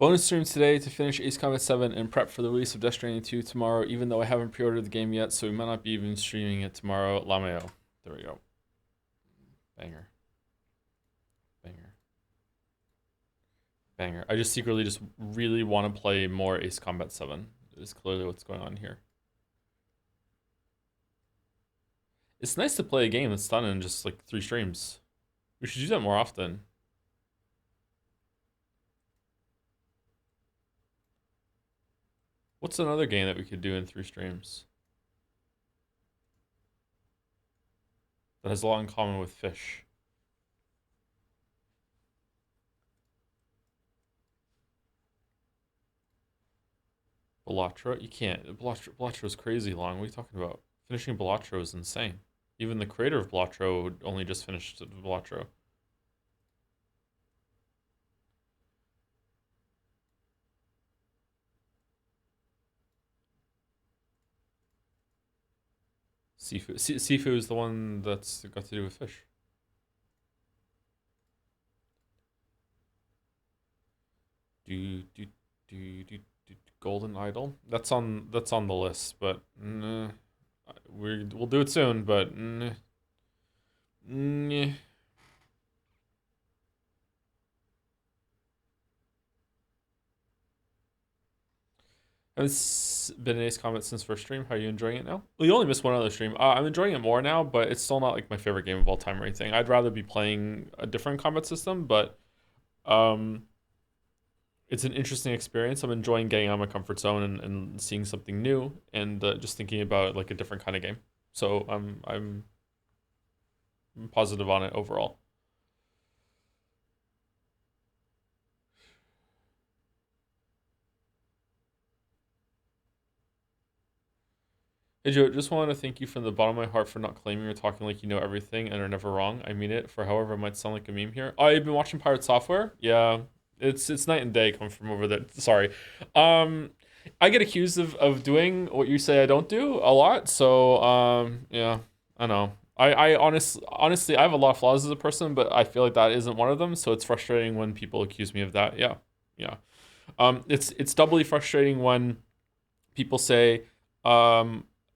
Bonus stream today to finish Ace Combat 7 and prep for the release of Death Stranding 2 tomorrow, even though I haven't pre-ordered the game yet, so we might not be even streaming it tomorrow. Lameo. There we go. Banger. Banger. Banger. I just secretly just really want to play more Ace Combat 7. Is clearly what's going on here. It's nice to play a game that's done in just like 3 streams. We should do that more often. What's another game that we could do in 3 streams? That has a lot in common with fish. Balatro? You can't. Balatro is crazy long. What are you talking about? Finishing Balatro is insane. Even the creator of Balatro only just finished Balatro. Sifu is the one that's got to do with fish. Golden Idol. That's on the list, but we'll do it soon. But haven't been in Ace Combat since first stream. How are you enjoying it now? Well, you only missed one other stream. I'm enjoying it more now, but it's still not like my favorite game of all time or anything. I'd rather be playing a different combat system, but it's an interesting experience. I'm enjoying getting out of my comfort zone and seeing something new and just thinking about like a different kind of game. So I'm positive on it overall. Hey Joe, just wanted to thank you from the bottom of my heart for not claiming or talking like you know everything and are never wrong. I mean it for however it might sound like a meme here. Oh, you've been watching Pirate Software? Yeah. It's night and day coming from over there. Sorry. I get accused of doing what you say I don't do a lot, so yeah, I know. Honestly I have a lot of flaws as a person, but I feel like that isn't one of them, so it's frustrating when people accuse me of that. Yeah. Yeah. It's doubly frustrating when people say,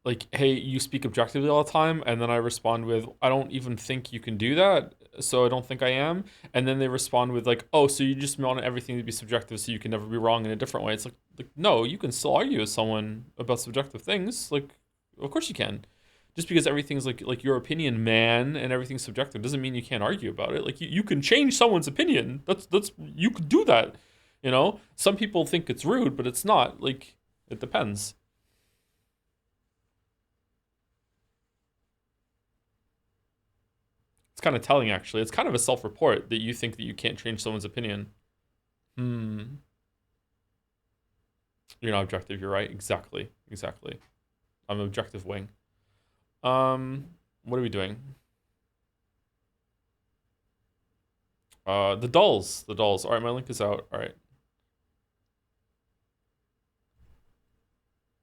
like, hey, you speak objectively all the time, and then I respond with, I don't even think you can do that, so I don't think I am. And then they respond with like, oh, so you just want everything to be subjective, so you can never be wrong in a different way. It's like no, you can still argue with someone about subjective things. Like, of course you can. Just because everything's like your opinion, man, and everything's subjective doesn't mean you can't argue about it. Like you can change someone's opinion. That's you could do that. You know, some people think it's rude, but it's not. Like, it depends. It's kind of telling, actually. It's kind of a self-report that you think that you can't change someone's opinion. Hmm. You're not objective. You're right. Exactly. Exactly. I'm objective wing. What are we doing? The dolls. The dolls. All right, my link is out. All right.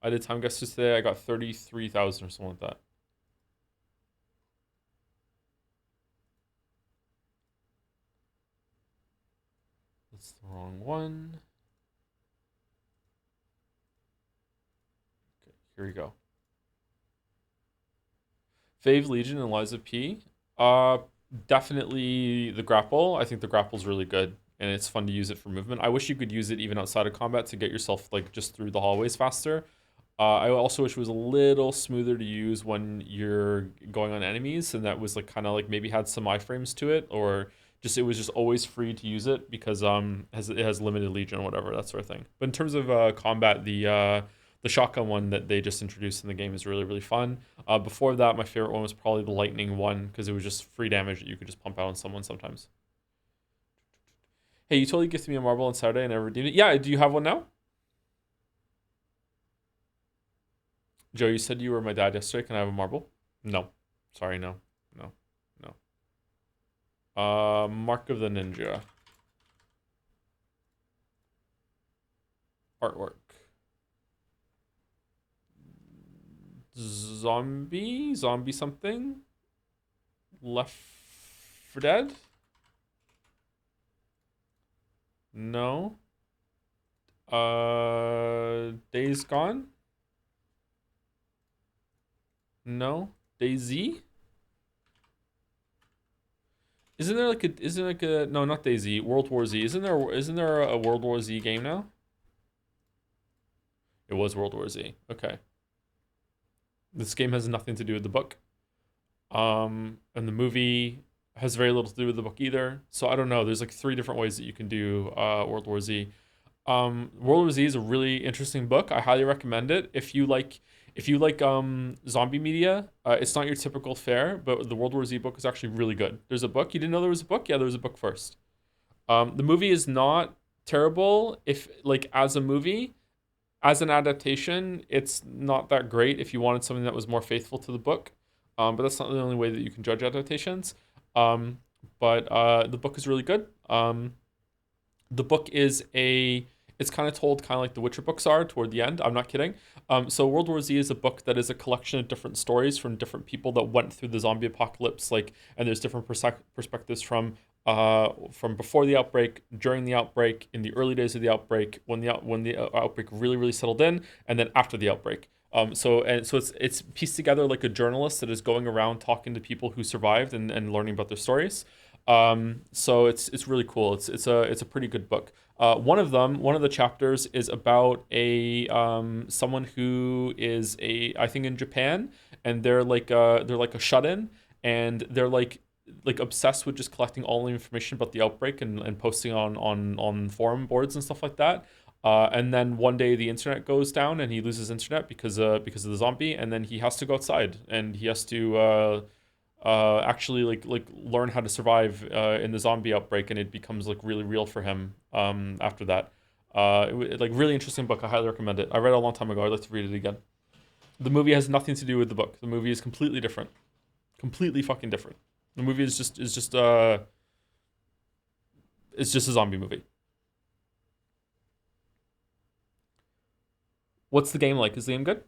I did time guesses today. I got 33,000 or something like that. That's the wrong one. Okay, here we go. Fave Legion and Liza P. Definitely the grapple. I think the grapple's really good and it's fun to use it for movement. I wish you could use it even outside of combat to get yourself like just through the hallways faster. I also wish it was a little smoother to use when you're going on enemies, and that was like kind of like maybe had some iframes to it, or just it was just always free to use it because it has limited legion or whatever, that sort of thing. But in terms of combat, The shotgun one that they just introduced in the game is really, really fun. Before that, my favorite one was probably the lightning one because it was just free damage that you could just pump out on someone sometimes. Hey, you totally gifted me a marble on Saturday and I redeemed it. Yeah, do you have one now? Joe, you said you were my dad yesterday. Can I have a marble? No. Sorry, no. No. No. Mark of the Ninja. Artwork. Zombie something? Left 4 Dead? No. Days Gone? No. DayZ? Isn't like a no, not DayZ, World War Z. Isn't there a World War Z game now? It was World War Z. Okay. This game has nothing to do with the book. And the movie has very little to do with the book either. So I don't know. There's like 3 different ways that you can do World War Z. World War Z is a really interesting book. I highly recommend it. If you like zombie media, it's not your typical fare, but the World War Z book is actually really good. There's a book. You didn't know there was a book? Yeah, there was a book first. The movie is not terrible if like as a movie. As an adaptation, it's not that great if you wanted something that was more faithful to the book. But that's not the only way that you can judge adaptations. Um, but the book is really good. The book it's kind of told kind of like the Witcher books are toward the end. I'm not kidding. So World War Z is a book that is a collection of different stories from different people that went through the zombie apocalypse. Like, and there's different perspectives from before the outbreak, during the outbreak, in the early days of the outbreak, when the outbreak really really settled in, and then after the outbreak. So it's pieced together like a journalist that is going around talking to people who survived and learning about their stories. So it's really cool. It's a pretty good book. One of the chapters is about a someone who is I think in Japan, and they're like a shut-in, and they're like obsessed with just collecting all the information about the outbreak and posting on forum boards and stuff like that. And then one day the internet goes down and he loses internet because of the zombie, and then he has to go outside and he has to actually like learn how to survive in the zombie outbreak, and it becomes like really real for him after that. Like really interesting book. I highly recommend it. I read it a long time ago. I'd like to read it again. The movie has nothing to do with the book. The movie is completely different, completely fucking different. The movie is just a zombie movie. What's the game like? Is the game good?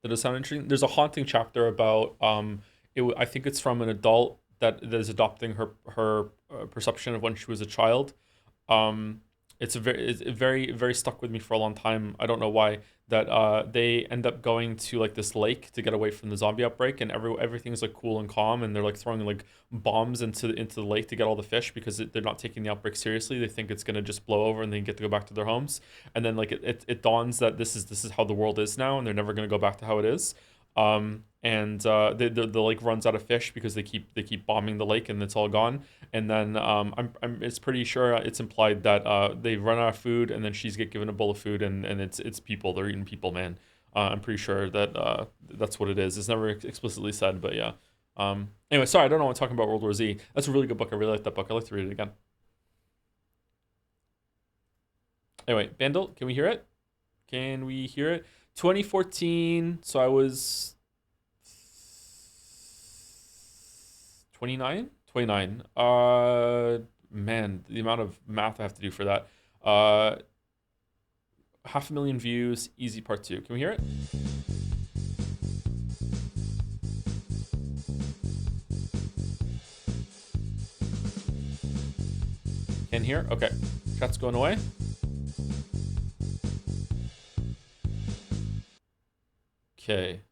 That does sound interesting. There's a haunting chapter about I think it's from an adult that is adopting her perception of when she was a child. It's very very stuck with me for a long time. I don't know why that they end up going to like this lake to get away from the zombie outbreak, and everything's like cool and calm, and they're like throwing like bombs into the lake to get all the fish because they're not taking the outbreak seriously. They think it's gonna just blow over and they get to go back to their homes, and then like it dawns that this is how the world is now, and they're never gonna go back to how it is. And the lake runs out of fish because they keep bombing the lake and it's all gone. And then I'm it's pretty sure it's implied that they run out of food, and then she's get given a bowl of food, and it's people, they're eating people, man. I'm pretty sure that that's what it is. It's never explicitly said, but yeah. Anyway, sorry, I don't know what I'm talking about World War Z. That's a really good book. I really like that book. I'd like to read it again. Anyway, Bandle, can we hear it? Can we hear it? 2014. So I was 29. 29. Man, the amount of math I have to do for that. 500,000 views. Easy part 2. Can we hear it? Can hear? Okay. Chat's going away. Okay.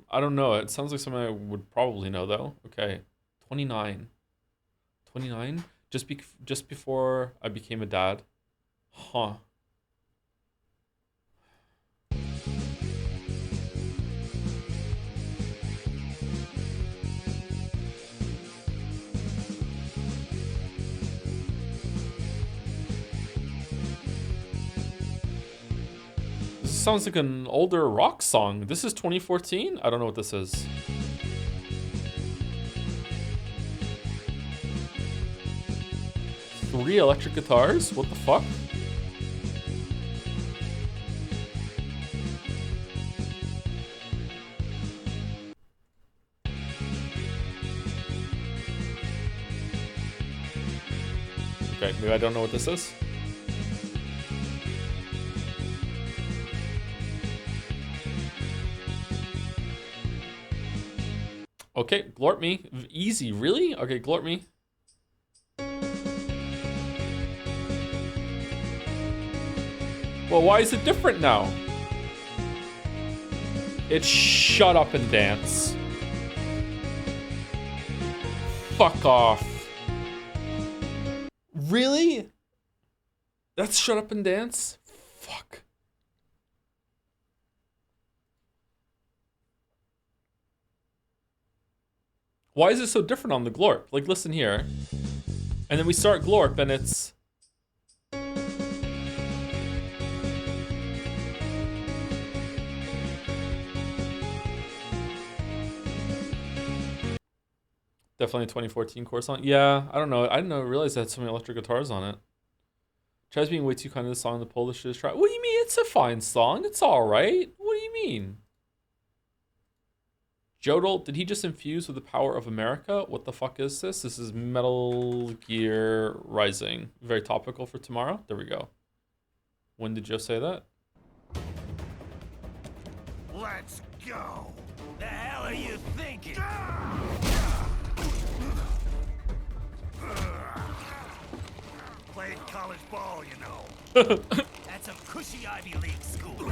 I don't know. It sounds like something I would probably know though. Okay. 29. 29? Just before I became a dad. Huh. sounds like an older rock song. This is 2014? I don't know what this is. Three electric guitars? What the fuck? Okay, maybe I don't know what this is. Okay, glorp me. Easy, really? Okay, glorp me. Well, why is it different now? It's shut up and dance. Fuck off. Really? That's shut up and dance? Fuck. Why is it so different on the glorp? Like, listen here. And then we start glorp and it's... Definitely a 2014 core song. Yeah, I don't know. I didn't realize it had so many electric guitars on it. Tries being way too kind of the song. The Polish is try. What do you mean? It's a fine song. It's all right. What do you mean? Jodel, did he just infuse with the power of America? What the fuck is this? This is Metal Gear Rising. Very topical for tomorrow. There we go. When did Joe say that? Let's go. The hell are you thinking? Played college ball, you know. That's a cushy Ivy League school.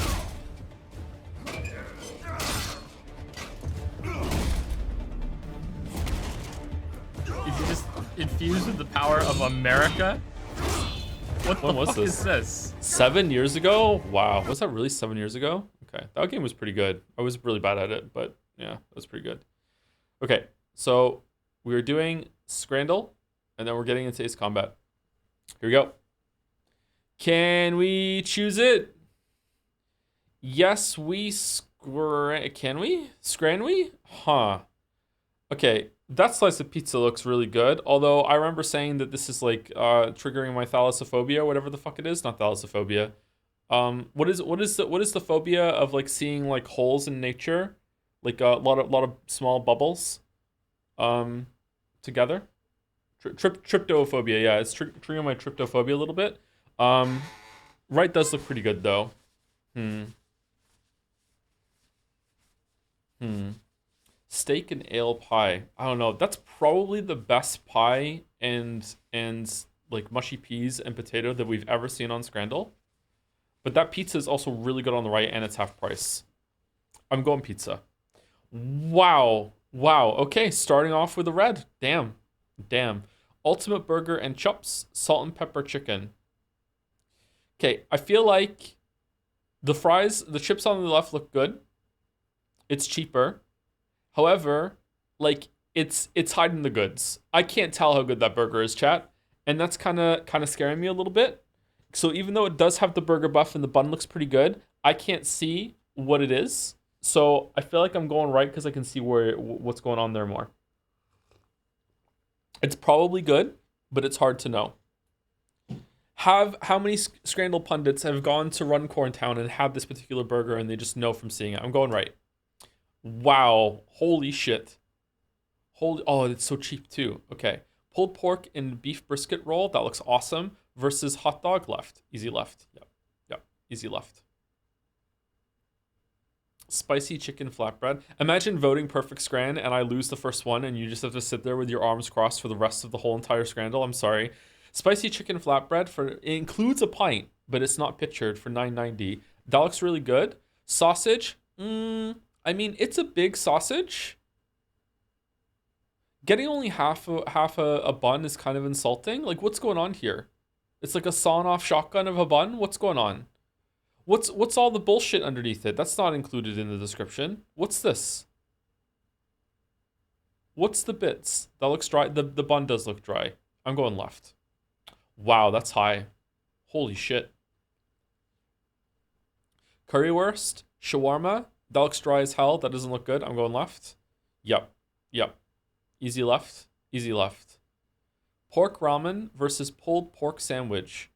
Is he just infused with the power of America? What the fuck is this? 7 years ago? Wow. Was that really 7 years ago? Okay. That game was pretty good. I was really bad at it, but yeah, that was pretty good. Okay. So we were doing Stranding, and then we're getting into Ace Combat. Here we go. Can we choose it? Yes, we can we? Scran we? Huh. Okay, that slice of pizza looks really good. Although I remember saying that this is like triggering my thalassophobia, whatever the fuck it is. Not thalassophobia. What is the phobia of like seeing like holes in nature, like a lot of small bubbles, together? Tryptophobia. Yeah, it's triggering my tryptophobia a little bit. Right does look pretty good though. Steak and ale pie. I don't know. That's probably the best pie and like mushy peas and potato that we've ever seen on Scrandle. But that pizza is also really good on the right and it's half price. I'm going pizza. Wow. Wow. Okay, starting off with a red. Damn. Ultimate burger and chops, salt and pepper chicken. Okay, I feel like the fries, the chips on the left look good. It's cheaper. However, like it's hiding the goods. I can't tell how good that burger is, chat, and that's kind of scaring me a little bit. So even though it does have the burger buff and the bun looks pretty good, I can't see what it is. So I feel like I'm going right because I can see what's going on there more. It's probably good, but it's hard to know. How many Scrandle pundits have gone to Runcorn Town and had this particular burger and they just know from seeing it? I'm going right. Wow. Holy shit. Oh, it's so cheap too. Okay. Pulled pork and beef brisket roll. That looks awesome. Versus hot dog left. Easy left. Yep. Easy left. Spicy chicken flatbread. Imagine voting perfect Scran and I lose the first one and you just have to sit there with your arms crossed for the rest of the whole entire Scrandle. I'm sorry. Spicy chicken flatbread it includes a pint, but it's not pictured for $9.90. That looks really good. Sausage. I mean, it's a big sausage. Getting only half a bun is kind of insulting. Like, what's going on here? It's like a sawn-off shotgun of a bun. What's going on? What's all the bullshit underneath it? That's not included in the description. What's this? What's the bits? That looks dry. The bun does look dry. I'm going left. Wow, that's high. Holy shit. Currywurst, shawarma. That looks dry as hell. That doesn't look good. I'm going left. Yep. Yep. Easy left. Easy left. Pork ramen versus pulled pork sandwich.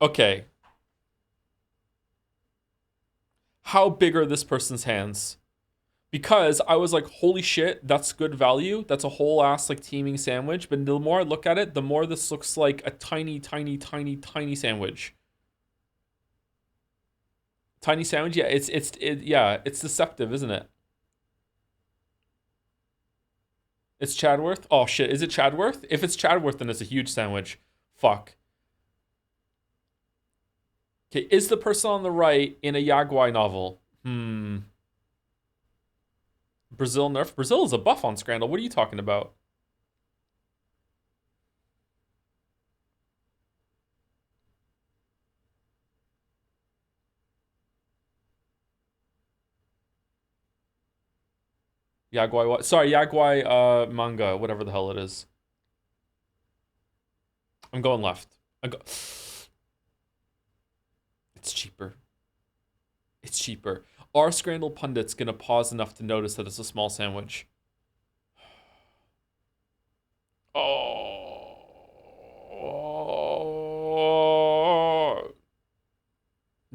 Okay. How big are this person's hands? Because I was like, holy shit, that's good value. That's a whole ass like teaming sandwich. But the more I look at it, the more this looks like a tiny, tiny, tiny, tiny sandwich. Tiny sandwich, yeah, it's deceptive, isn't it? It's Chadworth? Oh shit, is it Chadworth? If it's Chadworth, then it's a huge sandwich. Fuck. Okay, is the person on the right in a Yaguai novel? Brazil nerf? Brazil is a buff on Scrandle. What are you talking about? Yaguai what? Sorry, Yaguai manga, whatever the hell it is. I'm going left. It's cheaper. It's cheaper. Are Scrandle pundits gonna pause enough to notice that it's a small sandwich? Oh.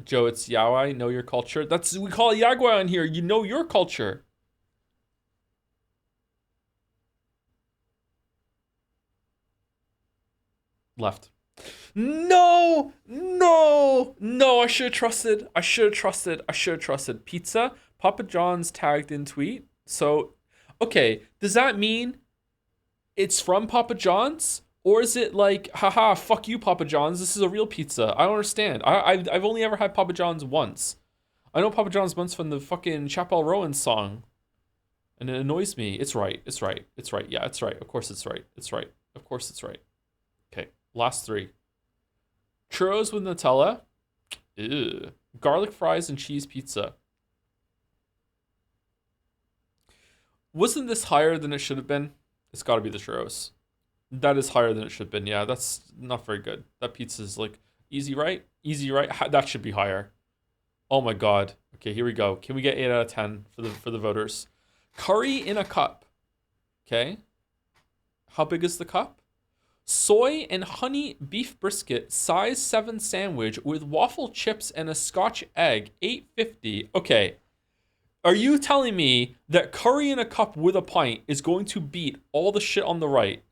Joe, it's Yaoi. Know your culture. We call it Yaguai on here. You know your culture. Left. No, no, no. I should have trusted. I should have trusted. I should have trusted. Pizza. Papa John's tagged in tweet. So, okay. Does that mean it's from Papa John's? Or is it like, haha, fuck you, Papa John's. This is a real pizza. I don't understand. I've only ever had Papa John's once. I know Papa John's once from the fucking Chappelle Rowan song. And it annoys me. It's right. It's right. It's right. Yeah, it's right. Of course it's right. It's right. Of course it's right. Okay, last three. Churros with Nutella. Ew. Garlic fries and cheese pizza. Wasn't this higher than it should have been? It's got to be the churros. That is higher than it should have been. Yeah, that's not very good. That pizza is like easy, right? Easy, right? That should be higher. Oh my god. Okay, here we go. Can we get 8 out of 10 for the voters? Curry in a cup. Okay. How big is the cup? Soy and honey beef brisket, size 7 sandwich with waffle chips and a Scotch egg, $8.50. Okay. Are you telling me that curry in a cup with a pint is going to beat all the shit on the right?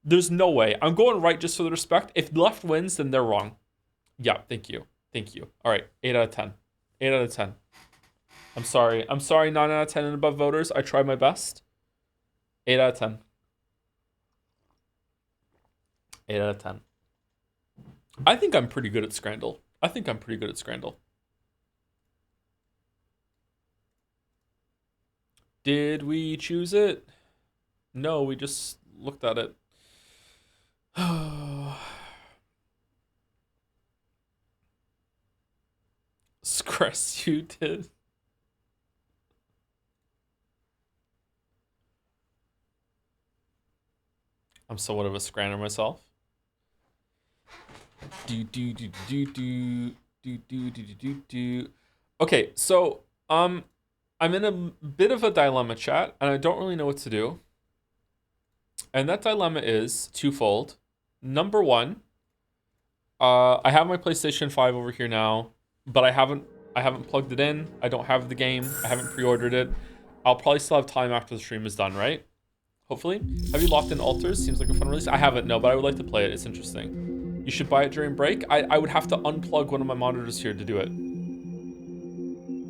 There's no way. I'm going right just for the respect. If left wins, then they're wrong. Yeah, thank you. Thank you. All right, 8 out of 10. 8 out of 10. I'm sorry. I'm sorry, 9 out of 10 and above voters. I tried my best. 8 out of 10. 8 out of 10. I think I'm pretty good at Scrandle. I think I'm pretty good at Scrandle. Did we choose it? No, we just looked at it. Scress, you did. I'm somewhat of a scranner myself. Okay, so I'm in a bit of a dilemma, chat, and I don't really know what to do. And that dilemma is twofold. Number one, I have my PlayStation 5 over here now, but I haven't plugged it in. I don't have the game. I haven't pre-ordered it. I'll probably still have time after the stream is done, right? Hopefully. Have you locked in Alters? Seems like a fun release. I haven't, no, but I would like to play it. It's interesting. You should buy it during break. I would have to unplug one of my monitors here to do it.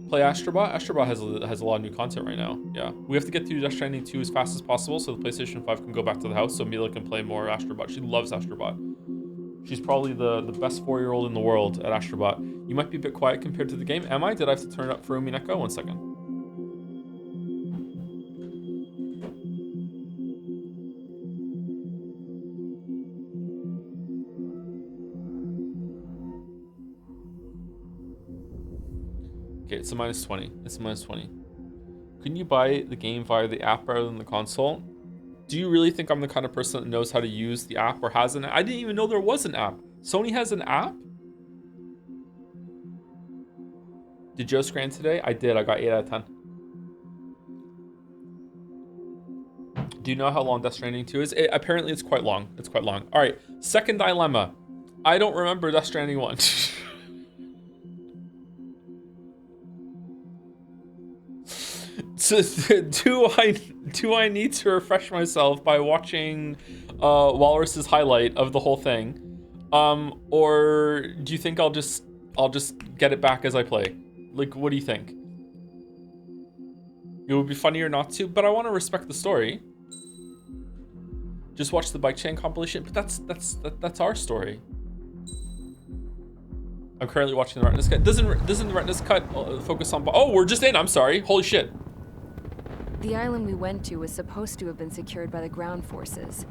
Play Astrobot? Astrobot has a lot of new content right now. Yeah. We have to get through Death Stranding 2 as fast as possible so the PlayStation 5 can go back to the house so Mila can play more Astrobot. She loves Astrobot. She's probably the best 4-year-old in the world at Astrobot. You might be a bit quiet compared to the game. Am I? Did I have to turn it up for Umineko? 1 second. Okay, it's a minus 20. It's a minus 20. Couldn't you buy the game via the app rather than the console? Do you really think I'm the kind of person that knows how to use the app or has an app? I didn't even know there was an app. Sony has an app? Did Joe scran today? I did. I got 8 out of 10. Do you know how long Death Stranding 2 is? Apparently, it's quite long. It's quite long. All right. Second dilemma. I don't remember Death Stranding 1. So, do I need to refresh myself by watching Walrus's highlight of the whole thing? Or do you think I'll just get it back as I play? Like, what do you think? It would be funnier not to, but I want to respect the story. Just watch the bike chain compilation, but that's our story. I'm currently watching the Retinas cut. Doesn't the Retinas cut focus on? Oh, we're just in. I'm sorry. Holy shit. The island we went to was supposed to have been secured by the ground forces.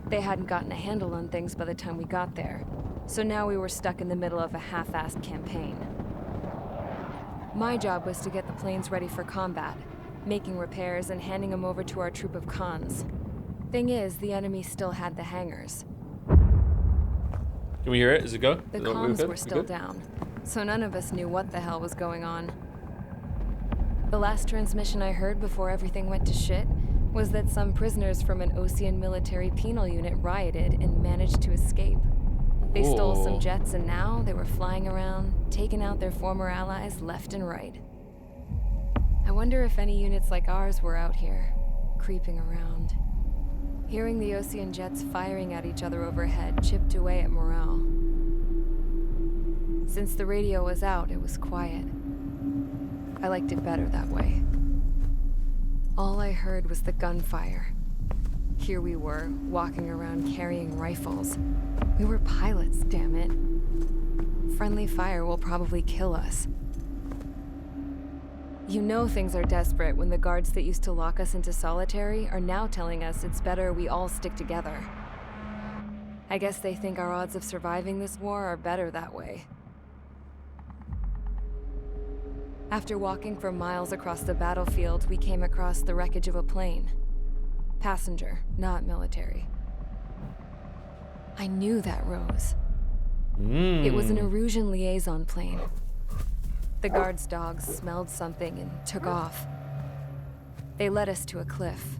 They hadn't gotten a handle on things by the time we got there, so now we were stuck in the middle of a half-assed campaign. My job was to get the planes ready for combat, making repairs and handing them over to our troop of cons. Thing is, the enemy still had the hangars. Can we hear it? Is it go? The comms were still down, so none of us knew what the hell was going on. The last transmission I heard before everything went to shit was that some prisoners from an Osean military penal unit rioted and managed to escape. They stole some jets and now they were flying around, taking out their former allies left and right. I wonder if any units like ours were out here, creeping around. Hearing the Osean jets firing at each other overhead chipped away at morale. Since the radio was out, it was quiet. I liked it better that way. All I heard was the gunfire. Here we were, walking around carrying rifles. We were pilots, damn it. Friendly fire will probably kill us. You know things are desperate when the guards that used to lock us into solitary are now telling us it's better we all stick together. I guess they think our odds of surviving this war are better that way. After walking for miles across the battlefield, we came across the wreckage of a plane. Passenger, not military. I knew that rose. It was an Erusian liaison plane. The guard's dogs smelled something and took off. They led us to a cliff.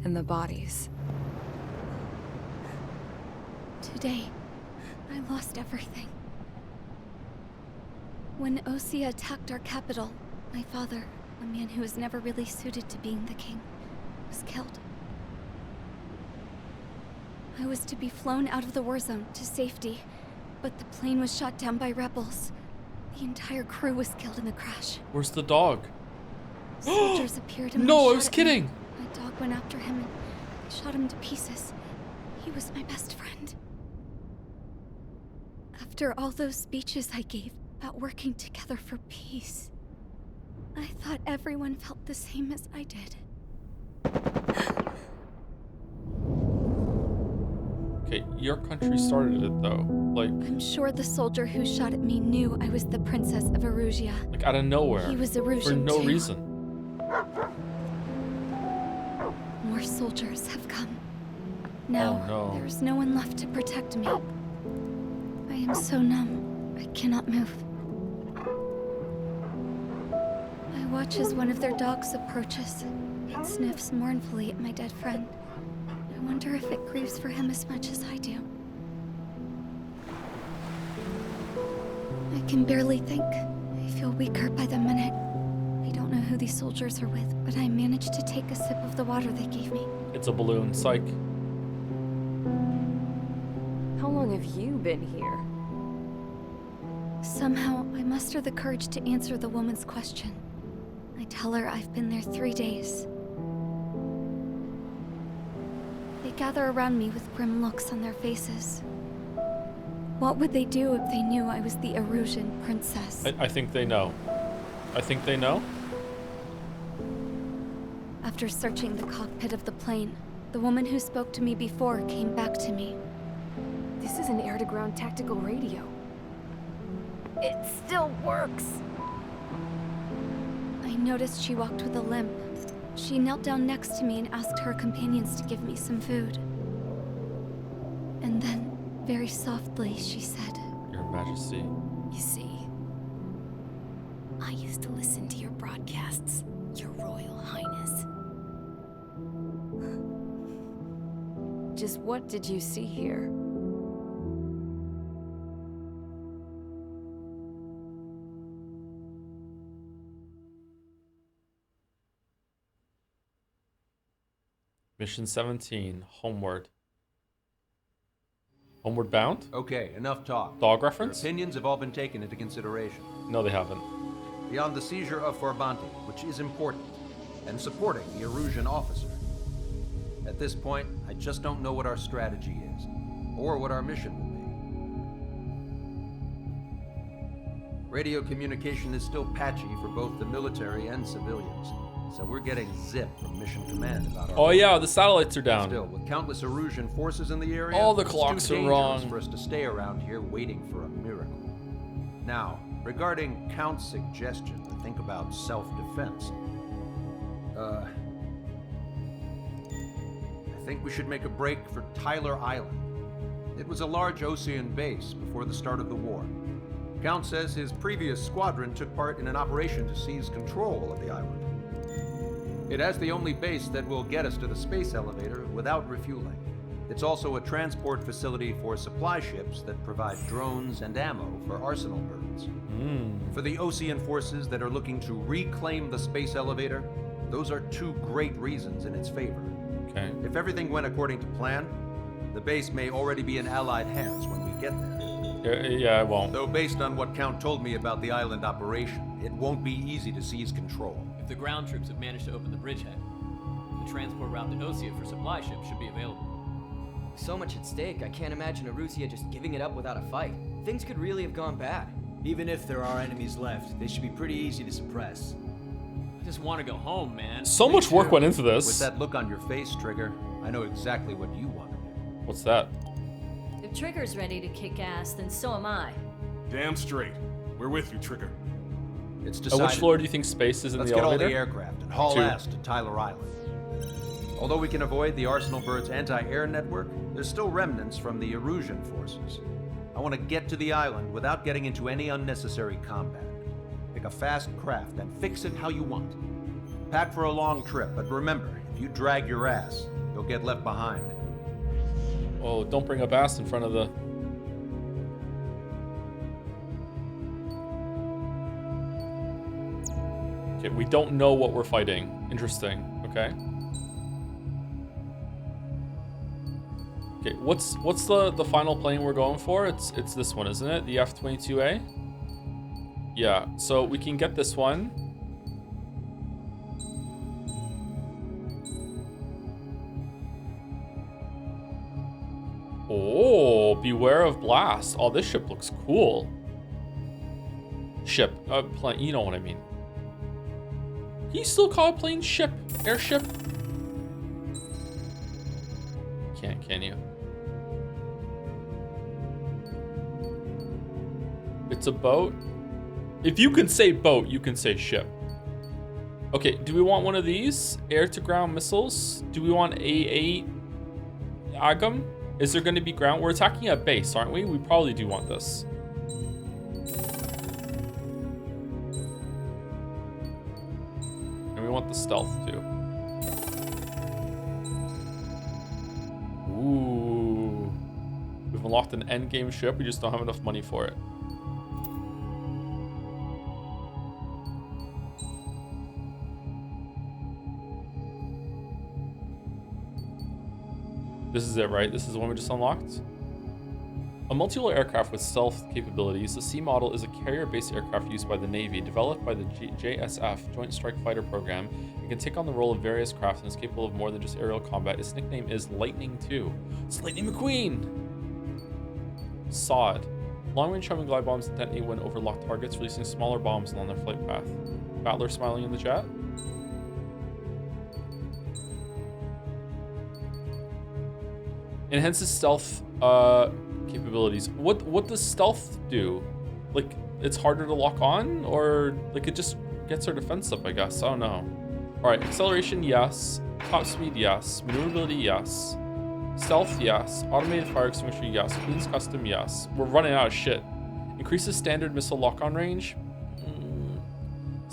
And the bodies. Today, I lost everything. When Osea attacked our capital, my father, a man who was never really suited to being the king, was killed. I was to be flown out of the war zone to safety, but the plane was shot down by rebels. The entire crew was killed in the crash. Where's the dog? Soldiers appeared and No, I shot was at kidding. me. My dog went after him and shot him to pieces. He was my best friend. After all those speeches I gave about working together for peace, I thought everyone felt the same as I did. Okay, your country started it though. Like, I'm sure the soldier who shot at me knew I was the princess of Erusia. like out of nowhere. He was Erusian for no too. reason. More soldiers have come. Now, Oh, no. there's no one left to protect me. I am so numb, I cannot move. I watch as one of their dogs approaches. It sniffs mournfully at my dead friend. I wonder if it grieves for him as much as I do. I can barely think. I feel weaker by the minute. I don't know who these soldiers are with, but I managed to take a sip of the water they gave me. It's a balloon. Psych. How long have you been here? Somehow, I muster the courage to answer the woman's question. I tell her I've been there 3 days. They gather around me with grim looks on their faces. What would they do if they knew I was the Erusian princess? I think they know. I think they know. After searching the cockpit of the plane, the woman who spoke to me before came back to me. This is an air-to-ground tactical radio. It still works. I noticed she walked with a limp. She knelt down next to me and asked her companions to give me some food. And then, very softly, she said, Your Majesty. You see, I used to listen to your broadcasts, Your Royal Highness. Just what did you see here? Mission 17, Homeward. Homeward Bound? Okay, enough talk. Dog Your reference? opinions have all been taken into consideration. No, they haven't. Beyond the seizure of Forbanti, which is important, and supporting the Erusian officer. At this point, I just don't know what our strategy is, or what our mission will be. Radio communication is still patchy for both the military and civilians, so we're getting zip from Mission Command about our... Oh yeah, the satellites are down. Still, with countless Erusian forces in the area, All the it's clocks too are dangerous wrong. for us to stay around here waiting for a miracle. Now, regarding Count's suggestion to think about self-defense, I think we should make a break for Tyler Island. It was a large Osean base before the start of the war. Count says his previous squadron took part in an operation to seize control of the island. It has the only base that will get us to the space elevator without refueling. It's also a transport facility for supply ships that provide drones and ammo for arsenal birds. For the Osean forces that are looking to reclaim the space elevator, those are two great reasons in its favor. Okay. If everything went according to plan, the base may already be in Allied hands when we get there. Yeah, it won't. Though based on what Count told me about the island operation, it won't be easy to seize control. If the ground troops have managed to open the bridgehead, the transport route to Osea for supply ships should be available. With so much at stake, I can't imagine Erusia just giving it up without a fight. Things could really have gone bad. Even if there are enemies left, they should be pretty easy to suppress. I just want to go home, man. So much work went into this. With that look on your face, Trigger, I know exactly what you want to do. What's that? If Trigger's ready to kick ass, then so am I. Damn straight. We're with you, Trigger. It's At decided. which floor do you think space is in Let's the get all elevator? the aircraft and haul 2. ass to Tyler Island. Although we can avoid the Arsenal Bird's anti-air network, there's still remnants from the Erusian forces. I want to get to the island without getting into any unnecessary combat. Pick a fast craft and fix it how you want. Pack for a long trip, but remember, if you drag your ass, you'll get left behind. Oh, don't bring up ass in front of the... Okay, we don't know what we're fighting. Interesting. Okay. Okay, what's the final plane we're going for? It's this one, isn't it? The F-22A? Yeah, so we can get this one. Oh, beware of blast. Oh, this ship looks cool. Ship. Plane. You know what I mean. Can you still call a plane ship? Airship? Can't, can you? It's a boat. If you can say boat, you can say ship. Okay, do we want one of these? Air-to-ground missiles? Do we want A8 Agam? Is there going to be ground? We're attacking a base, aren't we? We probably do want this. And we want the stealth too. Ooh. We've unlocked an endgame ship. We just don't have enough money for it. This is it, right? This is the one we just unlocked? A multi-role aircraft with stealth capabilities, the C model is a carrier-based aircraft used by the Navy, developed by the JSF, Joint Strike Fighter Program. It can take on the role of various crafts and is capable of more than just aerial combat. Its nickname is Lightning 2. It's Lightning McQueen! SOD. Long-range homing glide bombs detonate when over locked targets, releasing smaller bombs along their flight path. Battler smiling in the chat. Enhances stealth capabilities. What does stealth do? Like, it's harder to lock on, or like it just gets our defense up, I guess. I don't know. All right, acceleration, yes. Top speed, yes. Maneuverability, yes. Stealth, yes. Automated fire extinguisher, yes. Queen's custom, yes. We're running out of shit. Increases standard missile lock-on range.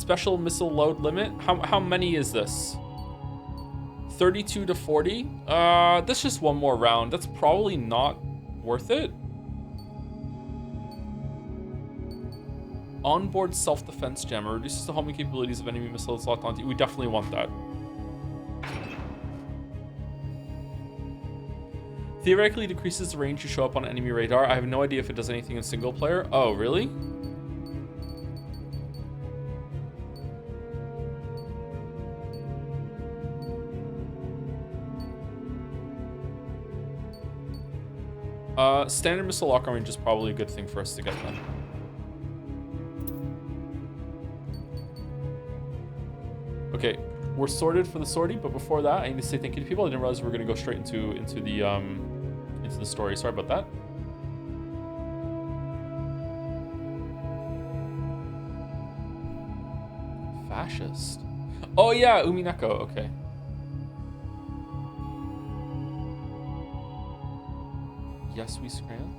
Special missile load limit. How many is this? 32 to 40? That's just one more round. That's probably not worth it. Onboard self-defense jammer. Reduces the homing capabilities of enemy missiles locked onto you. We definitely want that. Theoretically decreases the range you show up on enemy radar. I have no idea if it does anything in single player. Oh, really? Standard missile lock range is probably a good thing for us to get then. Okay, we're sorted for the sortie, but before that, I need to say thank you to people. I didn't realize we were gonna go straight into the story. Sorry about that. Fascist. Oh yeah, Umineko. Okay. Yes, we scram.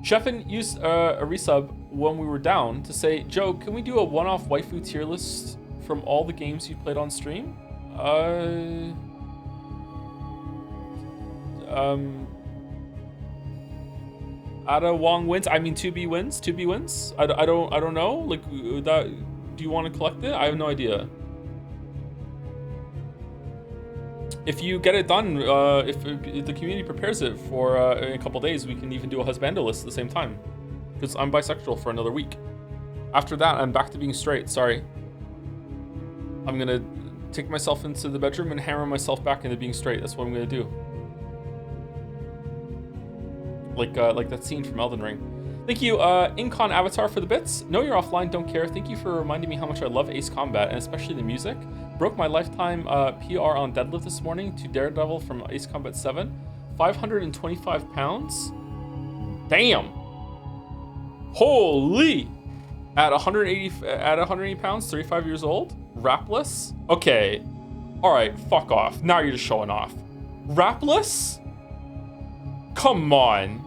Sheffin used a resub when we were down to say, Joe, can we do a one-off waifu tier list from all the games you played on stream? Ada Wong wins. I mean, 2B wins. 2B wins. I don't know. Like that. Do you want to collect it? I have no idea. If you get it done, if the community prepares it for in a couple days, we can even do a husbando list at the same time. Because I'm bisexual for another week. After that, I'm back to being straight. Sorry. I'm gonna take myself into the bedroom and hammer myself back into being straight. That's what I'm gonna do. Like that scene from Elden Ring. Thank you, Incon Avatar, for the bits. Know you're offline, don't care. Thank you for reminding me how much I love Ace Combat, and especially the music. Broke my lifetime PR on deadlift this morning to Daredevil from Ace Combat 7. 525 pounds? Damn! Holy! At 180 pounds, 35 years old? Rapless? Okay. Alright, fuck off. Now you're just showing off. Rapless? Come on.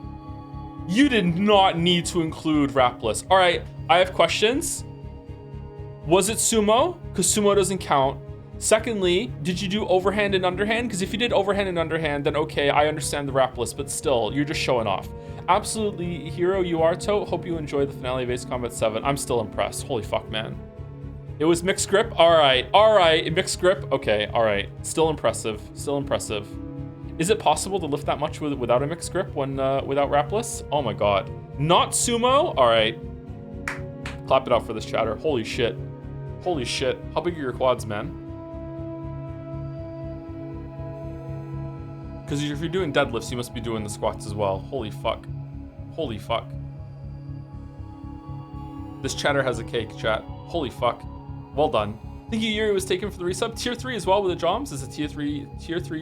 You did not need to include Rapless. All right, I have questions. Was it sumo? Because sumo doesn't count. Secondly, did you do overhand and underhand? Because if you did overhand and underhand, then okay, I understand the Rapless, but still, you're just showing off. Absolutely, hero you are, To. Hope you enjoyed the finale of Ace Combat 7. I'm still impressed. Holy fuck, man. It was mixed grip? All right, mixed grip? Okay, all right. Still impressive, still impressive. Is it possible to lift that much without a mixed grip when without Rapless? Oh my god. Not sumo? All right. Clap it up for this chatter. Holy shit. Holy shit. How big are your quads, man? Because if you're doing deadlifts, you must be doing the squats as well. Holy fuck. Holy fuck. This chatter has a cake, chat. Holy fuck. Well done. Thank you, Yuri was taken for the resub. Tier 3 as well with the Joms. Is a tier 3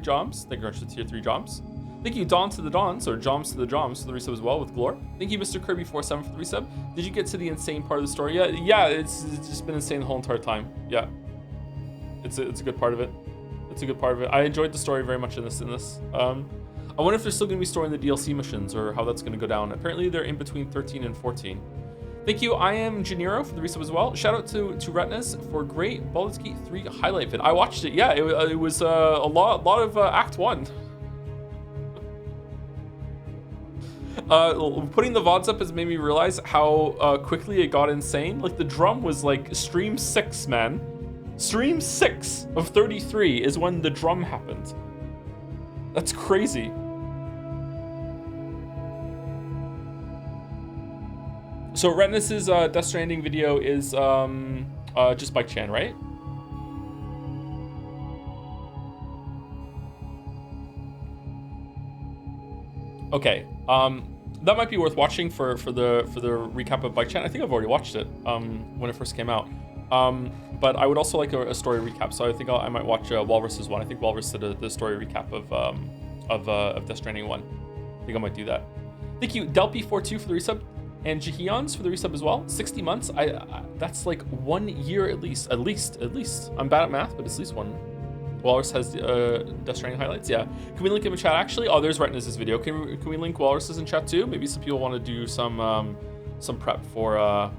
Joms. Thank you very much for tier 3 Joms. Thank you, Dawn to the Dawns, or Joms to the Joms for the resub as well with Glor. Thank you, Mr. Kirby47 for the resub. Did you get to the insane part of the story yet? Yeah, it's just been insane the whole entire time. Yeah. It's a good part of it. It's a good part of it. I enjoyed the story very much in this. I wonder if they're still going to be storing the DLC missions or how that's going to go down. Apparently they're in between 13 and 14. Thank you, I am Gennaro for the resub as well. Shout out to Retinas for great Baldur's Gate 3 highlight vid. I watched it. Yeah, it was a lot of Act 1. Putting the VODs up has made me realize how quickly it got insane. Like the drum was like stream 6, man. Stream 6 of 33 is when the drum happened. That's crazy. So Retinas' Death Stranding video is just Bike Chan, right? Okay, that might be worth watching for the recap of Bike Chan. I think I've already watched it when it first came out. But I would also like a story recap, so I think I might watch Walrus's one. I think Walrus did the story recap of Death Stranding 1. I think I might do that. Thank you, Delpy42 for the resub. And Jihyons for the resub as well. 60 months. That's like 1 year at least. At least. I'm bad at math, but it's at least one. Walrus has Death Stranding highlights. Yeah. Can we link him in chat actually? Oh, there's Retinas' video. Can we link Walrus's in chat too? Maybe some people want to do some prep for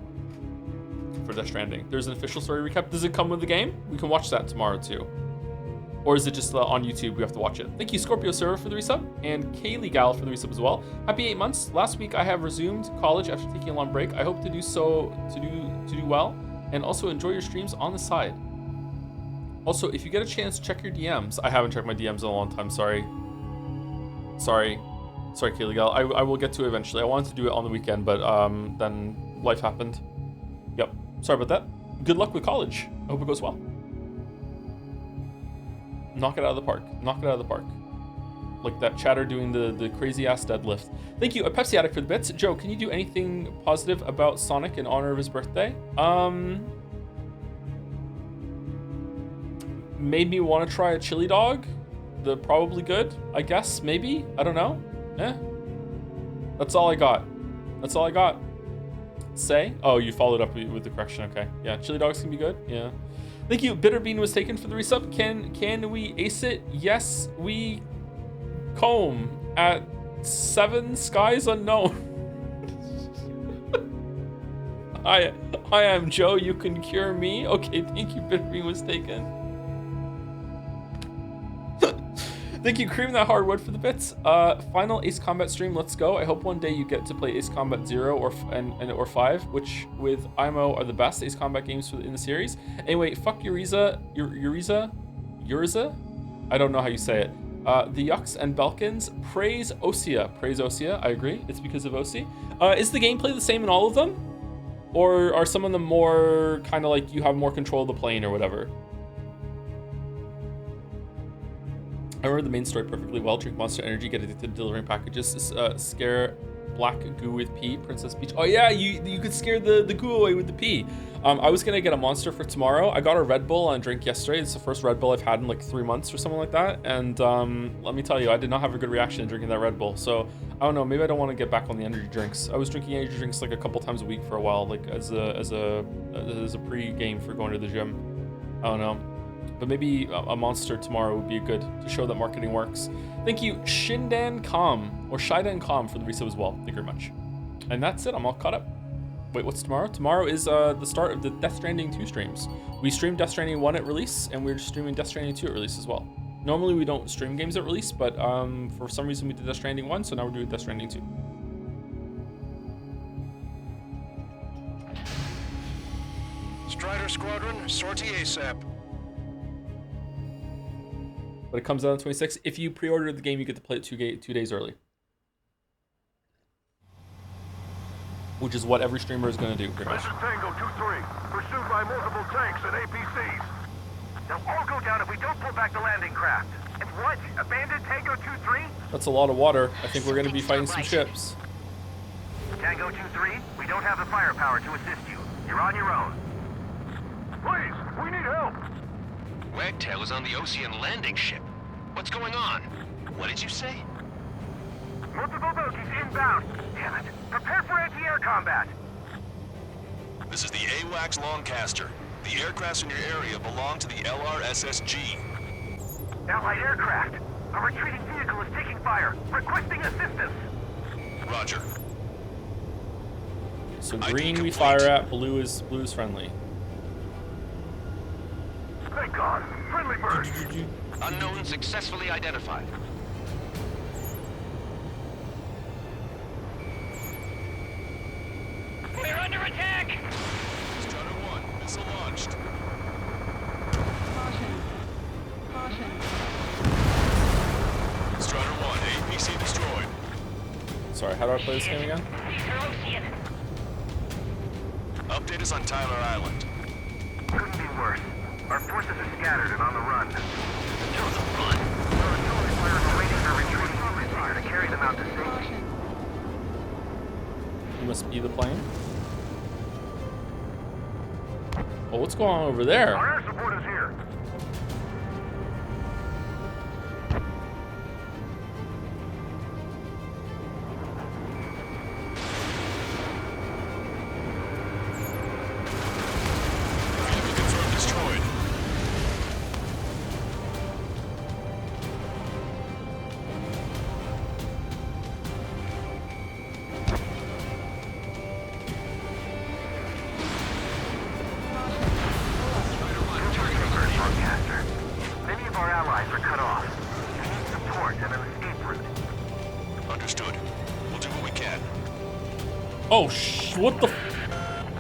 for Death Stranding. There's an official story recap. Does it come with the game? We can watch that tomorrow too. Or is it just on YouTube? We have to watch it. Thank you, Scorpio Server, for the resub, and Kaylee Gal for the resub as well. Happy 8 months. Last week I have resumed college after taking a long break. I hope to do well, and also enjoy your streams on the side. Also, if you get a chance, check your DMs. I haven't checked my DMs in a long time. Sorry, Kaylee Gal. I will get to it eventually. I wanted to do it on the weekend, but then life happened. Yep. Sorry about that. Good luck with college. I hope it goes well. Knock it out of the park. Knock it out of the park. Like that chatter doing the crazy ass deadlift. Thank you, a Pepsi addict for the bits. Joe, can you do anything positive about Sonic in honor of his birthday? Made me want to try a chili dog. They're probably good, I guess. Maybe. I don't know. That's all I got. That's all I got. Say? Oh, you followed up with the correction. Okay. Yeah, chili dogs can be good. Yeah. Thank you. Bitterbean was taken for the resub. Can we ace it? Yes, we comb at 7 skies unknown. I am Joe. You can cure me. Okay, thank you. Bitterbean was taken. Thank you, Cream That Hardwood, for the bits. Final Ace Combat stream. Let's go. I hope one day you get to play Ace Combat 0 or 5, which with IMO are the best Ace Combat games in the series. Anyway, fuck Uriza. I don't know how you say it. The Yucks and Belkins. Praise Osea. Praise Osea. I agree. It's because of Osea. Is the gameplay the same in all of them? Or are some of them more kind of like you have more control of the plane or whatever? I remember the main story perfectly well. Drink Monster Energy, get addicted to delivering packages, scare black goo with pee, Princess Peach. Oh yeah, you could scare the goo away with the pee. I was gonna get a Monster for tomorrow. I got a Red Bull on drink yesterday. It's the first Red Bull I've had in like 3 months or something like that. And let me tell you, I did not have a good reaction to drinking that Red Bull. So I don't know, maybe I don't want to get back on the energy drinks. I was drinking energy drinks like a couple times a week for a while, like as a pre-game for going to the gym. I don't know. But maybe a Monster tomorrow would be good to show that marketing works. Thank you, Shindan Com, or Shidan Com, for the resub as well. Thank you very much. And that's it. I'm all caught up. Wait, what's tomorrow? Tomorrow is the start of the Death Stranding 2 streams. We streamed Death Stranding 1 at release, and we're streaming Death Stranding 2 at release as well. Normally we don't stream games at release, but for some reason we did Death Stranding 1, so now we're doing Death Stranding 2. Strider Squadron, sortie ASAP. But it comes out on 26th. If you pre-order the game, you get to play it 2 days early. Which is what every streamer is going to do, pretty much. This is Tango 2-3, pursued by multiple tanks and APCs. They'll all go down if we don't pull back the landing craft. And what? Abandoned Tango 2-3? That's a lot of water. I think we're going to be fighting some ships. Tango 2-3, we don't have the firepower to assist you. You're on your own. Please, we need help. Wagtail is on the Ocean landing ship. What's going on? What did you say? Multiple bogies inbound. Damn it. Prepare for anti-air combat. This is the AWACS Longcaster. The aircrafts in your area belong to the LRSSG. Allied aircraft. A retreating vehicle is taking fire. Requesting assistance. Roger. So green we fire at, blue is friendly. Thank God. Friendly bird. Unknown successfully identified. We're under attack! Strider 1, missile launched. Caution. Strider 1, APC destroyed. Sorry, how do I play this game again? Update is on Tyler Island. Couldn't be worse. Our forces are scattered and on the run. They're on the run. Our artillery players are waiting for retreating units here to carry them out to safety. You must be the plane. Oh, what's going on over there? Our air support is here. Enemy confirmed destroyed. Understood. We'll do what we can. Oh, what the?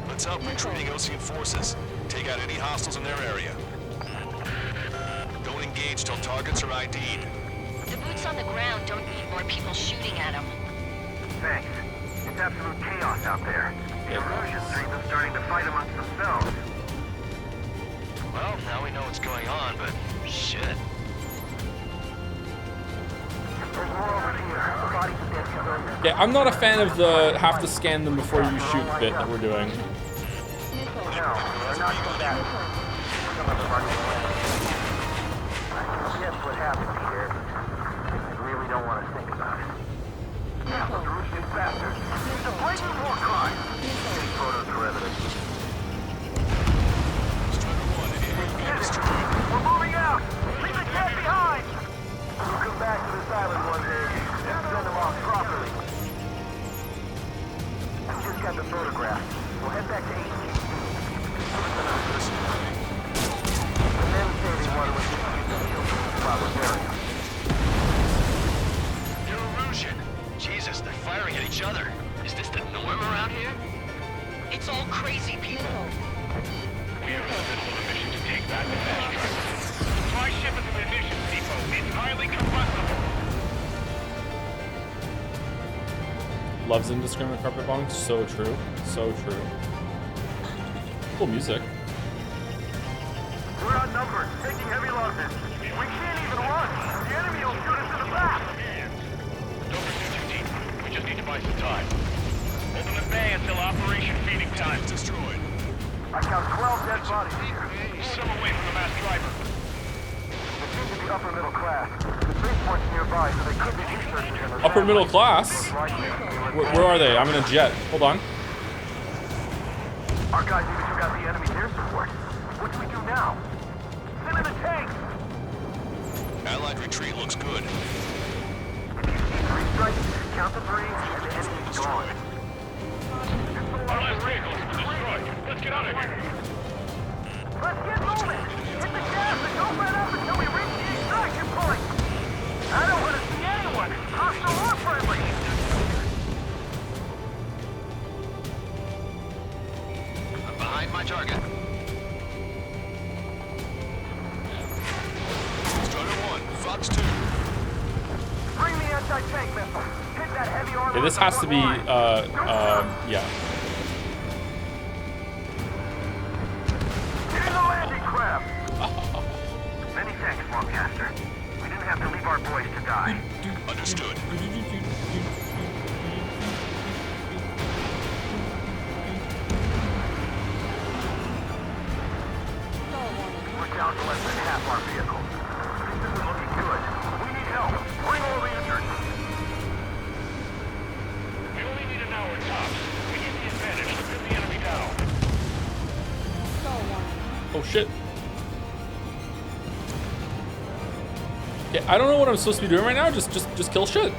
Let's help retreating Ocean forces. Take out any hostiles in their area. Don't engage till targets are ID'd. The boots on the ground don't need more people shooting at them. Thanks. It's absolute chaos out there. The Erusians are even starting to fight amongst themselves. Well, now we know what's going on, but shit. There's more over here. The bodies of dead civilians. Yeah, I'm not a fan of the have to scan them before you shoot bit that we're doing. No, they're not combatant. Some of them are guess what happened here. I really don't want to think about it. Yeah, those Erusian bastards. It's a blatant war crime. Take photos for evidence. We're moving out! Leave the cat behind! We'll come back to this island one day and send them off properly. I just got the photograph. We'll head back to HQ. The men say they want to execute the children in the proper area. They're Erusian. Jesus, they're firing at each other. Is this the norm around here? It's all crazy people. We are in the middle of a mission to take back the fast track. Supply ship at the munitions depot is highly combustible. Loves indiscriminate carpet bombing. So true. So true. Cool music. We're outnumbered, taking heavy losses. We can't even run. The enemy will shoot us in the back. Don't pursue too deep. We just need to buy some time. Hold them at bay until Operation Feeding Time is destroyed. I count 12 dead bodies here. Some away from the mass driver. They seem to be upper middle class. The spaceport's nearby, so they could be researchers in the Upper middle class? Where are they? I'm in a jet. Hold on. Our guys even took out the enemy air support. What do we do now? Send in the tanks! Allied retreat looks good. If you see 3 strikes, count to 3, and the enemy's gone. Our last vehicle is destroyed. Let's get out of here. Let's get moving! Hit the gas and don't let up until we reach the extraction point! I don't want to see anyone, hostile or friendly! I'm behind my target. Strider 1, Fox 2. Bring the anti-tank missile. Hit that heavy armor. Yeah, this has to be, yeah. Get in the landing craft! Many thanks, Longcaster. We didn't have to leave our boys to die. Understood. We're down to less than half our vehicle. This isn't looking good. We need help. Bring all the injured. We only need an hour tops. We need the advantage to pin the enemy down. Oh shit. Okay, I don't know what I'm supposed to be doing right now. Just kill shit.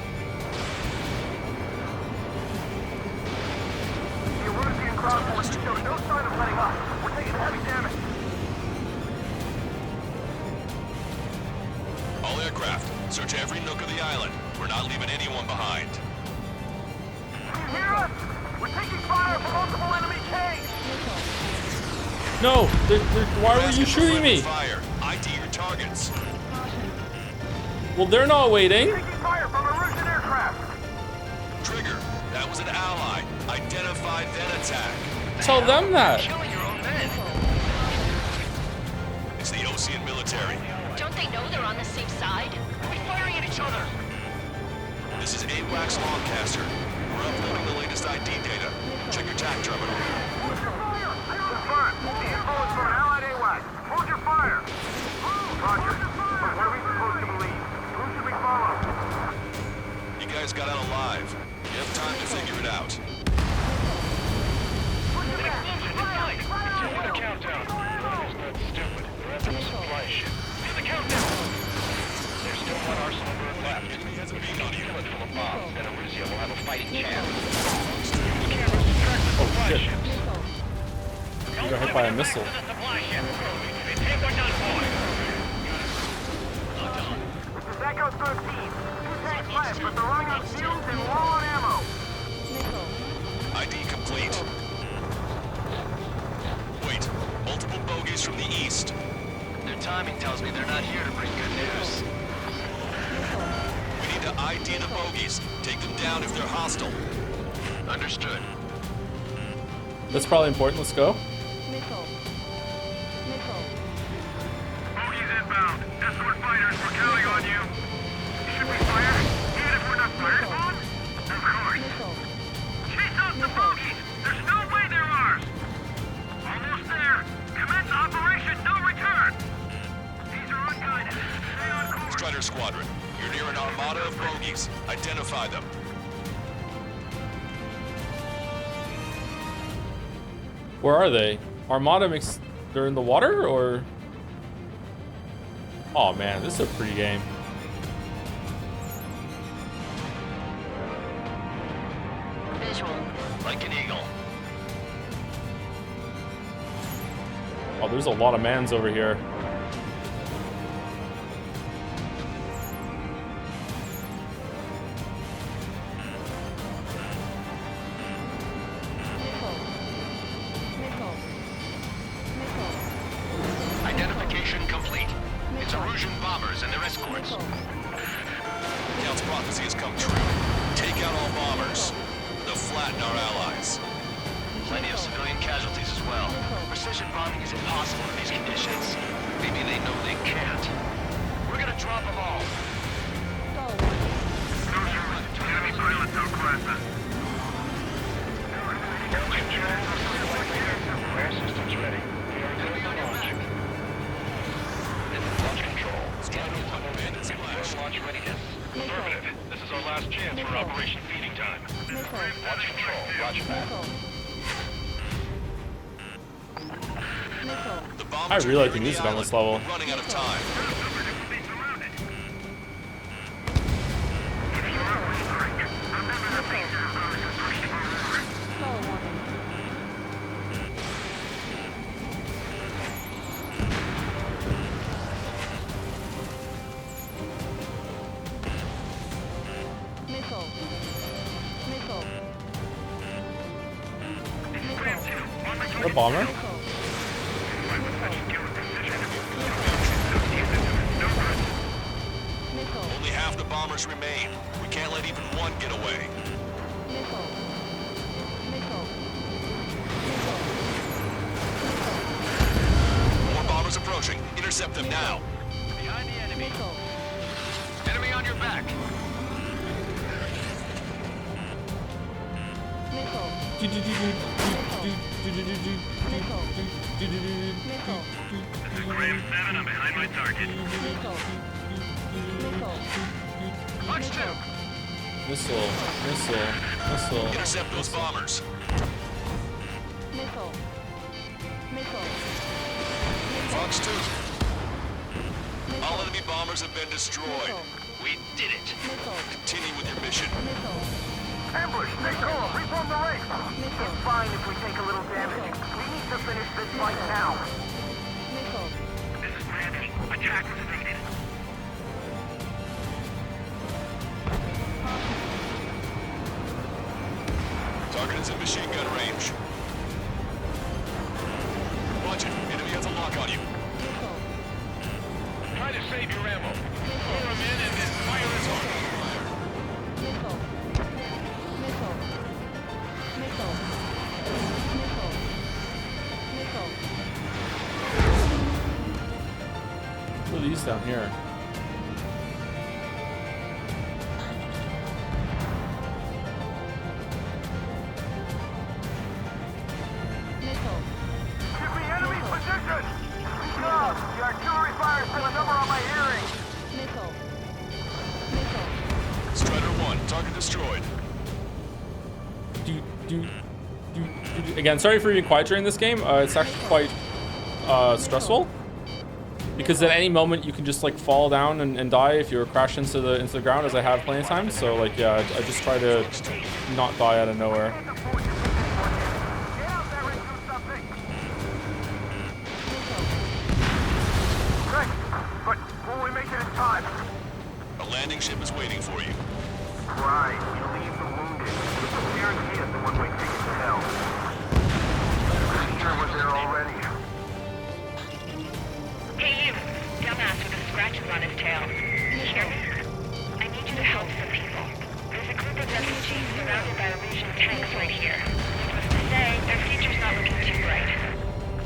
The Erusian crowd forces show no sign of letting up. We're taking heavy damage. All aircraft, search every nook of the island. We're not leaving anyone behind. Can you hear us? We're taking fire from multiple enemy tanks. No, why were you shooting me? Fire. ID your targets. Well, they're not waiting. Taking fire from Erusian aircraft. Trigger, that was an ally. Identify, then attack. Tell them that. Killing your own men. It's the Ocean military. Don't they know they're on the same side? We're firing at each other. This is AWACS Longcaster. We're uploading the latest ID data. Check your TAC terminal. Hold your fire! Confirmed. The info is from an allied AWACS. Hold your fire! Roger. But what are we supposed to believe? Who should we follow? You guys got out alive. You have time to figure it out. Hit the countdown. It's not stupid. We're at the supply ship. Hit the countdown! There's still one arsenal bird left. With a unit full of bombs, then Erusia will have a fighting chance. Use cameras to track the supply ships. You got hit by a missile. This is Echo 13. 2 tanks left. it, but they're running out of fuels and low on ammo. ID complete. Wait, multiple bogeys from the east. Their timing tells me they're not here to bring good news. We need to ID the bogeys. Take them down if they're hostile. Understood. That's probably important. Let's go. Bogies inbound. Escort fighters, we're counting on you. Should we fire? Even if we're not fired upon? Of course. Chase out the bogies! There's no way they're ours! Almost there. Commence operation no return! These are unguided. Stay on course. Strider Squadron, you're near an armada of bogeys. Identify them. Where are they? Armada makes... They're in the water, or... Oh man, this is a pretty game. Visual. Like an eagle. Oh, there's a lot of mans over here. Identification complete. It's Erusian bombers and their escorts. Count's prophecy has come true. Take out all bombers. They'll flatten our allies. Plenty of civilian casualties as well. Precision bombing is impossible in these conditions. Maybe they know they can't. We're gonna drop them all. Enemy pilots out classes. Air systems ready. We are going to launch. Launch control. Strider 1, bandit splash. Launch readiness. Affirmative. This is our last chance for Operation Feeding Time. Launch control. Roger that. The bombers I really are like the nearing music on island. this level. We're running out of time. A bomber? Only half the bombers remain. We can't let even one get away. More bombers approaching. Intercept them now. Behind the enemy. Enemy on your back. Graham 7, I'm behind my target. Punch 2. Missile, missile, missile. Intercept those bombers. Fox 2. All enemy bombers have been destroyed. We did it. Continue with your mission. Ambush, stay calm, reform the ranks. It's fine if we take a little damage. We need to finish this fight now. This is Randy. Attack was evaded. Target is in machine gun range. Watch it. Enemy has a lock on you. Try to save your ammo. Lure him in and then fire his arm. What are these down here? Give me enemy position! God, the artillery fire sent a number on my hearing! Strider 1, target destroyed. Again, sorry for being quiet during this game. It's actually quite stressful because at any moment you can just like fall down and die if you crash into the ground, as I have plenty of times. So like, yeah, I just try to not die out of nowhere. Great, but will we make it in time? A landing ship is waiting for you. Right. We leave the wounded. This will guarantee us the one-way ticket to hell. Sure was there already. Hey you, dumbass with the scratches on his tail. You hear me? I need you to help some people. There's a group of refugees surrounded by Russian tanks right here. Needless to say, their future's not looking too bright.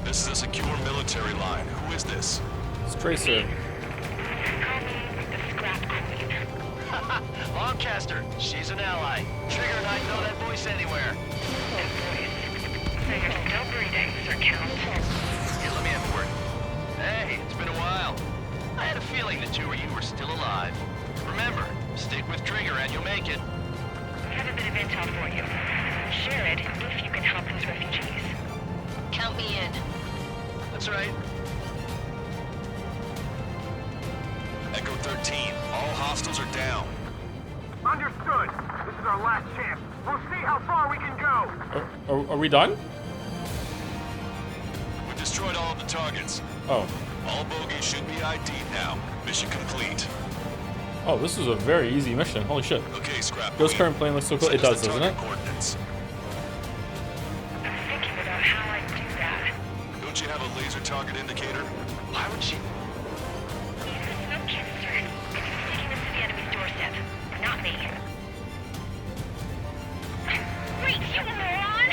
This is a secure military line. Who is this? It's Tracer. Call me the Scrap Queen. Lancaster, she's an ally. Trigger and I know that voice anywhere. And voice. So you're still breathing, Sir Count. Yeah, let me have a word. Hey, it's been a while. I had a feeling the two of you were still alive. Remember, stick with Trigger and you'll make it. I have a bit of intel for you. Share it if you can help those refugees. Count me in. That's right. Echo 13. All hostiles are down. Understood. This is our last chance. We'll see how far we can go. Are we done? We destroyed all of the targets. Oh. All bogies should be ID'd now. Mission complete. Oh, this was a very easy mission. Holy shit. Okay, Scrap. Ghost current plane looks so cool. It does, doesn't it? Coordinates. I'm thinking about how I'd do that. Don't you have a laser target indicator? Why would she? He's a snowcaster. And he's taking us to the enemy's doorstep. Not me. Wait, you moron!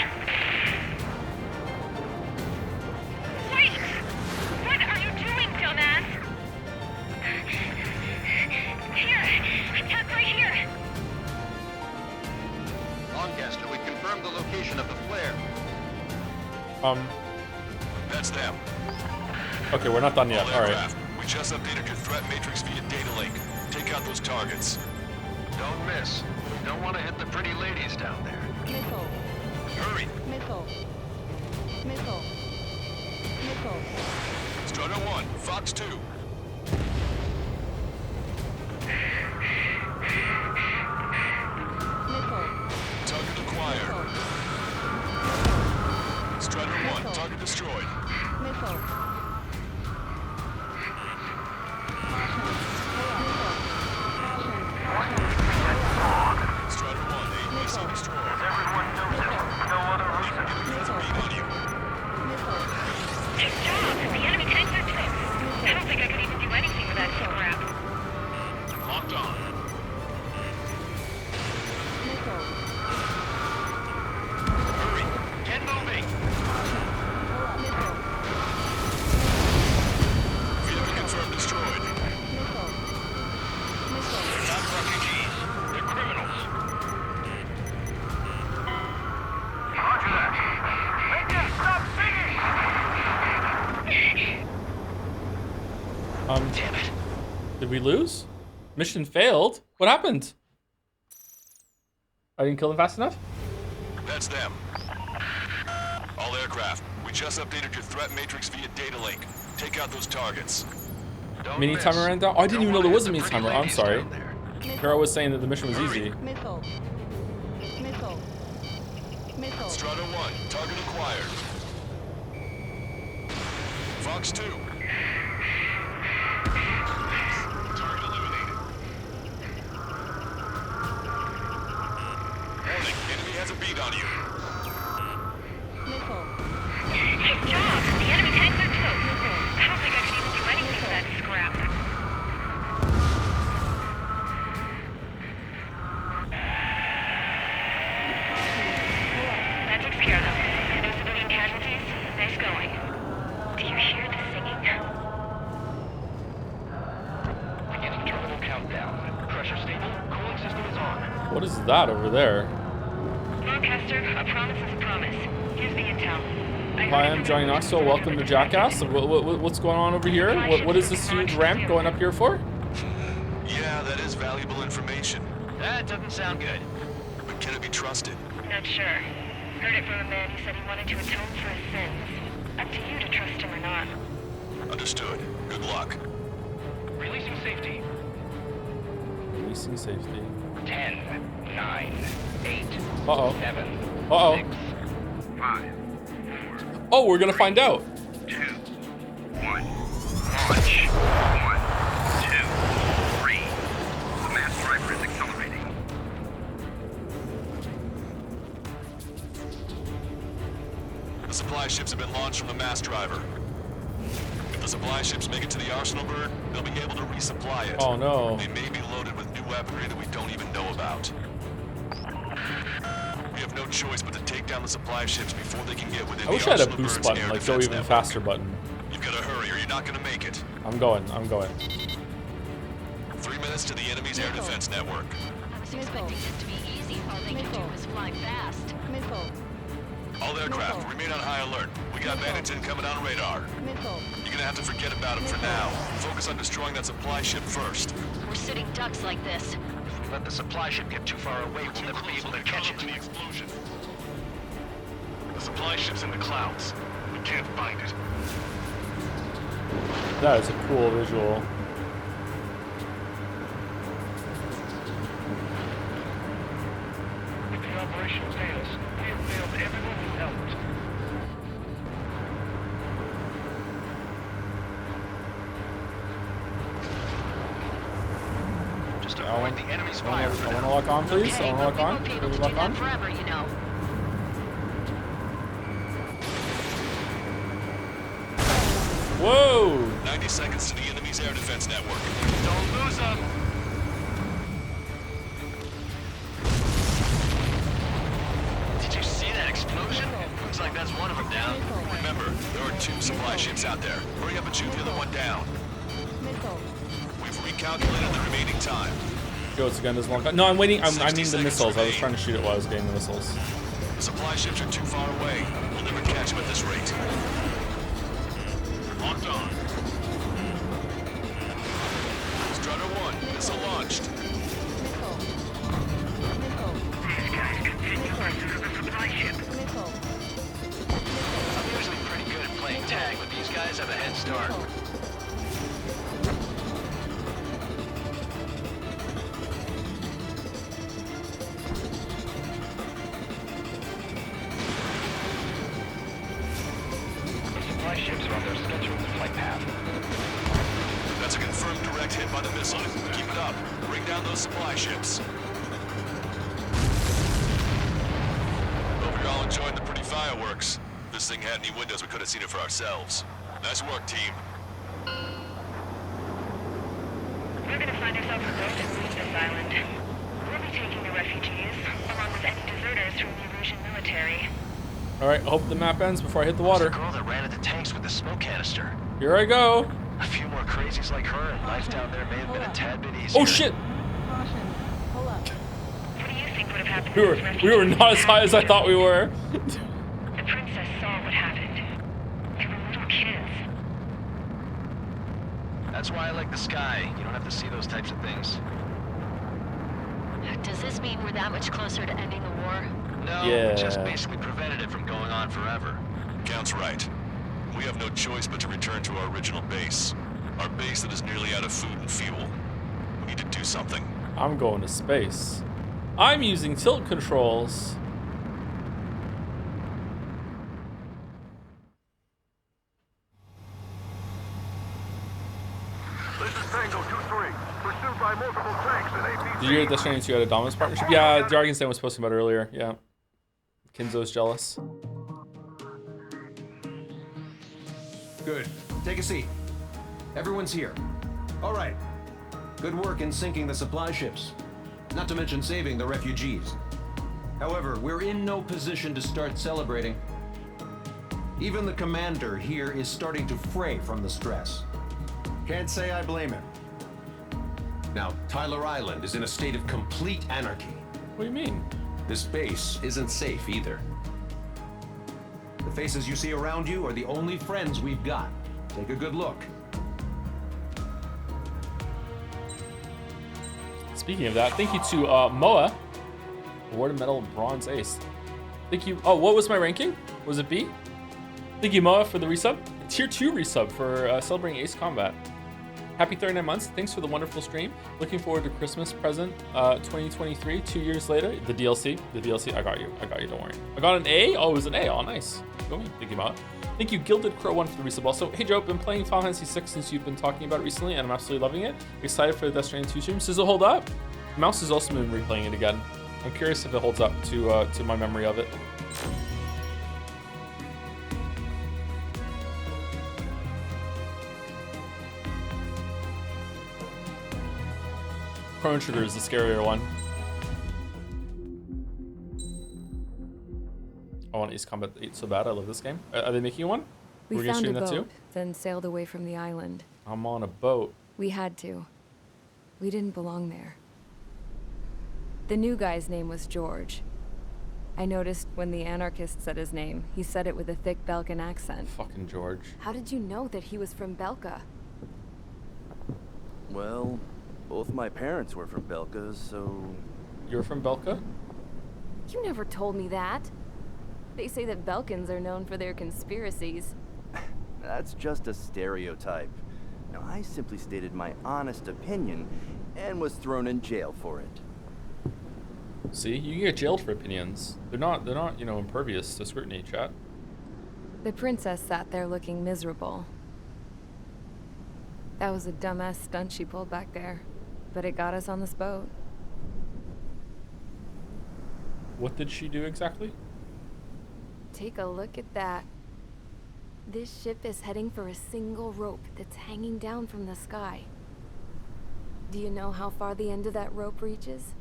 Wait! What are you doing, dumbass? Here! Attack right here! Lancaster, we confirmed the location of the flare. That's them. Okay, we're not done yet. All All right. aircraft. We just updated your threat matrix via data link. Take out those targets. Don't miss. We don't want to hit the pretty ladies down there. Missile. Hurry. Missile. Missile. Missile. Strutter 1, Fox 2. Missile. Target acquired. Strutter 1, Missile. target destroyed. Missile. Strutter 1, APC destroyed. Everyone knows it. No other reason. Has a beat on you. Good job! The enemy tanks are toast. I don't think I could even do anything with that scrap. Locked on. Hurry. Get moving. Vehicle confirmed destroyed. They're not refugees. They're criminals. Roger that. Make them stop singing! Damn it. Did we lose? Mission failed? What happened? I didn't kill them fast enough? That's them. All aircraft. We just updated your threat matrix via data link. Take out those targets. Don't Mini miss. timer ran down? Oh, I didn't even know there was a mini Don't wanna timer. hit I'm the pretty sorry. ladies down there. Girl was saying that the mission was easy. Missile. Missile. Missile. Strutter 1, target acquired. Fox 2. Target eliminated. Warning, enemy has a beat on you. Missile. Good job! The enemy tanks are toast. I don't think I could even do anything with that scrap. That takes care of them. No civilian casualties? Nice going. Do you hear the singing? Beginning terminal countdown. Pressure stable. Cooling system is on. What is that over there? Lancaster, a promise is a promise. Here's the intel. Hi, I'm Johnny Knoxville. Welcome to Jackass. What's going on over here? What is this huge ramp going up here for? Yeah, that is valuable information. That doesn't sound good. But can it be trusted? Not sure. Heard it from a man who said he wanted to atone for his sins. Up to you to trust him or not. Understood. Good luck. Releasing safety. Releasing safety. 10, 9, 8, Uh-oh. 7, Uh-oh. 6, 5, 4, Oh, we're gonna find out. 2, 1. Launch. 1, 2, 3. The mass driver is accelerating. supply ships have been launched from the mass driver. If the supply ships make it to the arsenal bird, they'll be able to resupply it. Oh no. They may be loaded with new weaponry that we don't even know about. We have no choice but to take down the supply ships before they can get within I wish the I had a arsenal boost bird's button, air like go defense even network. faster button. You've got to hurry or you're not going to make it. I'm going. 3 minutes to the enemy's air defense network. I was expecting this to be easy. All they can do is fly fast. Missile. All aircraft, remain on high alert. We got bandits incoming on radar. Missile. You're gonna have to forget about them for now. Focus on destroying that supply ship first. We're sitting ducks like this. If we let the supply ship get too far away, we'll never be able to catch it. The explosion. The supply ship's in the clouds. We can't find it. That is a cool visual. The operational status. We have failed everyone who helped. Just I avoid the enemy's fire for want to now. lock on, please. Okay, I want but to we lock on. won't be able Can we to lock do that on? forever, you know. Whoa! 90 seconds to the enemy's air defense network. Don't lose them. Did you see that explosion? Looks like that's one of them down. Remember, there are 2 supply ships out there. Hurry up and shoot the other one down. Missile. We've recalculated the remaining time. Ghost gun doesn't lock on. No, I'm waiting. I 60 mean the seconds missiles. I was remain. trying to shoot it while I was getting the missiles. The supply ships are too far away. We'll never catch them at this rate. Locked on. Strutter 1, missile launched. Missile. Missile. These guys continue on to the supply ship. Missile. I'm usually pretty good at playing tag, but these guys have a head start. The supply ships are on their scheduled flight path. That's a confirmed direct hit by the missile. Keep it up. Bring down those supply ships. Hope you're all enjoying the pretty fireworks. If this thing had any windows, we could have seen it for ourselves. Nice work, team. We're gonna find ourselves a boat and leave this island. We'll be taking the refugees, along with any deserters from the Erusian military. All right. I hope the map ends before I hit the The water. girl that ran at the tanks with the smoke canister. Here I go. A few more crazies like her, and life down there may have been a tad bit easier. Oh shit! Caution. Pull up. What do you think would have happened We to were these we were refugees not as high as I thought we were. The princess saw what happened. They were little kids. That's why I like the sky. You don't have to see those types of things. Does this mean we're that much closer to ending the war? No, Yeah. just basically prevented it from going on forever. Count's right. We have no choice but to return to our original base. Our base that is nearly out of food and fuel. We need to do something. I'm going to space. I'm using tilt controls. This is Tango 2-3. Pursued by multiple tanks and APCs. Did you hear that Stranding 2 had a Dominus partnership? Yeah, Dragonstein was posting about it earlier. Yeah. Kinzo's jealous. Good. Take a seat. Everyone's here. All right. Good work in sinking the supply ships. Not to mention saving the refugees. However, we're in no position to start celebrating. Even the commander here is starting to fray from the stress. Can't say I blame him. Now, Tyler Island is in a state of complete anarchy. What do you mean? This base isn't safe either. The faces you see around you are the only friends we've got. Take a good look. Speaking of that, thank you to Moa. Awarded medal bronze ace. Thank you. Oh, what was my ranking? Was it B? Thank you, Moa, for the resub. Tier 2 resub for celebrating Ace Combat. Happy 39 months. Thanks for the wonderful stream. Looking forward to Christmas present 2023, 2 years later. The DLC. I got you. Don't worry. I got an A. Oh, it was an A. Oh, nice. Go me. Thank you, Moa. Thank you, Gilded Crow 1 for the resub. Also, hey Joe, I've been playing Final Fantasy 6 since you've been talking about it recently, and I'm absolutely loving it. Excited for the Death Stranding 2 stream. Does it hold up? Mouse has also been replaying it again. I'm curious if it holds up to my memory of it. Chrono Trigger is the scarier one. I want Ace Combat 8 so bad. I love this game. Are they making one? We We're gonna found a stream that boat, too? then sailed away from the island. I'm on a boat. We had to. We didn't belong there. The new guy's name was George. I noticed when the anarchist said his name, he said it with a thick Belkan accent. Fucking George. How did you know that he was from Belka? Well, both my parents were from Belka, so... You're from Belka? You never told me that. They say that Belkans are known for their conspiracies. That's just a stereotype. Now, I simply stated my honest opinion and was thrown in jail for it. See, you can get jailed for opinions. They're not, you know, impervious to scrutiny, chat. The princess sat there looking miserable. That was a dumbass stunt she pulled back there, but it got us on this boat. What did she do exactly? Take a look at that. This ship is heading for a single rope that's hanging down from the sky. Do you know how far the end of that rope reaches?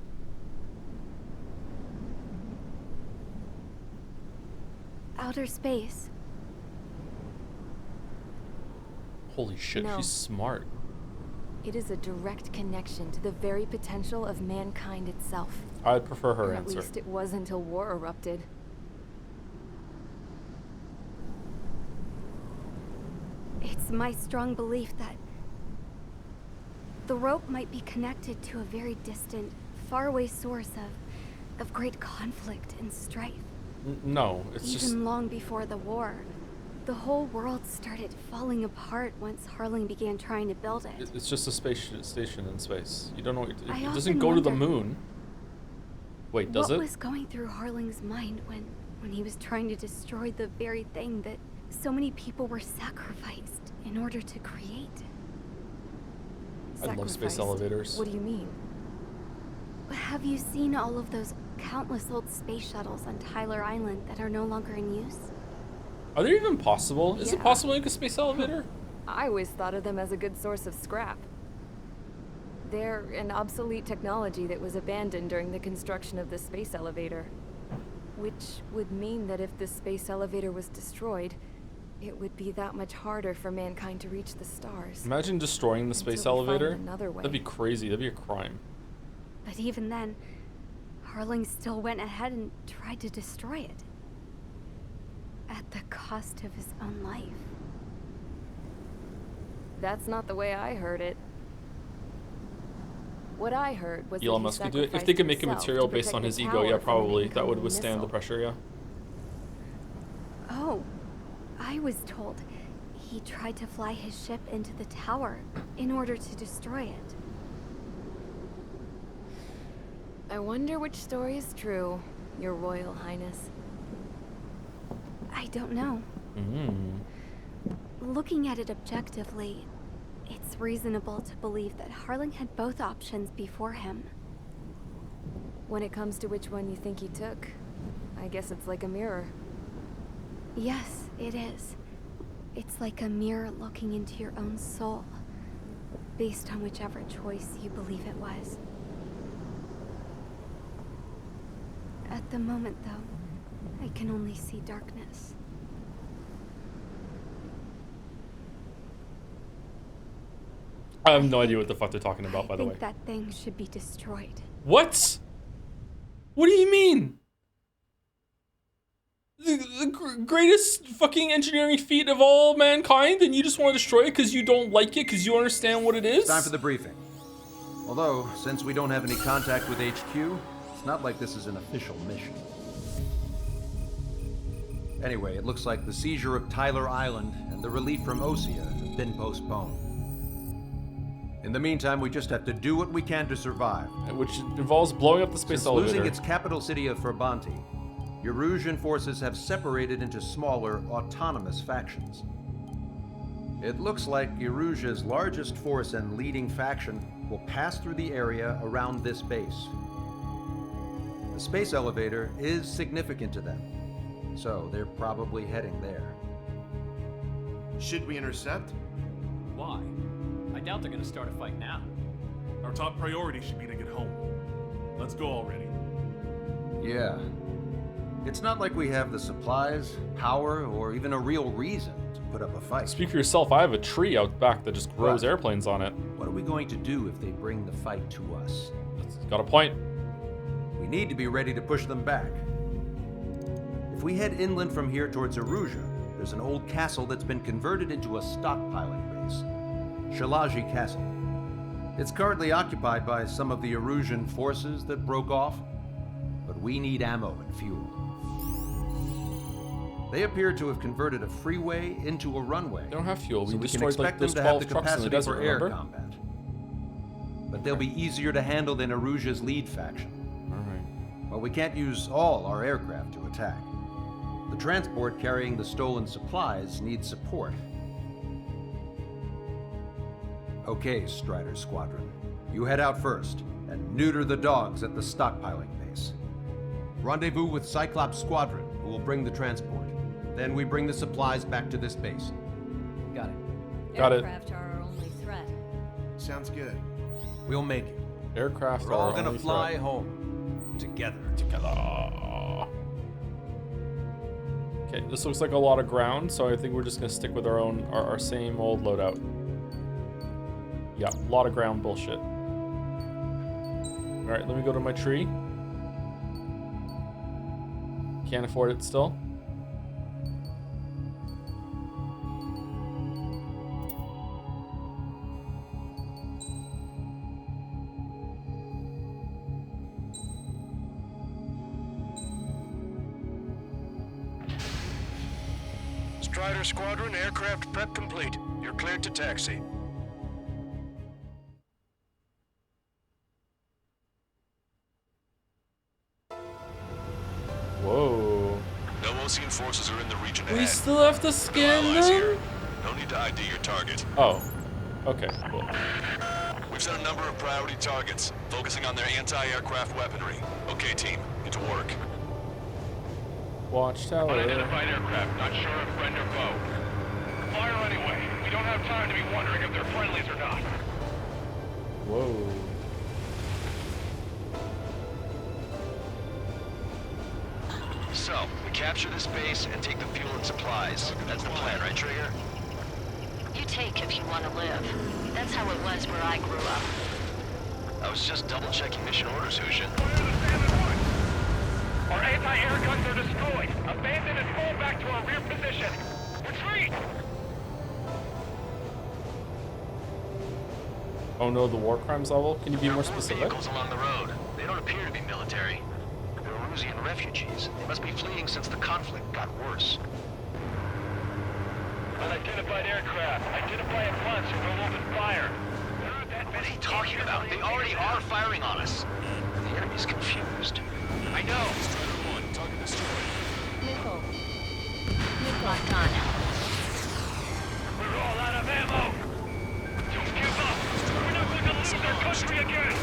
Outer space. Holy shit, No. she's smart. It is a direct connection to the very potential of mankind itself. I'd prefer her Or at answer. least it was until war erupted. It's my strong belief that the rope might be connected to a very distant, faraway source of great conflict and strife. No, it's Even just... long before the war, the whole world started falling apart once Harling began trying to build it. It's just a space station in space. You don't know what it I doesn't often go to the wonder moon. Wait, does what it? was going through Harling's mind when he was trying to destroy the very thing that so many people were sacrificed in order to create? I love space Sacrificed. elevators. What do you mean? Have you seen all of those countless old space shuttles on Tyler Island that are no longer in use? Are they even possible? Is it Yeah. possible to make a space elevator? I always thought of them as a good source of scrap. They're an obsolete technology that was abandoned during the construction of the space elevator. Which would mean that if the space elevator was destroyed, it would be that much harder for mankind to reach the stars. Imagine destroying the space Until we find elevator. another way. That'd be crazy. That'd be a crime. But even then, Harling still went ahead and tried to destroy it. At the cost of his own life. That's not the way I heard it. What I heard was Elon that Musk he could do it. If sacrificed they could make a himself material to based on protect his the ego, tower yeah, from an probably. That would incoming withstand the missile. pressure, yeah. Oh, I was told he tried to fly his ship into the tower in order to destroy it. I wonder which story is true, Your Royal Highness. I don't know. Looking at it objectively, it's reasonable to believe that Harling had both options before him. When it comes to which one you think he took, I guess it's like a mirror. Yes, it is. It's like a mirror looking into your own soul, based on whichever choice you believe it was. At the moment, though, I can only see darkness. I have no idea what the fuck they're talking about, by the I way. think that thing should be destroyed. What? What do you mean? The greatest fucking engineering feat of all mankind, and you just want to destroy it because you don't like it, because you understand what it is? Time for the briefing. Although, since we don't have any contact with HQ, it's not like this is an official mission. Anyway, it looks like the seizure of Tyler Island and the relief from Osea have been postponed. In the meantime, we just have to do what we can to survive. Which involves blowing up the space Since elevator. losing its capital city of Ferbanti, Erusian forces have separated into smaller, autonomous factions. It looks like Erusia's largest force and leading faction will pass through the area around this base. The space elevator is significant to them, so they're probably heading there. Should we intercept? Why? I doubt they're gonna start a fight now. Our top priority should be to get home. Let's go already. Yeah. It's not like we have the supplies, power, or even a real reason to put up a fight. Speak for yourself. I have a tree out back that just grows airplanes on it. What are we going to do if they bring the fight to us? That's got a point. We need to be ready to push them back. If we head inland from here towards Aruja, there's an old castle that's been converted into a stockpiling base. Shalaji Castle. It's currently occupied by some of the Arujan forces that broke off, but we need ammo and fuel. They appear to have converted a freeway into a runway. They don't have fuel. So We we can destroyed expect like those them to have 12 the trucks in the capacity desert, for air remember? combat. But they'll be easier to handle than Aruja's lead faction. Alright. Well, we can't use all our aircraft to attack. The transport carrying the stolen supplies needs support. Okay, Strider Squadron. You head out first and neuter the dogs at the stockpiling base. Rendezvous with Cyclops Squadron, who will bring the transport. Then we bring the supplies back to this base. Got it. Got it. Aircraft are our only threat. Sounds good. We'll make it. Aircraft We're all are gonna only fly threat. home. Together. Okay, this looks like a lot of ground, so I think we're just gonna stick with our same old loadout. Yeah, a lot of ground bullshit. Alright, let me go to my tree. Can't afford it still. Strider Squadron, aircraft prep complete. You're cleared to taxi. Whoa. No Ocean forces are in the region We ahead. still have to scan No allies them? here. No need to ID your target. Oh. Okay, cool. We've set a number of priority targets, focusing on their anti-aircraft weaponry. Okay, team, get to work. Watchtower. Unidentified aircraft, not sure if friend or foe. Fire anyway. We don't have time to be wondering if they're friendlies or not. Whoa. So, we capture this base and take the fuel and supplies. That's the plan, right, Trigger? You take if you want to live. That's how it was where I grew up. I was just double-checking mission orders, Hushin. Our anti-air guns are destroyed. Abandon and fall back to our rear position. Retreat! Oh no, the war crimes level? Can you be more There are specific? vehicles along the road. They don't appear to be military. They're Erusian refugees. They must be fleeing since the conflict got worse. Unidentified aircraft. Identify at once or we'll open fire. There aren't that What are many you talking about? They already are firing on us. The enemy's confused. I know. Strider 1, target destroyed. Missile. Locked on. We're all out of ammo. Don't give up. We're not going to lose our country again.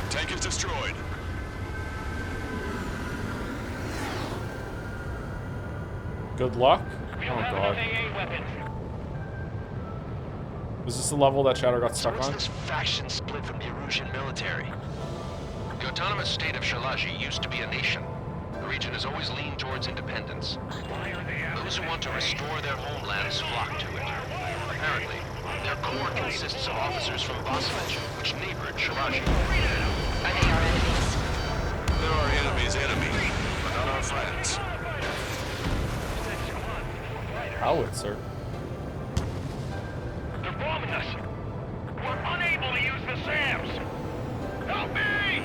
Tank is destroyed. Good luck. We Oh don't have god. enough AA weapons. Was this the level that Shadow got So stuck what's on? this faction split from the Erusian military? The autonomous state of Shalaji used to be a nation. The region has always leaned towards independence. Those who want to restore their homelands flock to it. Apparently, their core consists of officers from Basmaj, which neighbored Shalaji. Are they our enemies? They're our enemy's enemy, but not our friends. Howitzer. They're bombing us. We're unable to use the SAMs. Help me!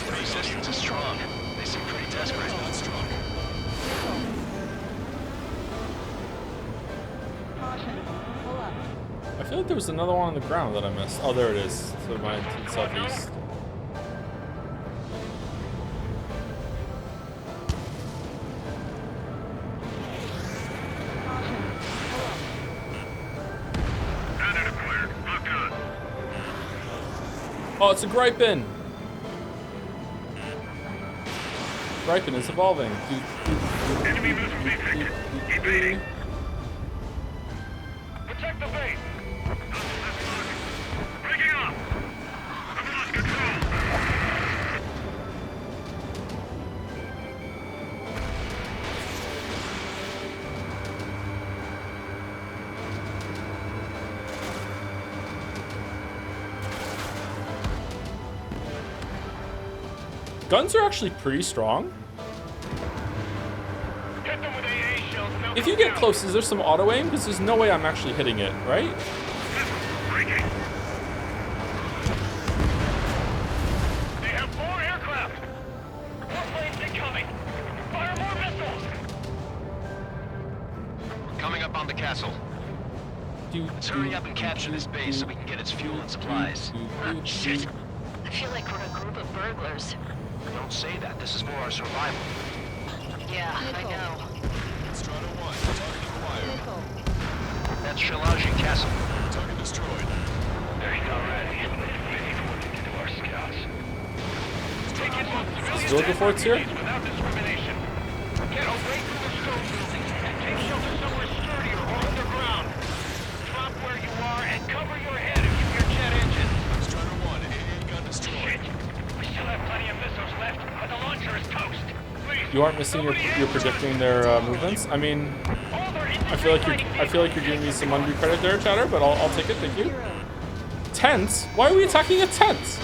The resistance is strong. They seem pretty desperate. Not strong. Caution. Pull up. I feel like there was another one on the ground that I missed. Oh, there it is. To my to the southeast. Oh, it's a Gripin! Gripin is evolving. Enemy missile detected. Evading. Protect the base. guns are actually pretty strong. Hit them with AA shells and they'll If you get close, is there some auto aim? Because there's no way I'm actually hitting it, right? They have 4 aircraft. More planes incoming. Fire more missiles. We're coming up on the castle. Let's hurry up and capture this base so we can get its fuel and supplies. Shit. I feel like we're a group of burglars. Don't say that. This is for our survival. Yeah, I know. Strata 1, target acquired. That's Shalaji Castle. Target destroyed. There you go, ready. Waiting for it to get to our scouts. Take it on civilian Still looking forward to it? without discrimination. Get away from the stone buildings and take shelter somewhere sturdier or underground. Drop where you are and cover your head if you hear jet engines. Strata 1, AA gun destroyed. We still have plenty of missiles left, but the launcher is toast. Please, You aren't missing you're predicting their movements. I mean, I feel like you're giving me some undue credit there, Chatter, but I'll take it. Thank you. Tents? Why are we attacking a tent?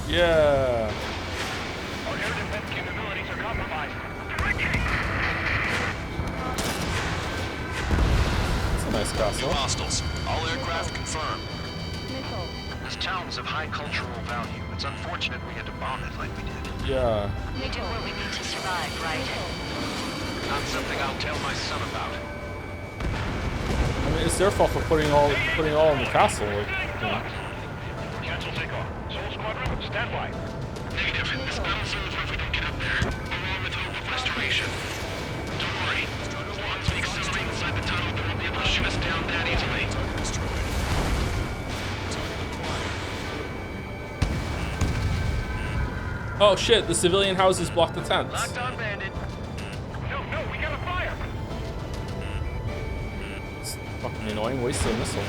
Yeah. Our air defense capabilities are compromised. That's a nice castle. Hostiles. All aircraft confirmed. This town is of high cultural value. It's unfortunate we had to bomb it like we did. Yeah. We do what we need to survive, right? Not something I'll tell my son about. I mean, it's their fault for putting all in the castle. Like, you know. Cancel takeoff. Soul Squadron, stand by. Negative. This battle zone's where we can get up there, along with hope of restoration. Don't worry. Once we accelerate inside the tunnel, they won't be able to shoot us down that easily. Oh shit! The civilian houses block the tents. Locked on, bandit. No, we got a fire. It's fucking annoying. Wasted a missile.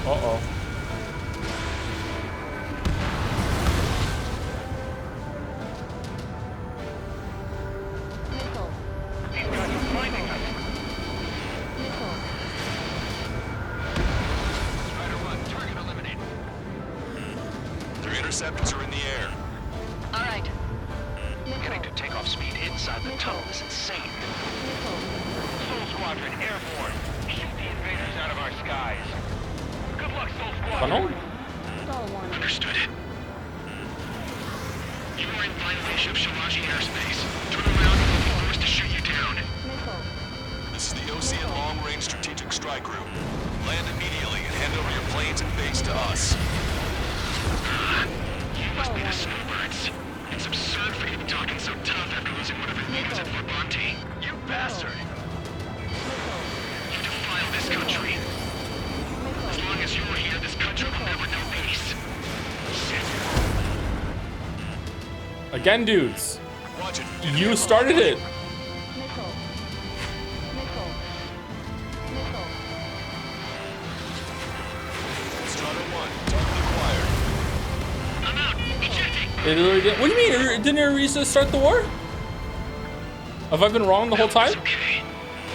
Uh-oh. These guys are finding us. Strider 1, target eliminated. Their interceptors are in the air. All right. Getting to takeoff speed inside the tunnel is insane. Soul Squadron, airborne. Shoot the invaders out of our skies. Good luck, Soul Tunnel? Squadron. Understood. You are in violation of Shalaji airspace. Turn around and we'll be forced to shoot you down. This is the Ocean Long-Range Strategic Strike Group. Land immediately and hand over your planes and base to us. You must be the snowbirds. It's absurd for you to be talking so tough after losing one of your leaders at Fort Monte. You bastard! You defile this country. As long as you're here, this country will never know peace. Shit. Again, dudes. Watch it. You started it. Strata 1, target acquired. I'm out. Ejecting. It literally did. What do you mean? Didn't Arisa start the war? Have I been wrong the whole time? Okay.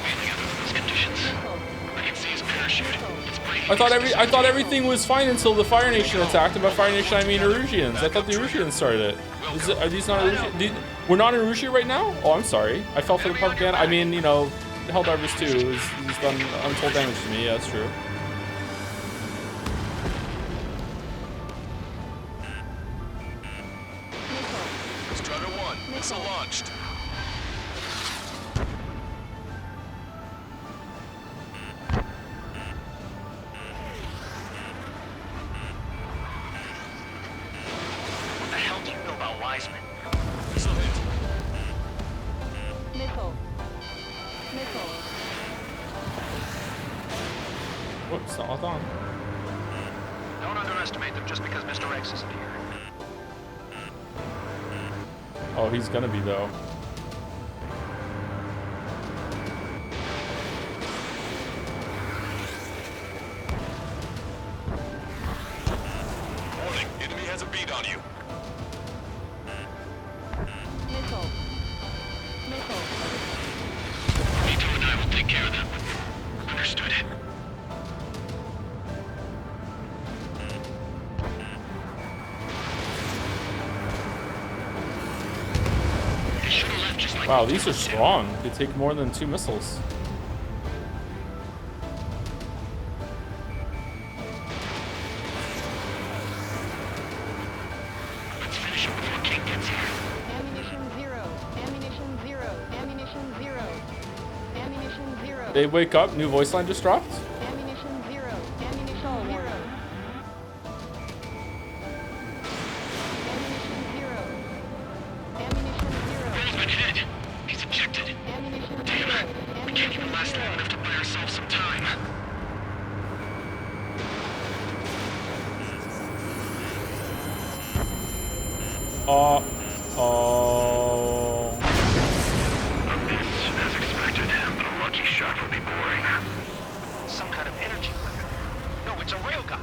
Mainly under those conditions. I can see his parachute. It's breaking. I thought everything was fine until the Fire Nation attacked, and by Fire Nation I mean Erusians. I thought the Erusians started it. Are these not Erusians? We're not in Erusia right now? Oh, I'm sorry. I fell for the propaganda. I mean, you know, Helldivers 2 has done untold damage to me. Yeah, that's true. Strata 1, missile launched. What the hell do you know about Wiseman? Missile hit. Whoops, not locked on. Don't underestimate them just because Mr. X isn't here. Oh, he's gonna be though. Warning, enemy has a beat on you. Missile. Missile. Vito and I will take care of them. Understood. Wow, these are strong. They take more than 2 missiles. Ammunition 0. Ammunition 0. Ammunition 0. Ammunition 0. They wake up. New voice line just dropped. Ammunition 0. Ammunition 0. Ammunition 0. Ammunition 0. Roll's been hit. He's ejected. Ammunition 0. Damn it. We can't even last long enough to buy ourselves some time. Oh. As expected, but a lucky shot would be boring. Some kind of energy weapon. No, it's a railgun.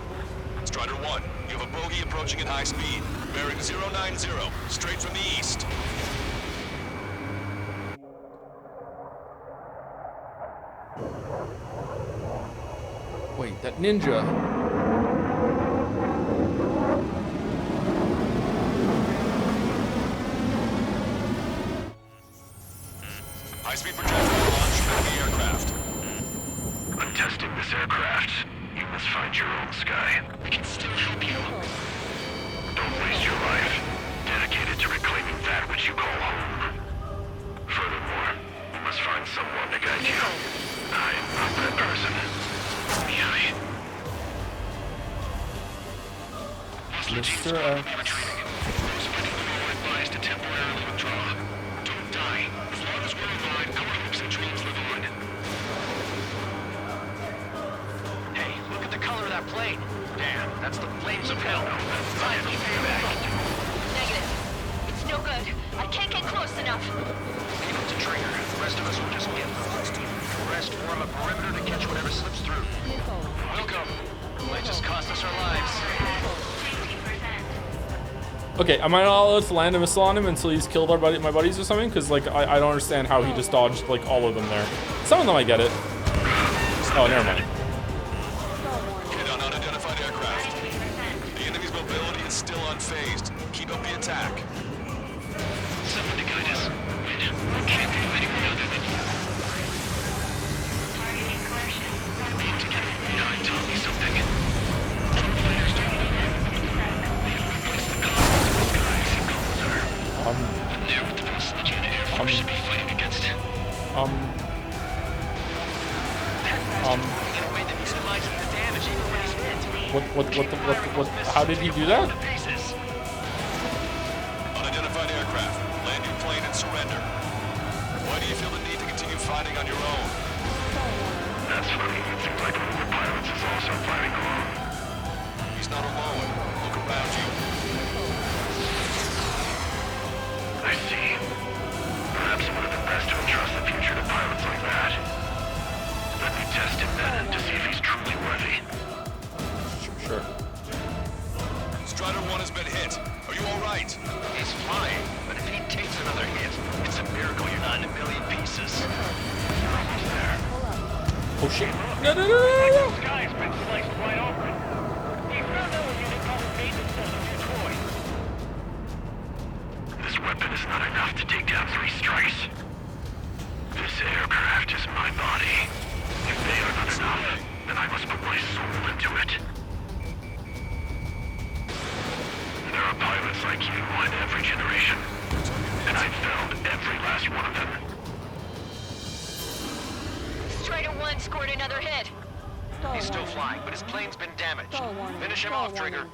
Strider 1, you have a bogey approaching at high speed. Bearing 090, straight from the east. Wait, that ninja. High-speed projectile launch from the aircraft. I'm testing this aircraft. You must find your own sky. I can still help you. Don't waste your life. Dedicated to reclaiming that which you call home. Furthermore, you must find someone to guide you. I am not that person. Mr. X. Advised to temporarily withdraw. Don't die. As long as we're alive, our hopes and dreams live on. Hey, look at the color of that plane. Damn, that's the flames of hell. Time to pay back. Negative. It's no good. I can't get close enough. Leave it to Trigger. The rest of us will just get lost. The rest form a perimeter to catch whatever slips through. Welcome. Might just cost us our lives. Okay, am I not allowed to land a missile on him until he's killed my buddies or something? Because like I don't understand how he just dodged like all of them there. Some of them I get it. Oh, never mind. Hit on unidentified aircraft. The enemy's mobility is still unfazed. Keep up the attack. Someone to guide us. We can't do anyone other than you. Targeting coercion. Being together behind taught me something. What, how did he do that? Unidentified aircraft. Land your plane and surrender. Why do you feel the need to continue fighting on your own? That's funny. It seems like one of the pilots is also fighting alone. He's not alone. Look around you. I see. Perhaps it would have been best to entrust the future to pilots like that. Let me test him then to see if he's truly worthy. Sure. Strider 1 has been hit. Are you alright? He's fine, but if he takes another hit, it's a miracle you're not in a million pieces. You're almost there. Oh shit. No, no, no, no, no. The sky's been sliced wide open. We found out what you call maintenance system destroyed. This weapon is not enough to take down 3 strikes. This aircraft is my body. If they are not enough, then I must put my soul into it. There are pilots like you in every generation, and I've found every last one of them. Strider 1 scored another hit. He's still flying, but his plane's been damaged. Finish him off, Trigger.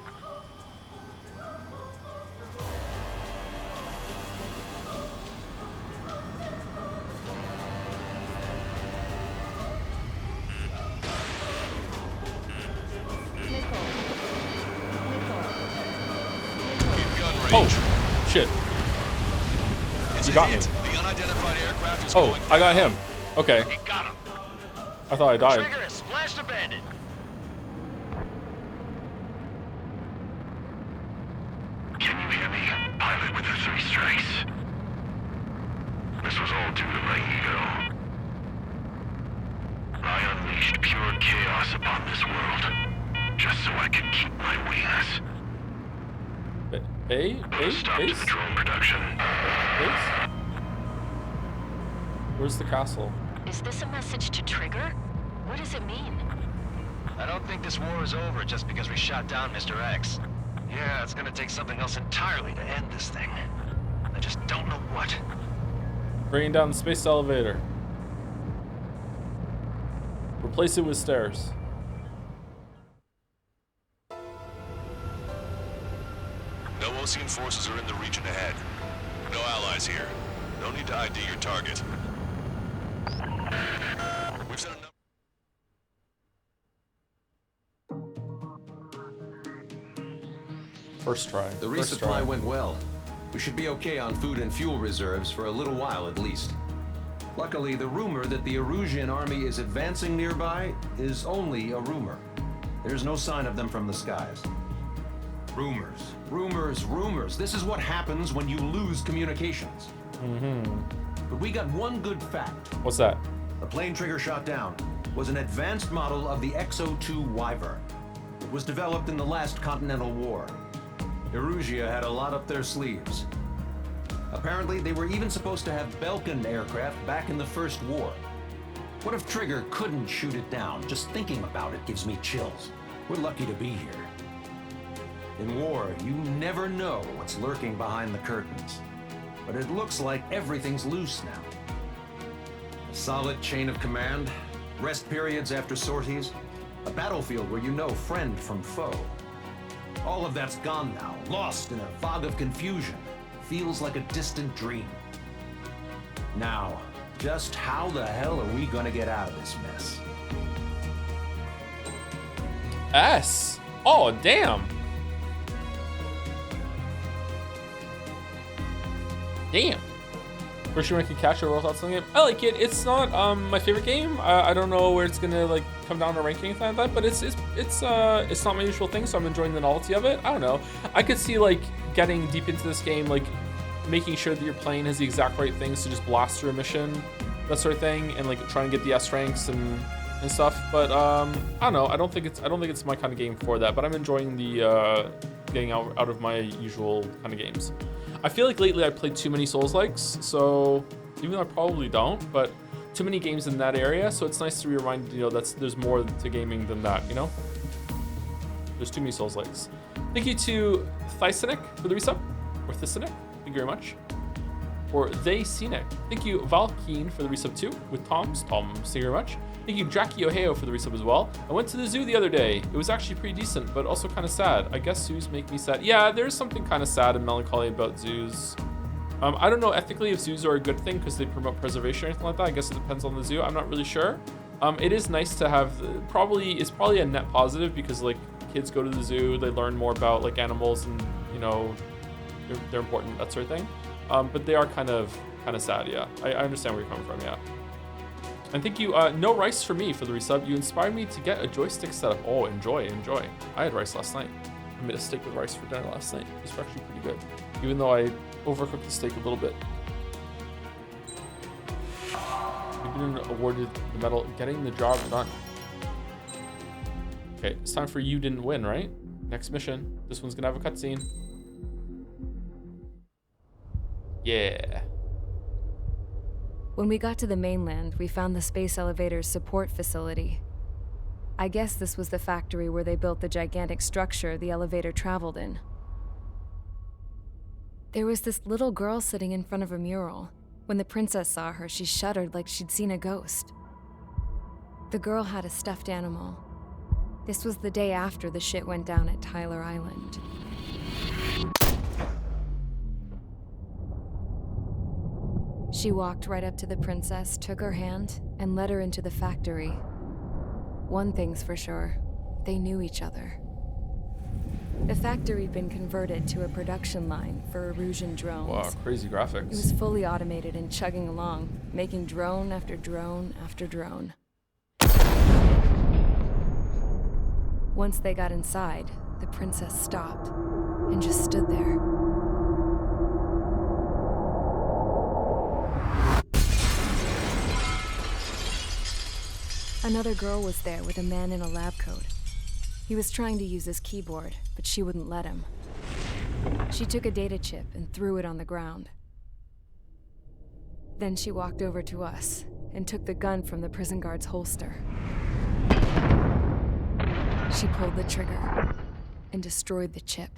Oh, shit. You got me. The unidentified aircraft is Oh, I got him. Okay. He got him. I thought I died. Trigger is splashed abandoned. Can you hear me? Pilot with the 3 strikes. This was all due to my ego. I unleashed pure chaos upon this world, just so I could keep my wings. Base? The drone production. Base? Where's the castle? Is this a message to Trigger? What does it mean? I don't think this war is over just because we shot down Mr. X. Yeah, it's gonna take something else entirely to end this thing. I just don't know what. Bringing down the space elevator. Replace it with stairs. No Ocean forces are in the region ahead. No allies here. No need to ID your target. We've sent enough. First try. The resupply went well. We should be okay on food and fuel reserves for a little while at least. Luckily, the rumor that the Erusian army is advancing nearby is only a rumor. There's no sign of them from the skies. Rumors, rumors, rumors. This is what happens when you lose communications. But we got one good fact. What's that? The plane Trigger shot down was an advanced model of the XO2 Wyvern. It was developed in the last Continental War. Erusia had a lot up their sleeves. Apparently, they were even supposed to have Belkin aircraft back in the First War. What if Trigger couldn't shoot it down? Just thinking about it gives me chills. We're lucky to be here. In war, you never know what's lurking behind the curtains. But it looks like everything's loose now. A solid chain of command, rest periods after sorties, a battlefield where you know friend from foe. All of that's gone now, lost in a fog of confusion. Feels like a distant dream. Now, just how the hell are we gonna get out of this mess? S. Oh, damn. Damn. First you can catch overall thoughts on the game. I like it. It's not my favorite game. I don't know where it's gonna like come down to ranking anything like that, but it's not my usual thing, so I'm enjoying the novelty of it. I don't know. I could see like getting deep into this game, like making sure that your plane has the exact right things to just blast through a mission, that sort of thing, and like trying to get the S ranks and stuff. But I don't know. I don't think it's my kind of game for that. But I'm enjoying the getting out of my usual kind of games. I feel like lately I played too many Souls-likes, so even though I probably don't, but too many games in that area, so it's nice to be reminded, you know, there's more to gaming than that, you know? There's too many Souls-likes. Thank you to Thycenic for the resub, or Thycenic, thank you very much. Or They Scenic. Thank you, Valkeen, for the resub too, with Tom's, thank you very much. Thank you, Jackie Ohio, for the resub as well. I went to the zoo the other day. It was actually pretty decent, but also kind of sad. I guess zoos make me sad. Yeah, there's something kind of sad and melancholy about zoos. I don't know ethically if zoos are a good thing because they promote preservation or anything like that. I guess it depends on the zoo. I'm not really sure. It is nice to have, it's probably a net positive because like kids go to the zoo, they learn more about like animals and, you know, they're important, that sort of thing. But they are kind of sad, yeah. I understand where you're coming from, yeah. And thank you, No Rice for me for the resub. You inspired me to get a joystick setup. Oh, enjoy. I had rice last night. I made a steak with rice for dinner last night. It was actually pretty good, even though I overcooked the steak a little bit. You've been awarded the medal, getting the job done. Okay, it's time for You Didn't Win, right? Next mission. This one's gonna have a cutscene. Yeah. When we got to the mainland, we found the space elevator's support facility. I guess this was the factory where they built the gigantic structure the elevator traveled in. There was this little girl sitting in front of a mural. When the princess saw her, she shuddered like she'd seen a ghost. The girl had a stuffed animal. This was the day after the shit went down at Tyler Island. She walked right up to the princess, took her hand, and led her into the factory. One thing's for sure, they knew each other. The factory had been converted to a production line for Erusian drones. Wow, crazy graphics. It was fully automated and chugging along, making drone after drone after drone. Once they got inside, the princess stopped and just stood there. Another girl was there with a man in a lab coat. He was trying to use his keyboard, but she wouldn't let him. She took a data chip and threw it on the ground. Then she walked over to us and took the gun from the prison guard's holster. She pulled the trigger and destroyed the chip.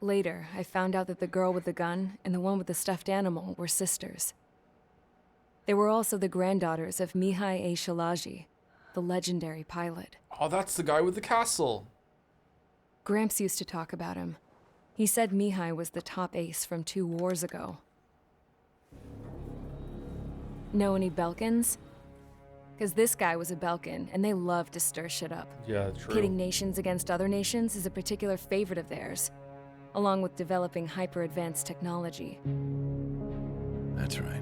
Later, I found out that the girl with the gun and the one with the stuffed animal were sisters. They were also the granddaughters of Mihai A. Shalaji, the legendary pilot. Oh, that's the guy with the castle. Gramps used to talk about him. He said Mihai was the top ace from 2 wars ago. Know any Belkans? Because this guy was a Belkan, and they love to stir shit up. Yeah, true. Pitting nations against other nations is a particular favorite of theirs, along with developing hyper-advanced technology. That's right.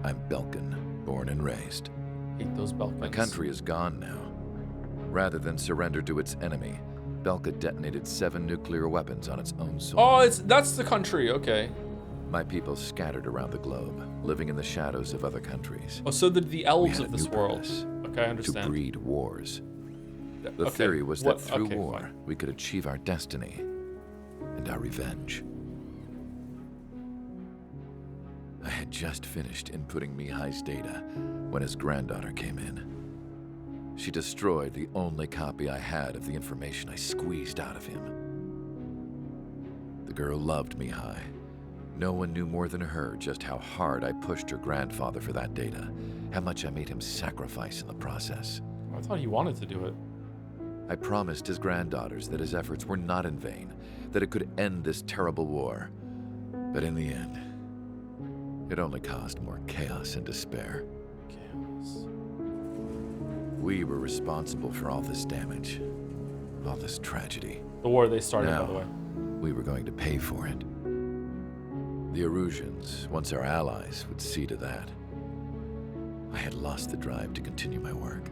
I'm Belkan, born and raised. Hate those Belkans. My country is gone now. Rather than surrender to its enemy, Belka detonated 7 nuclear weapons on its own soil. Oh, that's the country, okay. My people scattered around the globe, living in the shadows of other countries. Oh, so the elves of this world. Okay, I understand. To breed wars. The okay. theory was that through okay, war, fine. we could achieve our destiny and our revenge. I had just finished inputting Mihai's data when his granddaughter came in. She destroyed the only copy I had of the information I squeezed out of him. The girl loved Mihai. No one knew more than her just how hard I pushed her grandfather for that data, how much I made him sacrifice in the process. I thought he wanted to do it. I promised his granddaughters that his efforts were not in vain, that it could end this terrible war. But in the end, it only caused more chaos and despair. Chaos. We were responsible for all this damage, all this tragedy. The war they started, Now, by the way. We were going to pay for it. The Erusians, once our allies, would see to that. I had lost the drive to continue my work,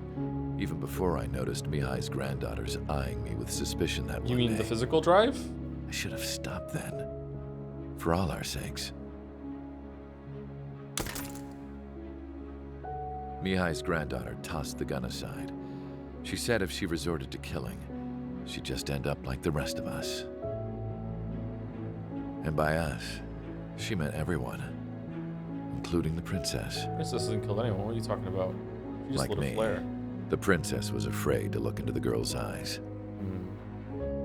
even before I noticed Mihai's granddaughters eyeing me with suspicion that You one mean day. the physical drive? I should have stopped then, for all our sakes. Mihai's granddaughter tossed the gun aside. She said if she resorted to killing, she'd just end up like the rest of us. And by us, she meant everyone, including the princess. Princess hasn't killed anyone. What are you talking about? She just Like lit a me, flare. the princess was afraid to look into the girl's eyes.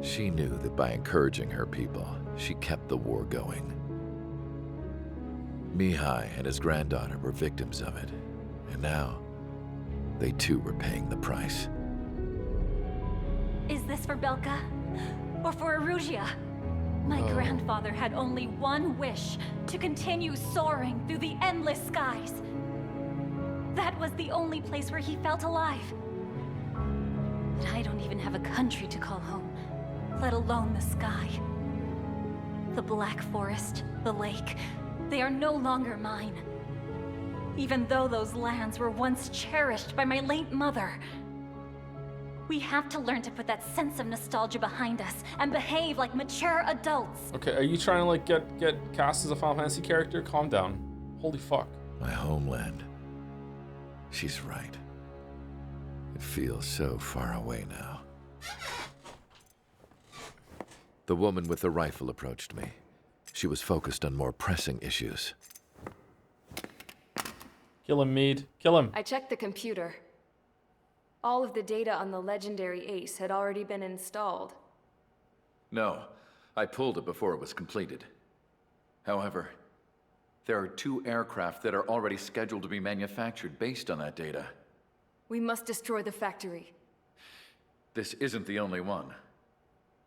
She knew that by encouraging her people, she kept the war going. Mihai and his granddaughter were victims of it, and now they too were paying the price. Is this for Belka? Or for Erusia? My grandfather had only one wish, to continue soaring through the endless skies. That was the only place where he felt alive. But I don't even have a country to call home, let alone the sky. The Black Forest, the lake, they are no longer mine. Even though those lands were once cherished by my late mother. We have to learn to put that sense of nostalgia behind us and behave like mature adults. Okay, are you trying to like get cast as a Final Fantasy character? Calm down. Holy fuck. My homeland. She's right. It feels so far away now. The woman with the rifle approached me. She was focused on more pressing issues. Kill him, Mead. Kill him. I checked the computer. All of the data on the legendary ace had already been installed. No, I pulled it before it was completed. However, there are 2 aircraft that are already scheduled to be manufactured based on that data. We must destroy the factory. This isn't the only one.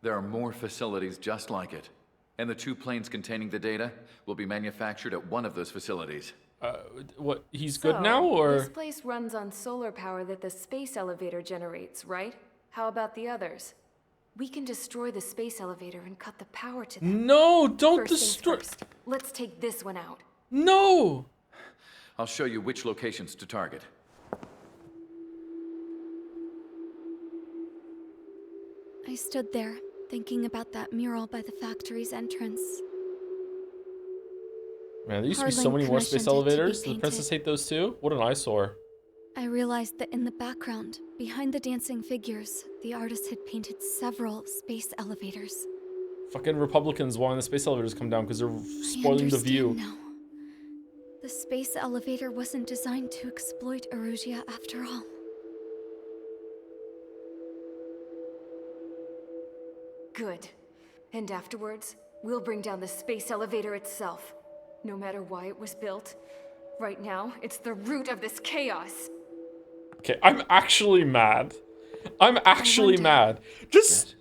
There are more facilities just like it, and the 2 planes containing the data will be manufactured at one of those facilities. What? He's good now, or? This place runs on solar power that the space elevator generates, right? How about the others? We can destroy the space elevator and cut the power to them. No, don't First things destroy. first, let's take this one out. No. I'll show you which locations to target. I stood there, thinking about that mural by the factory's entrance. Man, there used to be so many more space elevators. Did the princess hate those too? What an eyesore. I realized that in the background, behind the dancing figures, the artist had painted several space elevators. Fucking Republicans wanting the space elevators come down because they're spoiling the view. Now. The space elevator wasn't designed to exploit Erusia after all. Good. And afterwards, we'll bring down the space elevator itself. No matter why it was built. Right now, it's the root of this chaos. Okay, I'm actually mad. I'm actually mad. Just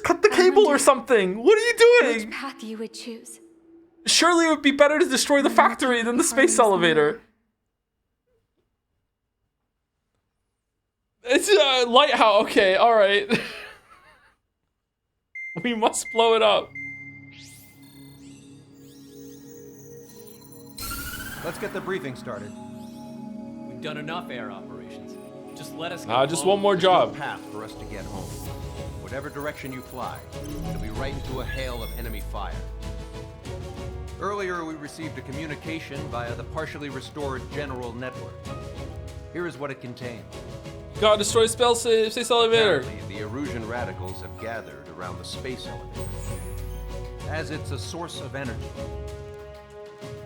cut the cable or something. What are you doing? Which path you would choose? Surely it would be better to destroy the factory than the space elevator. It's a lighthouse. Okay, all right. We must blow it up. Let's get the briefing started. We've done enough air operations. Just let us go. Nah, just one more job. No path for us to get home. Whatever direction you fly, it'll be right into a hail of enemy fire. Earlier, we received a communication via the partially restored general network. Here is what it contained. Gotta destroy space elevator. Apparently, the Erusian radicals have gathered around the space elevator, as it's a source of energy.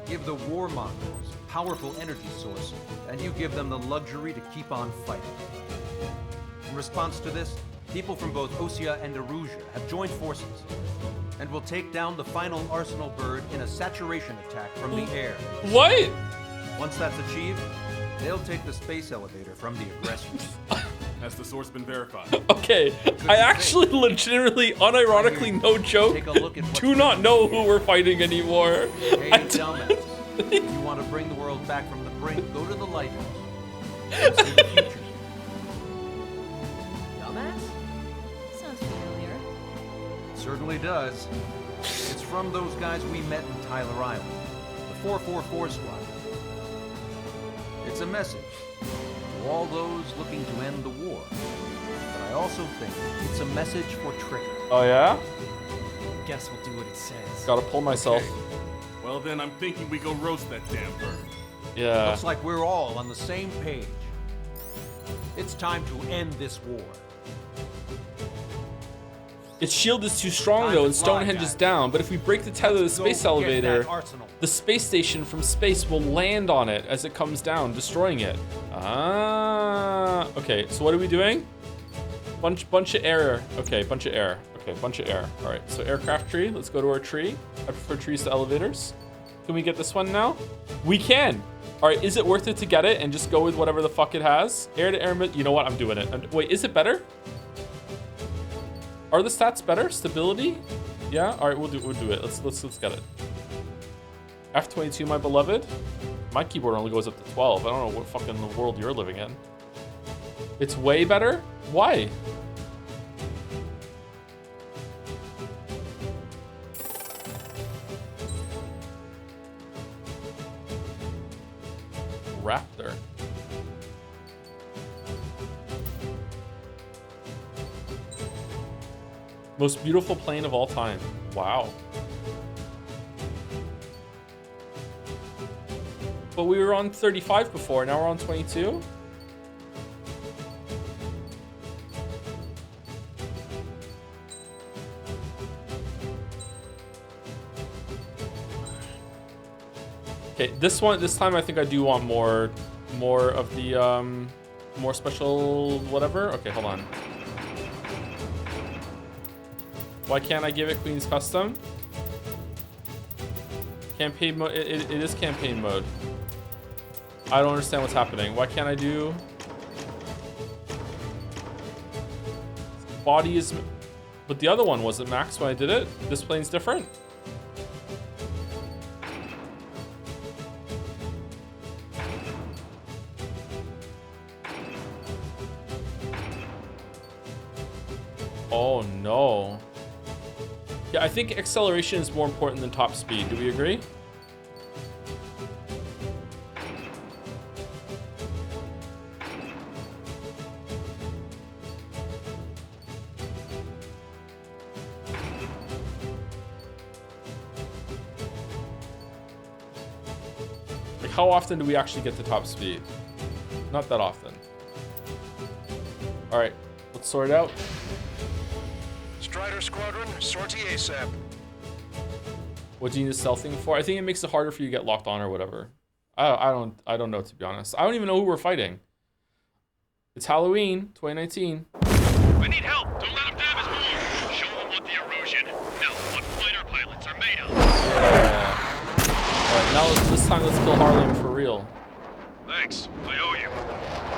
Give the warmongers a powerful energy source, and you give them the luxury to keep on fighting. In response to this, people from both Osea and Erusia have joined forces, and will take down the final Arsenal bird in a saturation attack from the air. What? Once that's achieved, they'll take the space elevator from the aggressors. Has the source been verified? Okay, I actually legitimately, unironically, no joke, do not know who we're fighting anymore. Hey, dumbass. If you want to bring the world back from the brink, go to the lighthouse. And see the future. Dumbass? Sounds familiar. It certainly does. It's from those guys we met in Tyler Island, the 444 squad. It's a message to all those looking to end the war. But I also think it's a message for Trigger. Oh yeah? Guess we'll do what it says. Gotta pull myself. Okay. Well then, I'm thinking we go roast that damn bird. Yeah. Looks like we're all on the same page. It's time to end this war. Its shield is too strong though, and Stonehenge is down. But if we break the tether of the space elevator, the space station from space will land on it as it comes down, destroying it. Ah. Okay, so what are we doing? Bunch of air. Okay, bunch of air. Okay, bunch of air. All right, so aircraft tree. Let's go to our tree. I prefer trees to elevators. Can we get this one now? We can. All right, is it worth it to get it and just go with whatever the fuck it has? Air to air. You know what? I'm doing it. Wait, is it better? Are the stats better? Stability? Yeah. All right, we'll do it. Let's get it. F22, my beloved. My keyboard only goes up to 12. I don't know what fucking world you're living in. It's way better. Why? Raptor. Most beautiful plane of all time. Wow. But we were on 35 before, now we're on 22? Okay, this time I think I do want more of the, more special whatever. Okay, hold on. Why can't I give it Queen's Custom? Campaign mode, it is campaign mode. I don't understand what's happening. Why can't I do... Body is... But the other one wasn't max when I did it. This plane's different. Oh no. Yeah, I think acceleration is more important than top speed. Do we agree? Like, how often do we actually get to top speed? Not that often. All right, let's sort it out. Strider Squadron, sortie ASAP. What do you need a stealth thing for? I think it makes it harder for you to get locked on or whatever. I don't know, to be honest. I don't even know who we're fighting. It's Halloween 2019. We need help. Don't let them damage more. Show them what the erosion, no, what fighter pilots are made of. Yeah. Alright, now this time let's kill Harlem for real. Thanks. I owe you.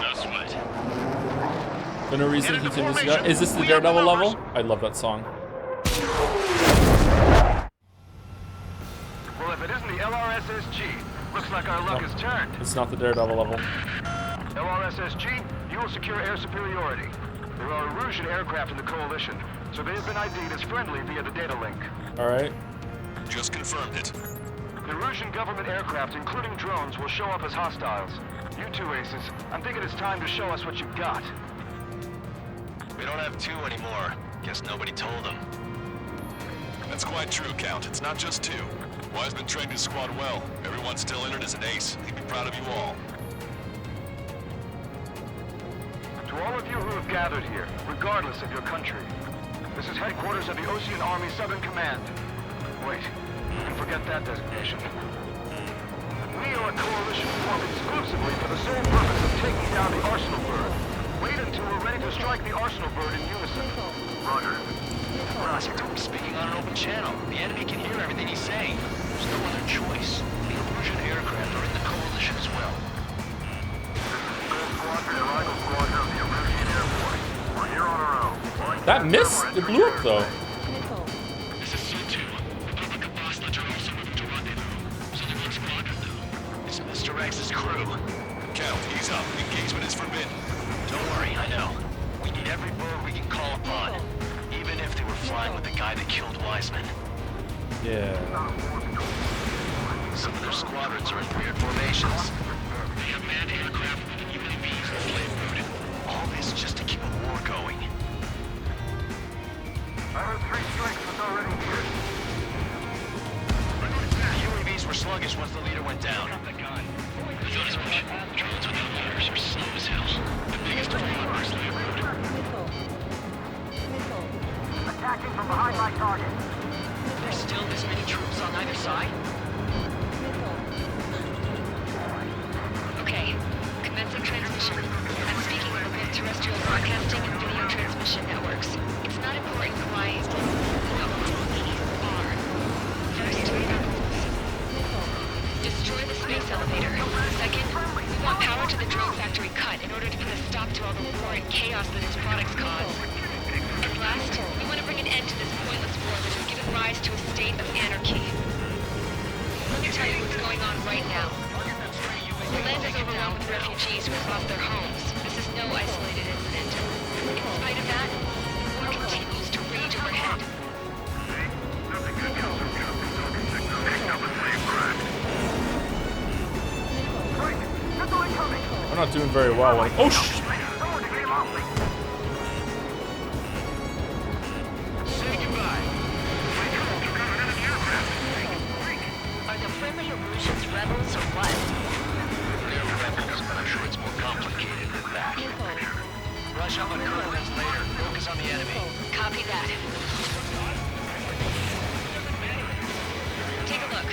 No sweat. For no reason he continues to go. Is this the Daredevil level? I love that song. Well, if it isn't the LRSSG, looks like our luck has turned. It's not the Daredevil level. LRSSG, you will secure air superiority. There are Erusian aircraft in the coalition, so they have been ID'd as friendly via the data link. Alright. Just confirmed it. The Erusian government aircraft, including drones, will show up as hostiles. You two aces, I'm thinking it's time to show us what you've got. We don't have two anymore. Guess nobody told them. That's quite true, Count. It's not just two. Wiseman trained his squad well. Everyone still entered as an ace. He'd be proud of you all. To all of you who have gathered here, regardless of your country, this is headquarters of the Ocean Army Southern Command. Wait, you can forget that designation. We are a coalition formed exclusively for the sole purpose of taking down the Arsenal Bird. Wait until we're ready to strike the Arsenal Bird in unison. Roger. Roger, speaking on an open channel. The enemy can hear everything he's saying. There's no other choice. The Erusian aircraft are in the coalition as well. That missed? It blew up though. This is C2. Republic of Bosnia are also moving to rendezvous. So they want squadron though. It's Mr. X's crew. Count, ease up. Engagement is forbidden. Don't worry, I know. We need every bird we can call upon. Even if they were flying with the guy that killed Wiseman. Yeah. Some of their squadrons are in weird formations. They have manned aircraft with UAVs and slave food. All this just to keep a war going. I heard 3 strikes was already here. The UAVs were sluggish once the leader went down. The gun. Drones without motors are slow as hell. The biggest of all are slave food. Attacking from behind my target. There's still this many troops on either side? Okay, commencing transmission. I'm speaking over both terrestrial broadcasting and video transmission networks. It's not important who I are. First, destroy the space elevator. Second, we want power to the drone factory cut in order to put a stop to all the war and chaos that its products cause. And last, we want to bring an end to this pointless war that has given rise to a state of anarchy. Let me tell you what's going on right now. The land is overrun with refugees who have lost their homes. This is no isolated incident. In spite of that, the war continues to rage overhead. I'm not doing very well. Like, oh shit! Are the friendly Erusians rebels or what? They're rebels, but I'm sure it's more complicated than that. Rush up on coordinates later. Focus on the enemy. Copy that. Take a look.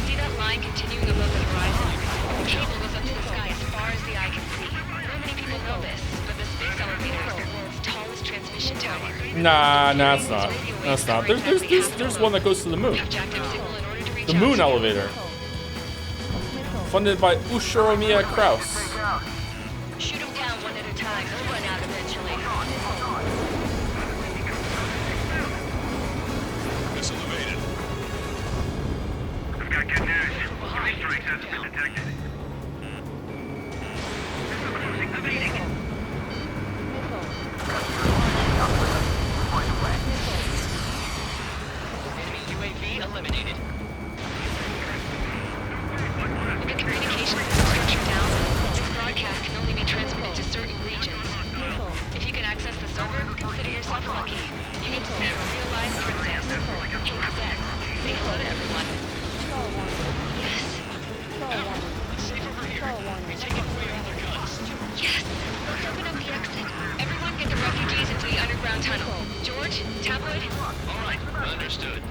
See that line continuing above the horizon? The cable goes up to the sky as far as the eye can see. Not many people know this, but the space elevator is the world's tallest transmission tower. Nah, it's not. That's not. There's one that goes to the moon. The moon elevator. Funded by Ushiromiya Kraus. Shoot them down one at a time. They'll run out eventually. Missile evaded. I've got good news. 3 strikes hasn't been detected. Evading. lucky. You need to see a real live princess. Hey, Zach, say hello to everyone. Yes. It's safe over here. We take it away with their guns. Yes. Let's open up the exit. Everyone get the refugees into the underground tunnel. George, tabloid. All right, understood.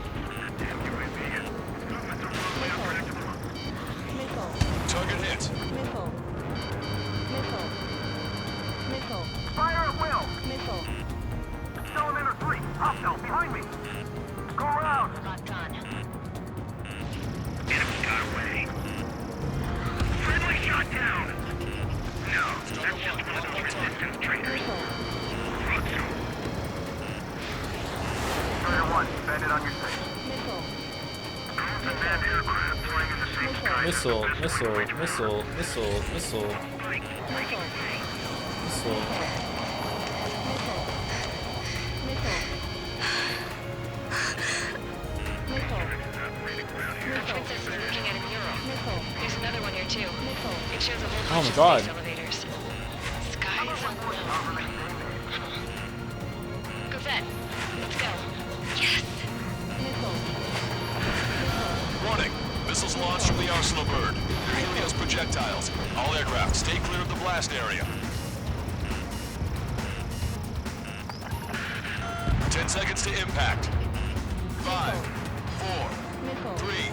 Target hit. Missile. Fire at will. Missile. Elevator 3, hostile, behind me. Go around. Not done. Enemy got away. Friendly shot down. No, that's just one of the resistance traitors. Thought so. Area 1, bandit on your six. Unmanned aircraft flying in the same sky. Missile. The princess is looking at a mural. There's another one here too. It shows a whole Oh bunch my of God. space elevators. Skies on blue. Cosette, let's go. Yes. Warning. Missiles launched from the Arsenal bird. They're Helios projectiles. All aircraft, stay clear of the blast area. 10 seconds to impact. 5, 4, 3,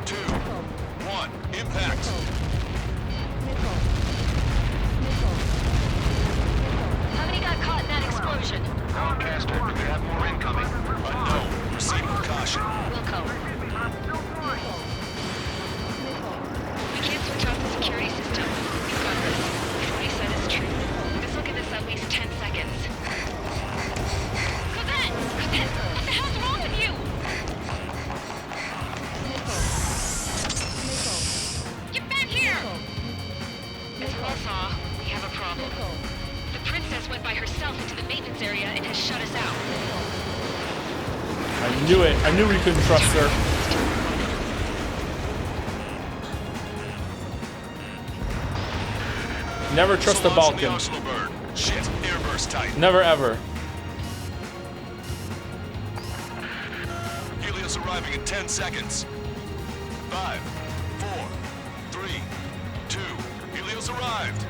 2, 1. Impact. How many got caught in that explosion? Broadcaster, do we have more incoming? Unknown. Proceed with caution. Wilco. We can't switch off the security system. We've got this. If what he said is true, this will give us at least 10 seconds. Cosette! Cosette! What the hell's wrong with you? Get back here! As you all saw, we have a problem. The princess went by herself into the maintenance area and has shut us out. I knew it. I knew we couldn't trust her. Never trust a Balkan. Shit, airburst tight. Never ever. Helios arriving in 10 seconds. 5, 4, 3, 2. Helios arrived.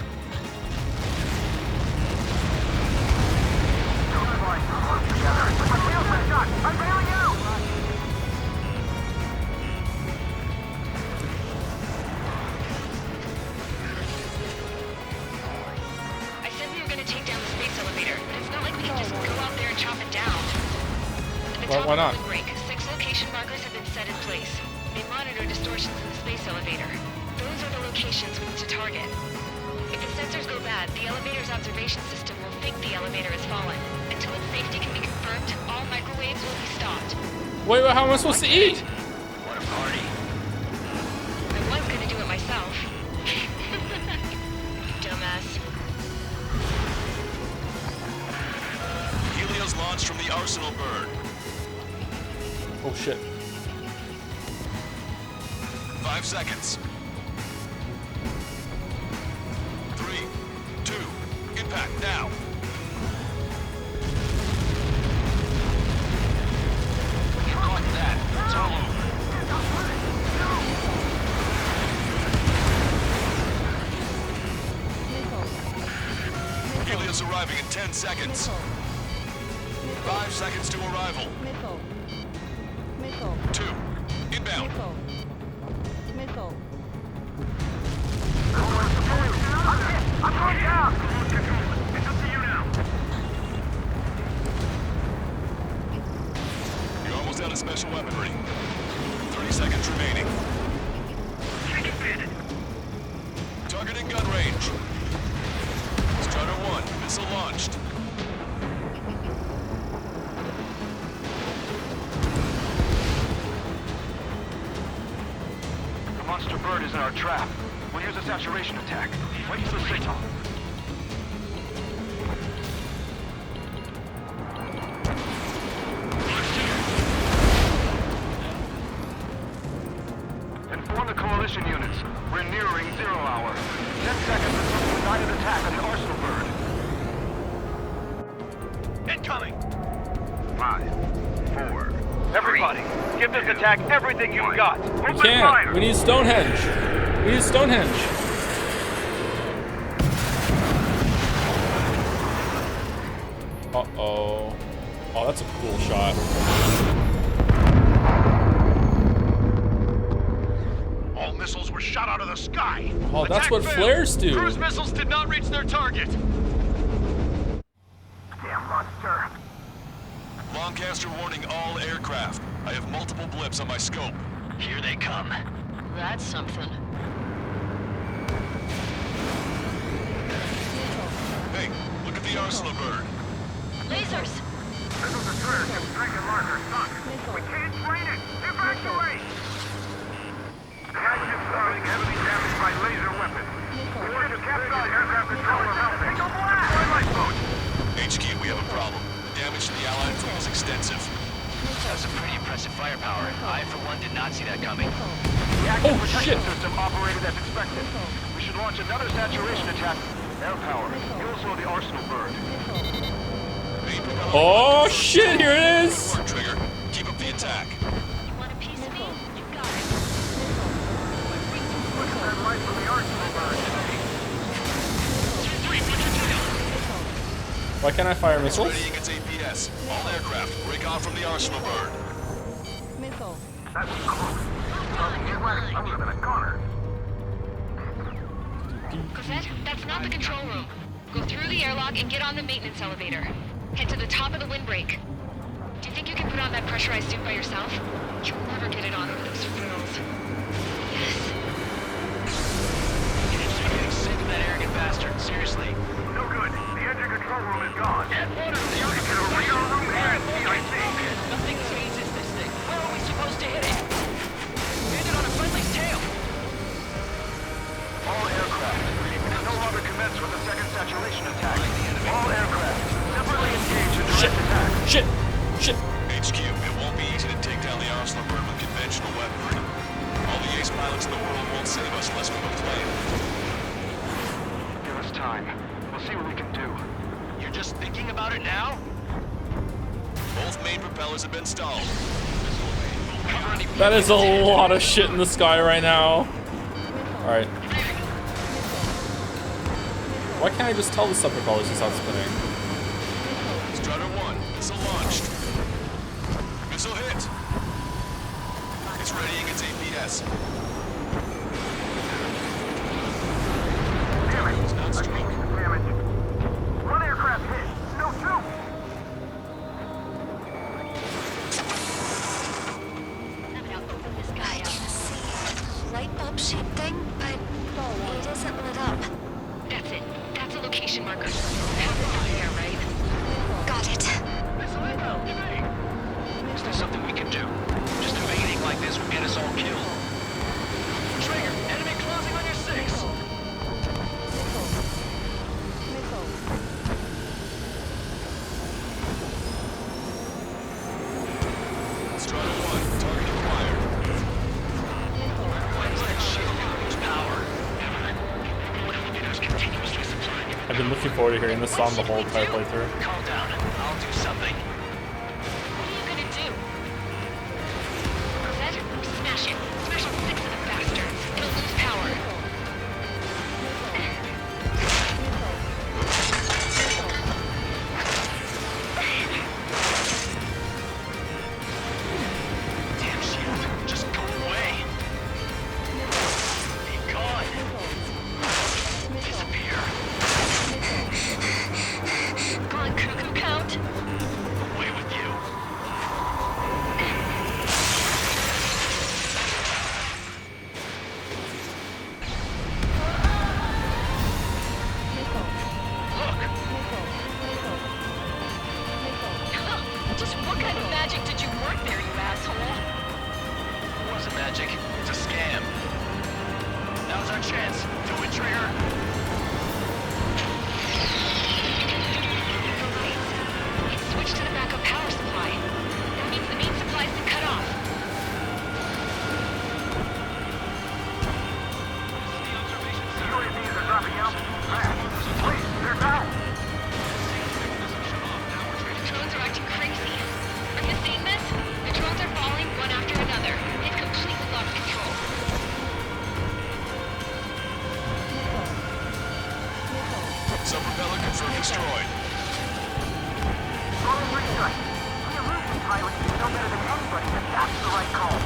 I'm bailing out! I said we were going to take down the space elevator, but it's not like we can just go out there and chop it down. At the top Why of not? the break, 6 location markers have been set in place. They monitor distortions in the space elevator. Those are the locations we need to target. If the sensors go bad, the elevator's observation system will think the elevator has fallen. Until its safety can be confirmed, all microwaves will be stopped. Wait, how am I supposed to eat? What a party. I was going to do it myself. Dumbass. Helios launched from the Arsenal bird. Oh shit. 5 seconds. 3, 2. Impact now. You caught that. It's all over. Helios arriving in 10 seconds. 5 seconds to arrival. 2. Inbound. I'm going down! It's up to you now. You're almost out of special weaponry. 30 seconds remaining. Take it, bandit. Targeting gun range. Starter 1, missile launched. The monster bird is in our trap. We'll use a saturation attack. Wait for the signal. Inform the coalition units. We're nearing 0 hour. 10 seconds until the united attack on the Arsenal bird. coming. 5, 4. Everybody, give this attack everything you've got. We can't. We need Stonehenge. We need Stonehenge. Uh-oh. Oh, that's a cool shot. All missiles were shot out of the sky. Oh, that's Attack what failed. flares do. Cruise missiles did not reach their target. Damn monster. Lancaster warning all aircraft. I have multiple blips on my scope. Here they come. That's something. Hey, look at the arsenal bird. Lasers! Missile destroyer kept drinking marker sunk. We can't train it. Evacuate! The flagship's being heavily damaged by laser weapons. We should have kept on aircraft controller mounting. Take a blast! Twilight boat! HQ, we have a problem. The damage to the Allied fleet is extensive. That's a pretty impressive firepower. I, for one, did not see that coming. The Oh, active protection shit. system operated as expected. We should launch another saturation attack. Air power. Kill slow the arsenal bird. Oh, shit, here it is. Good work, Trigger. Keep up the attack. You want a piece of me? You got it. Look at that light from the arsenal bird. 2-3, put your tail. Why can't I fire missiles? Readying its APS. All aircraft, break off from the arsenal bird. Missile. That was close. I would have been a goner. Cosette, that's not the control room. Go through the airlock and get on the maintenance elevator. Head to the top of the windbreak. Do you think you can put on that pressurized suit by yourself? You'll never get it on over those frills. Yes. I'm getting sick of that arrogant bastard. Seriously. No good. The engine control room is gone. Get water to the radar room here at CIC. Nothing changes this thing. Where are we supposed to hit it? Hit it on a friendly's tail. All aircraft. We can no longer commence with a second saturation attack. All aircraft. Separately engage in direct attack. Shit. Shit. HQ, it won't be easy to take down the arsenal bird with conventional weaponry. All the ace pilots in the world won't save us unless we have a plan. Give us time. We'll see what we can do. You're just thinking about it now? Both main propellers have been stalled. That is a lot of shit in the sky right now. Alright. Why can't I just tell the sub-propellers to stop spinning? Strutter 1, missile launched. Missile hit. It's readying its APS. Damn it. It's not struck. Damage. One aircraft hit. No, two. I'm gonna open this guy up. Light bulb shaped thing, but it isn't lit up. That's it. That's a location marker. Have it on there, right? Got it. Missile inbound. Is there something we can do? Just evading like this will get us all killed. Trigger, enemy closing on your 6. Strutter 1, target acquired. Why does that shield lose power? Elevators continuously supplying it. I've been looking forward to hearing this song the whole entire playthrough. Calm down. I'll do something. What are you gonna do? Cosette, smash it. Smash all 6 of the bastards. It'll lose power. Damn shield. Just go away. Be gone. Disappear. Come on, cuckoo count. Away with you. Just what kind of magic did you work there, you asshole? It wasn't magic. It's a scam. Now's our chance. Do it, Trigger. It's switched to the backup power supply. That means the main supply's been cut off. UAVs are dropping out. Fast. Wait, they're down. are acting crazy. Are you seeing this? The drones are falling one after another. They've completely lost control. Sub-propeller confirmed destroyed. Wrong restrike. The illusion pilots know better than anybody that that's the right call.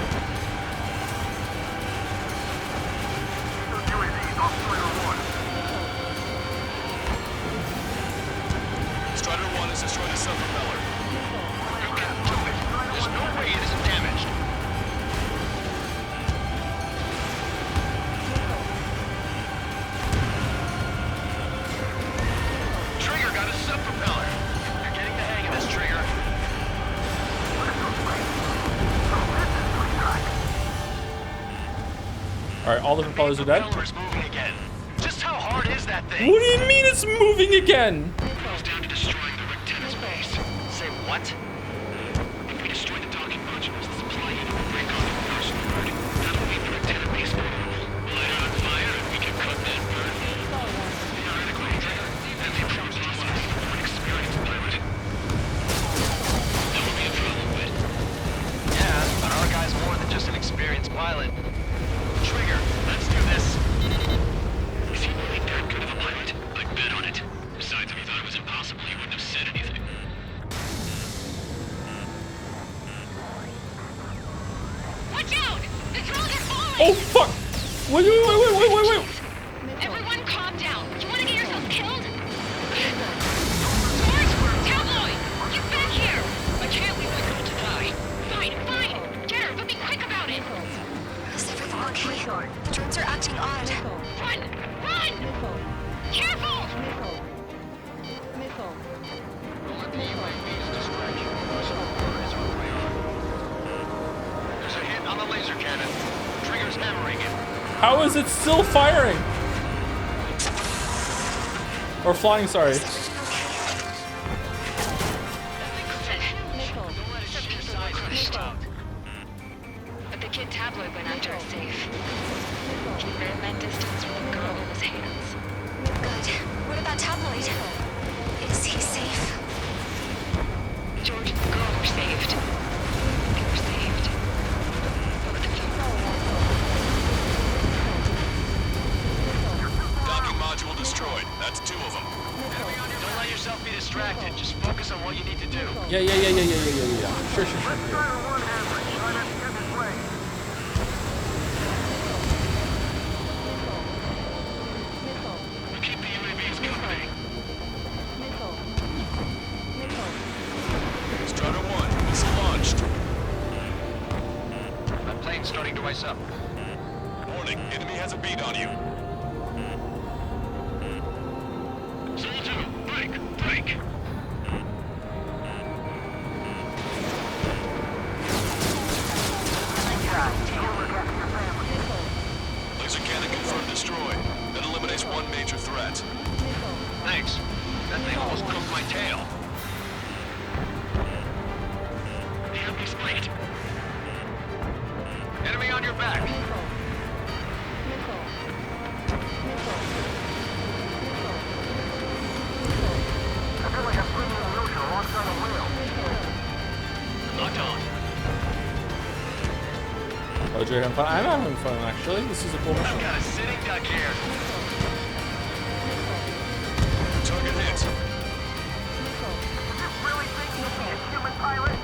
UAV off Strider 1. Strider 1 has destroyed the sub-propeller. You can do it. There's no way it isn't damaged. Trigger got a sub-propeller. You're getting the hang of this, Trigger. Alright, all the propellers are dead. Propeller's moving again. Just how hard is that thing? What do you mean it's moving again? Goes down to destroying the Rectenna's base. Say what? If we destroy the docking modules, the supply unit will break off the first road. That'll leave the Rectenna base vulnerable. Light it on fire and we can cook that bird. Theoretically, that the approach to us for an experienced pilot. That would be a trouble, but... Yeah, but our guy's more than just an experienced pilot. Trigger, let's do this. Is he really that good of a pilot? I'd bet on it. Besides, if he thought it was impossible, he wouldn't have said anything. Watch out! The drones are falling! Oh fuck! Wait. Everyone calm down. You want to get yourself killed? George! Tabloid! Get back here! I can't leave my girl to die. Fine. Get her, but be quick about it. Is everything okay? The drones are acting odd. Run! Careful! There's a hit on the laser cannon. Trigger's hammering it. How is it still firing? Or flying, sorry. But the kid Tabloid went after us safe. He ran that distance with a girl in his hands. Good. What about Tabloid? Is he safe? George and the girl were saved. They were saved. But the Docking module destroyed. That's 2 of them. Don't let yourself be distracted. Just focus on what you need to do. Yeah. Sure. Keep the UAVs company. Strider 1, missile launched. That plane's starting to ice up. Warning, enemy has a bead on you. Zone 2, break. Laser cannon confirmed destroyed. That eliminates one major threat. Thanks. That thing almost cooked my tail. The enemy's right. Enemy on your back. I feel like I'm swimming in the ocean alongside a whale. Locked on. Oh, you're having fun? I'm having fun, actually. This is a cool mission. I've got a sitting duck here. Target hit. Really think you can be a human pilot?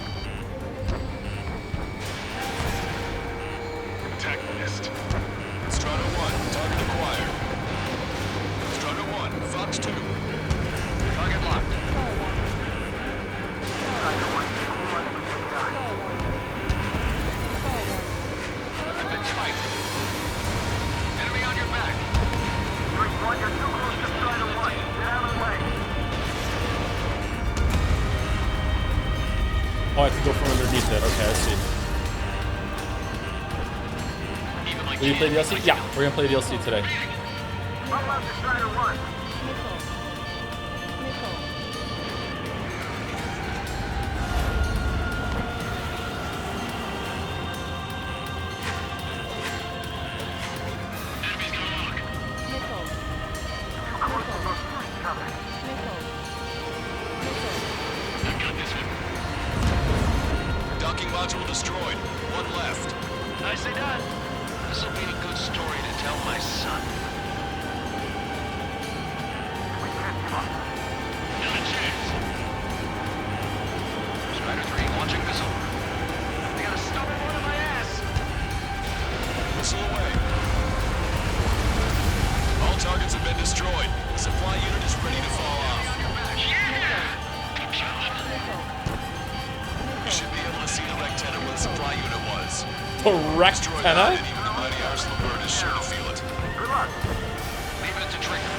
Attack missed. Strider 1, target acquired. Strider 1, Fox 2. Target locked. Big fight. Enemy on your back. You're too close to Strider 1. Get out of the way. Oh, I have to go from underneath it. Okay, I see. Will you play DLC? Yeah, we're gonna play DLC today. Roll out to Strider 1. I got this one. module destroyed. One left. Nicely done. This'll be a good story to tell my son. We can't give up. Not a chance. Strider 3 launching missile. They got a stubborn one on my ass. Missile away. All targets have been destroyed. The supply unit is ready to fall off. You should be able to see the rectenna where the supply unit was. The Destroy that, rectenna? and even the mighty arsenal bird is sure to feel it. Good luck. Leave it to Trigger.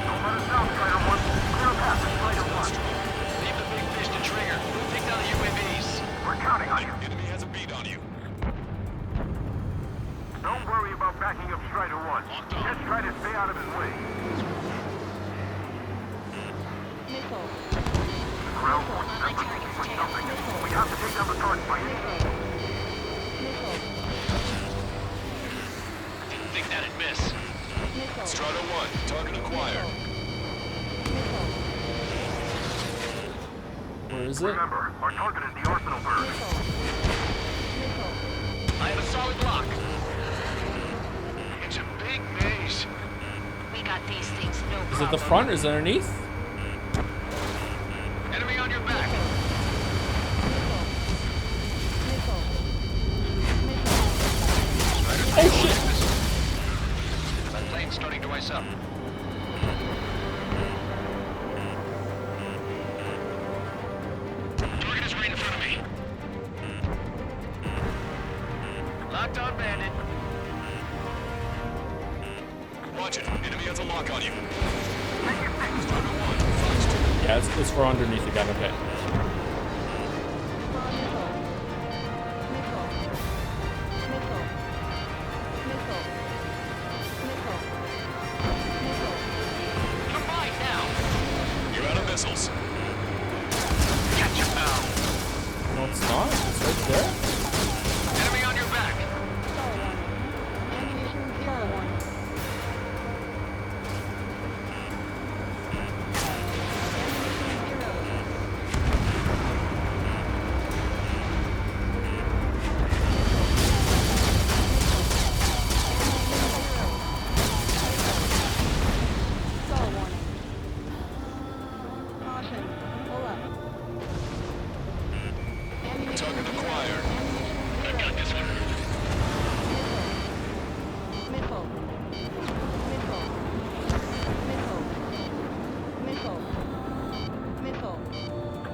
Don't let us down, Strider 1. Clear a path to Strider 1. Leave the big fish to Trigger. We'll take down the UAVs. We're counting on you. Enemy has a beat on you. Don't worry about backing up Strider 1. Just try to stay out of his way. Ground force is up for something. We have to take down the target by any means. Didn't think that'd miss. Strider 1, target acquired. Where is it? Remember, our target is the arsenal bird. I have a solid block. It's a big maze. We got these things no problem. Is it the front or is it underneath? Enemy on your back. Oh shit! That plane's starting to ice up. Target is right in front of me. Locked on, bandit. Watch it. Enemy has a lock on you. Yeah, it's for underneath again, okay. Come by now. You're out of missiles. Catch him now. No, it's not. It's right there. Enemy on your back. Target acquired. I got this one.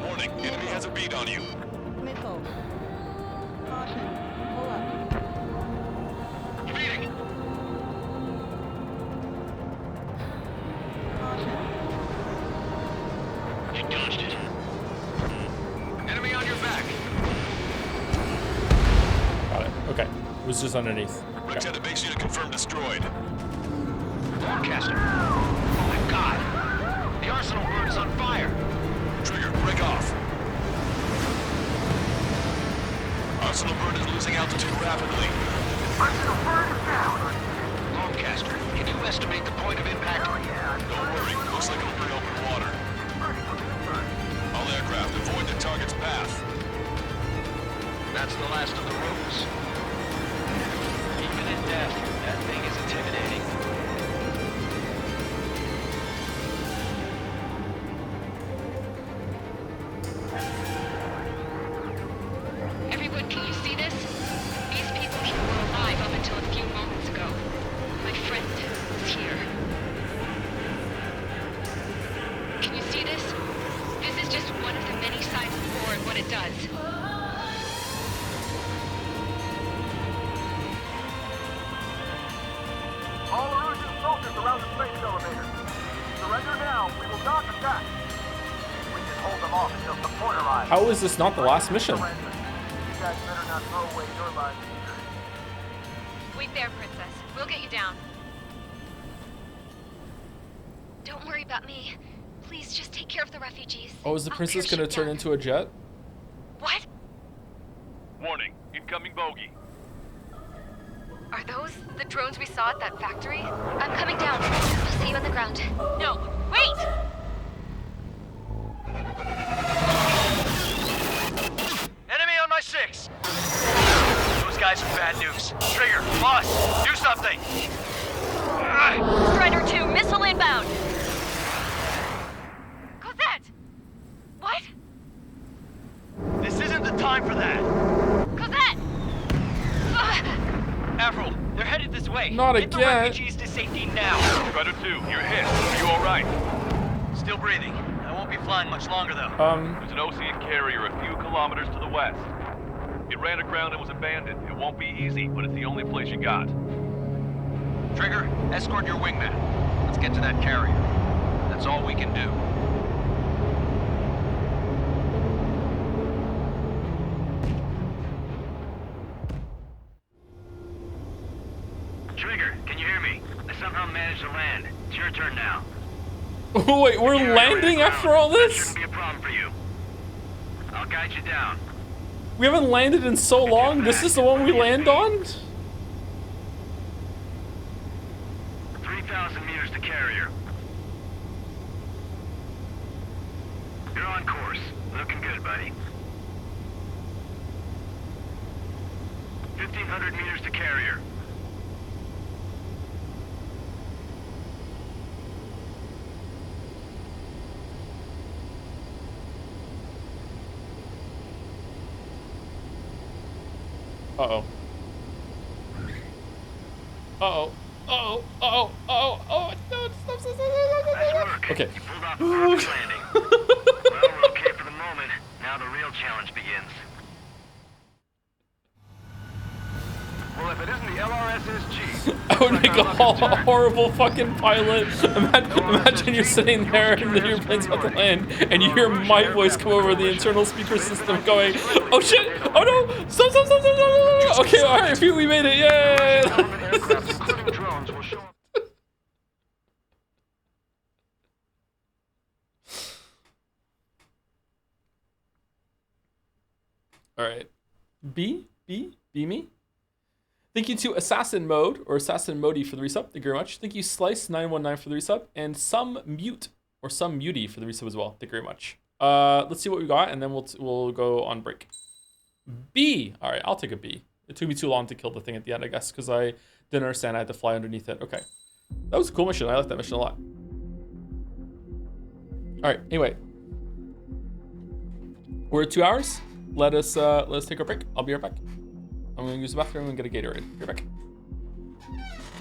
Warning, enemy has a beat on you. Feeding. You dodged it. Enemy on your back. Got it. Okay. It was just underneath. Okay. Rectenna base unit confirmed destroyed. Broadcaster. Oh my god. The arsenal bird is on fire. Trigger, break off. Arsenal bird is losing altitude rapidly. Arsenal bird is down. Broadcaster, can you estimate the point of impact? Don't worry, looks like it'll be open water. All aircraft, avoid the target's path. That's the last of the ropes. Even in death, that thing is intimidating. Everyone, can you see this? These people here were alive up until a few moments ago. My friend is here. Can you see this? This is just one of the many signs of war and what it does. All Erusian soldiers around the space elevator. Surrender now. We will not attack. We can hold them off until support arrives. How is this not the last mission? You guys better not throw away your lives either. Wait there, Princess. We'll get you down. Don't worry about me. Please just take care of the refugees. Oh, is the I'll princess gonna parachute turn down. into a jet? What? Warning. Incoming bogey. Are those the drones we saw at that factory? I'm coming down. I'll see you on the ground. No, wait! Enemy on my 6. guys with bad news. Trigger, boss, do something! Strider 2, missile inbound! Cosette! What? This isn't the time for that! Cosette! Avril, they're headed this way. Not Get the again. refugees to safety now. Strider 2, you're hit. Are you alright? Still breathing. I won't be flying much longer, though. There's an Ocean carrier a few kilometers to the west. It ran aground and was abandoned. It won't be easy, but it's the only place you got. Trigger, escort your wingman. Let's get to that carrier. That's all we can do. Trigger, can you hear me? I somehow managed to land. It's your turn now. Wait, we're landing after all this? Shouldn't be a problem for you. I'll guide you down. We haven't landed in so long. This is the one we land on? 3,000 meters to carrier. You're on course. Looking good, buddy. 1,500 meters to carrier. Uh-oh. Uh-oh. Uh-oh. Uh-oh. Uh-oh. Oh, no, stop. Nice work. Okay. You pulled off a perfect landing. Well, we're okay for the moment. Now the real challenge begins. Well, if it isn't the LRSSG... I would make a horrible fucking pilot. Imagine you're sitting there and then your plane's about to land and you hear my voice come over the internal speaker system going, oh shit, oh no, stop. Okay, alright, we made it, yay! Alright. B me? Thank you to Assassin Mode, or Assassin Modi for the resub. Thank you very much. Thank you Slice919 for the resub, and Some Mute, or Some Muty for the resub as well. Thank you very much. Let's see what we got, and then we'll go on break. B. All right, I'll take a B. It took me too long to kill the thing at the end, I guess, because I didn't understand I had to fly underneath it. Okay. That was a cool mission. I like that mission a lot. All right, anyway. We're at 2 hours. Let us take a break. I'll be right back. I'm gonna use the bathroom and get a Gatorade. Be right back.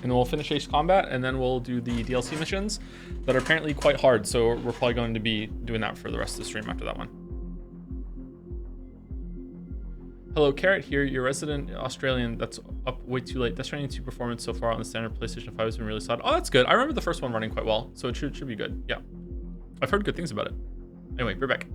And we'll finish Ace Combat, and then we'll do the DLC missions that are apparently quite hard, so we're probably going to be doing that for the rest of the stream after that one. Hello, Carrot here, your resident Australian that's up way too late. Death Stranding 2 performance so far on the standard PlayStation 5 has been really solid. Oh, that's good. I remember the first one running quite well, so it should be good. Yeah. I've heard good things about it. Anyway, be right back.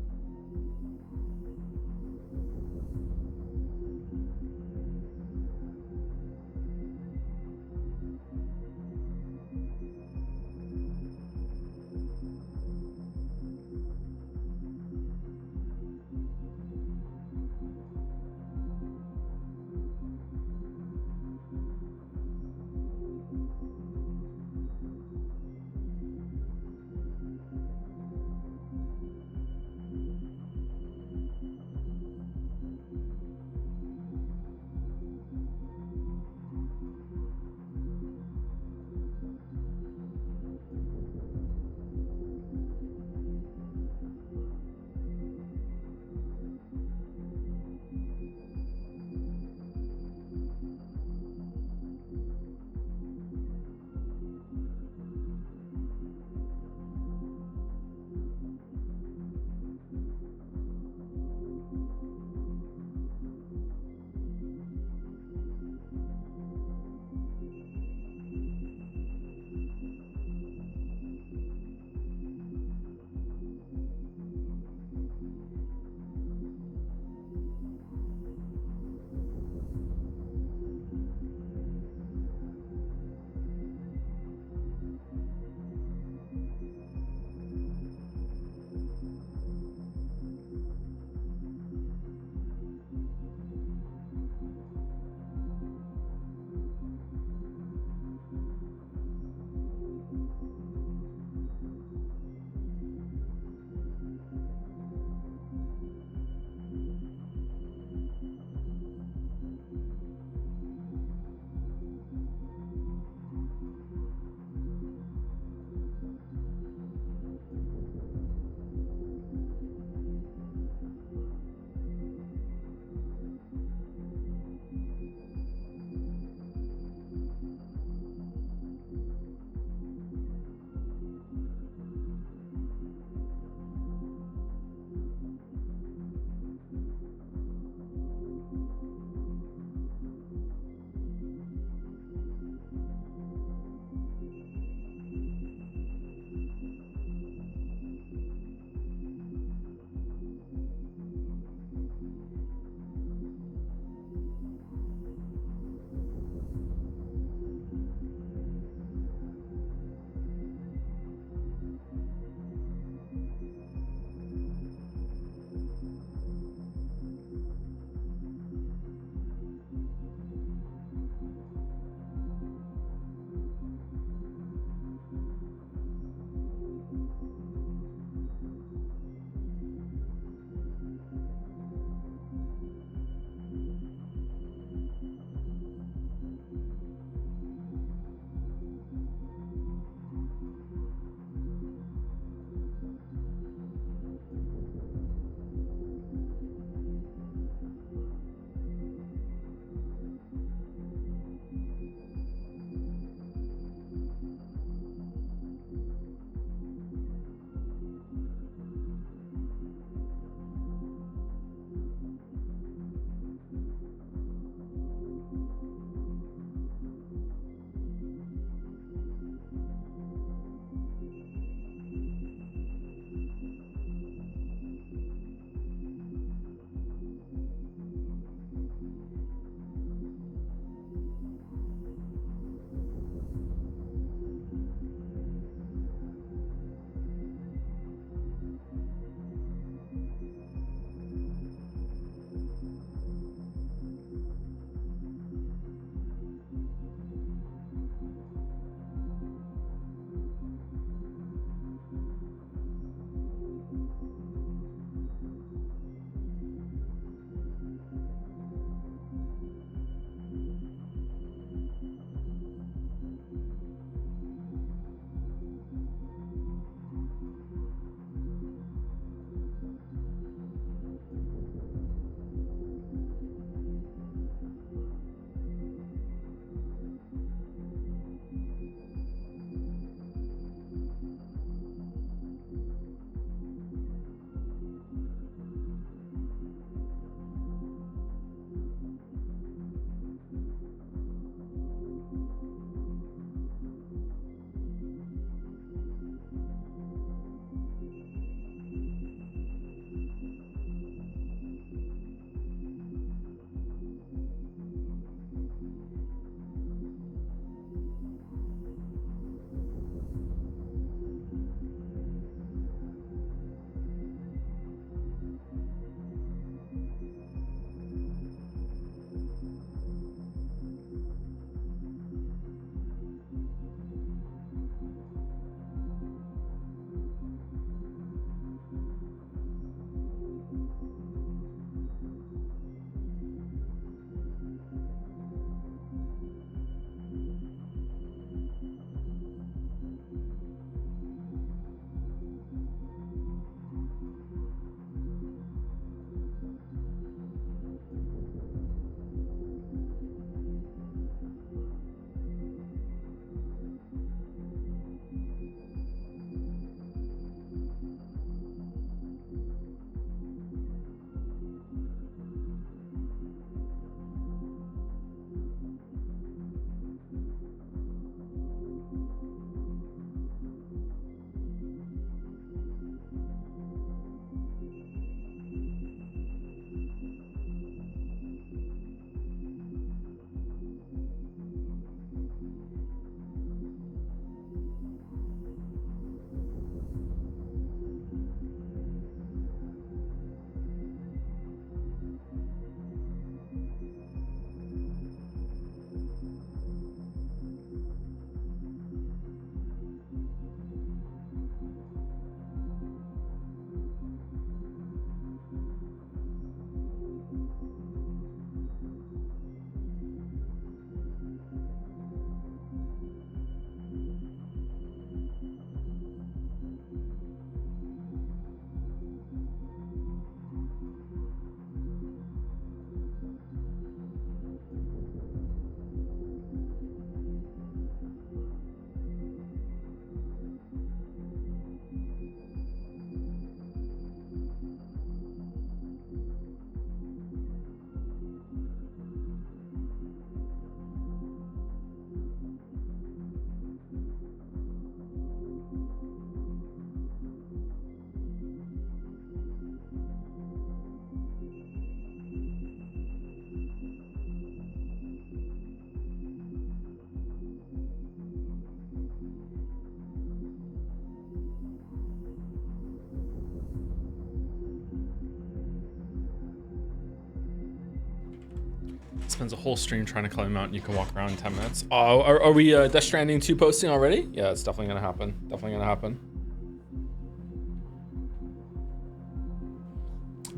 Spends a whole stream trying to climb a mountain. You can walk around in 10 minutes. Oh, are we Death Stranding 2 posting already? Yeah, it's definitely gonna happen. Definitely gonna happen.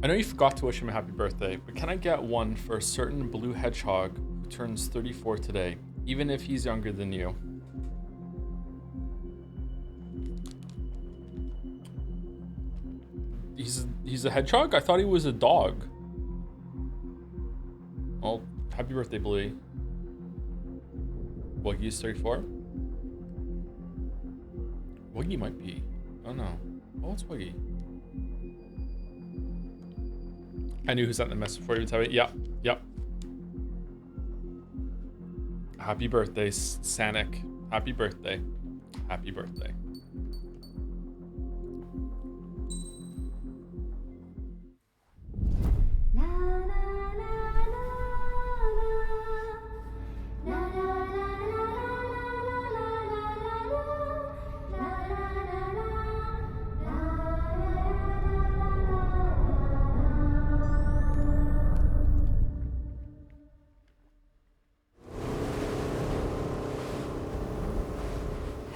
I know you forgot to wish him a happy birthday, but can I get one for a certain blue hedgehog who turns 34 today, even if he's younger than you? He's a hedgehog? I thought he was a dog. Well, happy birthday, Bluey. Wuggy's 34? Wuggy might be. Oh no. Oh, it's Wuggy. I knew who sent the message before you even type it. Yep. Yep. Happy birthday, Sanic. Happy birthday. Happy birthday.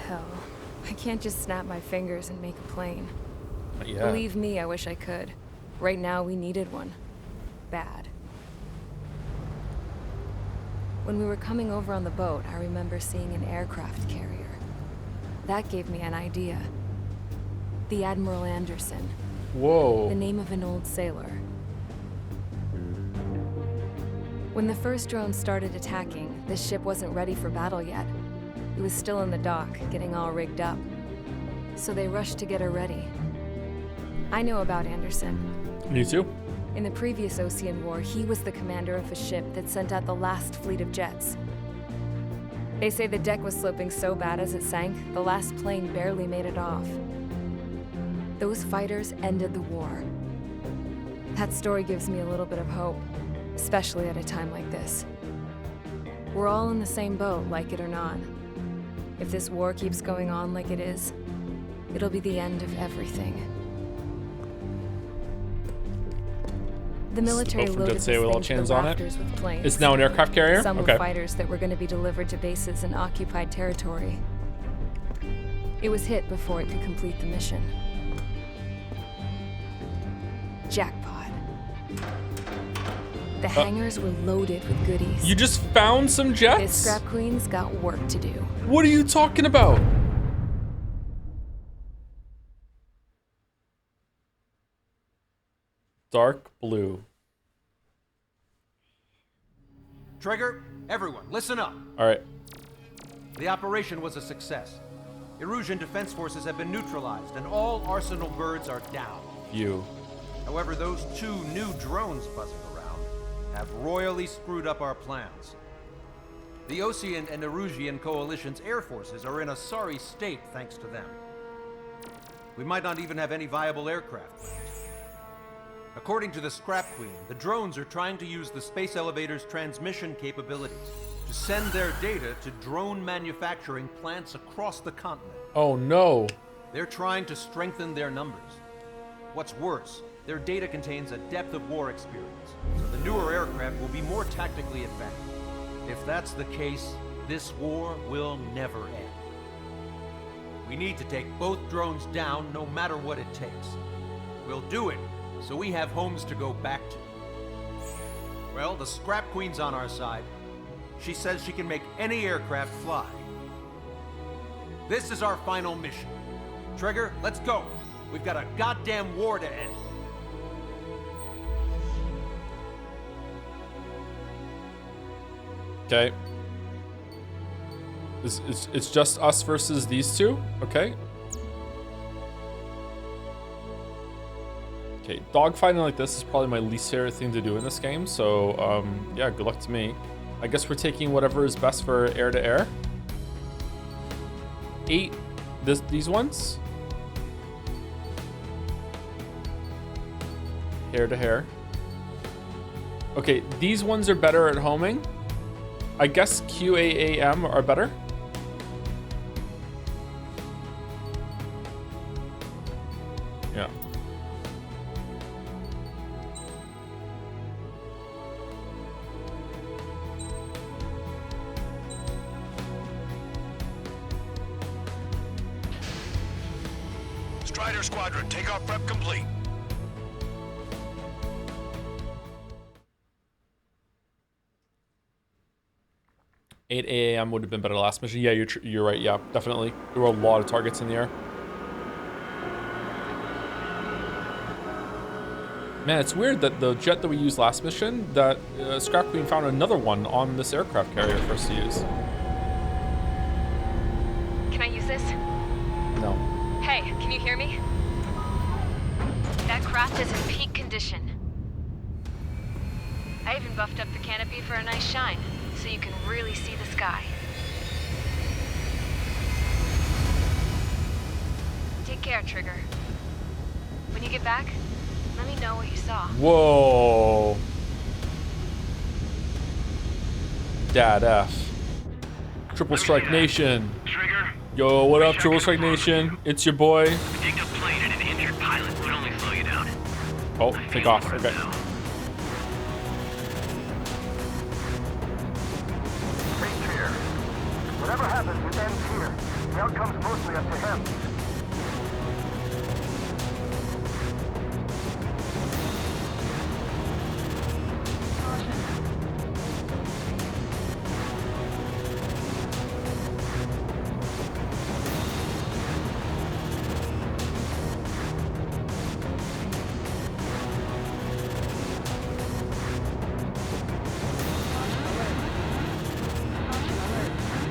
Hell, I can't just snap my fingers and make a plane. Yeah. Believe me, I wish I could. Right now, we needed one. Bad. When we were coming over on the boat, I remember seeing an aircraft carrier. That gave me an idea. The Admiral Anderson. Whoa. The name of an old sailor. When the first drone started attacking, the ship wasn't ready for battle yet. It was still in the dock, getting all rigged up. So they rushed to get her ready. I know about Anderson. Me too. In the previous Ocean War, he was the commander of a ship that sent out the last fleet of jets. They say the deck was sloping so bad as it sank, the last plane barely made it off. Those fighters ended the war. That story gives me a little bit of hope, especially at a time like this. We're all in the same boat, like it or not. If this war keeps going on like it is, it'll be the end of everything. The military loaded these things to the rafters with planes. It's now an aircraft carrier? Some Okay. were fighters that were going to be delivered to bases in occupied territory. It was hit before it could complete the mission. Jackpot. The hangars were loaded with goodies. You just found some jets? This scrap queen's got work to do. What are you talking about? Dark blue. Trigger, everyone, listen up. All right. The operation was a success. Erusian defense forces have been neutralized, and all Arsenal birds are down. You. However, those 2 new drones buzzing around have royally screwed up our plans. The Ocean and Erusian coalition's air forces are in a sorry state thanks to them. We might not even have any viable aircraft left. According to the Scrap Queen, the drones are trying to use the space elevator's transmission capabilities to send their data to drone manufacturing plants across the continent. Oh no. They're trying to strengthen their numbers. What's worse, their data contains a depth of war experience, so the newer aircraft will be more tactically effective. If that's the case, this war will never end. We need to take both drones down no matter what it takes. We'll do it so we have homes to go back to. Well, the Scrap Queen's on our side. She says she can make any aircraft fly. This is our final mission. Trigger, let's go. We've got a goddamn war to end. Okay. It's just us versus these two? Okay. Okay, dogfighting like this is probably my least favorite thing to do in this game, so yeah, good luck to me. I guess we're taking whatever is best for air to air. 8 these ones. Hair to hair. Okay, these ones are better at homing. I guess QAAM are better. Yeah. Strider Squadron, takeoff prep complete. $8 a.m. would have been better last mission. Yeah, you're right. Yeah, definitely. There were a lot of targets in the air. Man, it's weird that the jet that we used last mission, that Scrap Queen found another one on this aircraft carrier for us to use. Can I use this? No. Hey, can you hear me? That craft is in peak condition. I even buffed up the canopy for a nice shine, so you can really see the sky. Take care, Trigger. When you get back, let me know what you saw. Whoa. Dad F. Triple Strike Nation. Trigger. Yo, what up, Triple Strike Nation? It's your boy. Dinged a plane and an injured pilot would only slow you down. Oh, take off. Okay. Take care. Whatever happens, it ends here. The outcome's mostly up to him.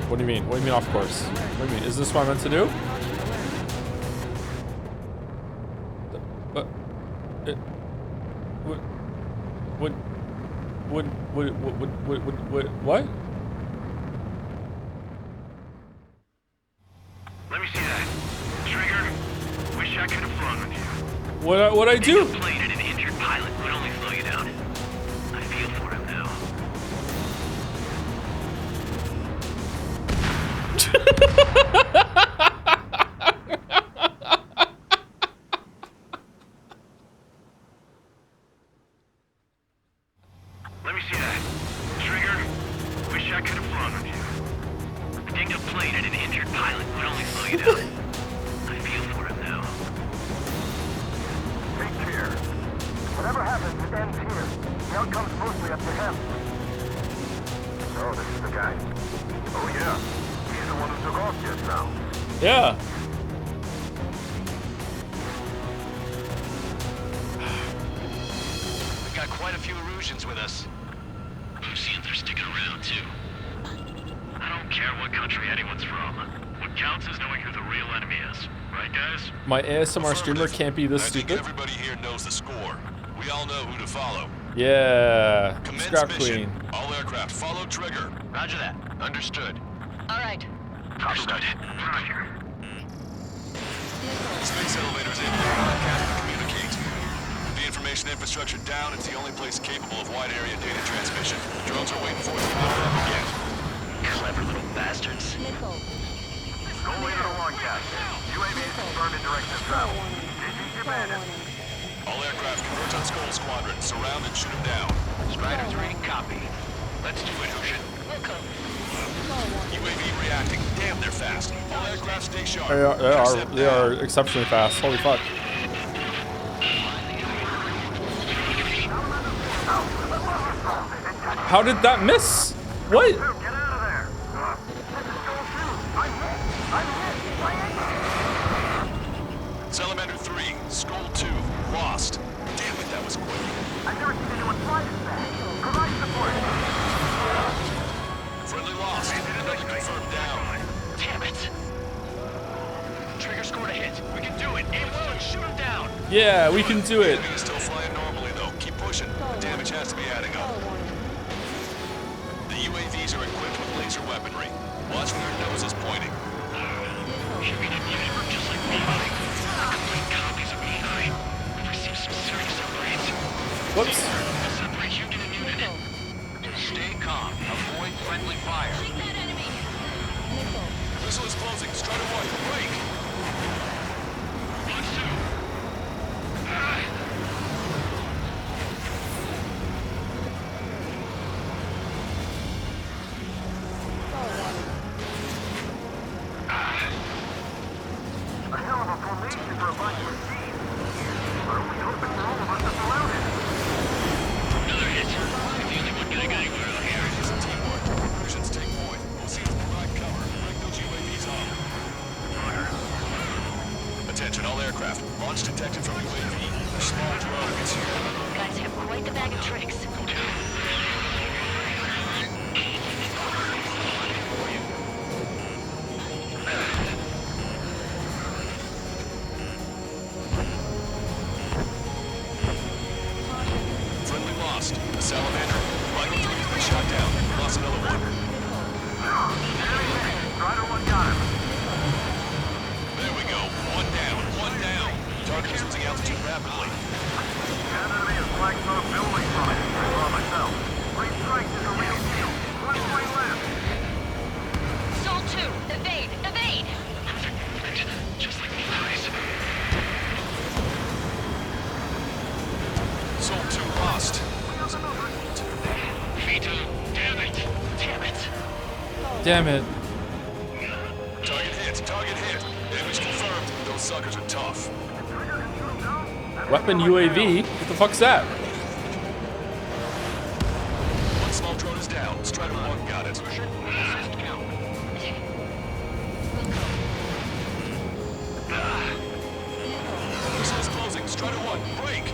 What do you mean? What do you mean off course? What do you mean? Is this what I'm meant to do? What? Let me see that. Trigger, wish I could have flown with you. What I do? A plane and an injured pilot would only slow you down. I feel for him now. Let me see that. Trigger, wish I could have flown with you. Dinged a plane and an injured pilot would only slow you down. I feel for him now. Take care. Whatever happens, it ends here. The outcome's mostly up to him. So, this is the guy. Oh yeah. He's the one who took off just now. Yeah. We've got quite a few Erusians with us. Lucians are sticking around too. I don't care what country anyone's from. What counts is knowing who the real enemy is. Right, guys? My ASMR streamer can't be this I think stupid. everybody here knows the score. We all know who to follow. Yeah. Commence Scrap mission. Queen. All aircraft follow trigger. Roger that. Understood. All right. Understood. Roger. Space elevator is able to broadcast and communicate. With the information infrastructure down, it's the only place capable of wide area data transmission. Drones are waiting for us to load it up again. Clever little bastards. Nickel. Go leader to one cast. UAVs confirmed in direction of travel. Engines demanded. All aircraft converge on Skull Squadron. Surround and shoot them down. Strider 3, copy. Let's do it, Ocean. UAV reacting. Damn, they're fast. All aircraft stay sharp. They are exceptionally fast. Holy fuck. How did that miss? What? Get out of there. Salamander 3, Skull 2, lost. Damn it, that was quick. I've never seen anyone fly this fast. Provide support. Friendly lost. Another confirmed down. Damn it. Trigger scored a hit. We can do it. Aim low and shoot him down. Yeah, we can do it. Enemy is still flying normally, though. Keep pushing. Damage has to be adding up. The UAVs are equipped with laser weaponry. Watch for their noses pointing. You're gonna need it just like me, buddy. Complete copies of E9. We've received some serious upgrades. Whoops. Separate Union and unit. Stay calm. Avoid friendly fire. Missile is closing. Strider 1, break. Let's do. A hell of a formation for a bunch of finding tricks. Friendly lost. The salamander. Vital 3's been shot down. Lost another one. Strider 1 got him. There we go. One down. One down. Target is losing altitude rapidly. Enemy is flanked both buildings from it. I saw myself. 3 strikes is a real deal. 1 left. Soul 2, evade, evade! Just like me, guys. Soul 2 lost. V2, damn it! Damn it! Damn it. Target hit. Target hit. Damage confirmed. Those suckers are tough. Weapon UAV? What the fuck's that? One small drone is down. Strider 1 got it. Missile is closing. Strider 1, break!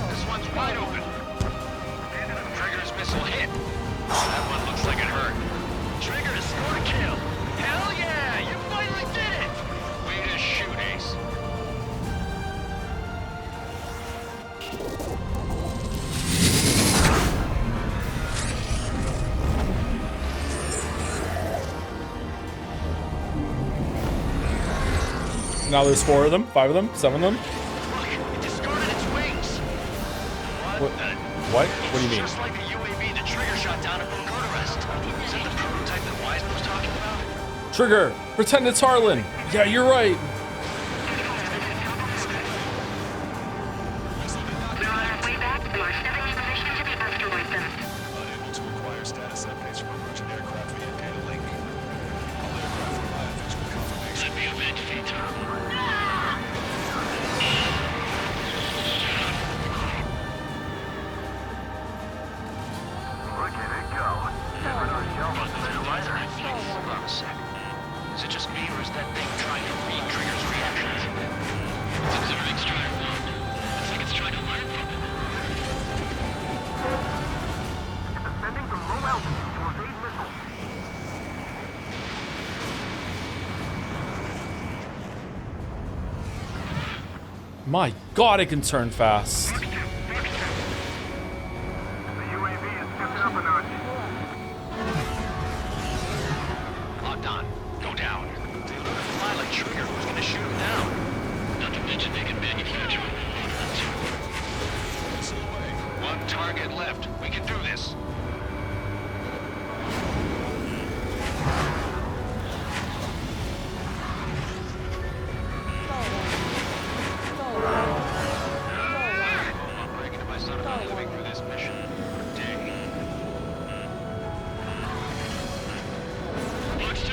This one's wide open. Trigger's missile hit. That one looks like it hurt. Trigger to score a kill. Hell yeah! You finally did it! Way to shoot, Ace. Now there's 4 of them, 5 of them, 7 of them. It discarded its wings. What? What do you mean? Just like the UAV the Trigger shot down at Bucharest. Is that the prototype that Wiseman was talking about? Trigger, pretend it's Harlan. Yeah, you're right. Unable to acquire status updates from emergent aircraft via data link. All aircraft rely on visual confirmation. Let me avenge V2. Look at it go. Never our shell must have been lighter. Hold on a sec. Is it just me, or is that thing trying to read Trigger's reactions? It's observing Strider 1. Looks like it's trying to learn from it. It's ascending from low altitude to evade missiles. My God, it can turn fast. The UAV is stepping up a notch. Locked on. Go down. They learn to fly like Trigger. Who's gonna shoot him down? Not to mention they can manufacture it. Missile away. One target left. We can do this. I'm bragging to my son about living through this mission for a day. Box 2.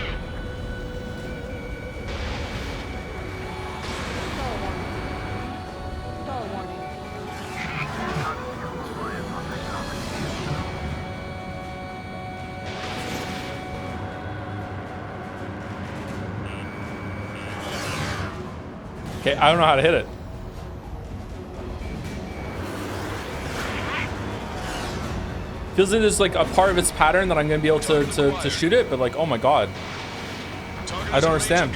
Okay, I don't know how to hit it. Feels like there's like a part of its pattern that I'm gonna be able to shoot it, but like, oh my God. I don't understand.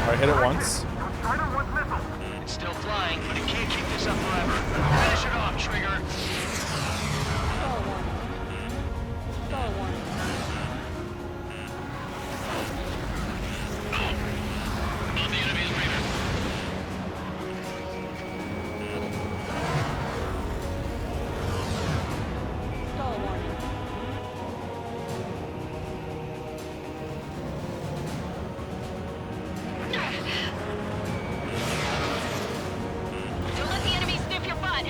Alright, hit it once. It's still flying, but it can't keep this up forever. Finish it off, Trigger. On the enemy's radar. Don't let the enemy sniff your butt.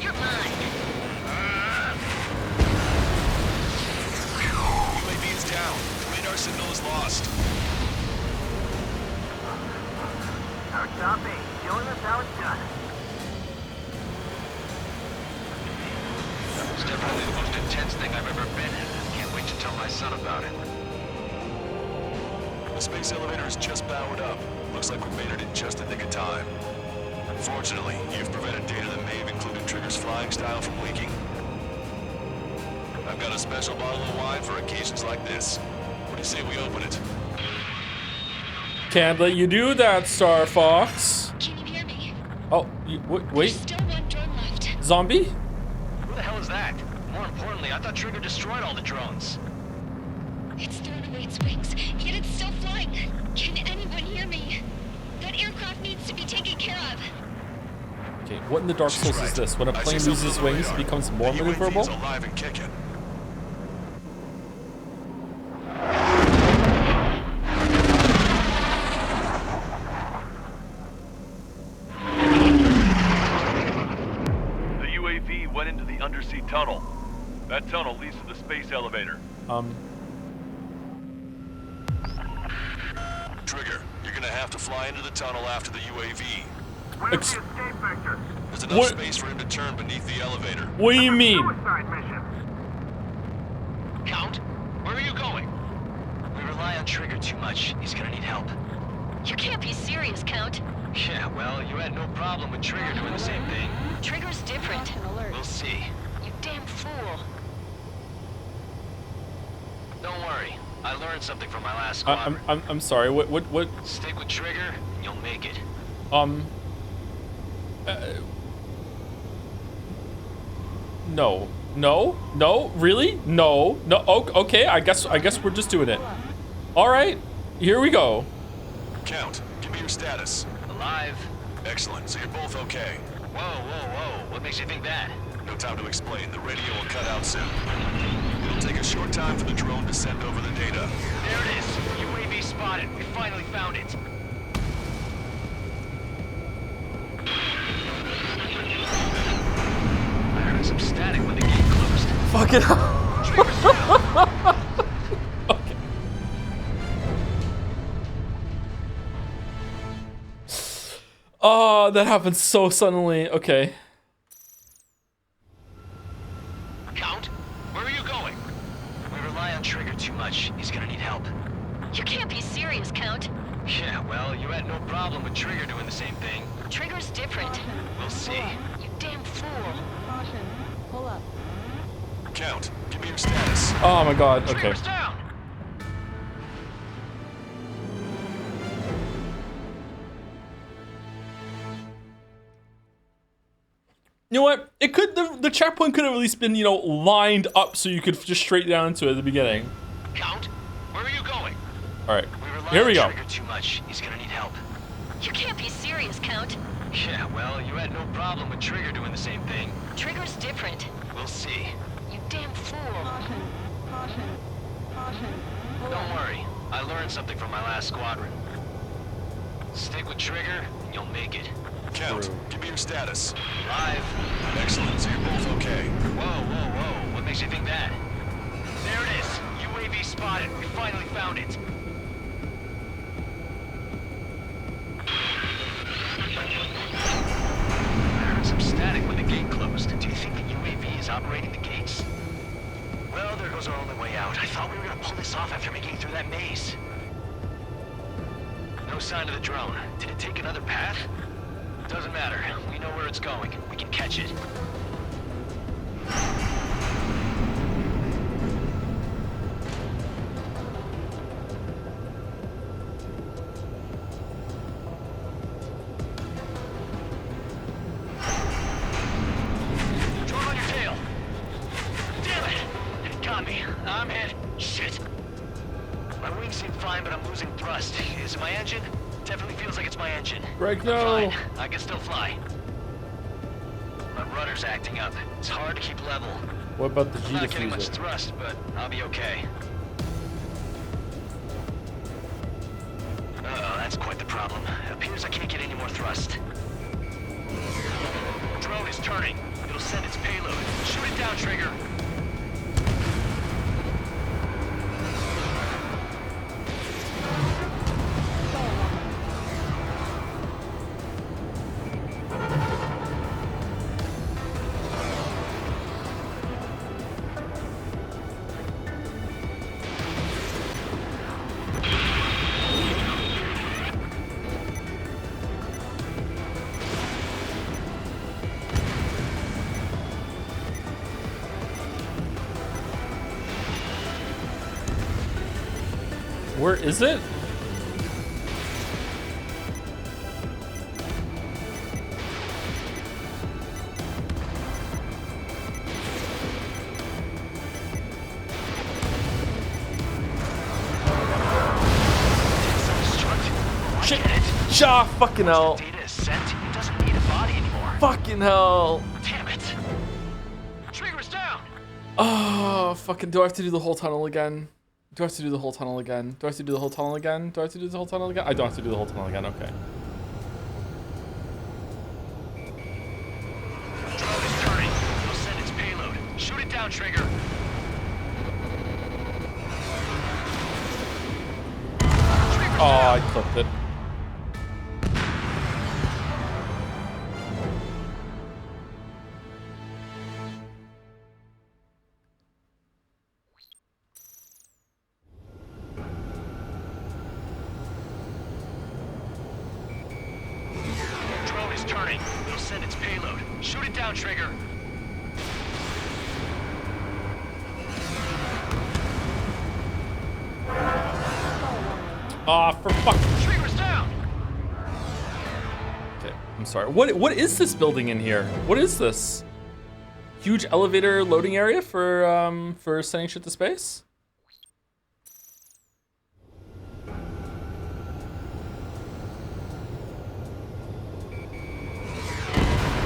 You're mine. UAV is down. Radar signal is lost. Copy. Showing us how it's done. It's definitely the most intense thing I've ever been in. Can't wait to tell my son about it. The space elevator is just powered up. Looks like we made it in just the nick of time. Unfortunately, you've prevented data that may have included Trigger's flying style from leaking. I've got a special bottle of wine for occasions like this. What do you say we open it? Can't let you do that, Star Fox. Can you hear me? Oh, wait. Still one drone left. Zombie? Who the hell is that? More importantly, I thought Trigger destroyed all the drones. It's thrown away its wings, yet it's still flying. Can anyone hear me? That aircraft needs to be taken care of. Okay, what in the Dark Souls is this? When a plane loses wings, it becomes more maneuverable? Alive and kicking. The UAV went into the undersea tunnel. That tunnel leads to the space elevator. Trigger, you're gonna have to fly into the tunnel after the UAV. Where's the escape vector? There's enough space for him to turn beneath the elevator. What do you mean? Suicide mission. Count, where are you going? We rely on Trigger too much. He's gonna need help. You can't be serious, Count. Yeah, well, you had no problem with Trigger doing the same thing. Trigger's different. We'll see. You damn fool. Don't worry. I learned something from my last squadron. I'm sorry. What? Stick with Trigger, and you'll make it. No, really? No. Okay, I guess we're just doing it. All right, here we go. Count, give me your status. Alive. Excellent, so you're both okay. Whoa. What makes you think that? No time to explain, the radio will cut out soon. It'll take a short time for the drone to send over the data. There it is. UAV spotted. We finally found it. I heard some static when the gate closed. Fuck it up. Okay. Oh, that happened so suddenly. Okay. Count, where are you going? We rely on Trigger too much. He's gonna need help. You can't be serious, Count. Yeah, well, you had no problem with Trigger doing the same thing. Trigger's different. We'll see. You damn fool. Caution. Pull up. Count, give me your status. Oh my god. Okay. Trigger's down! You know what? It could the checkpoint could have at least been, you know, lined up so you could just straight down to it at the beginning. Count, where are you going? All right. We rely Here we on go. Trigger too much. He's gonna need help. You can't be serious, Count. Yeah, well, you had no problem with Trigger doing the same thing. Trigger's different. We'll see. You damn fool. Caution. Don't worry. I learned something from my last squadron. Stick with Trigger, and you'll make it. Count, give me your status. Alive. Excellent, so you're both okay. Whoa. What makes you think that? There it is. UAV spotted. We finally found it. I heard some static when the gate closed. Do you think the UAV is operating the gates? Well, there goes our only way out. I thought we were gonna pull this off after making it through that maze. No sign of the drone. Did it take another path? Doesn't matter. We know where it's going. We can catch it. Drone on your tail. Damn it! It got me. I'm hit. Shit. My wings seem fine, but I'm losing thrust. Is it my engine? Definitely feels like it's my engine. Greg, no. Fine. I can still fly. My rudder's acting up. It's hard to keep level. What about the G I'm not getting much diffuser? thrust, but I'll be okay. Uh-oh, that's quite the problem. It appears I can't get any more thrust. Drone is turning. It'll send its payload. Shoot it down, Trigger. Where is it? Shit! Shaw! Fucking hell! Data is sent. It doesn't need a body anymore. Fucking hell! Damn it! Trigger's down. Oh, fucking! Do I have to do the whole tunnel again? Do I have to do the whole tunnel again? Do I have to do the whole tunnel again? Do I have to do the whole tunnel again? I don't have to do the whole tunnel again. Okay. Drone is turning. It'll send its payload. Shoot it down, Trigger. Oh, I clipped it. Drone is turning. It'll send its payload. Shoot it down, Trigger. Ah, for fuck. Trigger's down. Okay, I'm sorry. What is this building in here? What is this? Huge elevator loading area for sending shit to space?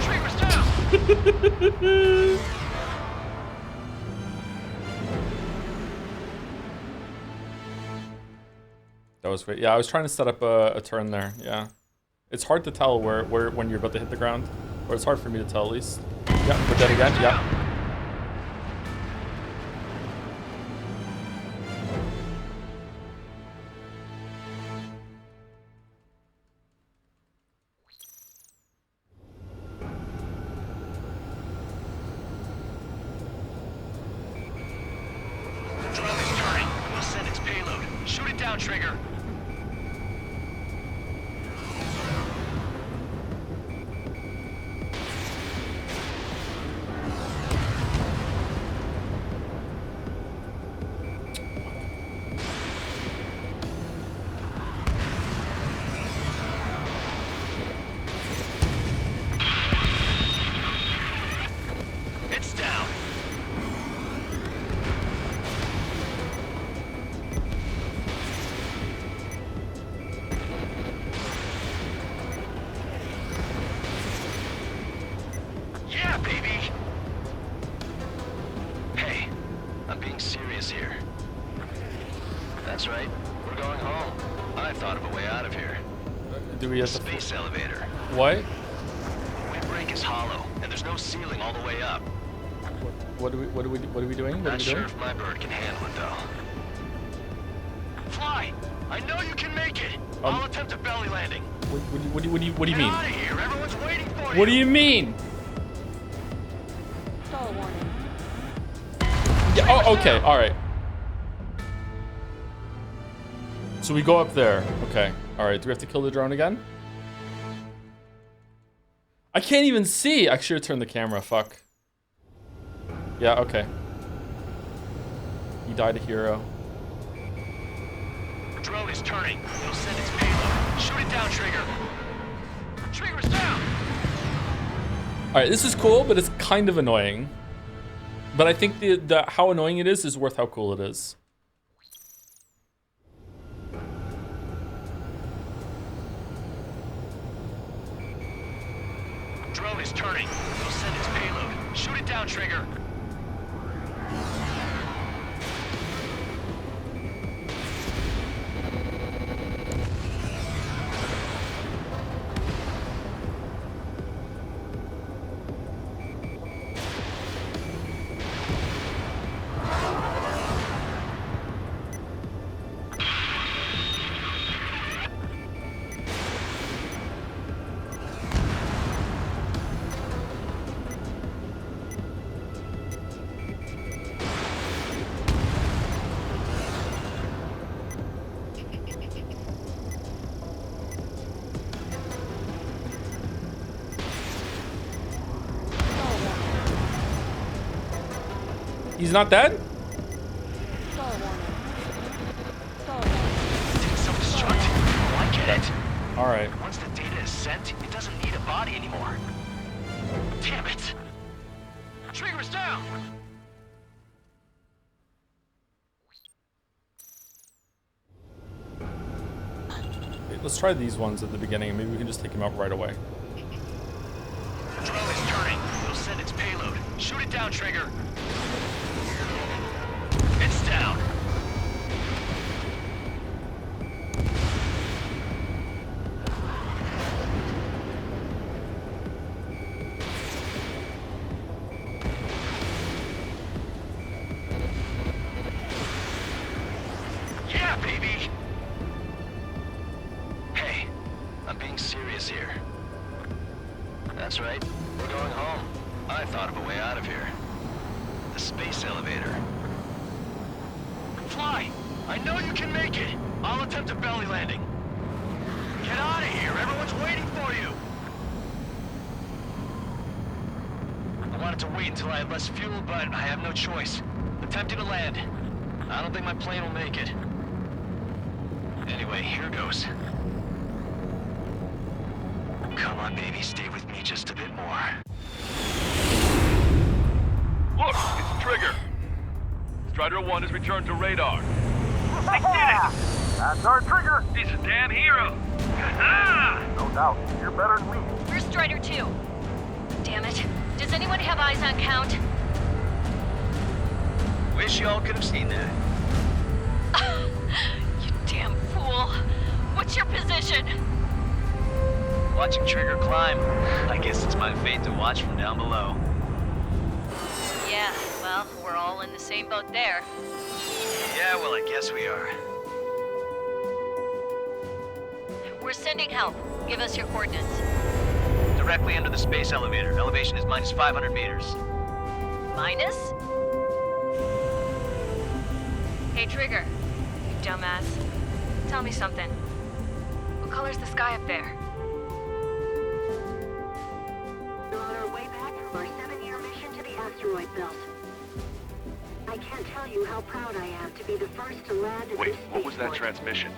Trigger's down. That was great. Yeah, I was trying to set up a turn there. Yeah, it's hard to tell where when you're about to hit the ground, or it's hard for me to tell at least. Yeah, we're dead again. Yeah. Drone is turning. It'll send its payload. Shoot it down, Trigger. It's down. Yeah, baby. Hey, I'm being serious here. That's right. We're going home. I've thought of a way out of here. Do we have to? Space elevator. What? The windbreak is hollow, and there's no ceiling all the way up. What are we doing? What are Not we sure doing? if my bird can handle it, though. Fly! I know you can make it! I'll attempt a belly landing. What do you mean? Get out of here! Everyone's waiting for you! What do you mean? Stall warning. Yeah. Oh, okay. All right. So we go up there. Okay. All right. Do we have to kill the drone again? I can't even see. I should have turned the camera. Fuck. Yeah. Okay. He died a hero. Drone is turning. It'll send its payload. Shoot it down, Trigger. Trigger's down. All right. This is cool, but it's kind of annoying. But I think the how annoying it is worth how cool it is. Drone is turning. It'll send its payload. Shoot it down, Trigger. He's not dead? Self-destruct. Oh, I get it. Alright. Once the data is sent, it doesn't need a body anymore. Damn it. Trigger's down. Let's try these ones at the beginning and maybe we can just take him out right away. The drone is turning. It'll send its payload. Shoot it down, Trigger. It's down. Yeah, baby. Hey, I'm being serious here. That's right. We're going home. I thought of a way out of here. The space elevator. Fly! I know you can make it! I'll attempt a belly landing. Get out of here! Everyone's waiting for you! I wanted to wait until I had less fuel, but I have no choice. Attempting to land. I don't think my plane will make it. Anyway, here goes. Come on, baby, stay with me just a bit more. Look, it's Trigger. Strider 1 has returned to radar. They did it! That's our Trigger! He's a damn hero. No doubt. You're better than me. Where's Strider 2? Damn it. Does anyone have eyes on Count? Wish y'all could have seen that. You damn fool. What's your position? Watching Trigger climb. I guess it's my fate to watch from down below. Yeah, well, we're all in the same boat there. Yeah, well, I guess we are. We're sending help. Give us your coordinates. Directly under the space elevator. Elevation is minus 500 meters. Minus? Hey, Trigger. You dumbass. Tell me something. What color's the sky up there? We're on our way back from our 7-year mission to the asteroid belt. I can't tell you how proud I am to be the first to land at Wait, this what was that spaceport. transmission?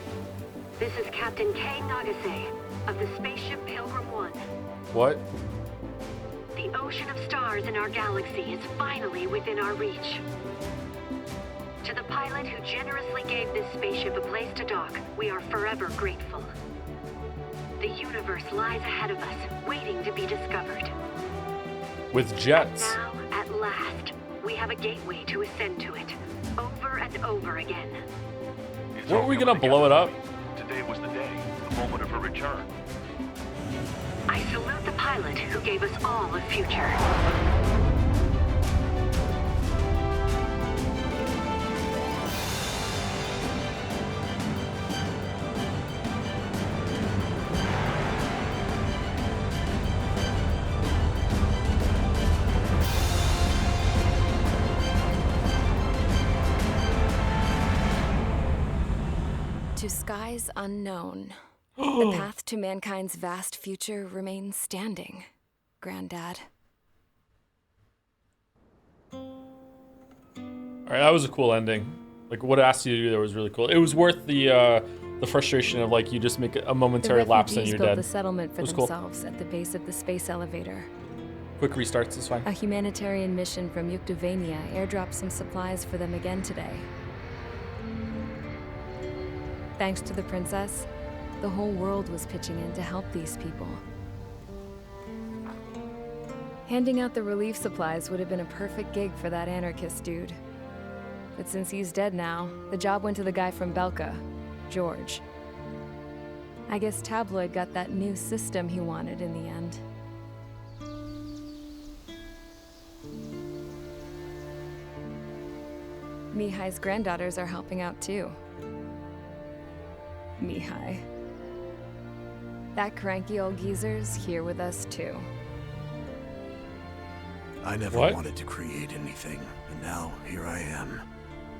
This is Captain Kay Nagase of the spaceship Pilgrim 1. What? The ocean of stars in our galaxy is finally within our reach. To the pilot who generously gave this spaceship a place to dock, we are forever grateful. The universe lies ahead of us, waiting to be discovered. With jets. Now, at last, we have a gateway to ascend to it, over and over again. Weren't we gonna blow it up? Today was the day, the moment of her return. I salute the pilot who gave us all a future. To skies unknown, the path to mankind's vast future remains standing, Granddad. Alright, that was a cool ending. Like, what it asked you to do there was really cool. It was worth the frustration of, like, you just make a momentary lapse and you're built dead. the settlement for It was cool. themselves at the base of the space elevator. Quick restarts, it's fine. A humanitarian mission from Yuktovania airdropped some supplies for them again today. Thanks to the princess, the whole world was pitching in to help these people. Handing out the relief supplies would have been a perfect gig for that anarchist dude. But since he's dead now, the job went to the guy from Belka, George. I guess Tabloid got that new system he wanted in the end. Mihai's granddaughters are helping out too. Mihai. That cranky old geezer's here with us too. I never What? wanted to create anything, and now here I am,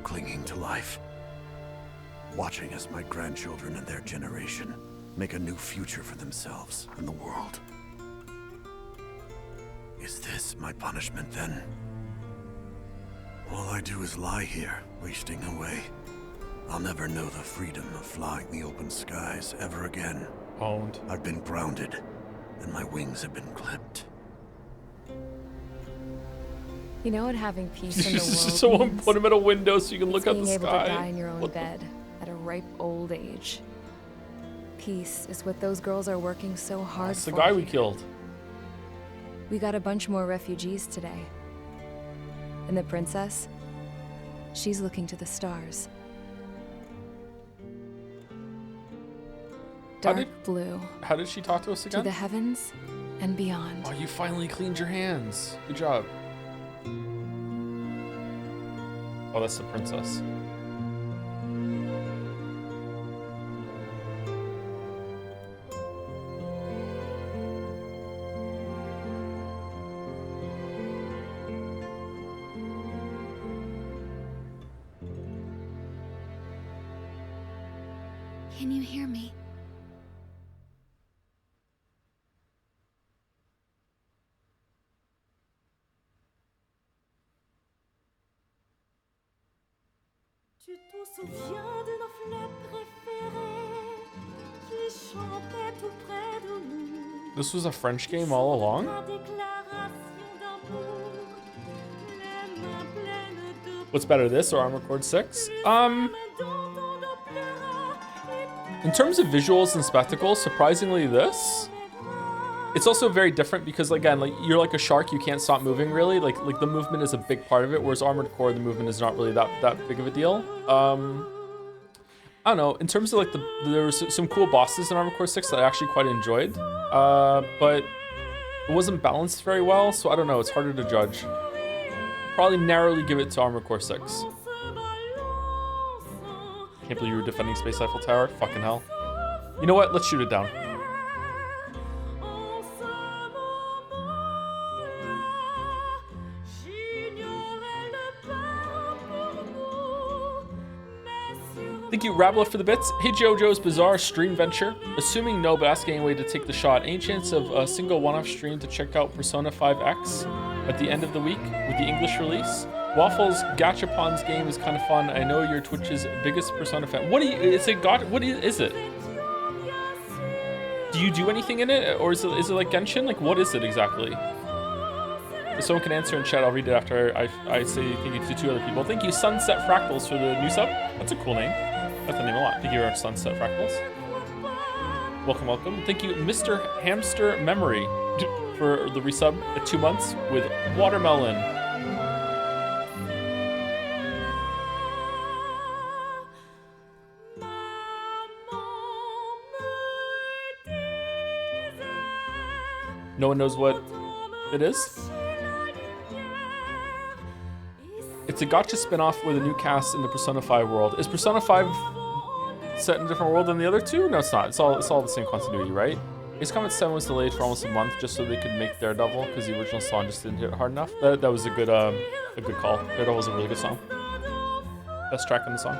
clinging to life. Watching as my grandchildren and their generation make a new future for themselves and the world. Is this my punishment then? All I do is lie here, wasting away. I'll never know the freedom of flying the open skies ever again. Owned. I've been grounded, and my wings have been clipped. You know what having peace in the world Someone means? put him in a window so you can look It's at the being able sky. to die in your own bed at a ripe old age. Peace is what those girls are working so hard That's for. the guy we killed. We got a bunch more refugees today. And the princess, she's looking to the stars. Dark blue. How did she talk to us To again? the heavens and beyond. Oh, you finally cleaned your hands. Good job. Oh, that's the princess. Can you hear me? Tu te souviens de nos fleurs préférées qui chantaient tout près de nous? This was a French game all along? Ta déclaration d'amour, les mains pleines de What's better, this or Armored Core 6? In terms of visuals and spectacles, surprisingly this. It's also very different because, again, like you're like a shark, you can't stop moving really. Like the movement is a big part of it, whereas Armored Core, the movement is not really that big of a deal. I don't know. In terms of like there was some cool bosses in Armored Core 6 that I actually quite enjoyed, but it wasn't balanced very well, so I don't know. It's harder to judge. Probably narrowly give it to Armored Core 6. Can't believe you were defending Space Eiffel Tower. Fucking hell. You know what? Let's shoot it down. Thank you, Rabbler, for the bits. Hey, JoJo's Bizarre Stream Venture. Assuming no, but asking anyway to take the shot. Any chance of a single one-off stream to check out Persona 5X at the end of the week with the English release? Waffles Gachapon's game is kind of fun. I know you're Twitch's biggest Persona fan. What do you? It's a god. What is it? Do you do anything in it, or is it like Genshin? Like what is it exactly? If someone can answer in chat, I'll read it after I say thank you to two other people. Thank you, Sunset Fractals, for the new sub. That's a cool name. I like the name a lot. Thank you very much, Sunset Fractals. Welcome, welcome. Thank you, Mr. Hamster Memory, for the resub at 2 months with Watermelon. No one knows what it is? It's a gacha spin-off with a new cast in the Persona 5 world. Is Persona 5 set in a different world than the other two? No, it's not. It's all the same continuity, right? Ace Combat 7 was delayed for almost a month just so they could make Daredevil because the original song just didn't hit hard enough. That was a good call. Daredevil was a really good song. Best track in the song.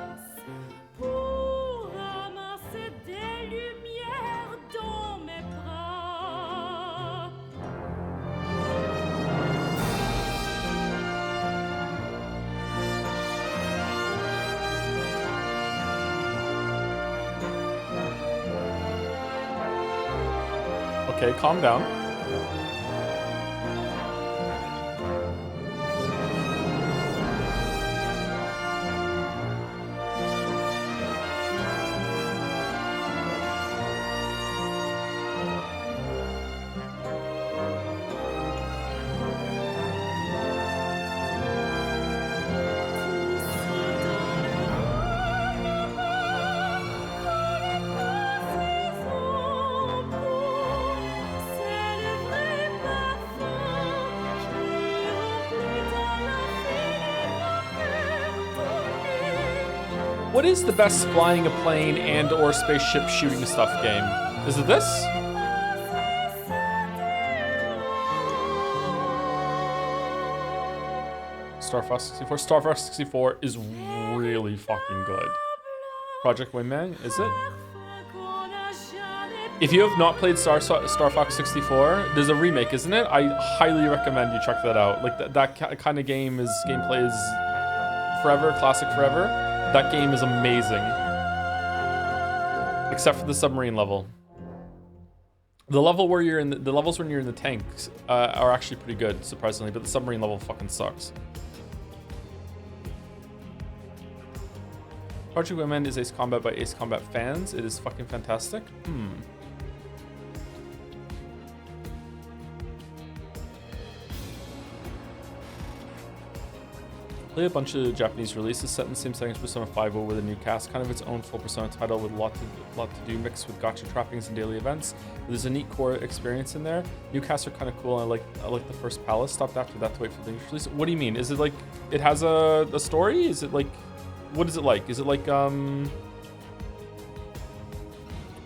Okay, calm down. What is the best flying a plane and or spaceship shooting stuff game? Is it this? Star Fox 64. Star Fox 64 is really fucking good. Project Wingman, is it? If you have not played Star Fox 64, there's a remake, isn't it? I highly recommend you check that out. Like that kind of gameplay is forever, classic forever. That game is amazing. Except for the submarine level. The level where you're in the levels when you're in the tanks are actually pretty good, surprisingly, but the submarine level fucking sucks. Project Women is Ace Combat by Ace Combat fans. It is fucking fantastic. Play a bunch of Japanese releases set in the same setting as Persona 5 with a new cast, kind of its own full Persona title with a lot to do, mixed with gacha trappings and daily events. But there's a neat core experience in there. New casts are kind of cool. I like the first Palace. Stopped after that to wait for the English release. What do you mean? Is it like it has a story? Is it like what is it like? Is it like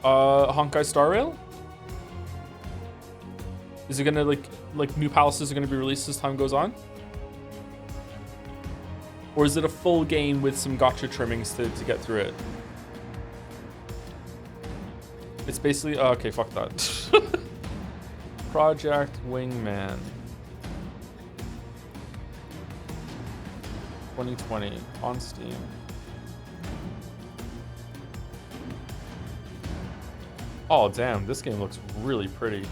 Honkai Star Rail? Is it gonna like new palaces are gonna be released as time goes on? Or is it a full game with some gacha trimmings to get through it? It's basically... Oh, okay, fuck that. Project Wingman. 2020 on Steam. Oh, damn. This game looks really pretty.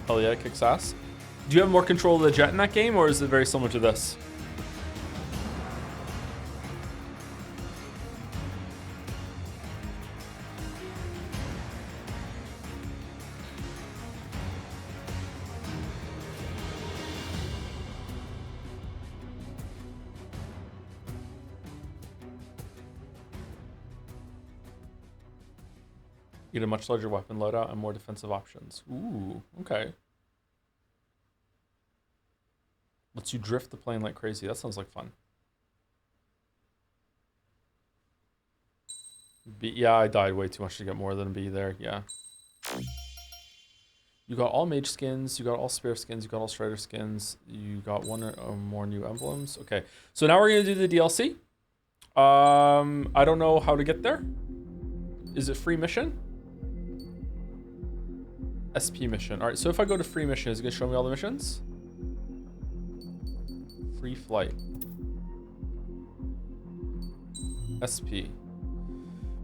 Hell yeah, it kicks ass. Do you have more control of the jet in that game, or is it very similar to this? Get a much larger weapon loadout and more defensive options. Ooh, okay. Lets you drift the plane like crazy. That sounds like fun. B, yeah, I died way too much to get more than B there. Yeah. You got all mage skins. You got all spear skins. You got all strider skins. You got one or more new emblems. Okay, so now we're gonna do the DLC. I don't know how to get there. Is it free mission? SP mission. All right, so if I go to free mission, is it gonna show me all the missions? Free flight. SP.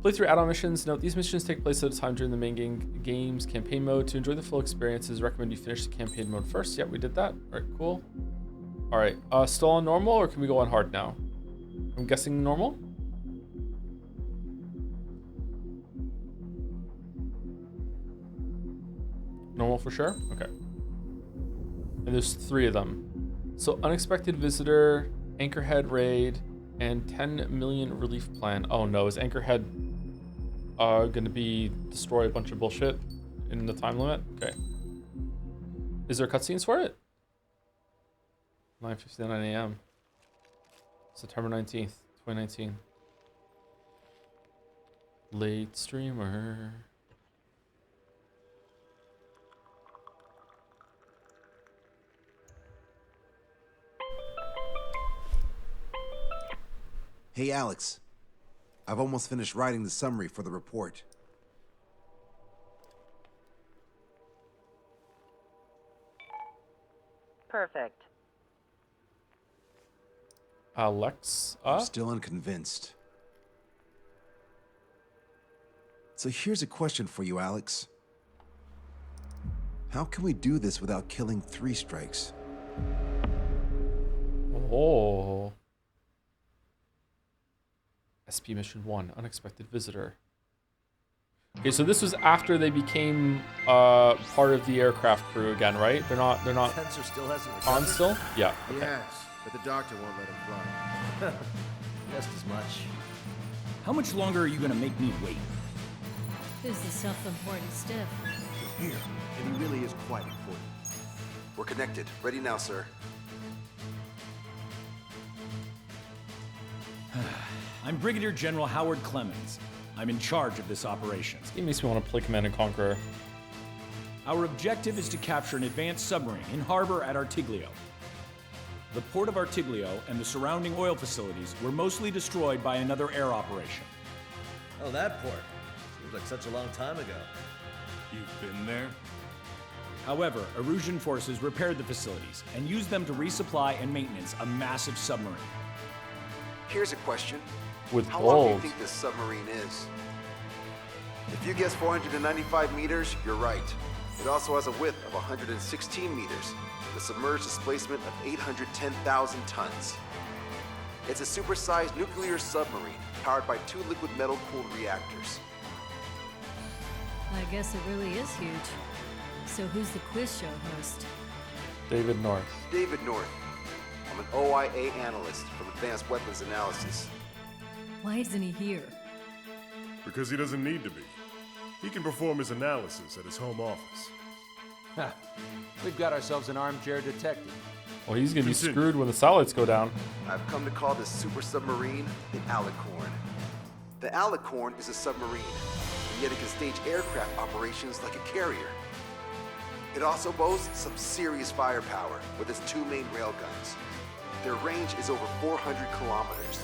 Play through add-on missions. Note, these missions take place at a time during the main game's campaign mode. To enjoy the full experiences, recommend you finish the campaign mode first. Yep, we did that. All right, cool. All right, still on normal, or can we go on hard now? I'm guessing normal. Normal for sure? Okay. And there's 3 of them. So Unexpected Visitor, Anchorhead Raid, and 10 million relief plan. Oh no, is Anchorhead gonna be destroy a bunch of bullshit in the time limit? Okay. Is there cutscenes for it? 9:59 a.m. September 19th, 2019. Late streamer. Hey, Alex. I've almost finished writing the summary for the report. Perfect. Alex? I'm still unconvinced. So here's a question for you, Alex. How can we do this without killing 3 strikes? Oh. SP Mission 1, Unexpected Visitor. Okay, so this was after they became part of the aircraft crew again, right? They're not Sensor still hasn't on recovered? still? Yeah. Okay. Yes, but the doctor won't let him fly. Just as much. How much longer are you gonna make me wait? Who's the self-important stiff? You're here, and he really is quite important. We're connected. Ready now, sir. I'm Brigadier General Howard Clemens. I'm in charge of this operation. This game makes me want to play Command and Conquer. Our objective is to capture an advanced submarine in harbor at Artiglio. The port of Artiglio and the surrounding oil facilities were mostly destroyed by another air operation. Oh, that port. Seems like such a long time ago. You've been there? However, Erusian forces repaired the facilities and used them to resupply and maintenance a massive submarine. Here's a question. With How long do you gold. think this submarine is? If you guess 495 meters, you're right. It also has a width of 116 meters, with a submerged displacement of 810,000 tons. It's a supersized nuclear submarine powered by 2 liquid metal-cooled reactors. I guess it really is huge. So who's the quiz show host? David North. David North. I'm an OIA analyst from Advanced Weapons Analysis. Why isn't he here? Because he doesn't need to be. He can perform his analysis at his home office. Ha. We've got ourselves an armchair detective. Well, he's gonna be screwed when the satellites go down. I've come to call this super submarine the Alicorn. The Alicorn is a submarine, and yet it can stage aircraft operations like a carrier. It also boasts some serious firepower with its 2 main railguns. Their range is over 400 kilometers.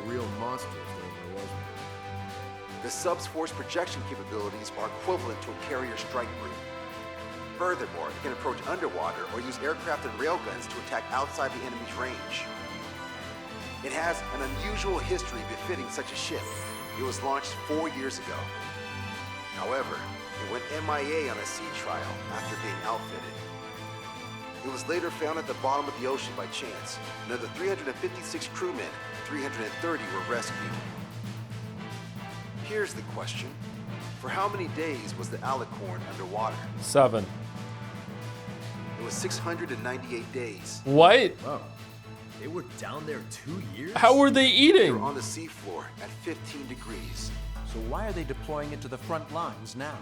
A real monster if there was one. The sub's force projection capabilities are equivalent to a carrier strike group. Furthermore, it can approach underwater or use aircraft and railguns to attack outside the enemy's range. It has an unusual history befitting such a ship. It was launched 4 years ago. However, it went MIA on a sea trial after being outfitted. It was later found at the bottom of the ocean by chance, and of the 356 crewmen, 330 were rescued. Here's the question. For how many days was the Alicorn underwater? 7. It was 698 days. What? Wow. They were down there 2 years? How were they They eating? were on the seafloor at 15 degrees. So why are they deploying it to the front lines now?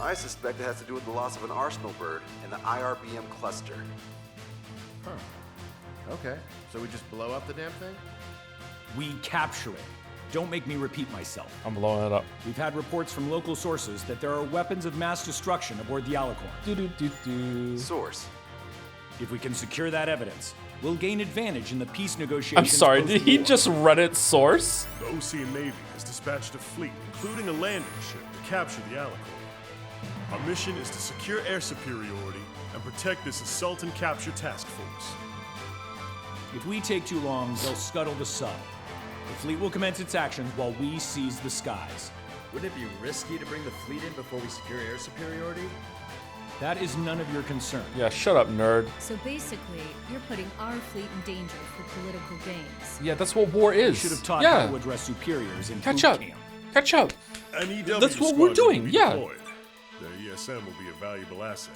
I suspect it has to do with the loss of an arsenal bird in the IRBM cluster. Huh. Okay, so we just blow up the damn thing? We capture it. Don't make me repeat myself. I'm blowing it up. We've had reports from local sources that there are weapons of mass destruction aboard the Alicorn. Source. If we can secure that evidence, we'll gain advantage in the peace I'm negotiations. sorry, did he post-war. just Reddit source? The Ocean Navy has dispatched a fleet, including a landing ship, to capture the Alicorn. Our mission is to secure air superiority and protect this assault and capture task force. If we take too long, they'll scuttle the sub. The fleet will commence its actions while we seize the skies. Wouldn't it be risky to bring the fleet in before we secure air superiority? That is none of your concern. Yeah, shut up, nerd. So basically, you're putting our fleet in danger for political gains. Yeah, that's what war You is. should have taught yeah. how to address superiors in Catch boot up. camp. Catch up. An EW That's what squadron we're doing, will be yeah. deployed. Their ESM will be a valuable asset.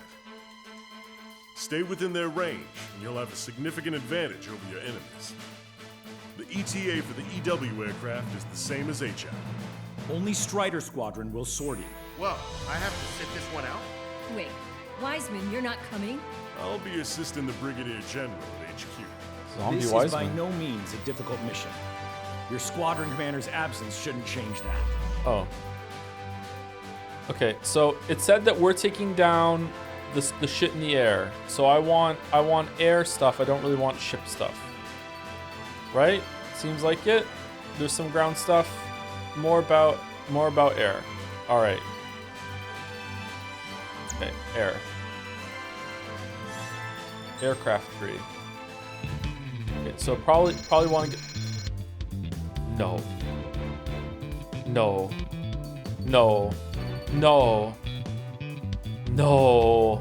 Stay within their range, and you'll have a significant advantage over your enemies. The ETA for the EW aircraft is the same as HF. Only Strider Squadron will sortie. Well, I have to sit this one out? Wait, Wiseman, you're not coming? I'll be assisting the Brigadier General at HQ. Zombie This is Wiseman. by no means a difficult mission. Your squadron commander's absence shouldn't change that. Oh. Okay, so it said that we're taking down the shit in the air. So I want air stuff. I don't really want ship stuff. Right? Seems like it. There's some ground stuff. More about air. All right. Okay, air. Aircraft 3. Okay, so probably want to get. No. No. No. No. No.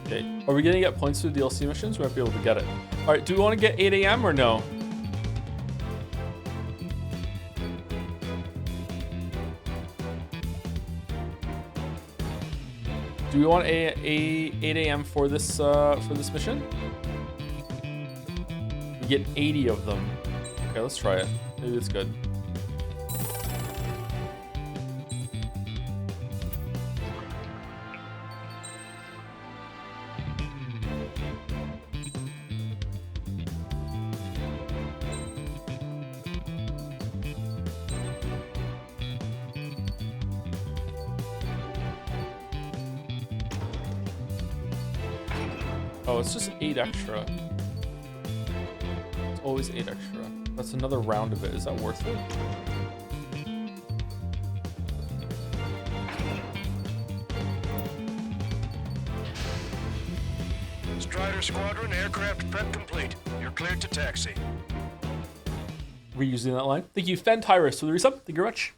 Okay, are we gonna get points through DLC missions? We might be able to get it. All right, do we want to get 8 a.m. or no? Do we want a 8 a.m. for this mission? We get 80 of them. Okay, let's try it. Maybe it's good. Oh, it's just 8 extra. It's always 8 extra. That's another round of it. Is that worth it? Strider Squadron, aircraft prep complete. You're cleared to taxi. Reusing that line. Thank you, Fen Tyrus, for the resub. Thank you very much.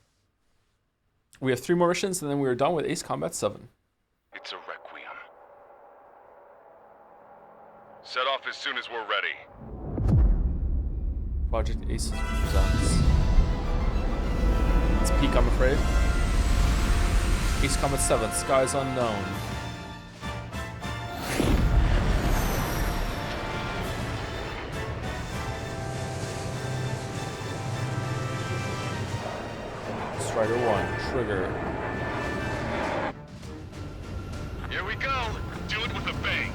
We have 3 more missions, and then we are done with Ace Combat 7. It's a requiem. Set off as soon as we're ready. Project Ace presents. It's peak, I'm afraid. Ace Combat 7, Skies Unknown. Strider 1, Trigger. Here we go. Do it with a bang.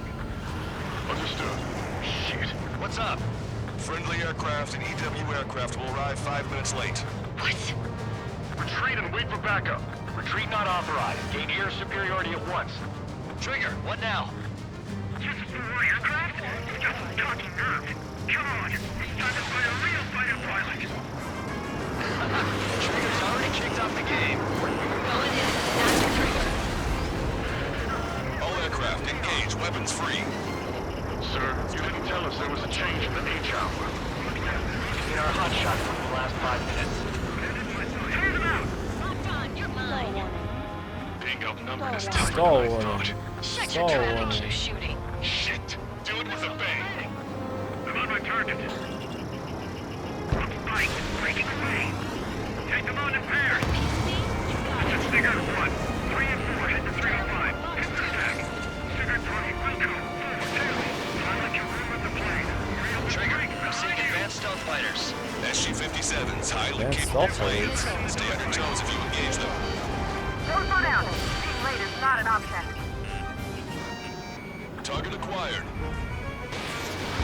Understood. Shit. What's up? Friendly aircraft and EW aircraft will arrive 5 minutes late. What? Retreat and wait for backup. Retreat not authorized. Gain air superiority at once. Trigger, what now? Just more aircraft? You've got some cocky nerve. Come on. It's time to fight a real fighter pilot. Trigger's already kicked off the game. Going in. That's Trigger. All aircraft engage. Weapons free. Sir, you didn't tell us there was a change in the H hour. In our hotshot from the last 5 minutes. Clear them out! Locked on, you're mine. Being outnumbered is tougher Stall than I warning. thought. Shut Stall your trap and warning. keep shooting. Shit. Do it with a bang. I'm on my target. Spike, breaking away. Take them on in pairs. It's a Stinger 1. 3 and 4, head to 305. Hit the stack. Stinger 3, welcome. Forward, Taylor. I'll let you room with the plane. Trigger, I'm seeing advanced stealth fighters. SG-57s, highly Advanced capable stealth planes. fighters. Stay under tones if you engage them. Don't slow down. Being late is not an option. Target acquired.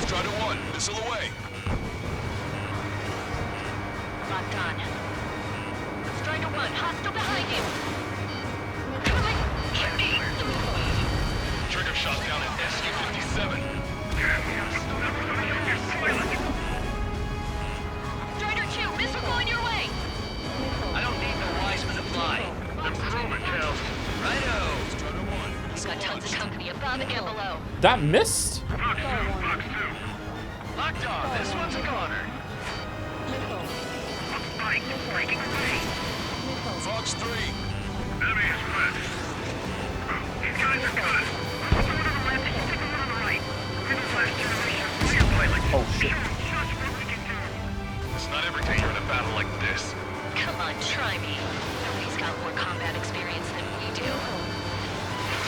Strider 1, missile away. Locked on. Strider 1, hostile behind you. Coming. Cutie. Trigger shot down at SU-57. Strider 2, missile going your way. I don't need no Wiseman to fly. Improvement, Cal. Righto. Strider 1. We've got tons of company above and below. That missed? Fox 2, Fox 2. Locked on. This one's a goner. Spike, breaking away. Fox 3. Enemy is red. These guys are good. One on the left, stick one on the right. We're the last generation of fighter pilots. Oh, shit. Show 'em just what we can do. It's not every day you're in a battle like this. Come on, try me. Nobody's got more combat experience than we do.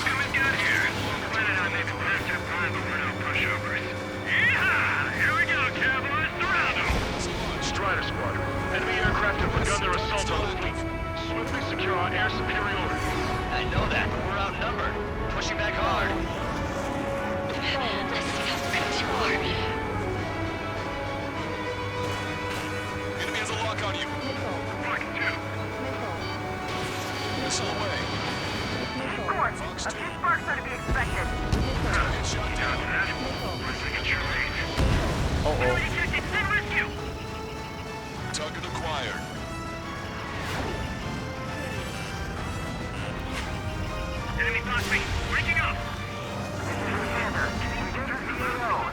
Come and get here. Granted, I may be past our prime, but we're no pushovers. Yeehaw! Here we go, cowboys. Surround 'em. Strider Squadron. Enemy aircraft have begun their assault on the fleet. Swiftly secure our air superiority. I know that, but we're outnumbered. Pushing back hard. Let's see how good you are. Enemy has a lock on you. Fox 2. Missile away. Escort. A few sparks are to be expected. Target shot Down down. to that. Looks like it's your lead. Uh-oh. Detected. Send rescue. Target acquired. Enemy boxing. Breaking up. Commander, engage EAO.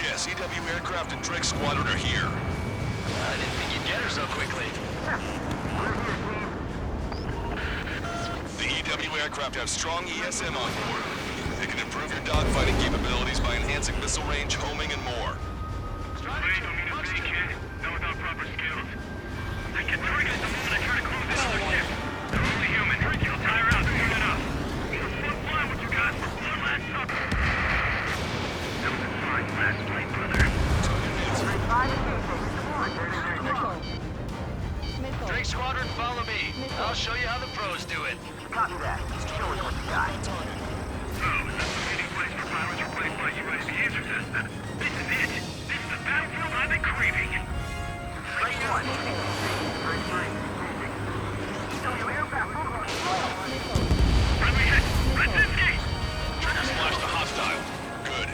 Yes, EW aircraft and Drake Squadron are here. I didn't think you'd get her so quickly. The EW aircraft have strong ESM on board. They can improve your dogfighting capabilities by enhancing missile range, homing, and more. Planes don't mean a thing, kid. Not without proper skills. I get triggered the moment I try to close in on the ship. They're only human. You'll tire out soon enough. Let's fly what you got for one last supper. That was a fine last night, brother. Drake Squadron, follow me. I'll show you how the pros do it. Copy that. Show us what you got. So, is this the meeting place for pilots replaced by UAV intercept? This is it. This is the battlefield I've been craving. Strike 1. Very fine. EW aircraft moving slow. Friendly hit. Brzezinski! Trigger splashed a hostile. Good.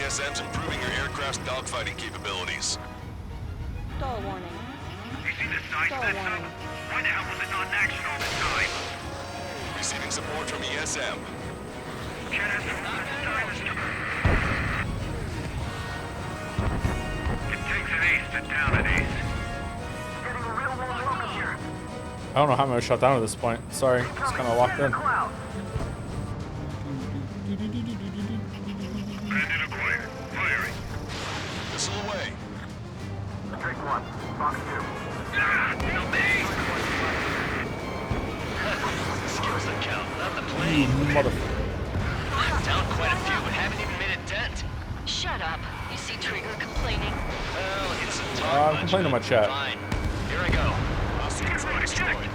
ESM's improving your aircraft's dogfighting capabilities. Stall warning. You see the size of that sub? Why the hell was it not in action all this time? Receiving support from ESM. Jet has some stylist. It takes an ace to down an ace. Getting a real warm welcome here. I don't know how I'm gonna shut down at this point. Sorry, it's kind of locked in. Bandit acquired. Firing. Missile away. Take one. Fox 2. No me! Skills that count, not the plane. Motherfucker. Down quite a few, but haven't even made a dent. Shut up. You see Trigger complaining? Well, it's a I'm complaining to my chat. Fine. Here I go. Destroyed.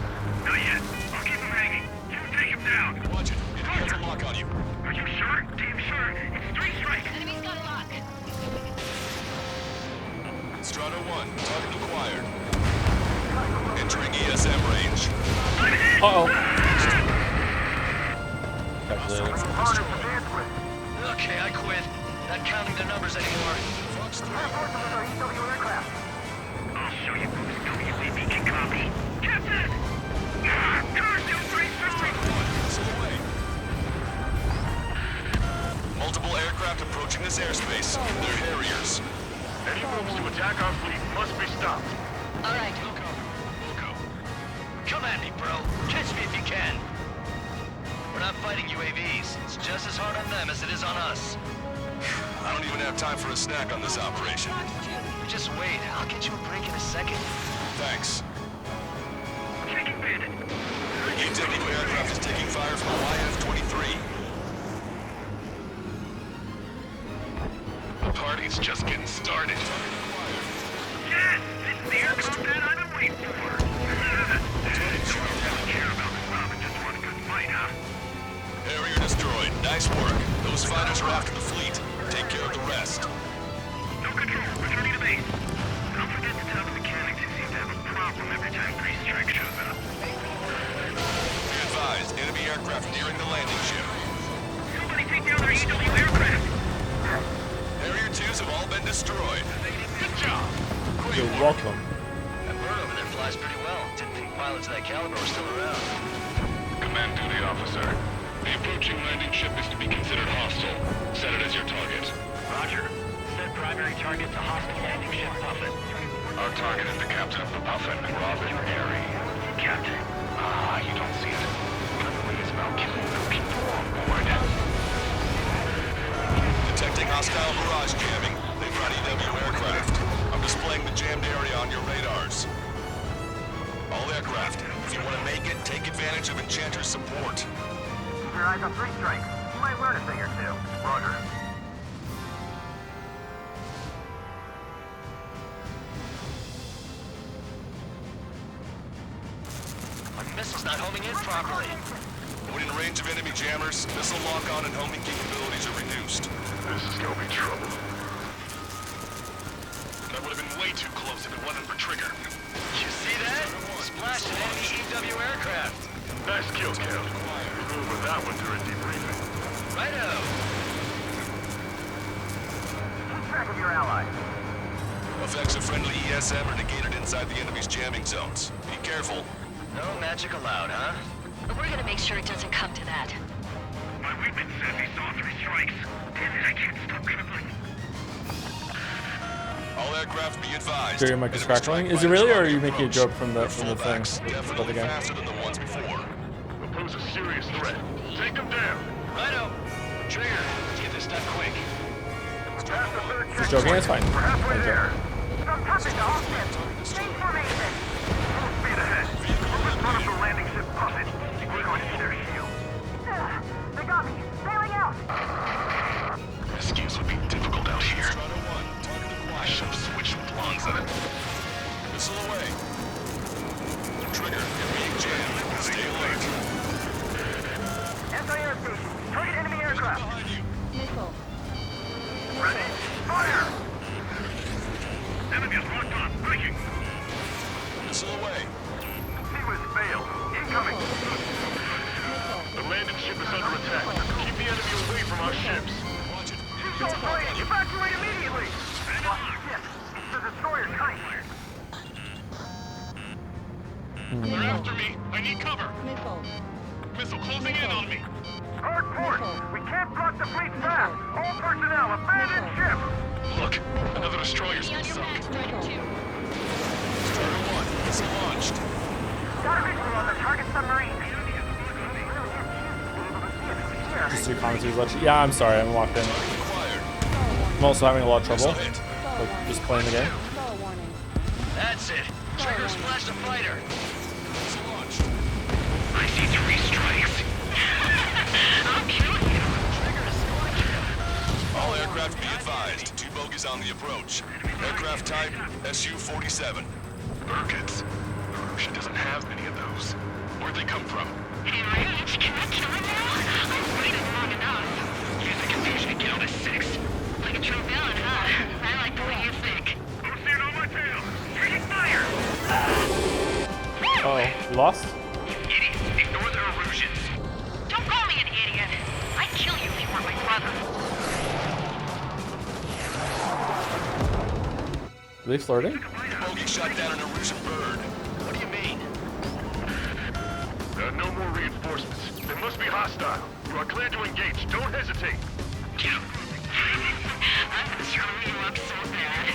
Not yet. I'll keep him hanging. You take him down. Watch it. It has a lock on you. Are you sure? Damn sure. It's 3 strikes. Enemy's got a lock. Strata 1, target acquired. Entering ESM range. Uh-oh. Okay, I quit. Not counting the numbers anymore. Fox 3. I'll show you who's WCB can copy. Captain! Curse you 3 strikes! Missile away. Multiple aircraft approaching this airspace. They're Harriers. Any moves to attack our fleet must be stopped. All right. Come at me, bro. Catch me if you can. We're not fighting UAVs. It's just as hard on them as it is on us. I don't even have time for a snack on this operation. Just wait. I'll get you a break in a second. Thanks. Taking bandit. EW aircraft is taking fire from a YF-23. The party's just getting started. Yes! It's the aircraft that I've been waiting for. Don't care about the Robin, just want a good fight, huh? Harrier destroyed. Nice work. Those fighters are after the fleet. Take care of the rest. No control. Returning to base. Don't forget to tell the mechanics who seem to have a problem every time 3 strike shows up. Be advised, enemy aircraft nearing the landing ship. Somebody take down their EW aircraft. Harrier 2s have all been destroyed. Good job. You're welcome. That bird over there flies pretty well. Didn't think pilots of that caliber were still around. Command duty officer. The approaching landing ship is to be considered hostile. Set it as your target. Roger. Set primary target to hostile landing ship Puffin. Our target is the captain of the Puffin, Robin Airy. Captain? Ah, you don't see it. Clearly it's about killing the people on board. Detecting hostile barrage jamming. They've got EW aircraft. I'm displaying the jammed area on your radars. All aircraft, if you want to make it, take advantage of Enchanter's support. Keep your eyes on 3 strikes. You might learn a thing or two. Roger. My missile's not homing in properly. When in range of enemy jammers, missile lock-on and homing capabilities are reduced. This is gonna be trouble. That would have been way too close if it wasn't for Trigger. You see that? Splash an enemy EW aircraft. Nice kill, Count. We'll go over that one during debriefing. Righto. Keep track of your allies. Effects of friendly ESM are negated inside the enemy's jamming zones. Be careful. No magic allowed, huh? We're gonna make sure it doesn't come to that. My weapon says he saw 3 strikes. Damn it, I can't stop trembling. All aircraft be advised. Sure, your mic is crackling. Is it really, or are you making a joke from the thing? Definitely the game? faster than the ones before. We'll pose a serious threat. Take them down. Righto. Trigger, let's get this done quick. Just joking, it's fine. We're halfway there. Some touching to offset. Same formation. Full speed ahead. Move in front of the landing ship Puffin. We're going to see their shield. They got me. Bailing out. Rescues would be difficult out here. I should have switched with lungs in it. Missile away. Trigger, you're being jammed. Stay alert. Anti-air station. Target enemy aircraft. Behind you. Missile. Ready? Fire! Enemy is locked on. Breaking. Missile away. Seaways failed. Incoming. The landing ship is under attack. Keep the enemy away from our ships. Watch it. Two Evacuate immediately! Oh, shit. The destroyer's tight. They're after me. I need cover. Missile closing in on me. Hard port. We can't block the fleet's path. All personnel, abandon ship. Look, another destroyer's been sunk. Strider 1, missile launched. Got a visual on the target submarine. Just two comments. Yeah, I'm sorry. I'm locked in. I'm also having a lot of trouble. Like, just playing the game. That's it. Trigger splashed a fighter. I see 3 strikes. I'll kill you. All aircraft be advised. 2 bogies on the approach. Aircraft type Su-47. Birkins. She doesn't have many of those. Where'd they come from? Enraged? Can I kill him now? I've waited long enough. Use the confusion to kill the 6. Like a true villain, huh? I like the way you think. I'm seeing on my tail. Taking fire. Oh, you lost? Idiots, ignore their illusions. Don't call me an idiot. I'd kill you if you weren't my brother. Are they flirting? Bogey shot down an Erusian bird. What do you mean? There are no more reinforcements. They must be hostile. You are clear to engage. Don't hesitate. I'm gonna screw you up so bad.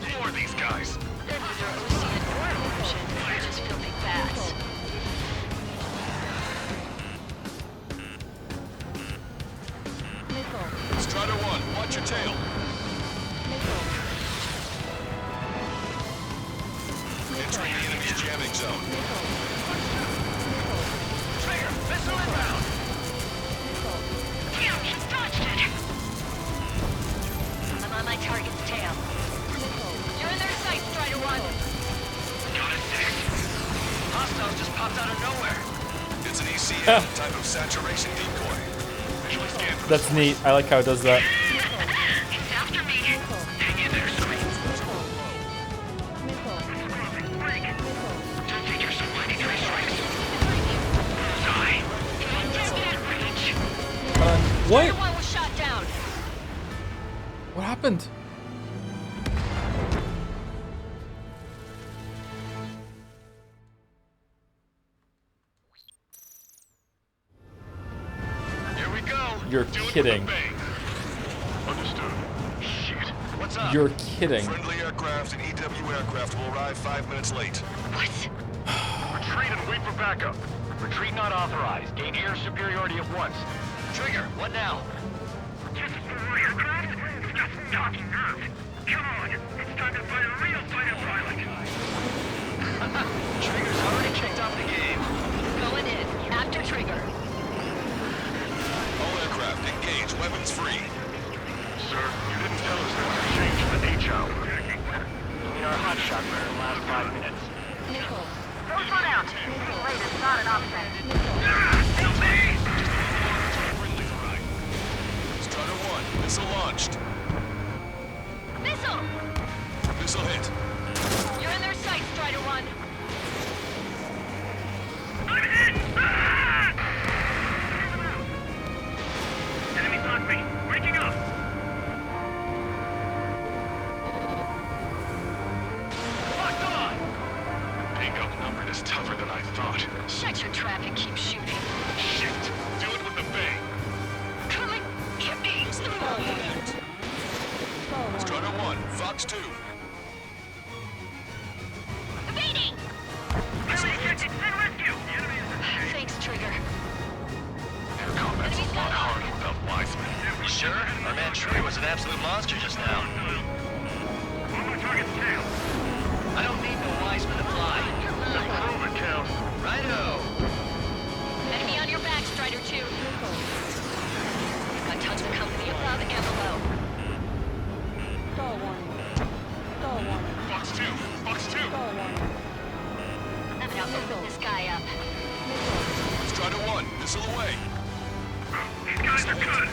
Who are these guys? They're neither Ocean or Erusian. They're just filthy bats. Strider 1, watch your tail. Entering the enemy's jamming zone. Trigger, missile inbound. Damn, he dodged it. I'm on my target's tail. You're in their sight, Strider 1. Got a 6. Hostiles just popped out of nowhere. It's an ECM, type of saturation decoy. Visually scan for That's neat. I like how it does that. He's after me. Hang in there, Scream. Don't think you're so mighty 3 strikes. Bullseye. Can't get reach. What? Strider 1 was shot down. What happened? Here we go. You're Do it with kidding. a bang. Understood. Shit. What's up? You're kidding. Friendly aircraft and EW aircraft will arrive 5 minutes late. What? Retreat and wait for backup. Retreat not authorized. Gain air superiority at once. Trigger, what now? Just for aircraft? That's knocking nerve. Come on, it's time to fight a real fighter pilot. Trigger's already kicked off the game. Going in. After Trigger. All aircraft engage, weapons free. Sir, you didn't tell us there was a change in the H-hour. In our hotshot burn last 5 minutes. Those run out. Being late is not an option. Help me! Strider 1, missile launched. Missile! Missile hit. You're in their sight, Strider 1. I'm hit! Ah! Enemies on me. Breaking up. Locked on! Being outnumbered is tougher than I thought. Shut your trap and keep shooting. Shit. Do it with a bang. Come and get me! Strider 1, Fox 2. Evading! Enemy detected! Send rescue! The enemy is Thanks, Trigger. Air combat's a lot harder without Wiseman. You sure? Our man Trigger was an absolute monster just now. on my target's tail. I don't need no Wiseman to fly. Prove it, Count. Righto. Enemy on your back, Strider 2. Got tons of company above and below. Fox 2, Fox 2. I'm gonna open this guy up. Strider 1, missile away. These guys are good.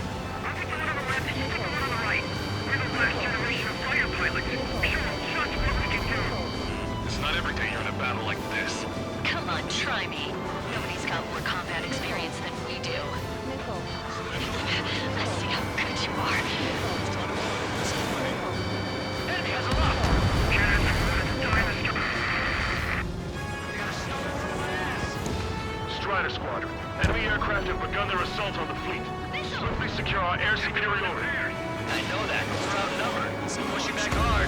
I'll get the one on the left and you get the one on the right. We're the last generation of fighter pilots. Show them just what we can do. It's not every day you're in a battle like this. Come on, try me. Nobody's got more combat experience than we do. Let's see how good you are. under assault on the fleet. Swiftly secure our air superiority. I know that, but we're outnumbered, so push you back hard.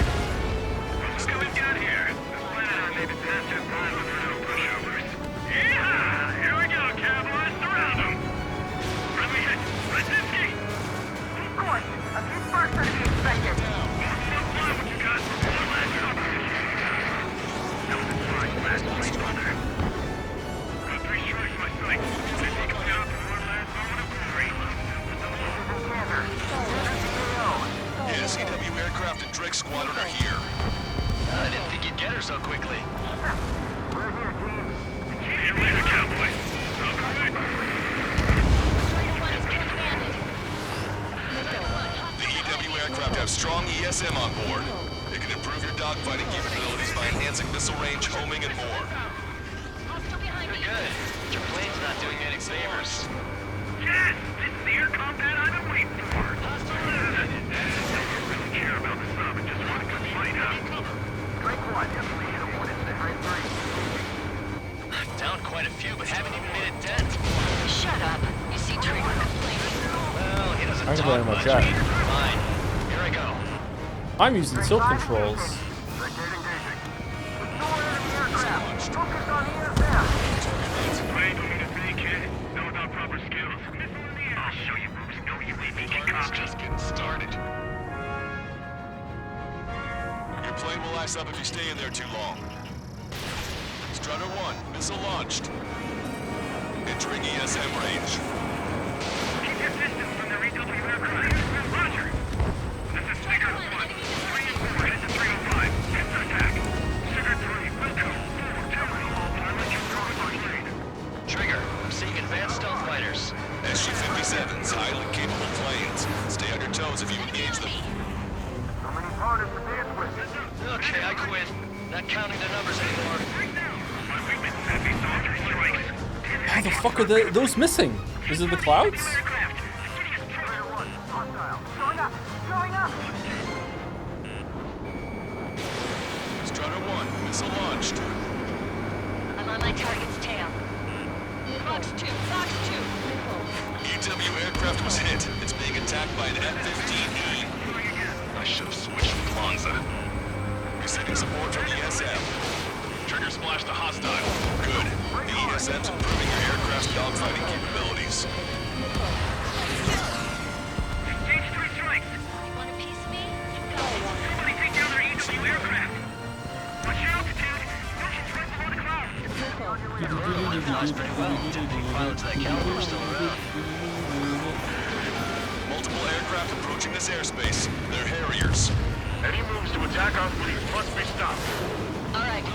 What's going down here? This planet I made a disaster time with no pushovers. Yeah! Here we go, cowboys. Surround them! Friendly hit. Brzezinski! Of course. A few sparks are to be expected. Don't fly what you got. One last cover. That was a fine last place, brother. Got 3 strikes my sight. They take me out for one last moment of glory. Yeah, CW aircraft and Drake Squadron are here. I didn't think you'd get her so quickly. We're here, team. See you later, cowboy. The EW aircraft have strong ESM on board. It can improve your dogfighting capabilities by enhancing missile range, homing, and more. You're good. Your plane's not doing any favors. Yes! This is the air combat I've been waiting for. Don't really care about the sub and just want a good fight, huh? Strike one. Definitely hit him when it's there. Down quite a few, but haven't even made a dent. Shut up. You see Trigger complaining? Well, he doesn't I can play talk in my much. chat. Fine. Here I go. I'm using tilt controls. I'll show you who's no UAV Just getting started. Your plane will ice up if you stay in there too long. Strutter 1, missile launched. Entering ESM range. Keep your distance from the EW aircraft. Roger. This is Sticker 1. 3 and 4, head to 305. Head to attack. Sticker 3, Wilco. 4, terminal. Pilot, you draw the plane. Trigger, I'm seeing advanced stealth fighters. SG-57s, highly capable planes. Stay on your toes if you engage them. So many partners to dance with. Okay, I quit. Not counting the numbers anymore. My weakness is heavy soldier strikes. How the fuck are those missing? Is it the clouds? Strutter 1, missile launched. I'm on my target's tail. Fox 2, Fox 2. EW aircraft was hit. It's being attacked by an F-15E. I should have switched to Kwanzaa. Receiving support from ESM. Trigger splash to hostile. Good. The ESM's improving your aircraft's dogfighting capabilities. Engage 3 strikes. You want a piece of me? Somebody take down their EW aircraft. Watch your altitude. Motion's right below the clouds. That flies pretty well. Didn't think pilots of that caliber were still around. Multiple aircraft approaching this airspace. They're Harriers. Any moves to attack our fleet must be stopped. All right.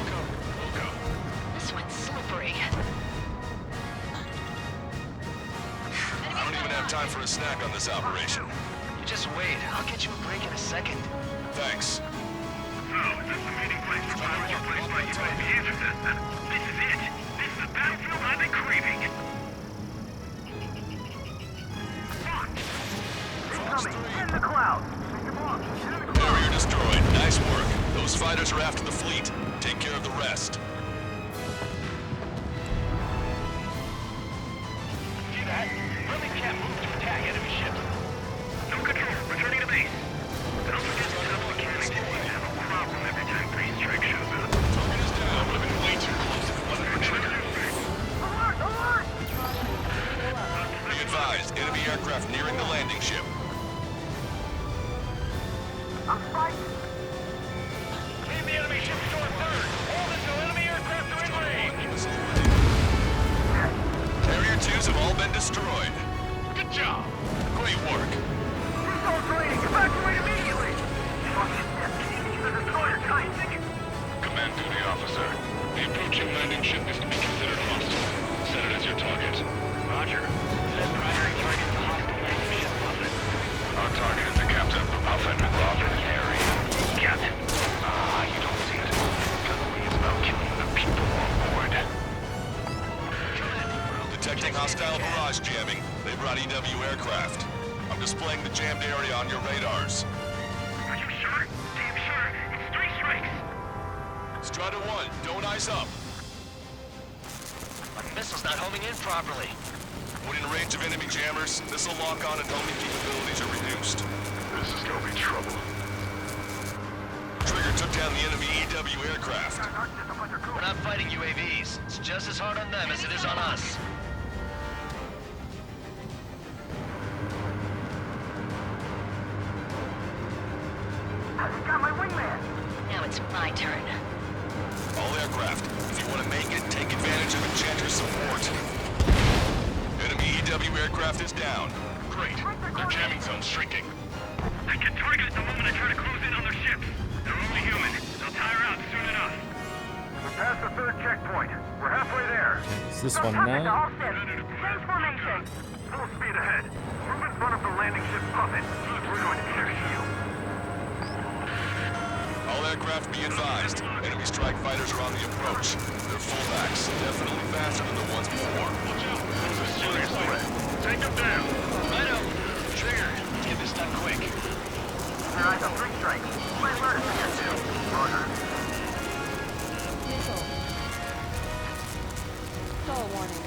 This one's slippery. I don't even have time for a snack on this operation. You just wait. I'll get you a break in a second. Thanks. So, is this the meeting place for pilots replaced by UAVs? This is it. This is the battlefield I've been craving. Fox 3. In the clouds. Barrier destroyed. Nice work. Those fighters are after the fleet. Take care of the rest. See that? Friendly cap moves to attack enemy ships. No control. Returning to base. Don't forget to tell the mechanics you have a problem every time Priest Strike shows up. Target is down. Would have been way too close if it wasn't for Trigger. Alert! Alert! Be advised, enemy aircraft nearing the landing ship. I'm fighting. Leave the enemy ships to our third. Hold until enemy aircraft are in range. Carrier 2s have all been destroyed. Good job. Great work. Resource rating. Evacuate immediately. Keep the destroyer tight. Command duty officer. The approaching landing ship is to be considered hostile. Set it as your target. Roger. Set primary target to hostile landing ship, Muffin. Our target is the captain. Muffin. Harry. Captain. You don't see it. Gunnery is about killing the people on board. Detecting hostile barrage jamming. They brought EW aircraft. I'm displaying the jammed area on your radars. Are you sure? Damn sure. It's 3 strikes. Strutter 1, don't ice up. My missile's not homing in properly. When in range of enemy jammers, missile lock-on and homing capabilities are reduced. This is gonna be trouble. Trigger took down the enemy EW aircraft. We're not fighting UAVs. It's just as hard on them as it is on us. You got my wingman. Now it's my turn. All aircraft, if you want to make it, take advantage of Enchanter's support. Enemy EW aircraft is down. Great. Their jamming zone's shrinking. I can target it the moment I try to close in on their ships. They're only human. They'll tire out soon enough. We're past the third checkpoint. We're halfway there. Is this one now? Change formation. Full speed ahead. Move in front of the landing ship puppet. We're going to get a shield. All aircraft be advised. Enemy strike fighters are on the approach. They're fullbacks, definitely faster than the ones before. Watch out. This is a serious threat. Take them down. Righto. Trigger, let's get this done quick. They're like a three strike. My word is here too. Roger. Stall warning.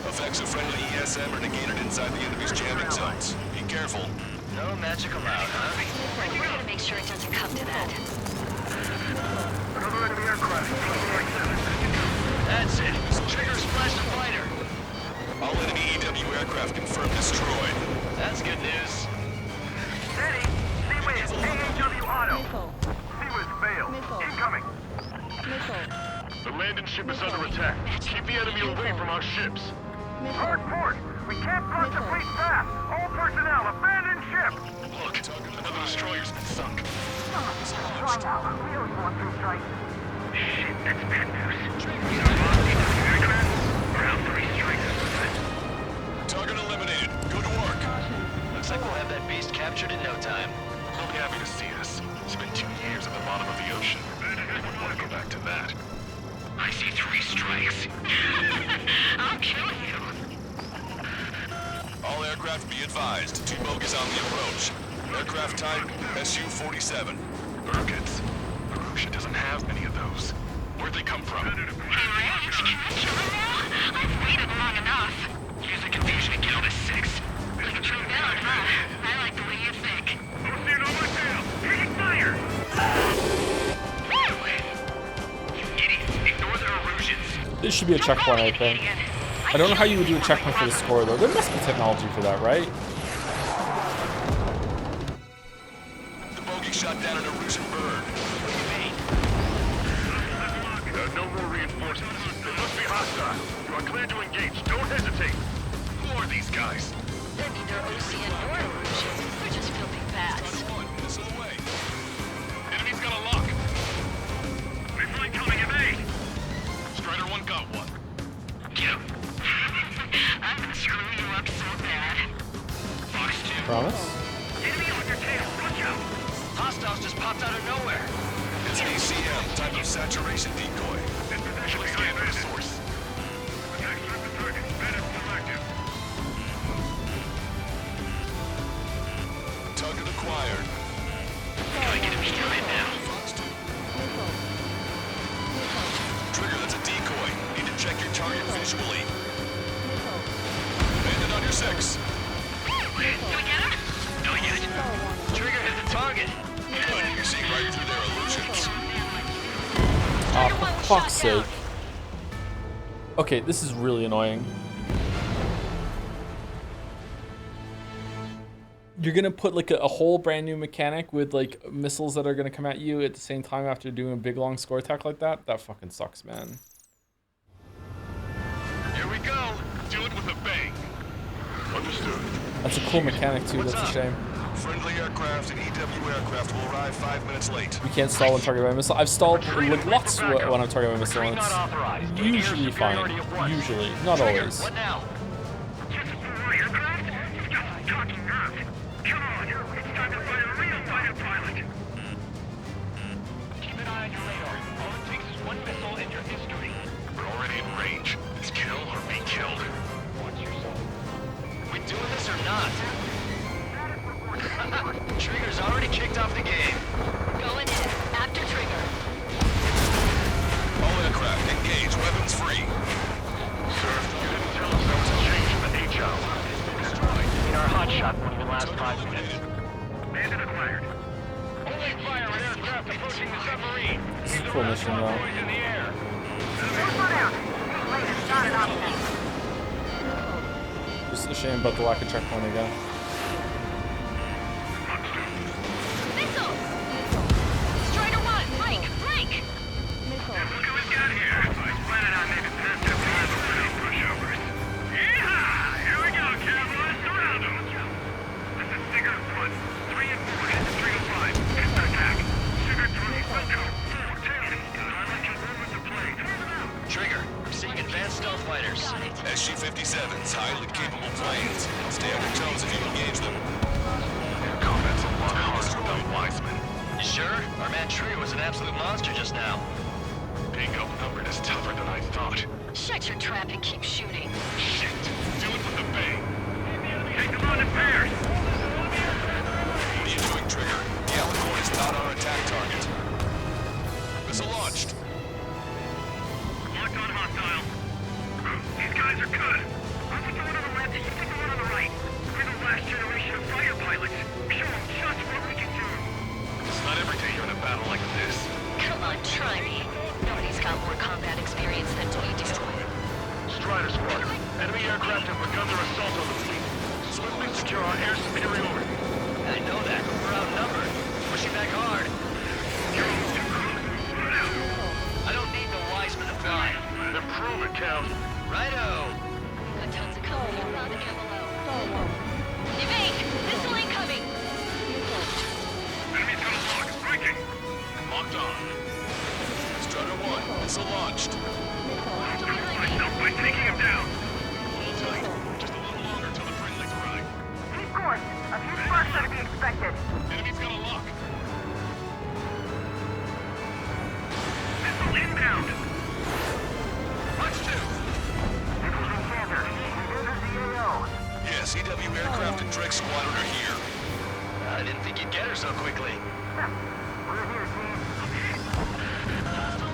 Effects of friendly ESM are negated inside the enemy's jamming zones. Be careful. No magic allowed, huh? We're gonna make sure it doesn't come to that. Another enemy aircraft. That's it. Trigger splashed a fighter. All enemy EW aircraft confirmed destroyed. That's good news. Steady. Seawiz, AAW auto. Seawiz failed. Incoming. The landing ship is under attack. Keep the enemy away from our ships. Hard port. We can't thrust the fleet fast. All personnel, abandon ship. Look, another destroyer's been sunk. Why now? We always want three strikes. Shit, that's bad news. Aircraft, around three strikes. Target eliminated. Good work. Looks like we'll have that beast captured in no time. I'll be happy to see this. It's been 2 years at the bottom of the ocean. I wouldn't want to go back to that. I see 3 strikes. I'll kill you. All aircraft be advised. 2 bogies on the approach. Aircraft type Su-47. Birkins. Arusha doesn't have many of those. Where'd they come from? Hey, Range, can I kill him now? I've waited long enough. Use the confusion to kill this 6. Like a true villain, huh? I like the way you think. Ocean on my tail. Taking fire. You idiots. Ignore the Erusians. This should be a checkpoint, I think. I don't know how you would do a checkpoint for the score, though. There must be technology for that, right? The bogey shot down an Erusian bird. No more reinforcements. They must be hostile. You are clear to engage. Don't hesitate. Who are these guys? They're neither Ocean nor Erusian. They're just filthy bats. Missile away. Enemy's got a lock. Rifle coming in A. Strider 1 got one. Get him. I'm gonna screw you up so bad. Fox 2. Promise? Enemy on your tail. Watch out. Hostiles just popped out of nowhere. It's an ACM, type of saturation decoy. In position behind the source. Attack the target. Bandit selective. Target acquired. Gotta get him behind now. Trigger, that's a decoy. Need to check your target visually. Bandit on your 6. Do we get him? Not yet. Trigger hit the target. Good, you're seeing right through their illusions. Oh, for fuck's sake. Okay, this is really annoying. You're gonna put like a whole brand new mechanic with like missiles that are gonna come at you at the same time after doing a big long score attack like that? That fucking sucks, man. Here we go. Do it with a bang. Understood. That's a cool mechanic too, that's a shame. Friendly aircraft and EW aircraft will arrive 5 minutes late. You can't stall when targeted by a missile. I've stalled like lots when I'm targeted by a missile, and it's usually fine. Usually, not always. What now? Just 4 aircraft? You've got some talking nerve. Come on. It's time to find a real fighter pilot. Keep an eye on your radar. All it takes is 1 missile and your history. We're already in range. It's kill or be killed. Watch yourself. We doing this or not? Trigger's already kicked off the game. Going in. After Trigger. All aircraft, engage. Weapons free. Sir, you didn't tell us how Cool mission though. Just a shame about the lack of checkpoint again. Missile! Strider 1, Mike, Mike! Look what we've got here. I was planning on maybe past that time for any pushovers. Yeehaw! Here we go, cowboys. Surround them. This is Sigurd 1. 3 and 4. Head to 305. Get to attack. Sigurd 3. Welcome. 4. Tails. Pilot can move with the plane. Turn them out. Trigger, I'm seeing advanced stealth fighters. SG-57s, highly capable planes. Stay on your toes if you engage them. Combat's a lot harder without Wiseman. You sure? Our man Trigger was an absolute monster just now. Being outnumbered is tougher than I thought. Shut your trap and keep shooting. Shit! Do it with the bang. Take them on in pairs. What are you doing, Trigger? The Alicorn is not our attack target. Missile launched. Locked on hostile. These guys are good. I'll put the one on the left and you put the one on the right. We're the last generation of fighter pilots. Show them just what we can do. It's not every day you're in a battle like this. Come on, try me. Nobody's got more combat experience than we do. Strider Squadron. Enemy aircraft have begun their assault on the fleet. Swiftly secure our air superiority. I know that. We're outnumbered. Pushing back hard. I don't need the Wiseman to fly. Then prove it, Count. Righto. Got tons of company around and below. Evade! Missile incoming! Enemy's gonna lock. Breaking. Locked on. Strider 1, missile launched. Myself by taking him down. Hold tight. Just a little longer till the friendlies arrive. Keep course. A few sparks are to be expected. Enemy's gonna lock. Missile inbound. Watch 2. Nichols and Sander. We've entered the AO. Yes, EW aircraft and Drake Squadron are here. I didn't think you'd get her so quickly. We're here, team.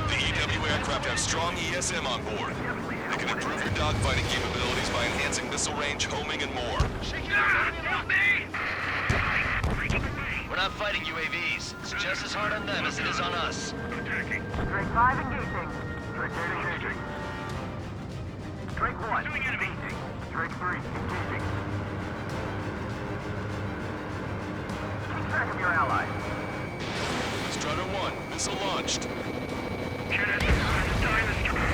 The EW aircraft have strong ESM on board. They can improve your dogfighting capabilities by enhancing missile range, homing, and more. Help me! We're not fighting UAVs. It's just as hard on them as it is on us. Drake 5 engaging. Drake 8 engaging. Drake 1 engaging. Drake 3 engaging. Keep track of your allies. Strider 1, missile launched. Kenneth, time is through.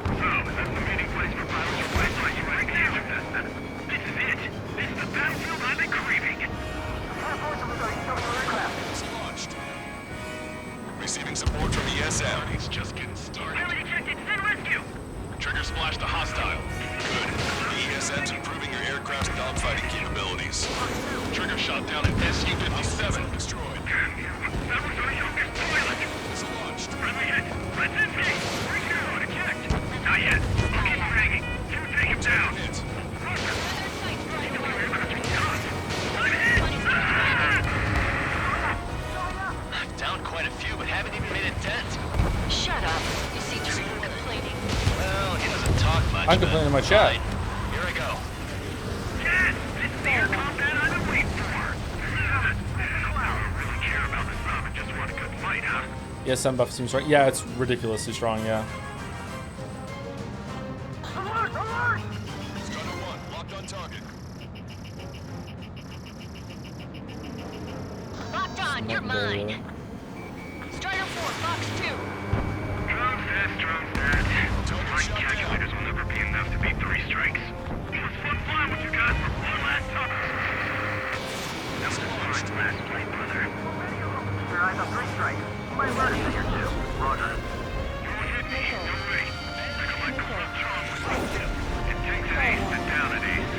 So, is this the meeting place for pilots who fight like you right now? This is it. This is the battlefield I've been craving. Missile launched. Receiving support from ESM. He's just getting started. Pilot ejected. Send rescue. Trigger splashed a hostile. Good. The ESM's improving your aircraft's dogfighting capabilities. Trigger shot down an SU-57. Destroyed. That was our youngest pilot. Missile launched. Friendly hit. Let's engage. Bring it on. Eject. Not yet. I'll keep him hanging. You take him down. Hit. Roger. I'm hit. Down quite a few, but haven't even made a dent. Shut up. You see Trigger complaining? Well, he doesn't talk much. I'm complaining in my chat. Fine. Here I go. Yes, this is the air combat I've been waiting for. Cloud don't really care about this mob and just want a good fight, huh? ESM buff seems right. Yeah, it's ridiculously strong, yeah. Alert! Alert! Strider 1, locked on target. Locked on, you're mine. Strider 4, Fox 2. Drone set. My calculators will never be enough to beat 3 strikes. It was fun flying with you guys for one last time. That was fine last night, brother. Your eyes on 3 strikes. My word is here too. Roger. Don't hit me. No way. Recollect the what's wrong with me. It takes an ace to down an ace.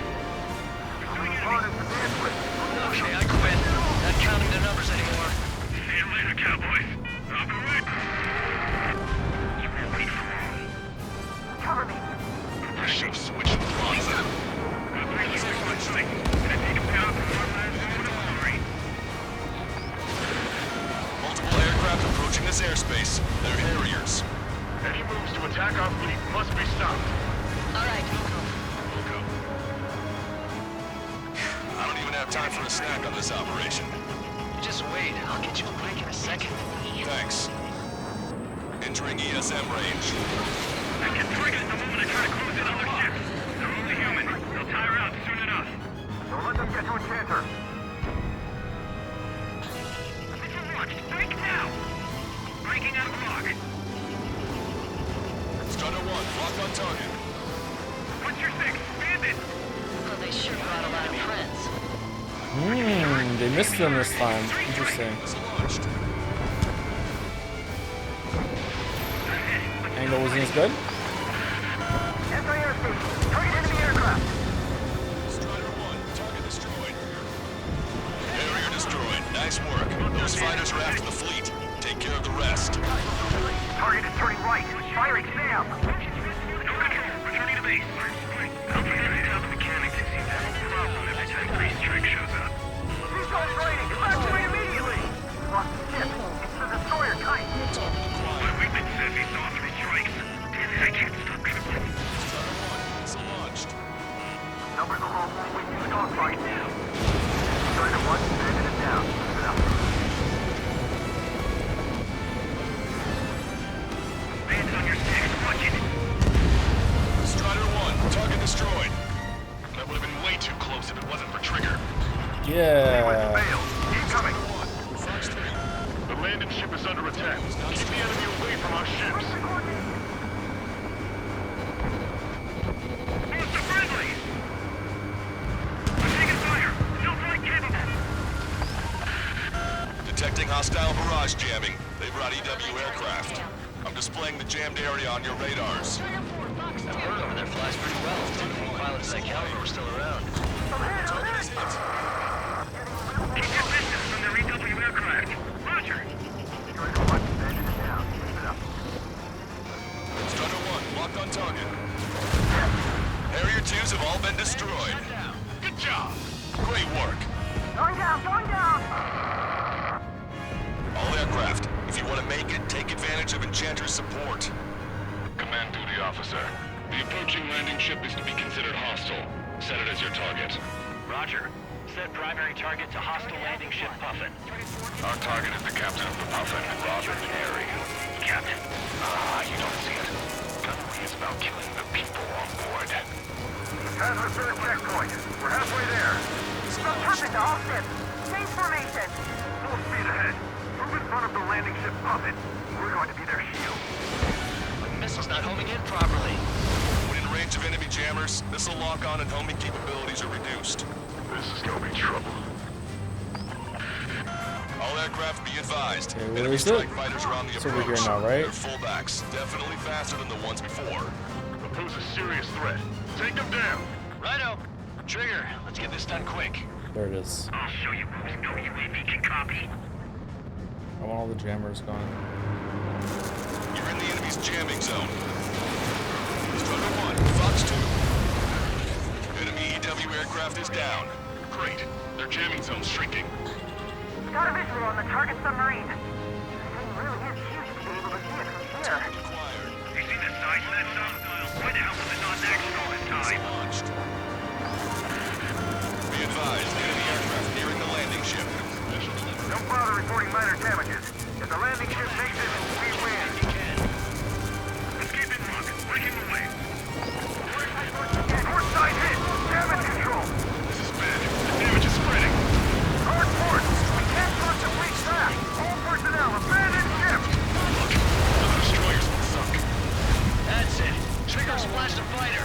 Okay, I quit. Not counting the numbers anymore. See you later, cowboys. I'll be right. You won't wait for long. Cover me. I should have switched plots. Good thing you took my sight. Gonna take him down for one last moment of glory. Multiple aircraft approaching this airspace. They're Harriers. Any moves to attack our fleet must be stopped. All right, We'll go. I don't even have time for a snack on this operation. Just wait. I'll get you a break in a second. Thanks. Entering ESM range. I get triggered the moment I try to close in on their ships. They're only human. They'll tire out soon enough. Don't let them get to Enchanter. Mission launch. Break now. Breaking out of lock. Strider 1, lock on target. What's your six? Bandit. Well, they sure brought a lot of friends. They missed them this time. Interesting. Angle wasn't as good. SIR station. Target enemy aircraft. Strider 1, target destroyed. Carrier destroyed. Nice work. Those fighters are after the fleet. Take care of the rest. Target is turning right. Firing Sam. No control. Returning to base. Complicated how the mechanics seem to have a problem every time Grease Trick shows up. Who's on training? Evacuate immediately! Lost the ship. It's the destroyer type. My weakness says he saw 3 strikes. I can't stop tripling. It's launched. Numbers are low. We use dogfight. Strider 1, bandit it down. Keep it up. Bandit on your 6. Watch it. Strider 1, target destroyed. That would have been way too close if it wasn't for Trigger. Yeah. Incoming. Fox 3. The landing ship is under attack. Keep the enemy away from our ships. Who's the friendly? I'm taking fire. Still flight capable. Detecting hostile barrage jamming. They brought EW aircraft. I'm displaying the jammed area on your radars. That bird over there flies pretty well. Two pilots that caliber were still around. Target is hit. Keep your distance from their EW aircraft. Roger. Strider 1, bandit it down. Keep it up. Strider 1, locked on target. Harrier 2s have all been destroyed. Good job. Great work. Going down, going down! All aircraft, if you want to make it, take advantage of Enchanter's support. Command duty officer. The approaching landing ship is to be considered hostile. Set it as your target. Roger. Set primary target to hostile landing ship Puffin. Our target is the captain of the Puffin, Robert Airy. Captain? You don't see it. Gunnery is about killing the people on board. Pass us to the checkpoint. We're halfway there. From Puffin to all ships. Change formation. Full speed ahead. Move in front of the landing ship Puffin. We're going to be their shield. The missile's not homing in properly. When in range of enemy jammers, missile lock-on and homing capabilities are reduced. This is gonna be trouble. All aircraft be advised. Okay, where Enemy is it? strike fighters are on the It's approach. over here now, right? They're fullbacks, definitely faster than the ones before. They pose a serious threat. Take them down. Righto. Trigger, let's get this done quick. There it is. I'll show you who's no UAV can copy. I want all the jammers gone. You're in the enemy's jamming zone. Strider 1, Fox 2. Enemy EW aircraft is down. Great. Their jamming zone's shrinking. Got a visual on the target submarine. This thing really is huge to be able to see it from here. You see the size of that zone? Why the hell was it not action all this time? Launched. Be advised, enemy aircraft nearing the landing ship. Don't bother reporting minor damages. If the landing ship makes it, we win. Escape in lock. Breaking away. Port side hit. Damage control. This is bad. The damage is spreading. Hard port. We can't contemplate that. All personnel, abandon ship. Look, the destroyer's been sunk. That's it. Trigger splashed a fighter.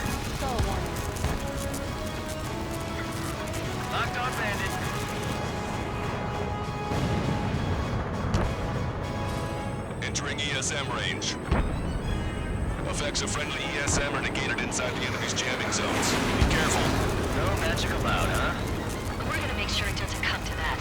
Locked on bandit. Entering ESM range. Effects of friendly ESM are negated inside the enemy's jamming zones. Be careful. No magic allowed, huh? We're gonna make sure it doesn't come to that.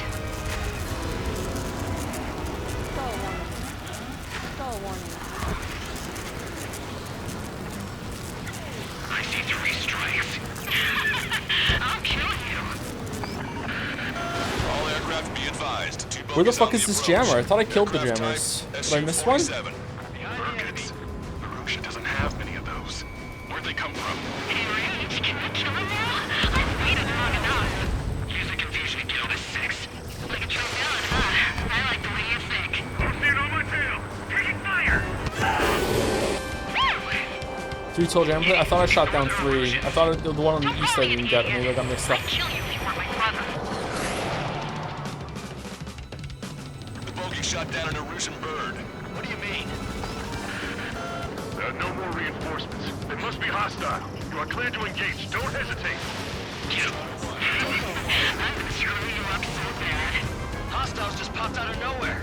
I see 3 strikes. I'll kill you. All aircraft be advised. Where the fuck is this jammer? I thought I killed the jammers. Did I miss one? Burkits. Marusha doesn't have many of those. Where'd they come from? Enraged? Can I kill him now? I've waited long enough. Use the confusion to kill the 6. Like a true villain, huh? 3 total damage. I thought I shot down 3. I thought the one on the east I didn't get. Maybe I got mixed up. The bogey shot down an Erusian bird. What do you mean? There are no more reinforcements. They must be hostile. You are clear to engage. Don't hesitate. Hostiles just popped out of nowhere.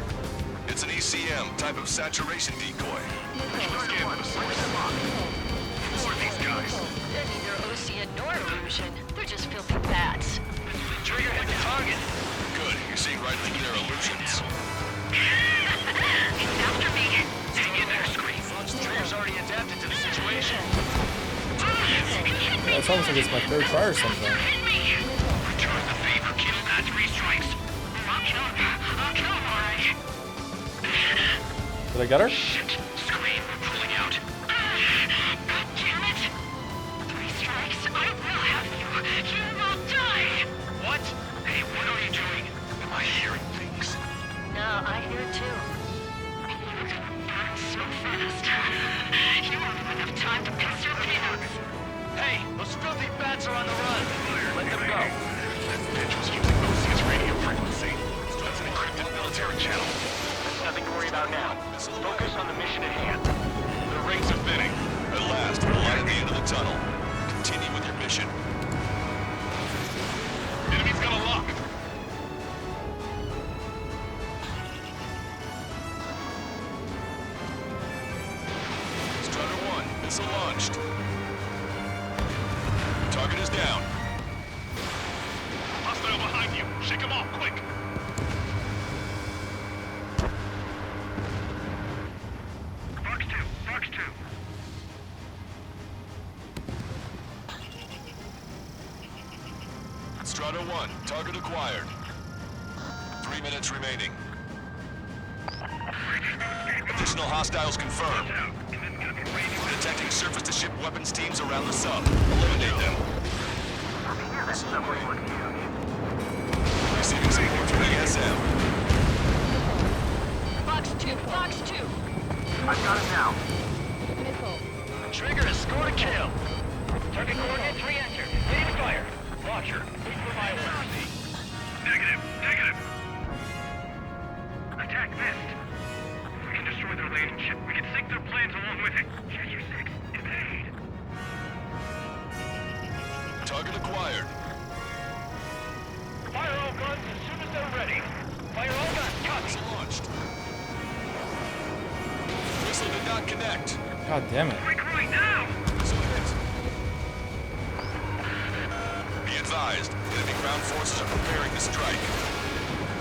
It's an ECM, type of saturation decoy. They're neither Ocean nor Erusian. They're just filthy bats. Trigger hit the target. Good, you're seeing right through their illusions. It's after me. Hang in there, Scream. Trigger's already adapted to the situation. Yeah, it's almost like it's my 3rd try or something. Return the favor. Kill him at 3 strikes. I'll kill him. I'll kill him, alright. Did I get her? Shit. Scream. We're pulling out. God damn it. 3 strikes. I will have you. You will die. What? Hey, what are you doing? Am I hearing things? No, I hear it too. Burn so fast. You won't have enough time to piss your pants. Hey, those filthy bats are on the run. Let them go. That bitch was using Ocean's radio frequency. That's an encrypted military channel. There's nothing to worry about now. Focus on the mission at hand. The rings are thinning. At last, we're light at the end of the tunnel. Continue with your mission. Enemy's got a lock. Strider 1, missile launched. Target is down. Hostile behind you. Shake him off, quick. Fox 2, Fox 2. Strider 1, target acquired. 3 minutes remaining. Additional hostiles confirmed. Detecting surface-to-ship weapons teams around the sub. Eliminate them. Receiving support from ESM. Fox 2, Fox 2. I've got it now. Trigger has scored a kill. Target coordinates re-entered. Ready to fire. Roger. Wait for my order. Negative. Negative. Attack missed. If we can destroy their landing ship, we can sink their planes along with it. Treasure 6, evade. Target acquired. Fire all guns as soon as they're ready. Fire all guns. Copy. Missile launched. Missile did not connect. God damn it. Quick, right now! Missile hit. Be advised, enemy ground forces are preparing to strike.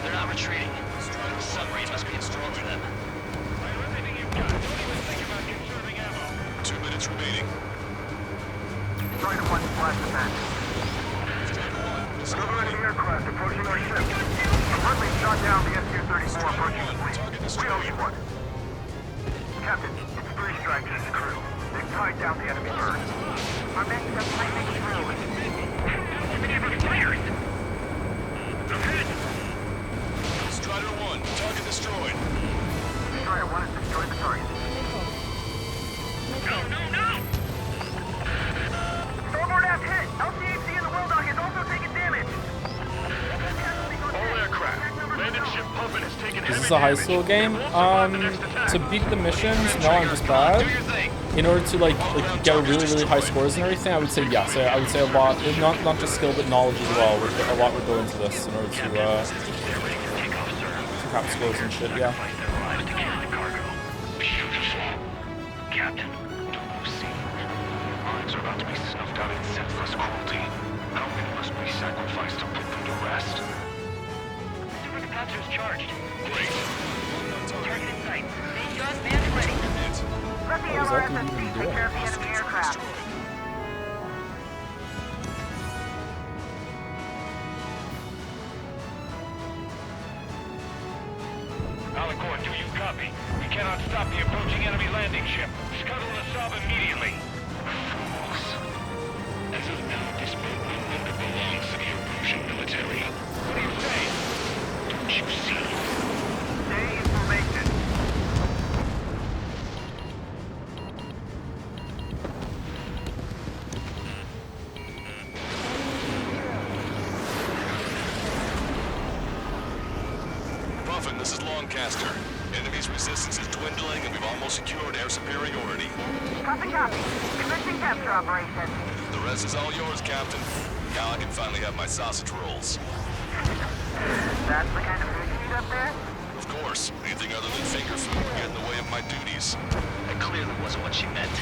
They're not retreating. The submarine must be in storm for them. Fire everything you've got. Don't even think about conserving ammo. 2 minutes remaining. Strider 1, flash the back. Another enemy aircraft approaching our ship. Friendly shot down the SU-34 approaching the fleet. We owe you one. Captain, it's 3 strikes and the crew. They've tied down the enemy bird. Our men are flaming through. How many of our fires? I'm hit. Strider 1, target destroyed. Strider 1 has destroyed the target. No, no, no! Starboard aft hit! LCAC in the well dock is also taking damage! All aircraft. Landed ship pumping has taken Is this a high school game? To beat the missions, no, I'm just bad. In order to like get really high scores and everything, I would say yes. I would say a lot, not just skill but knowledge as well. A lot would go into this in order to cap scores and shit. Yeah. Captain, don't you see? Lives are about to be snuffed out in senseless cruelty. How many must be sacrificed to put them to rest? Supercapacitors charged. Great. Target in sight. Main jaws manned and ready. Let the What is that dude even LRSSC take doing? care of the enemy aircraft. Alicorn, do you copy? We cannot stop the approaching enemy landing ship. Scuttle the sub immediately. Fools. As of now, this boat no longer belongs to the Erusian military. What do you say? Don't you see? Stay in formation. Dolphin, this is Lancaster. Enemy's resistance is dwindling and we've almost secured air superiority. Copy, copy. Commencing capture operation. The rest is all yours, Captain. Now I can finally have my sausage rolls. That's the kind of food you eat up there? Of course, anything other than finger food would get in the way of my duties. That clearly wasn't what she meant.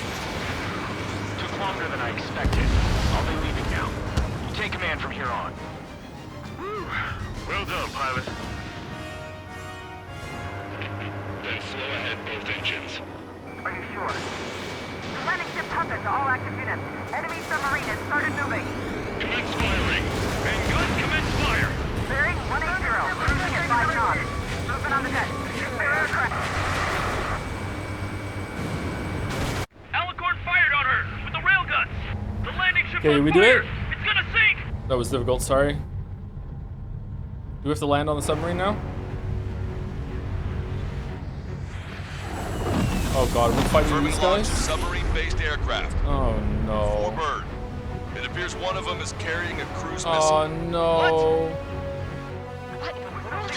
Took longer than I expected. I'll be leaving now. You take command from here on. Whew. Well done, pilot. Then slow ahead both engines. Are you sure? The landing ship Puppet to all active units. Enemy submarine has started moving. Commence firing. And good, commence fire. Bearing 180. Cruising at 5 knots. Movement on the deck. Clear aircraft. Alicorn fired on her with the railguns. The landing ship's Okay, on we do fire. it? It's gonna sink. That was difficult, sorry. Do we have to land on the submarine now? Oh god, we're fighting these guys? Submarine-based aircraft. Oh no. 4 bird. It appears one of them is carrying a cruise missile. Oh no.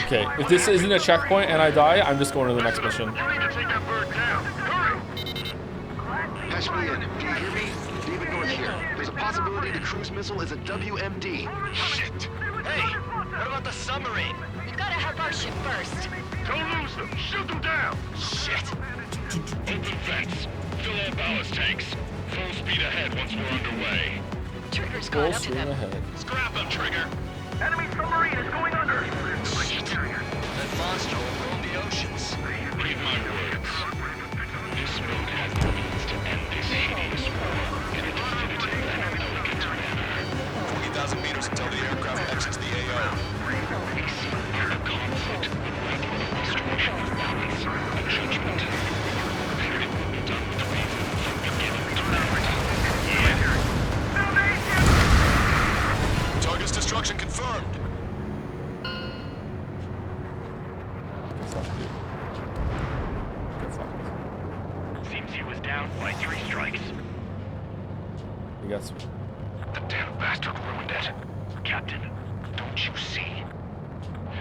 Okay, if this isn't a checkpoint and I die, I'm just going to the next mission. Patch me in. Do you hear me? David North here. There's a possibility the cruise missile is a WMD. Shit. Hey, what about the submarine? We've got to help our ship first. Don't lose them. Shoot them down. Shit. Open vents. Fill all ballast tanks. Full speed ahead once we're underway. Trigger's Full gone up to stream them. ahead. Scrap them, Trigger. Enemy submarine is going under. Shit. That monster will roam the oceans. Read my words. This moon has the means to end this hideous war in a definitive and elegant manner. 40,000 meters until the aircraft exits the AO. Peace and a conflict with regular restoration of balance and judgment. Period will be done with reason from beginning to end. Target's destruction confirmed. Seems he was down by 3 strikes. We got some. The damn bastard ruined it. Captain, don't you see?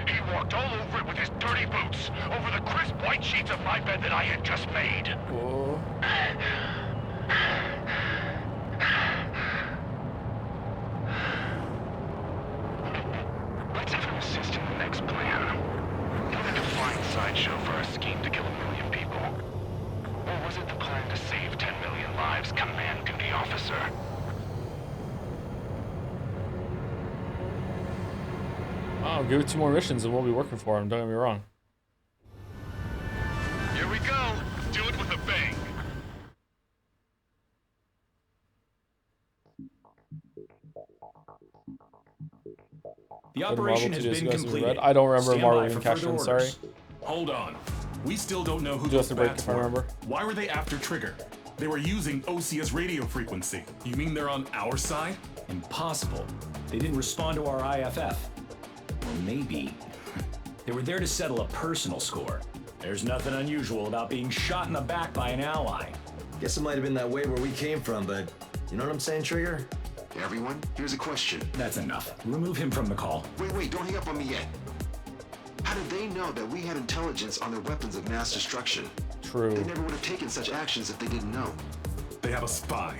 He walked all over it with his dirty boots, over the crisp white sheets of my bed that I had just made. Oh. Let's have him assist in the next plan. What a defined sideshow for a scheme to kill 1 million people. Or was it the plan to save 10 million lives, command duty officer? Oh, give it 2 more missions and we'll be working for him, don't get me wrong. Here we go. Do it with a bang. The operation has been completed. I don't remember Stand Marvel by being for cashed further in, sorry. orders. Hold on. We still don't know who Just those a break bats if I were. remember. Why were they after Trigger? They were using OCS radio frequency. You mean they're on our side? Impossible. They didn't respond to our IFF. Or maybe they were there to settle a personal score. There's nothing unusual about being shot in the back by an ally. Guess it might have been that way where we came from, but you know what I'm saying, Trigger? Everyone, here's a question. That's enough. Remove him from the call. Wait, don't hang up on me yet. How did they know that we had intelligence on their weapons of mass destruction? True. They never would have taken such actions if they didn't know. They have a spy.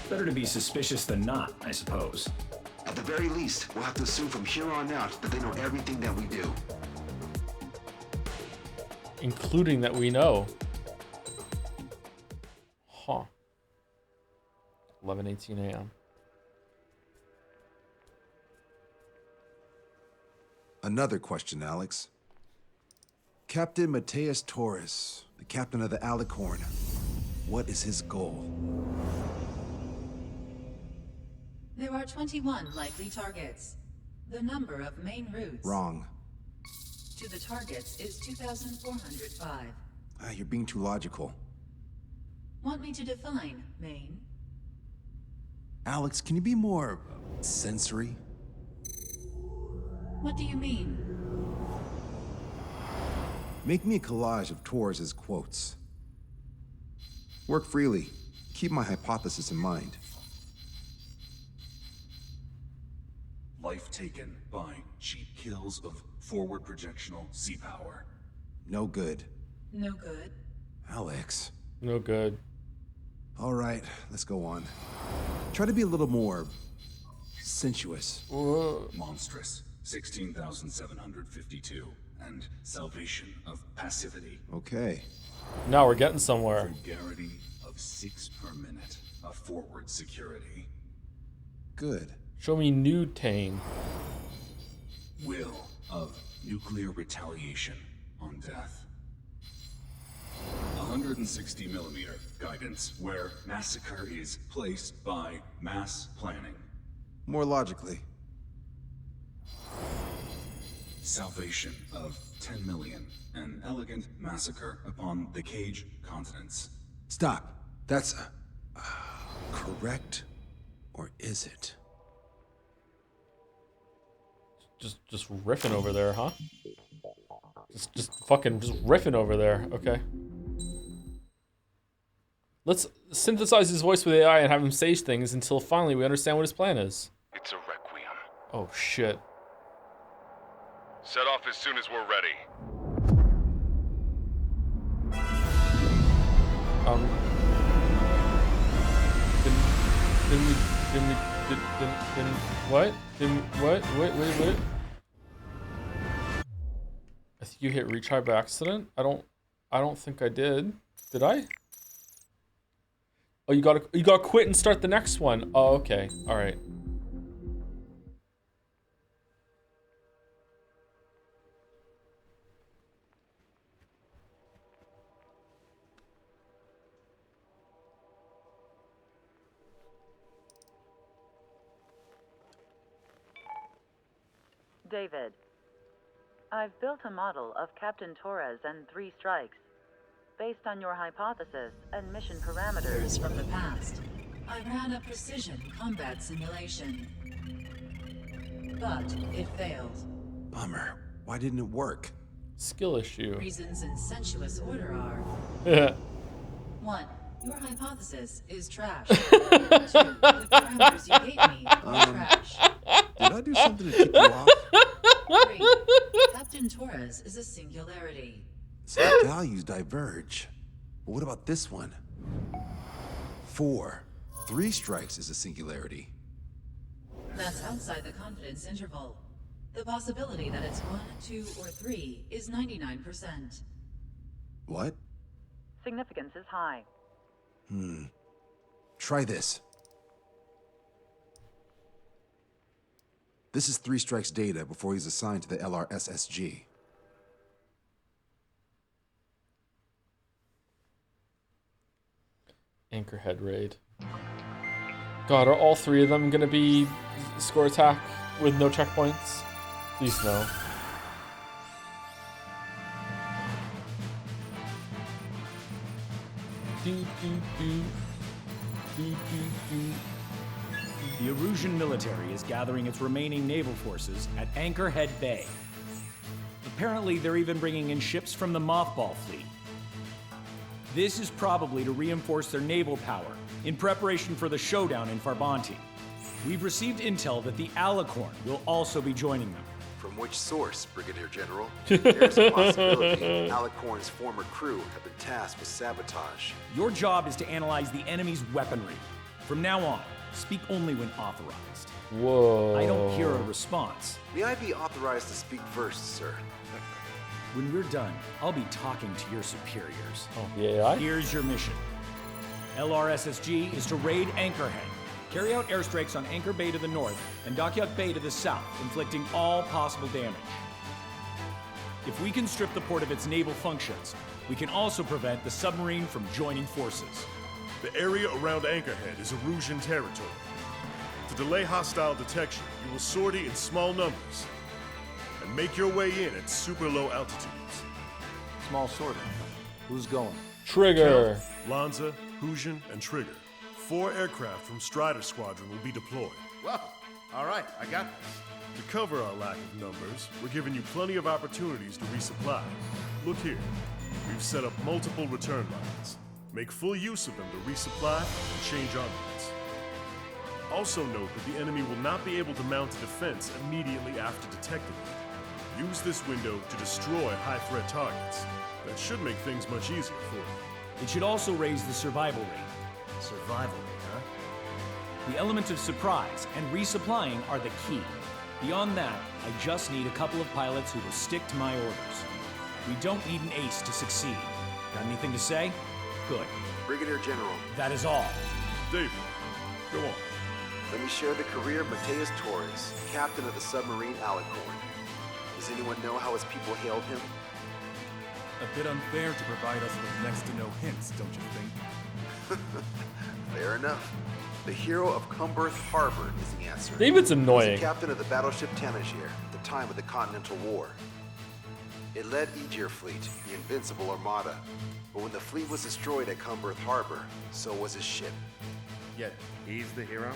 Better to be suspicious than not, I suppose. At the very least, we'll have to assume from here on out that they know everything that we do. Including that we know. Huh. 11:18 a.m. Another question, Alex. Captain Mateus Torres, the captain of the Alicorn. What is his goal? There are 21 likely targets. The number of main routes Wrong. to the targets is 2,405. You're being too logical. Want me to define main? Alex, can you be more sensory? What do you mean? Make me a collage of Torres's quotes. Work freely. Keep my hypothesis in mind. My life taken by cheap kills of forward projectional sea power. No good. No good. Alex. No good. All right, let's go on. Try to be a little more sensuous. Monstrous, 16,752. And salvation of passivity. Okay. Now we're getting somewhere. Vulgarity of 6 per minute of forward security. Good. Show me nude tame. Will of nuclear retaliation on death. 160 millimeter guidance where massacre is placed by mass planning. More logically. Salvation of 10 million. An elegant massacre upon the Cage continents. Stop. That's correct, or is it? Just riffing over there, huh? Just fucking riffing over there. Okay. Let's synthesize his voice with AI and have him say things until finally we understand what his plan is. It's a requiem. Oh shit. Set off as soon as we're ready. What? What? Wait. I think you hit retry by accident. I don't think I did. Did I? Oh, you gotta quit and start the next one. Oh, okay. All right. David, I've built a model of Captain Torres and 3 strikes. Based on your hypothesis and mission parameters from the past, I ran a precision combat simulation. But it failed. Bummer. Why didn't it work? Skill issue. Reasons in sensuous order are... Yeah. 1. Your hypothesis is trash. 2. The parameters you gave me are trash. Did I do something to tip you off? 3. Captain Torres is a singularity. Some values diverge. But what about this one? 4. 3 strikes is a singularity. That's outside the confidence interval. The possibility that it's 1, 2, or 3 is 99%. What? Significance is high. Try this. This is 3 strikes data before he's assigned to the LRSSG. Anchorhead raid. God, are all 3 of them gonna be score attack with no checkpoints? Please no. The Erusian military is gathering its remaining naval forces at Anchorhead Bay. Apparently, they're even bringing in ships from the Mothball fleet. This is probably to reinforce their naval power in preparation for the showdown in Farbanti. We've received intel that the Alicorn will also be joining them. From which source, Brigadier General? There's a possibility Alicorn's former crew have been tasked with sabotage. Your job is to analyze the enemy's weaponry. From now on, speak only when authorized. Whoa. I don't hear a response. May I be authorized to speak first, sir? When we're done, I'll be talking to your superiors. Oh, the AI? Here's your mission. LRSSG is to raid Anchorhead. Carry out airstrikes on Anchor Bay to the north and Dockyard Bay to the south, inflicting all possible damage. If we can strip the port of its naval functions, we can also prevent the submarine from joining forces. The area around Anchorhead is Erusian territory. To delay hostile detection, you will sortie in small numbers and make your way in at super low altitudes. Small sortie. Who's going? Trigger. Lanza, Hujan, and Trigger. 4 aircraft from Strider Squadron will be deployed. Well, all right, I got this. To cover our lack of numbers, we're giving you plenty of opportunities to resupply. Look here, we've set up multiple return lines. Make full use of them to resupply and change armaments. Also note that the enemy will not be able to mount a defense immediately after detecting it. Use this window to destroy high-threat targets. That should make things much easier for you. It should also raise the survival rate. Survival rate, huh? The element of surprise and resupplying are the key. Beyond that, I just need a couple of pilots who will stick to my orders. We don't need an ace to succeed. Got anything to say? Good. Brigadier General. That is all. David, go on. Let me share the career of Mateus Torres, captain of the submarine Alicorn. Does anyone know how his people hailed him? A bit unfair to provide us with next to no hints, don't you think? Fair enough. The hero of Cumberth Harbor is the answer. David's annoying. He was the captain of the battleship Tanager at the time of the Continental War. It led Aegir Fleet, the Invincible Armada. But when the fleet was destroyed at Cumberth Harbor, so was his ship. Yet, he's the hero?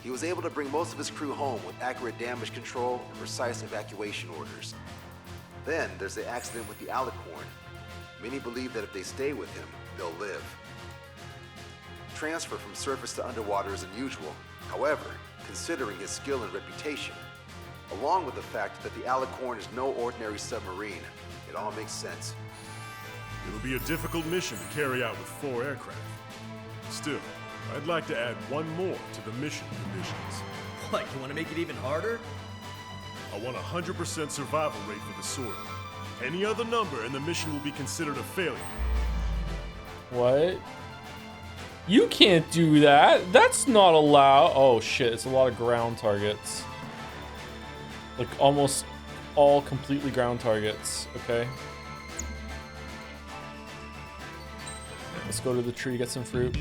He was able to bring most of his crew home with accurate damage control and precise evacuation orders. Then there's the accident with the Alicorn. Many believe that if they stay with him, they'll live. Transfer from surface to underwater is unusual. However, considering his skill and reputation, along with the fact that the Alicorn is no ordinary submarine, it all makes sense. It'll be a difficult mission to carry out with 4 aircraft. Still, I'd like to add one more to the mission conditions. What, you want to make it even harder? I want 100% survival rate for the sword. Any other number and the mission will be considered a failure. What? You can't do that. That's not allowed. Oh shit, it's a lot of ground targets. Like almost all completely ground targets. Okay. Let's go to the tree, get some fruit.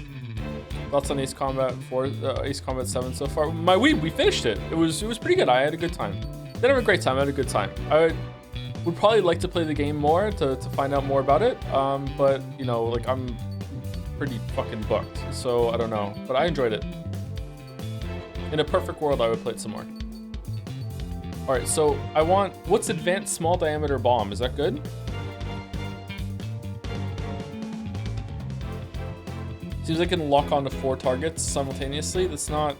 Thoughts on Ace Combat 4, Ace Combat 7 so far? We finished it. It was pretty good. I had a good time. Didn't have a great time. I had a good time. I would probably like to play the game more to find out more about it. But you know, like I'm pretty fucking booked, so I don't know. But I enjoyed it. In a perfect world, I would play it some more. All right, so I want what's advanced small diameter bomb? Is that good? Seems like I can lock onto 4 targets simultaneously. That's not...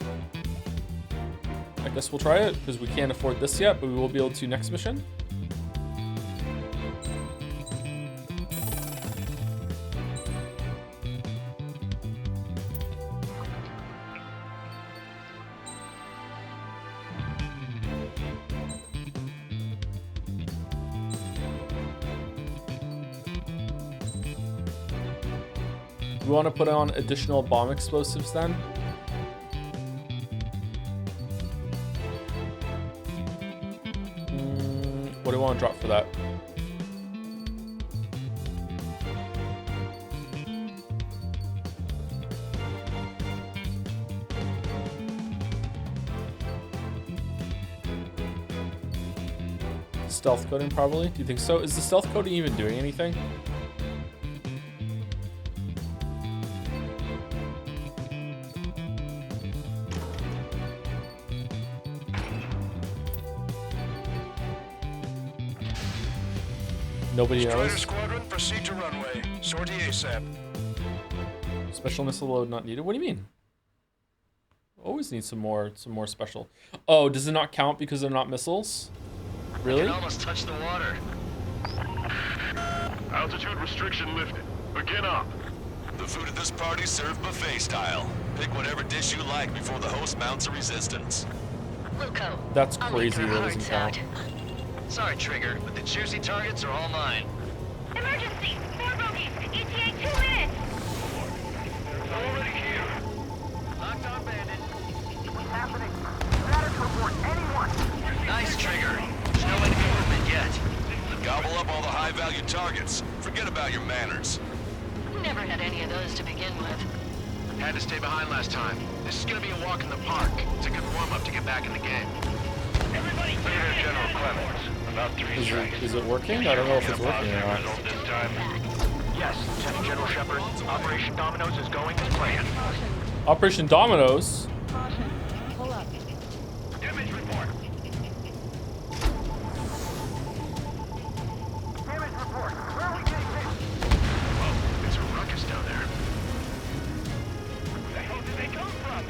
I guess we'll try it, because we can't afford this yet, but we will be able to next mission. We want to put on additional bomb explosives then. What do we want to drop for that? Stealth coating probably? Do you think so? Is the stealth coating even doing anything? Nobody knows. Squadron, proceed to runway. Sortie ASAP. Special missile load not needed. What do you mean? Always need some more special. Oh, does it not count because they're not missiles? Really? You can almost touch the water. Altitude restriction lifted. Begin up. The food at this party served buffet style. Pick whatever dish you like before the host mounts a resistance. Luco. That's crazy. That doesn't count. Sorry, Trigger, but the juicy targets are all mine. Emergency! 4 bogeys! ETA 2 minutes! Already here. Locked on, Bandit. What's happening? Status report, anyone! Nice, Trigger. There's no enemy movement yet. Gobble up all the high-value targets. Forget about your manners. Never had any of those to begin with. Had to stay behind last time. This is gonna be a walk in the park. It's a good warm-up to get back in the game. Everybody, Brigadier General Clemens. About 3 strikes. Is it working? I don't know if it's working or not. This time. Yes, Lieutenant General Shepard. Operation Dominoes is going as planned. Operation Dominoes? Caution. Pull up. Damage report. Damage report. Where are we getting hit? Whoa, it's a ruckus down there. Where the hell did they come from?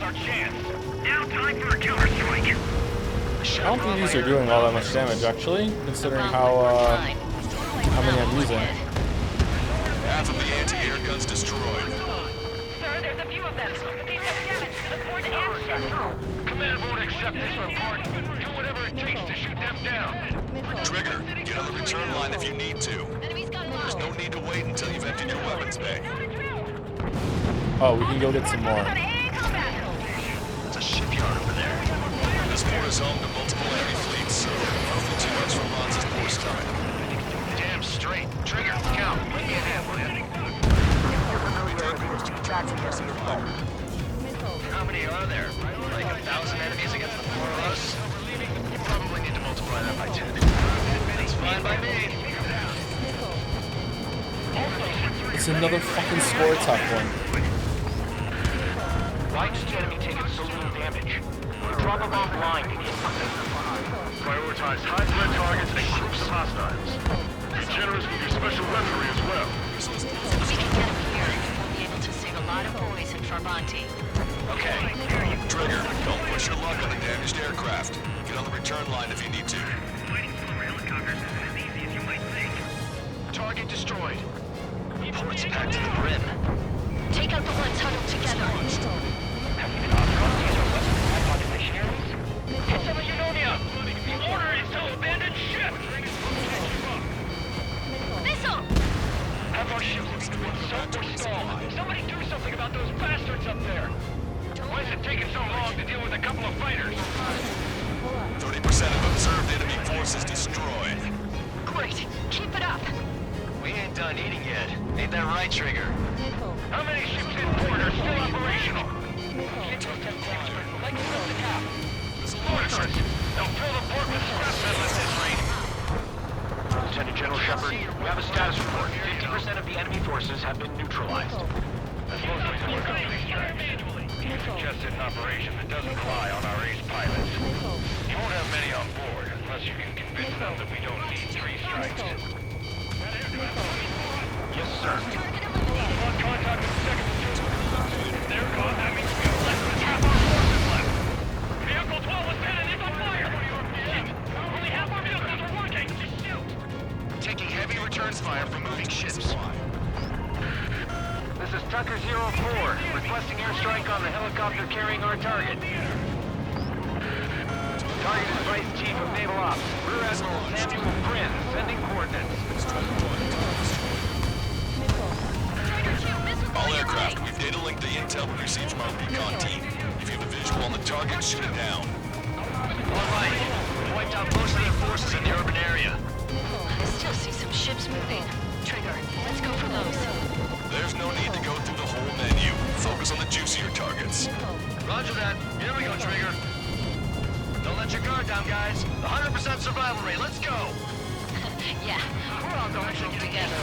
our chance. Now time for a counterstrike. I don't think these are doing all that much damage, actually, considering how many I'm using. Half of the anti-air guns destroyed. Sir, there's a few of them, but they've done damage to the port and ship. Command won't accept this report. Do whatever it takes to shoot them down. Trigger, get on the return line if you need to. There's no need to wait until you've emptied your weapons bay. Oh, we can go get some more. There's a shipyard over there. This port is home to multiple enemy fleets, so hopefully too much for Mons' poor stomach. Damn straight. Trigger, count. Give me a hand, will you? How many are there? Like 1,000 enemies against the four of us? You probably need to multiply that by 10. That's fine by me. It's another fucking score attack one. Why is the enemy taking so little damage? We'll drop a bomb line to get something. Prioritize high-threat targets and groups of hostiles. Be generous with your special weaponry as well. If we can get him here, we'll be able to save a lot of boys in Farbanti. Okay. Trigger, don't push your luck on a damaged aircraft. Get on the return line if you need to. Target destroyed. Port's packed to the brim. Take out the ones huddled together. Some of Unonia! The order is to abandon ship! Missile! Have our ships been soaked or stalled? Somebody do something about those bastards up there! Why is it taking so long to deal with a couple of fighters? 30% of observed enemy forces destroyed. Great! Keep it up! We ain't done eating yet. Ain't that right, Trigger? How many ships in port are still operational? Like the cap. Fortress! They'll fill the port with scrap metal at this rate. Lieutenant General Shepard, we have a status report. 50% of the enemy forces have been neutralized. That's mostly to work on these tracks. We suggested an operation that doesn't rely on our ace pilots. You won't have many on board unless you can convince them that we don't need 3 strikes. Yes, sir. On contact with second platoon. They're gone. That means we have less than half our forces left. Vehicle 12 lieutenant is on fire. Only half our vehicles are working. Just shoot. Taking heavy returns fire from moving ships. This is Tucker 04, requesting airstrike on the helicopter carrying our target. Target is Vice Chief of Naval Ops, Rear Admiral Samuel Prin, sending coordinates. All aircraft, we've data linked the intel we received from our recon team. If you have a visual on the target, shoot it down. All right. We wiped out most of their forces in the urban area. I still see some ships moving. Trigger, let's go for those. There's no need to go through the whole menu. Focus on the juicier targets. Roger that. Here we go, Trigger. Don't let your guard down, guys. 100% survival rate. Let's go. Yeah, we're all going through together.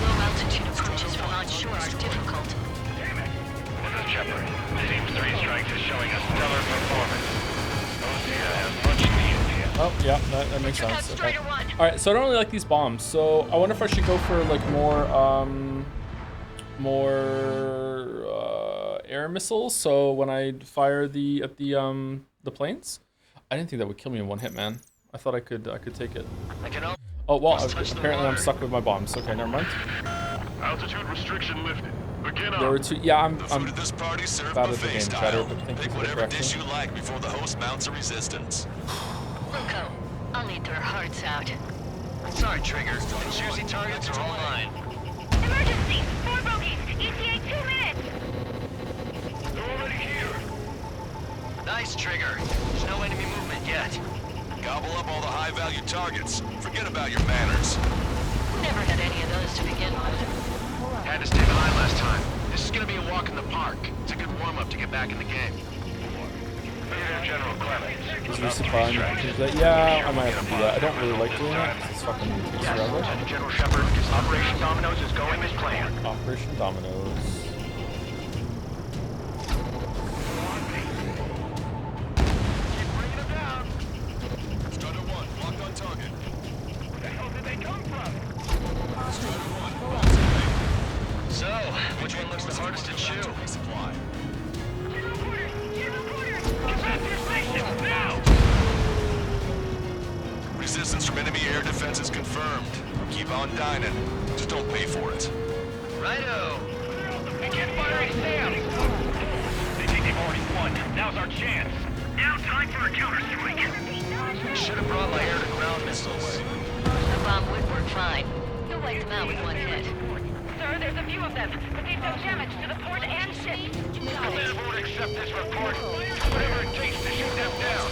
Low altitude approaches from onshore are difficult. This is Shepard. Team 3 strikes is showing a stellar performance. OSEA has much needed. Oh, yeah, that makes sense. Okay. Alright, so I don't really like these bombs. So I wonder if I should go for like more air missiles. So when I fire at the planes, I didn't think that would kill me in one hit, man. I thought I could take it. Oh well, apparently I'm stuck with my bombs. Okay, never mind. Altitude restriction lifted. Begin There were two. Yeah, I'm This party served bad at the buffet game style. better, but thank you Pick for the whatever dish correction. you like before the host mounts a resistance. Luco, I'll eat their hearts out. Sorry, Trigger. The juicy targets are all mine. Emergency! 4 bogeys! ETA 2 minutes! They're already here. Nice, Trigger. There's no enemy movement yet. Gobble up all the high-value targets. Forget about your manners. Never had any of those to begin with. Had to stay behind last time. This is gonna be a walk in the park. It's a good warm-up to get back in the game. General Clemens. Is resupplying that? Yeah, I might have to do that. I don't really like doing that because it's fucking forever. Lieutenant General Shepard, Operation Dominoes is going as planned. Operation Dominoes. Strider 1, locked on target. Where the hell did they come from? Strider 1, So, which one looks the hardest to chew? resupply. resistance from enemy air defense is confirmed. Keep on dining. Just don't pay for it. Righto. We can't fire any Sam. They think they've already won. Now's our chance. Now time for a counterstrike. Should have brought my air-to-ground missiles. The bomb would work fine. You'll wipe them out with one hit. Sir, there's a few of them, but they've done damage to the port and ship. Command won't accept this report. Whatever it takes to shoot them down.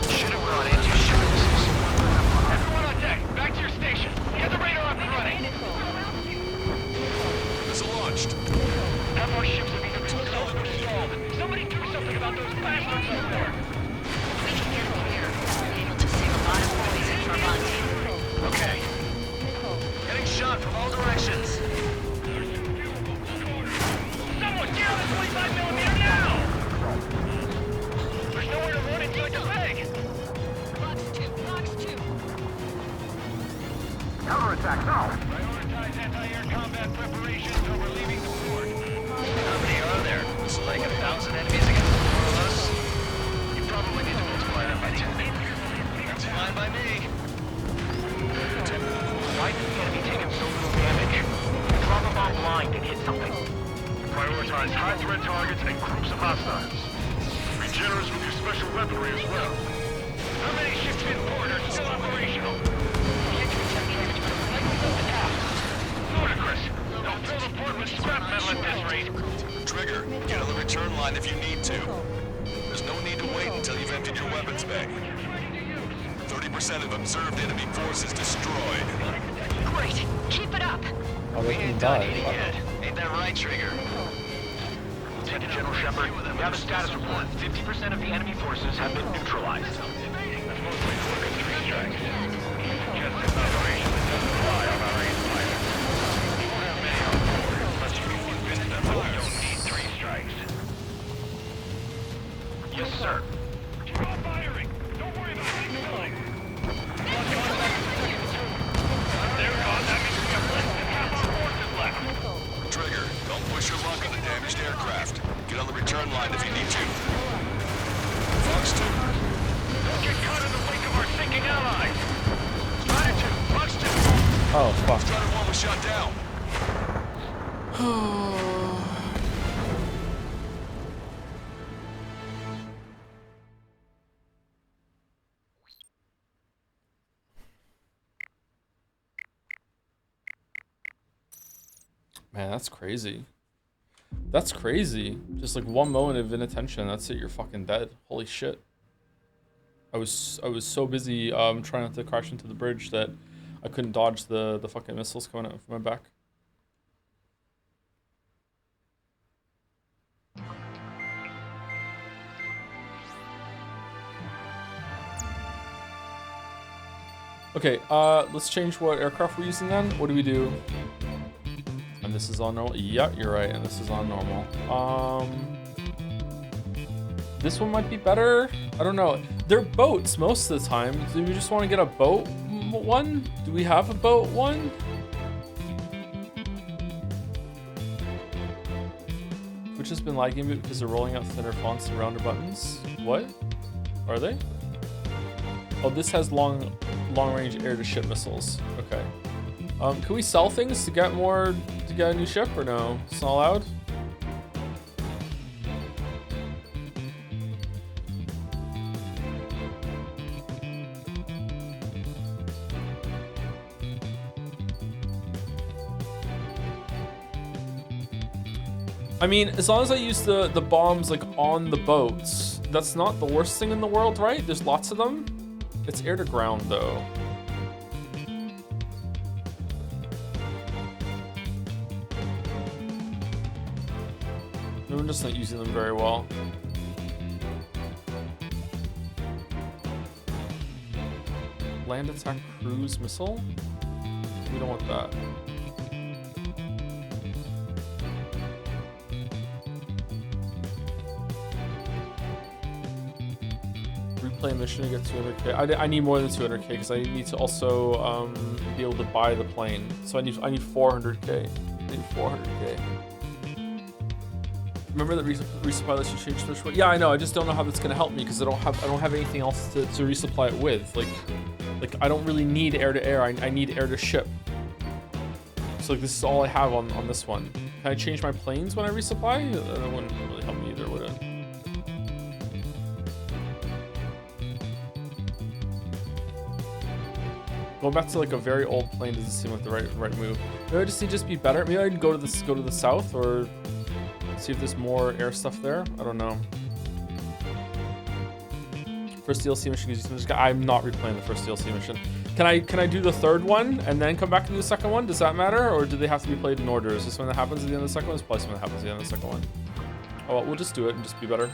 Should have brought anti-ship missiles. Everyone on deck, back to your station. Get the radar up and running. Missile launched. Half our ships have either been sunk or stalled. Somebody do something about those bastards up there. We can get clear. We're able to save a lot of poison for months. Okay. Getting shot from all directions. Someone get on the 25mm now! There's nowhere to run inside the bag. Box 2, box 2. Counterattack now. Prioritize anti-air combat preparations over leaving the port. How many are there? It's like 1,000 enemies against the four of us? You probably need to multiply that by 10. That's fine by me. Why is the enemy taking so little damage? Drop a bomb blind and hit something. Prioritize high-threat targets and groups of hostiles. Be generous with your special weaponry as well. How many ships in port are still operational? Ludicrous. They'll fill the port with scrap metal at this rate. Trigger, get on the return line if you need to. There's no need to wait until you've emptied your weapons bay. 30% of observed enemy forces destroyed. Great. Keep it up. Oh, they We can ain't done die. eating yet. Ain't that right, Trigger? Lieutenant General Shepard, we have a status report. 50% of the enemy forces have been neutralized. That's mostly quick and three strikes. Just an operation that doesn't rely on our aim pilots. We won't have many on board unless you can convince them that we don't need three strikes. Yes, sir. Keep on firing. Don't worry about reloading. They're gone. That means we have less than half our forces left. Trigger, don't push your luck on the damaged aircraft. Get on the return line if you need to. Fox 2. Don't get caught in the wake of our sinking allies. Strider 2, Fox 2. Oh, fuck. Strider 1 was shot down. Man, that's crazy. That's crazy. Just like one moment of inattention, that's it, you're fucking dead. Holy shit. I was so busy trying not to crash into the bridge that I couldn't dodge the fucking missiles coming out from my back. Okay, let's change what aircraft we're using then. What do we do? And this is on normal. Yeah, you're right. And this is on normal. This one might be better. I don't know. They're boats most of the time. Do we just want to get a boat one? Do we have a boat one? Which has been lagging a bit because they're rolling out thinner fonts and rounder buttons. What? Are they? Oh, this has long range air-to-ship missiles. Okay. Can we sell things to get more, to get a new ship, or no? It's not allowed? I mean, as long as I use the bombs like on the boats, that's not the worst thing in the world, right? There's lots of them. It's air to ground though. I'm just not using them very well. Land attack cruise missile? We don't want that. Replay mission to get 200k. I need more than 200k because I need to also be able to buy the plane. So I need 400k. I need 400k. Remember that resupply lets you change switch? Yeah, I know. I just don't know how that's gonna help me because I don't have anything else to resupply it with. Like, Like, I don't really need air-to-air. I need air-to-ship. So, like, this is all I have on this one. Can I change my planes when I resupply? That wouldn't really help me either, would it? Going back to like a very old plane doesn't seem like the right move. Maybe I just need to be better. Maybe I'd go to the south or see if there's more air stuff there. I don't know. First DLC mission gives you some. I'm not replaying the first DLC mission. Can I do the third one and then come back and do the second one? Does that matter, or do they have to be played in order? Is this one that happens at the end of the second one? It's probably something that happens at the end of the second one. Oh well, we'll just do it and just be better.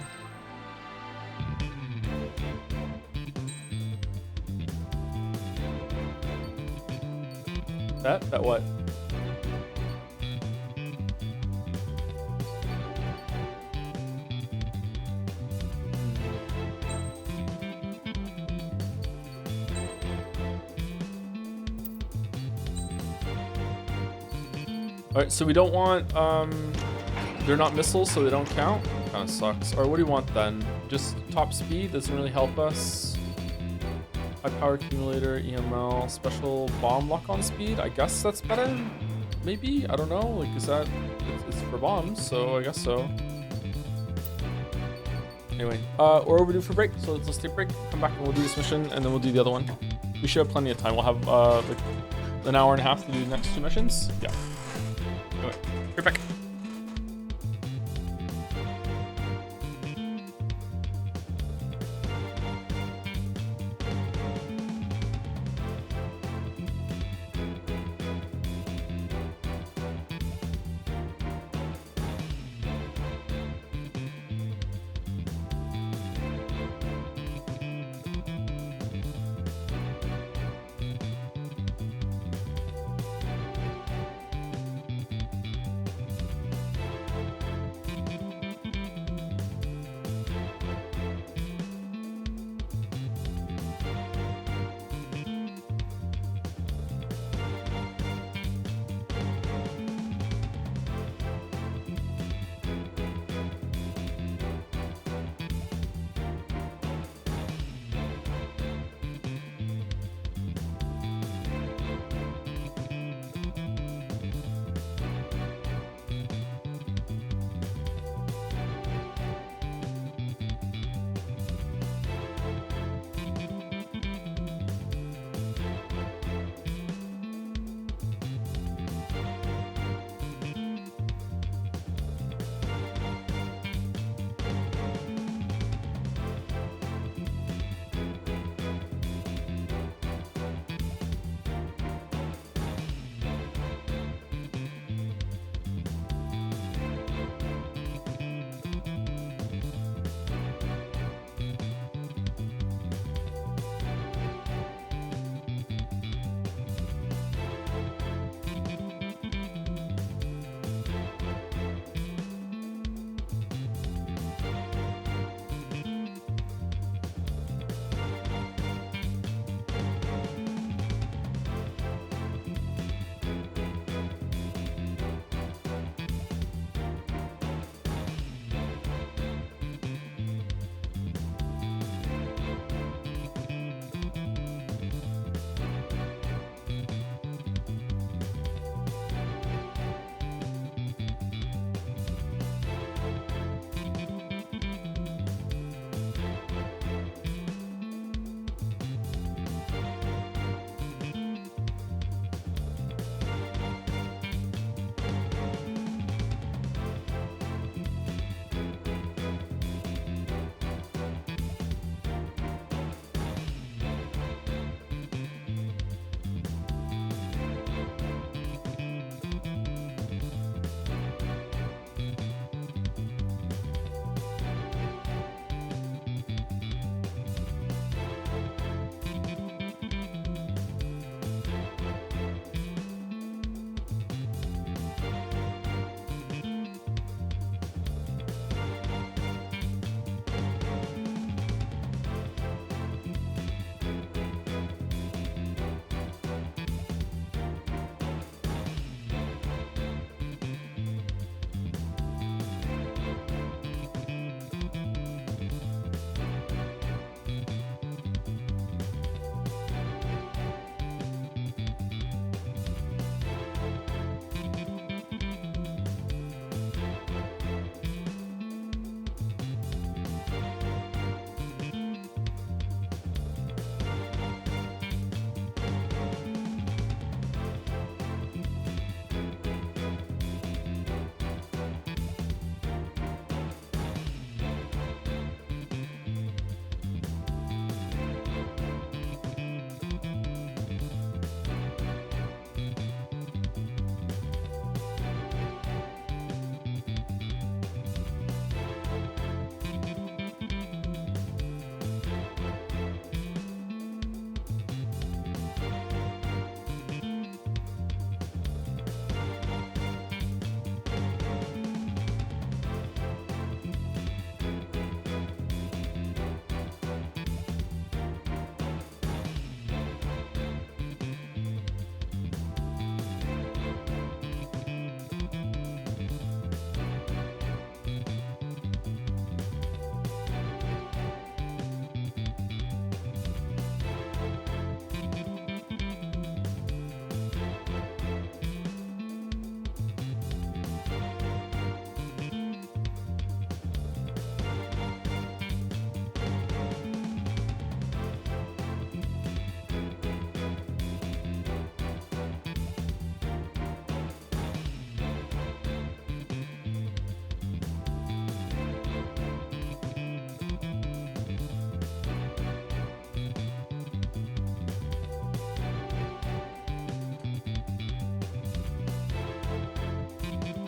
That what? Alright, so we don't want, they're not missiles, so they don't count. Kinda sucks. Or what do you want then? Just top speed doesn't really help us. High power accumulator, EML, special bomb lock on speed. I guess that's better. Maybe, I don't know. Like, is that? It's for bombs, so I guess so. Anyway, we're overdue for break, so let's take a break. Come back and we'll do this mission, and then we'll do the other one. We should have plenty of time. We'll have like an hour and a half to do the next two missions. Yeah. Anyway, right back.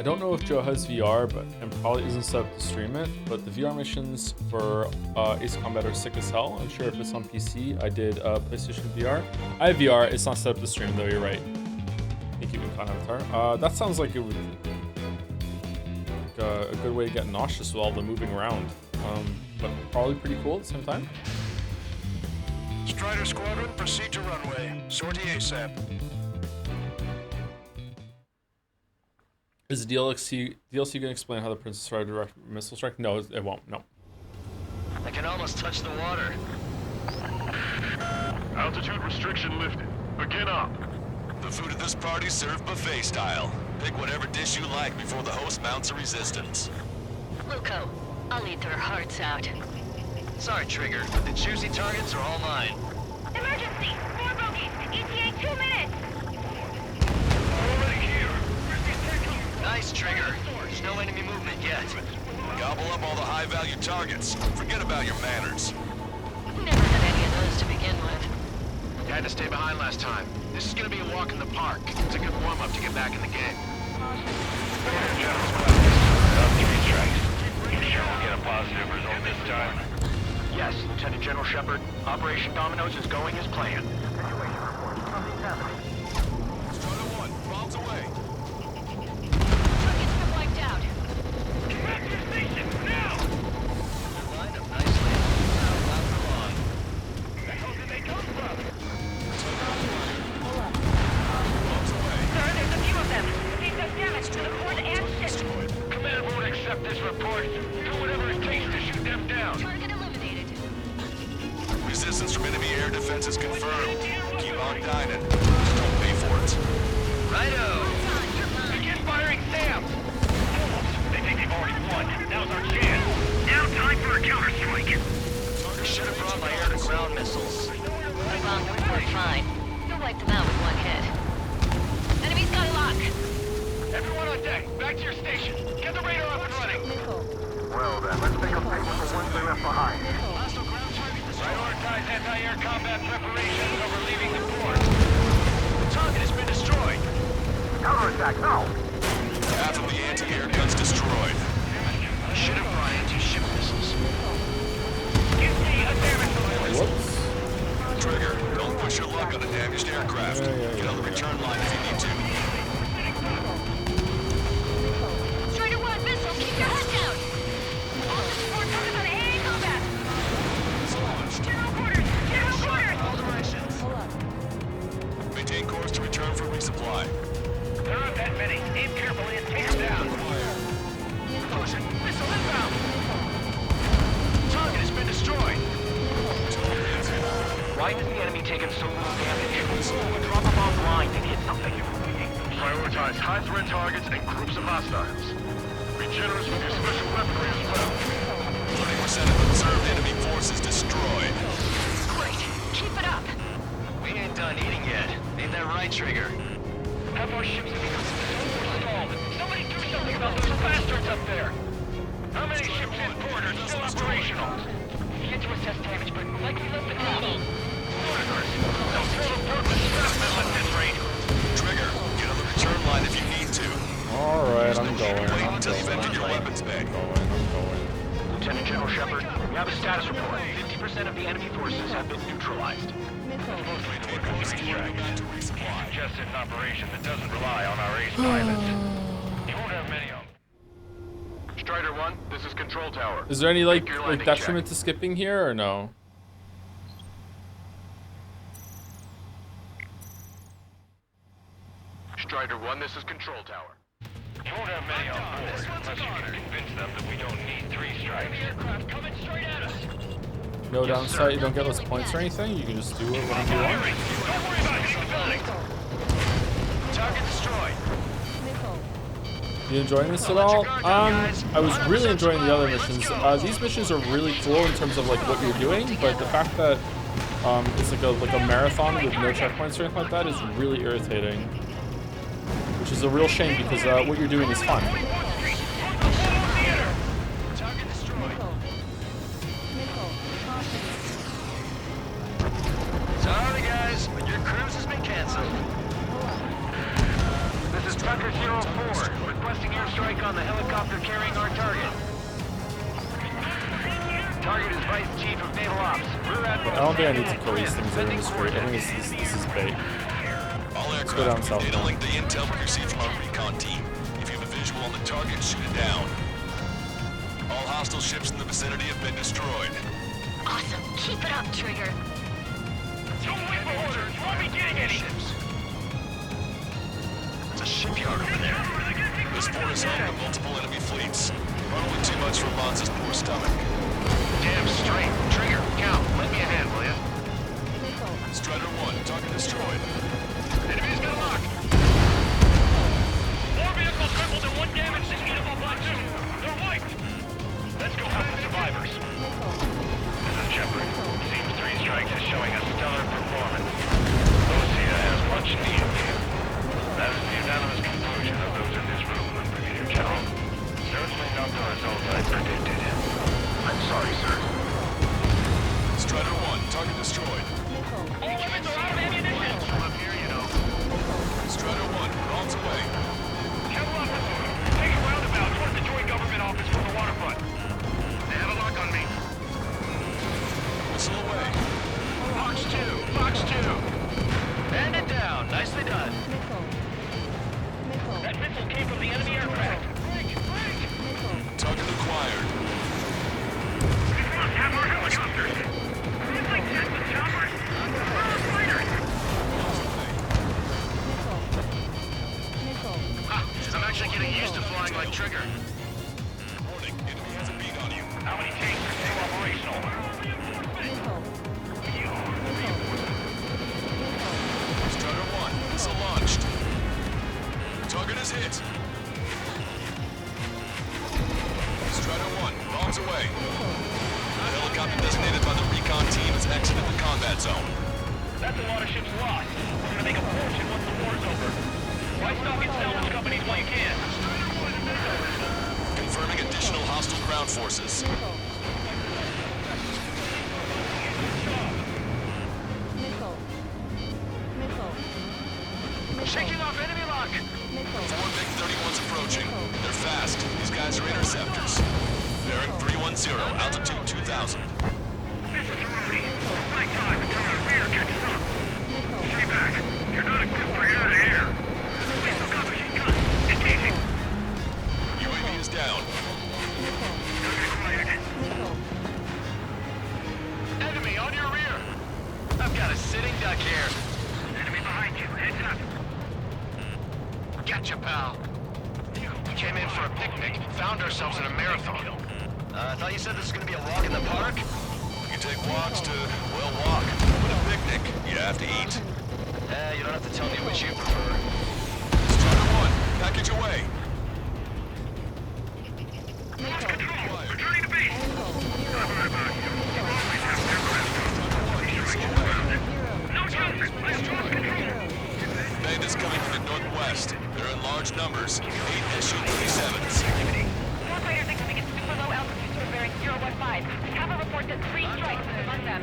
don't know if Joe has VR, but and probably isn't set up to stream it. But the VR missions for Ace Combat are sick as hell. I'm sure if it's on PC, I did PlayStation VR. I have VR. It's not set up to stream though. You're right. Thank you, Con Avatar. That sounds like it would a good way to get nauseous with all the moving around. But probably pretty cool at the same time. Strider Squadron, proceed to runway. Sortie ASAP. Is the DLC gonna explain how the Princess Strider direct missile strike? No, it won't. No. I can almost touch the water. Altitude restriction lifted. Begin up. The food at this party served buffet style. Pick whatever dish you like before the host mounts a resistance. Luco, I'll eat their hearts out. Sorry, Trigger, but the juicy targets are all mine. Emergency! 4 bogeys! ETA 2 minutes! Already here. Nice, Trigger. There's no enemy movement yet. Gobble up all the high-value targets. Forget about your manners. Never had any of those to begin with. Had to stay behind last time. This is gonna be a walk in the park. It's a good warm-up to get back in the game. General Squadron, up 3 strikes. You sure we'll get a positive result this time? Yes, Lieutenant General Shepard. Operation Dominoes is going as planned. Strider 1, bombs away. Targets are wiped out. Back to your station, now! Lined up nicely. Not for long. Where the hell did they come from? Sir, there's a few of them. They've done damage to the port and ship. Command won't accept this report. Do whatever it takes to shoot them down. Target eliminated. Resistance from enemy air defense is confirmed. Keep on dining. Just don't pay for it. Righto! Begin firing Sam! They think they've already won. Now's our chance. Now time for a counterstrike. Should have brought my air-to-ground missiles. The bombs were fine. You'll wipe them out with one hit. Enemy's got a lock. Everyone on deck, back to your station. Get the radar up and running. Well then, let's take a paper for ones they left behind. Prioritize anti-air combat preparations over leaving the port. The target has been destroyed. Counterattack, now! Half of the anti-air guns destroyed. Should have brought anti-ship missiles. Give me a damage alert. Whoops. Trigger, don't push your luck on a damaged aircraft. Get on the return line if you need to. Strider 1, missile, keep your head down. All the support focus on AA combat. General quarters! General quarters! All directions. Maintain course to return for resupply. There aren't that many. Aim carefully and take them down. Caution, missile inbound. Target has been destroyed. Why is the enemy taking so little damage? Drop a bomb blind and hit something. Prioritize high-threat targets and groups of hostiles. Be generous with your special weaponry as well. 30% of observed enemy forces destroyed. Great. Keep it up. We ain't done eating yet. Ain't that right, Trigger? Have our ships stalled. Somebody do something about those bastards up there. How many ships in port are still operational? Yet to assess damage, but likely less than half. Monitors. They'll throw the Portland scrap metal at this rate. Trigger, get on the return line if you need to. Alright, I'm going. Wait until you've emptied your weapons bag. I'm going. Lieutenant General Shepard, we have a status report. 50% of the enemy forces have been neutralized. Maintain course to resupply. Just an operation that doesn't rely on our ace pilots. You won't have many of them. Strider 1, this is Control Tower. Is there any Make your landing detriment check. to skipping here or no? Strider 1, this is Control Tower. You won't have many on board unless you can convince them that we don't need 3 strikes. Aircraft coming straight at us. No downside, you don't get less points or anything? You can just do it whenever you want? Don't worry about hitting the building. Target destroyed. You enjoying this at all? I was really enjoying the other missions. These missions are really cool in terms of like what you're doing, but the fact that it's like a marathon with no checkpoints or anything like that is really irritating. Which is a real shame because what you're doing is fun. Target destroyed. Sorry, guys, but your cruise has been canceled. This is Tucker 04, requesting airstrike Target is Vice Chief of Naval Ops, Rear Admiral. I don't think I need to police things in this street. I think this is bait. All Let's go down aircraft, south. data link the intel we received from our recon team. If you have a visual on the target, shoot it down. All hostile ships in the vicinity have been destroyed. Awesome. Keep it up, Trigger. Don't wait for orders. You won't be getting any. There's a shipyard over there. This port is home to multiple enemy fleets. Probably too much for Bonza's poor stomach. Damn straight. Trigger, Count, lend me a hand, will ya? Strider 1, target destroyed. Enemy's got a lock. 4 vehicles crippled and 1 damaged to speed of our platoon. They're wiped. Let's go help the survivors. This is Shepard. Seems 3 Strikes is showing a stellar performance. Lucia has much need of you. That is the unanimous conclusion of those in this room, Brigadier General. Certainly not the result I predicted. I'm sorry, sir. Strider 1, target destroyed. All weapons are out of ammunition. Up here, you know. Strider 1, bombs away. Kevlar Pursuit. Take a roundabout towards the Joint Government Office from the waterfront. They have a lock on me. Missile away. Box 2. Box 2. Band it down. Nicely done. That missile came from the enemy aircraft. Target acquired. We must have our helicopters. It's like that with choppers. We're all fighters. I'm actually getting used to flying like Trigger. Warning, enemy has a beat on you. How many tanks are still operational? Strider 1, missile launched. Target is hit. Strider 1, bombs away. The helicopter designated by the recon team has exited the combat zone. That's a lot of ships lost. We're gonna make a fortune once the war's over. Why stop in salvage companies while you can? Confirming additional hostile ground forces. Shaking off enemy lock! 4 MiG-31s approaching. They're fast. These guys are interceptors. Bearing 310, altitude 2000. This is Rudy. My time until our rear catches up. Stay back. You're not equipped for air-to-air. We've still got machine guns. Engaging. UAV is down. Enemy on your rear. I've got a sitting duck here. Enemy behind you. Heads up. Gotcha, pal. We came in for a picnic, found ourselves in a marathon. I thought you said this was gonna be a walk in the park? You take walks to, well, walk. But a picnic, you have to eat. You don't have to tell me which you prefer. Strider 1, package away. Returning to base. No jump. Let's drop control. Bandits coming from the northwest. They're in large numbers. 8 Su-37s. Warfighters incoming at super low altitudes from bearing 015. We have a report that 3 strikes is among them.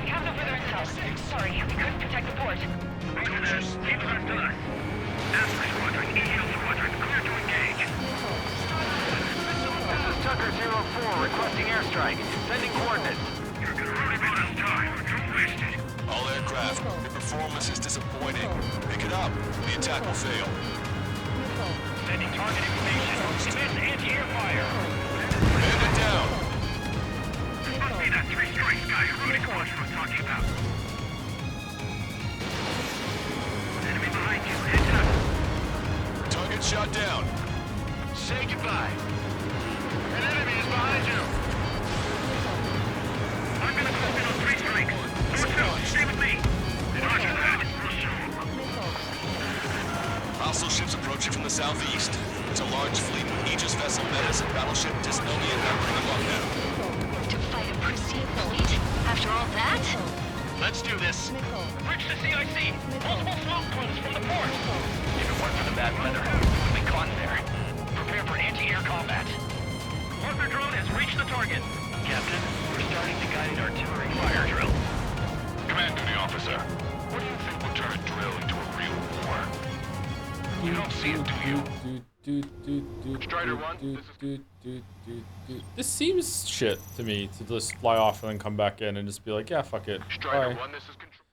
We have no further intel. Sorry, we couldn't protect the port. Roger that. Keep it up to us. Alpha Squadron, EL Squadron, clear to engage. This is Tucker 04 requesting airstrike. Sending coordinates. You're gonna really be this time. Don't waste it. All aircraft, your performance is disappointing. Pick it up. The attack will fail. Sending target information. Commence anti-air fire. Bandit down. This must be that 3 Strikes guy Rudy Squadron was talking about. Enemy behind you. Heads up. Target shot down. Say goodbye. An enemy is behind you. I'm gonna close in on 3 Strikes. North-south, stay with me. Roger that. Hostile ships approaching from the southeast. There's a large fleet with Aegis vessel Metis and battleship Dystonia hammering them up now. To fight a pristine fleet? After all that? Let's do this. Bridge to CIC. Multiple smoke plumes from the port. If it weren't for the bad weather, we'd be caught there. Prepare for anti-air combat. Partner drone has reached the target. Captain, we're starting to guide an artillery fire drill. Command duty officer. What do you think will turn a drill into a real war? You don't see it, do you? Strider 1, this seems shit to me to just fly off and then come back in and just be like, yeah, fuck it. Strider Bye. 1, this is control.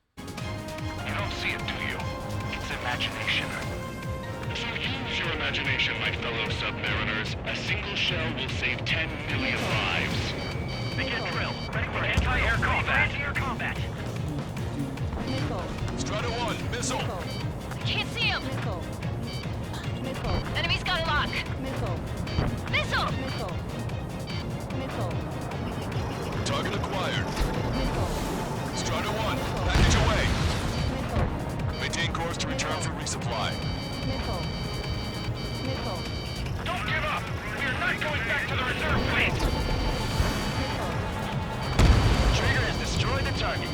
You don't see it, do you? It's imagination. So use your imagination, my fellow submariners. A single shell will save 10 million lives. Begin drill. Ready for anti-air combat. Anti-air combat. Strider 1, missile. Can't see him. Enemy's got a lock. Missile. Target acquired. Strider 1, package away. Maintain course to return for resupply. Don't give up. We are not going back to the reserve fleet. Trigger has destroyed the target.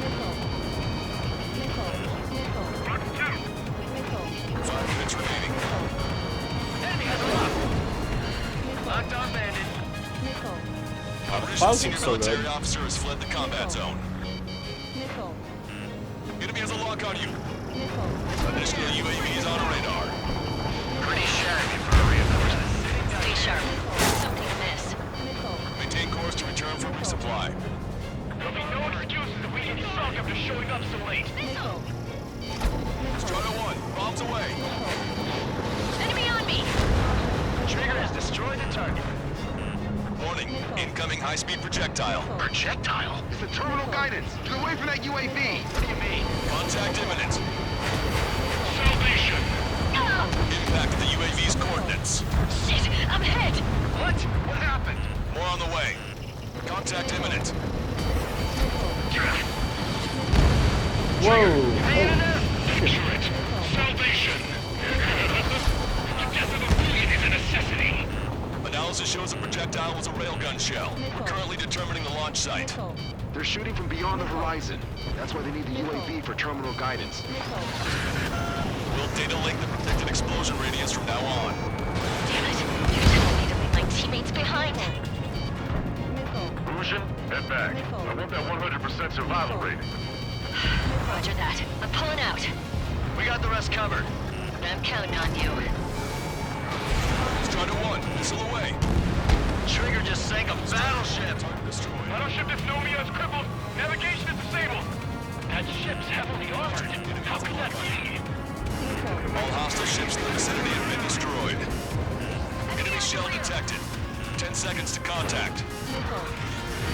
Rock 2. 5 minutes remaining. Enemy has a lock. Locked on bandit. Operations Clouds senior look so military good. officer has fled the combat zone. Enemy has a lock on you. Additional UAVs on radar. Pretty shattered for a reinforcement. Stay sharp. Something amiss. Maintain course to return for resupply. There'll be no excuses if we get sunk after showing up so late. Strider 1, bombs away. Enemy on me. Trigger has destroyed the target. Warning, incoming high-speed projectile. Projectile? It's the terminal guidance. Get away from that UAV. What do you mean? Contact imminent. Salvation. Impact of the UAV's coordinates. Shit, I'm hit. What? What happened? More on the way. Contact imminent. Whoa. Picture it. Salvation. The death of a fleet is a necessity. Analysis shows the projectile was a railgun shell. We're currently determining the launch site. They're shooting from beyond the horizon. That's why they need the UAV for terminal guidance. We'll data link the predicted explosion radius from now on. Damn it. You told me to leave my teammates behind. Lucian, head back. I want that 100% survival rating. Roger that. I'm pulling out. We got the rest covered. I'm counting on you. Strider 1, missile away. Trigger just sank a battleship. Destroyed. Battleship Dysnomia is crippled. Navigation is disabled. That ship's heavily armored. How could that be? All hostile ships in the vicinity have been destroyed. Enemy shell detected. 10 seconds to contact.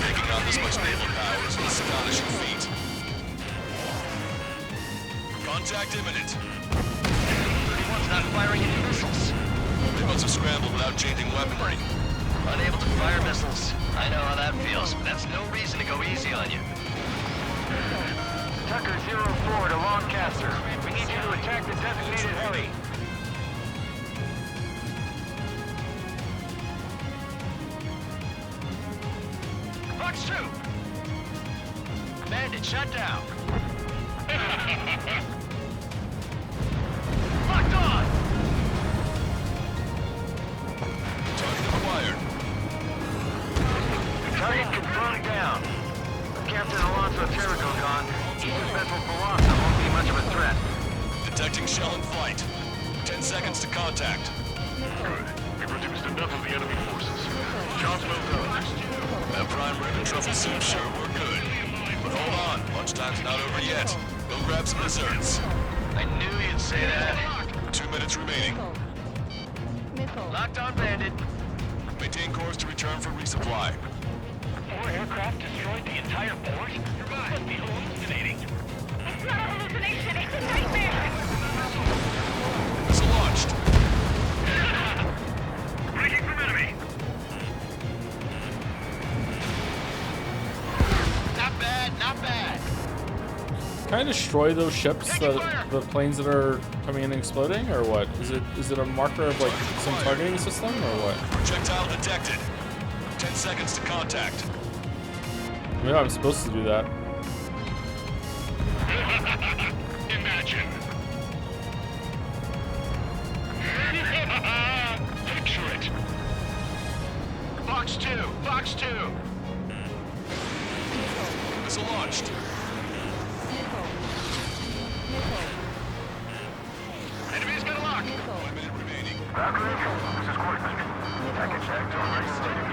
Taking on this much naval power is an astonishing feat. Contact imminent. 31's not firing any missiles. They must have scrambled without changing weaponry. Unable to fire missiles. I know how that feels, but that's no reason to go easy on you. Tucker 04 to Longcaster. We need you to attack the designated heli. Fox 2! Bandit, shut down. Locked on! Target acquired. Target confirmed down. Captain Alonso Terrigo gone. Even vessel Palazzo won't be much of a threat. Detecting shell in flight. 10 seconds to contact. Good. We've reduced enough of the enemy forces. Job's well done. That prime rib and truffle soup sure were good. But hold on, lunchtime's not over yet. Go grab some desserts. I knew you'd say that. 2 minutes remaining. Locked on bandit. Maintain course to return for resupply. 4 aircraft destroyed the entire port? You must be hallucinating. It's not a hallucination. It's a nightmare. Missile launched. Breaking from enemy. Not bad, not bad. Can I destroy those ships, the planes that are coming in and exploding, or what? Is it a marker of like some targeting system, or what? Projectile detected. 10 seconds to contact. Maybe I'm supposed to do that. Imagine. Picture it. Fox 2, Fox 2. Missile launched. Enemy's got a lock. 1 minute remaining. Valkyrie, this is Courtney. Package checked, already stated.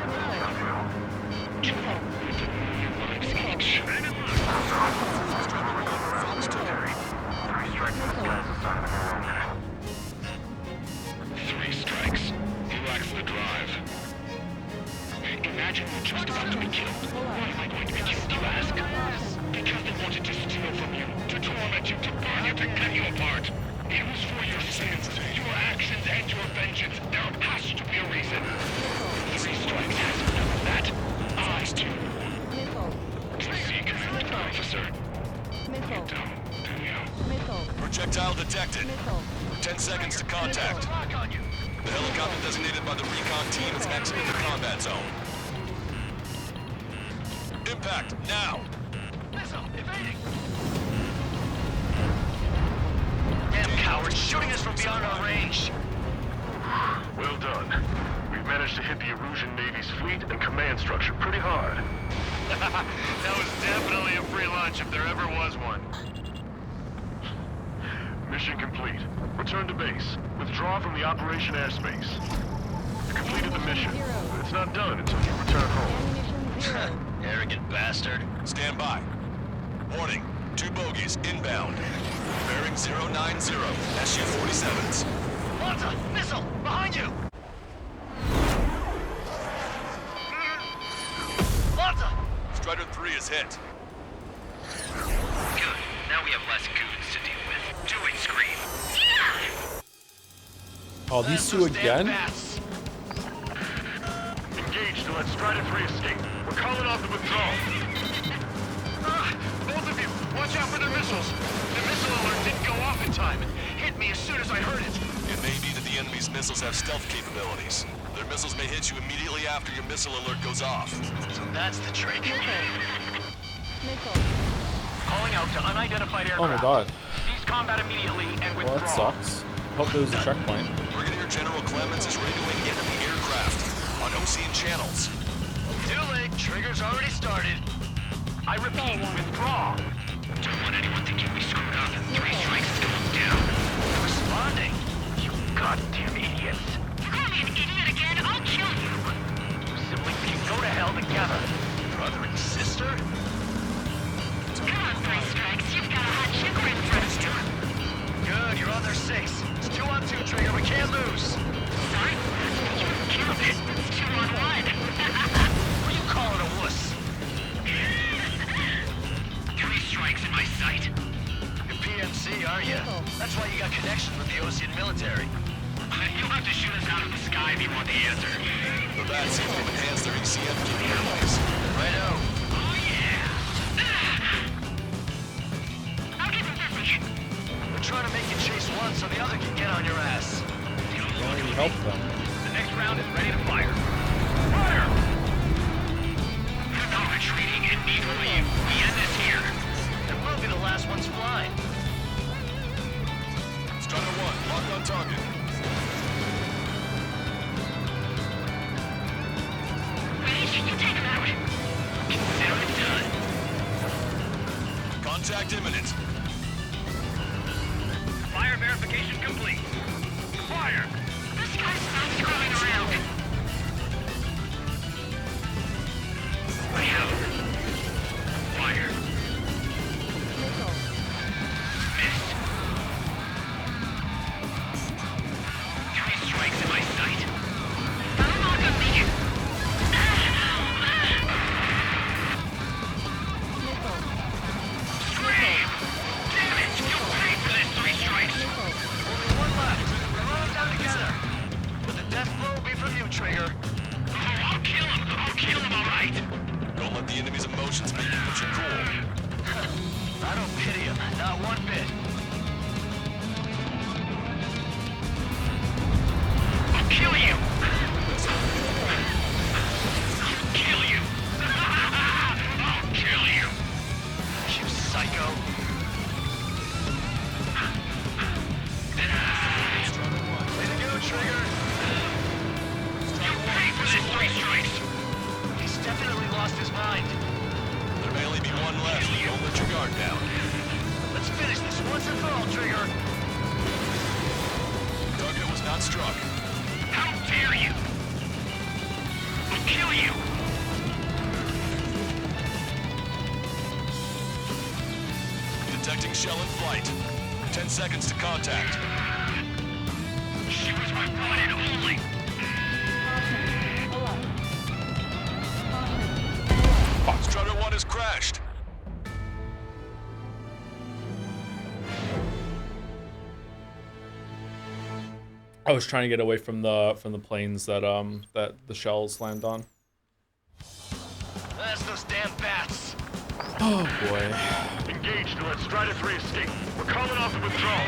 Three strikes in the plaza side of the world. 3 strikes. He lacks the drive. Imagine you're just about to be killed. Why am I going to be killed, you ask? Because they wanted to steal from you, to torment you, to burn you, to cut you apart. It was for your sins, your actions, and your vengeance. There has to be a reason. 3 strikes has enough of that. I do. Proceed, Command Officer. You don't, do you? Projectile detected. 10 seconds to contact. The helicopter designated by the recon team has exited the combat zone. Impact, now! Missile, evading! Damn cowards, shooting us from beyond our range! Well done. We've managed to hit the Erusian Navy's fleet and command structure pretty hard. That was definitely a free lunch if there ever was one. Mission complete. Return to base. Withdraw from the operation airspace. You completed the mission, but it's not done until you return home. Arrogant bastard. Stand by. Warning, 2 bogies inbound. Bearing 090, SU-47s. Lanza, missile, behind you! Lanza! Strider 3 is hit. Good. Now we have less goons to deal with. Do it, Scream. Oh, these two again? Engage to let Strider 3 escape. We're calling off the withdrawal. Both of you, watch out for their missiles. The missile alert didn't go off in time. It hit me as soon as I heard it. It may be that the enemy's missiles have stealth capabilities. Their missiles may hit you immediately after your missile alert goes off. So that's the trick. Calling out to unidentified aircraft. Oh my god. Seize combat immediately and Well, that withdraw. sucks. Hope there was a checkpoint. Brigadier General Clemens is radioing enemy aircraft on Ocean channels. Too late. Trigger's already started. I repeat, withdraw. Don't want anyone thinking we screwed up. 3 strikes is going down. Responding. You goddamn idiots. You call me an idiot again, I'll kill you. You siblings can go to hell together. Brother and sister? Come on, 3 strikes. You've got a hot chick right in front of you. Good, you're on their 6. It's 2 on 2, Trigger. We can't lose. Sorry? You killed it. It's 2 on 1. What are you calling a wuss? 3 strikes in my sight. You're PMC, are you? That's why you got connection with the Ocean military. You'll have to shoot us out of the sky if you want the answer. The bats seem to enhance their ECM capabilities. Righto. Oh, yeah. I'll give him this one. We're trying to make you chase one so the other can get on your ass. Why don't you help them? The next round is ready to fire. Fire! You're not retreating, and neither will you. The end is here. And we'll be the last ones flying. Strider 1, locked on target. Reach, you take him out. Consider it done. Contact imminent. Fire verification complete. Fire! This guy's not screwing around. I have him. Fire. Missed. 3 strikes in my sight. I'm not gonna make it. Scream! Damn it! You'll pay for this, 3 strikes. Only one left. We're rolling down together. But the death blow will be from you, Trigger. Oh, I'll kill him. I'll kill him, all right. Don't let the enemy's emotions make you lose your cool. I don't pity him, not one bit. I'll kill you. I'll kill you. I'll kill you. You psycho. Way to go, Trigger. You pay for this, 3 strikes. He's definitely lost his mind. There may only be one left. Don't let your guard down. Let's finish this once and for all, Trigger. Target was not struck. dare you? I'll kill you! Detecting shell in flight. 10 seconds to contact. She was my one and only. Strutter 1 has crashed. I was trying to get away from the planes that that the shells land on. That's those damn bats. Oh boy. Engage to let Strider 3 escape. We're calling off the withdrawal.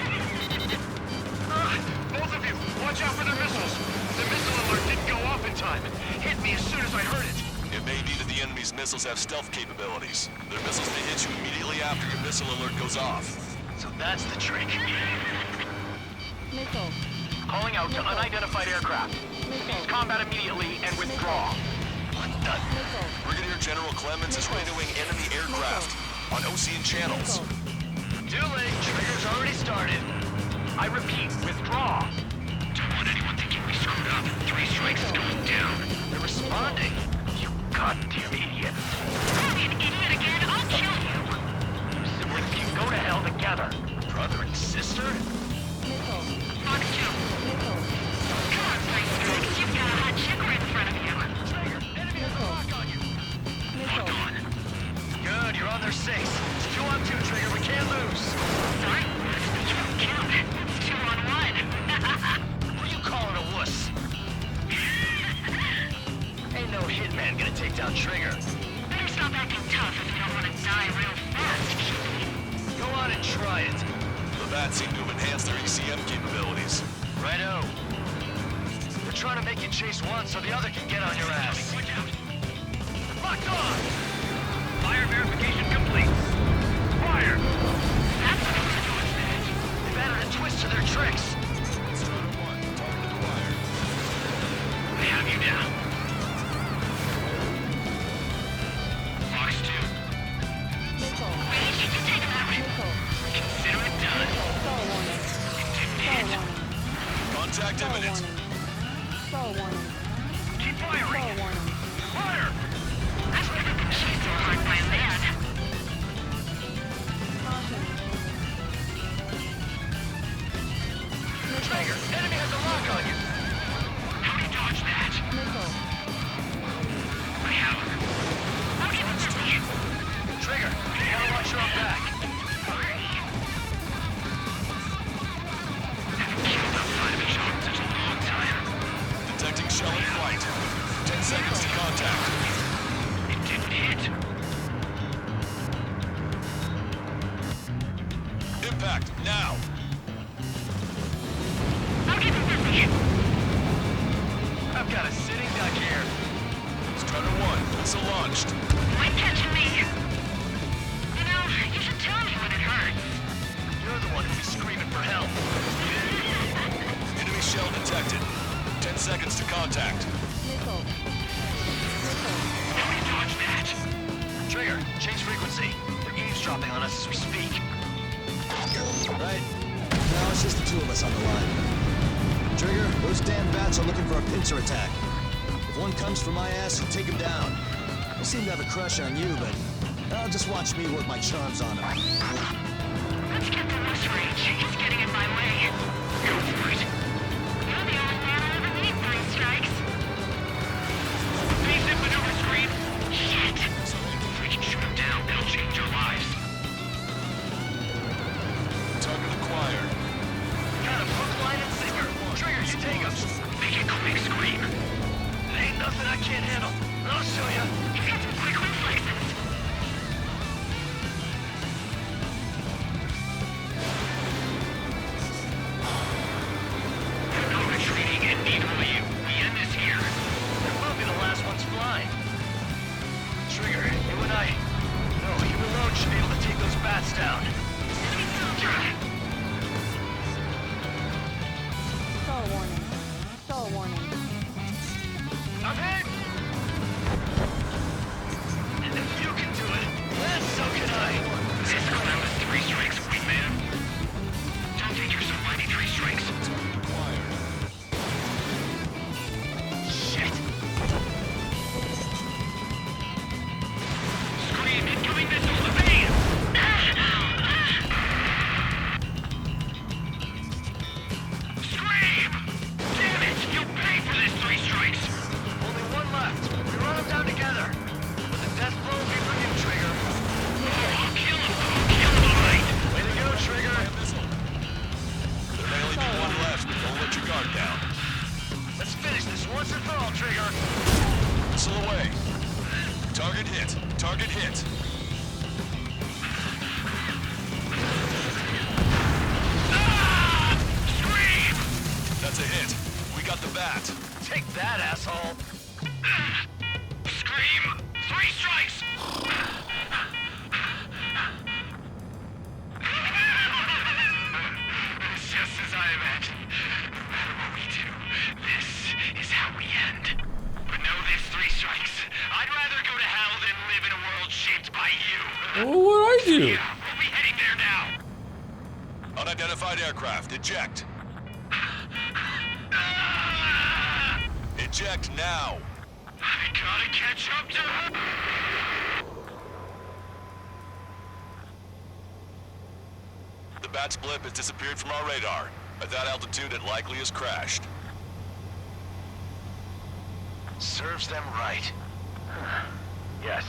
Both of you, watch out for their missiles. The missile alert didn't go off in time. It hit me as soon as I heard it. It may be that the enemy's missiles have stealth capabilities. Their missiles may hit you immediately after your missile alert goes off. So that's the trick. Missile. Calling out to unidentified aircraft. Cease combat immediately and withdraw. What the? Brigadier General Clemens is radioing enemy aircraft on Ocean channels. Too late. Trigger's already started. I repeat, withdraw. Don't want anyone thinking we screwed up. 3 strikes is going down. They're responding. You goddamn idiot. Call me an idiot again, I'll kill you. Siblings, go to hell together. Brother and sister? Fox 2. Come on, 3 strikes. You've got a hot chicker in front of you. Lock on. Good, you're on their 6. It's 2 on 2, Trigger. We can't lose. Sorry? You don't count. It's 2 on 1. Who are you calling a wuss? Ain't no hitman gonna take down Trigger. Better stop acting tough if you don't want to die real fast. Go on and try it. The bats seem to have enhanced their ECM capabilities. Righto. We're trying to make you chase one so the other can get on your ass. Locked on! Fire verification complete. Fire! That's what I'm doing. They've added a twist to their tricks. I have you now. Fox 2. Wait, you can take him out. Consider it done. It didn't hit. Contact imminent. Keep firing. Fire! She's so hard by a man. Trigger, enemy has a lock on you. How do you dodge that? I have her. I'll give it to you. Trigger, you gotta watch your own back. Haven't killed outside of each other in such a long time. Detecting shell in flight. 10 seconds to contact. It didn't hit. Impact, now! I'll give it to you. I've got a sitting duck here. Strutter 1, missile launched. Might catch me. You know, you should tell me when it hurts. You're the one who'll be screaming for help. Enemy shell detected. 10 seconds to contact. How do you dodge that? Trigger, change frequency. They're eavesdropping on us as we speak. Right. Now it's just the 2 of us on the line. Trigger, those damn bats are looking for a pincer attack. If one comes for my ass, you take him down. They seem to have a crush on you, but just watch me work my charms on them. Let's get the rush range. He's getting in my way. Go for it. You're the only man I ever need, 3 strikes. Basic maneuver screen. Shit. If we can shoot him down, it'll change our lives. Target acquired. Got him hook, line, and sinker. Trigger, you take him. Make it quick, scream. Ain't nothing I can't handle. I'll show you. You've got some quick reflexes. No retreating and neither will you. We end this here. It will be the last ones flying. Trigger, you and I... No, you alone should be able to take those bats down. Stall warning. Stall warning. I'm hit! And if you can do it, then so can I. This cloud is 3 strikes, wingman. Don't think you're so mighty, 3 strikes. Scream! Incoming missile! Evade! Scream! Damn it! You'll pay for this, Three Strikes! Only one left. We run them down together. With the death blow be for you, Trigger. Oh, kill him! Kill him, all right! Way to go, Trigger. There may only be one left, but don't let your guard down. Let's finish this once and for all, Trigger. Missile away. Target hit. Target hit. Ah! Scream! That's a hit. We got the bat. Take that, asshole. Scream! Three Strikes! It's just as I imagined. No matter what we do, this is how we end. But know this, Three Strikes. I'd rather go to hell than live in a world shaped by you. Well, what do I do? Yeah, we'll be heading there now. Unidentified aircraft. Eject. Eject now. I gotta catch up to her. The bat's blip has disappeared from our radar. At that altitude, it likely has crashed. Serves them right. Yes.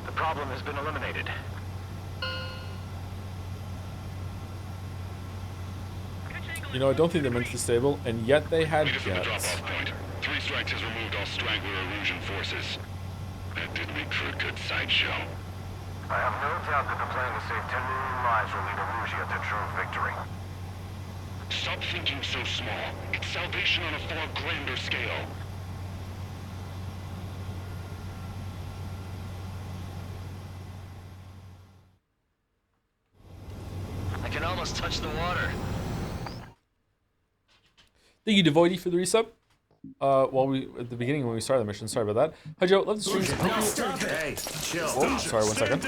The problem has been eliminated. You know, I don't think they're mentally stable, and yet they had Meet us at the jets. drop-off point. Three Strikes has removed all Strangler Illusion forces. That did make for a good sideshow. I have no doubt that the plan to save 10 million lives will lead Erusia to true victory. Stop thinking so small. It's salvation on a far grander scale. I can almost touch the water. Thank you, Devoidy, for the resub. At the beginning when we started the mission, sorry about that. Hi, Joe. Love the streams. Hey, chill. Oh, sorry, 1 second.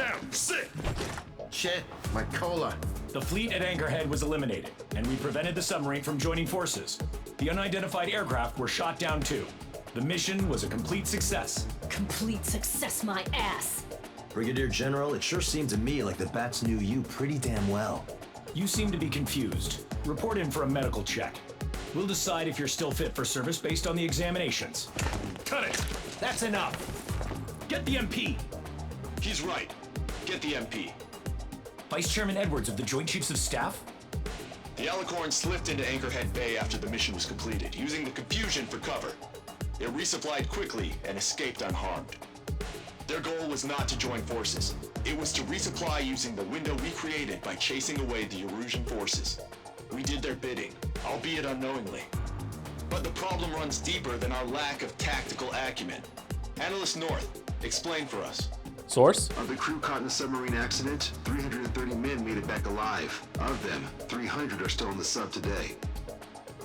Shit, my cola. The fleet at Anchorhead was eliminated, and we prevented the submarine from joining forces. The unidentified aircraft were shot down too. The mission was a complete success. Complete success, my ass. Brigadier General, it sure seemed to me like the bats knew you pretty damn well. You seem to be confused. Report in for a medical check. We'll decide if you're still fit for service based on the examinations. Cut it! That's enough! Get the MP! He's right. Get the MP. Vice Chairman Edwards of the Joint Chiefs of Staff? The Alicorn slipped into Anchorhead Bay after the mission was completed, using the confusion for cover. It resupplied quickly and escaped unharmed. Their goal was not to join forces. It was to resupply using the window we created by chasing away the Erusian forces. We did their bidding, albeit unknowingly. But the problem runs deeper than our lack of tactical acumen. Analyst North, explain for us. Source? Of the crew caught in the submarine accident, 330 men made it back alive. Of them, 300 are still in the sub today.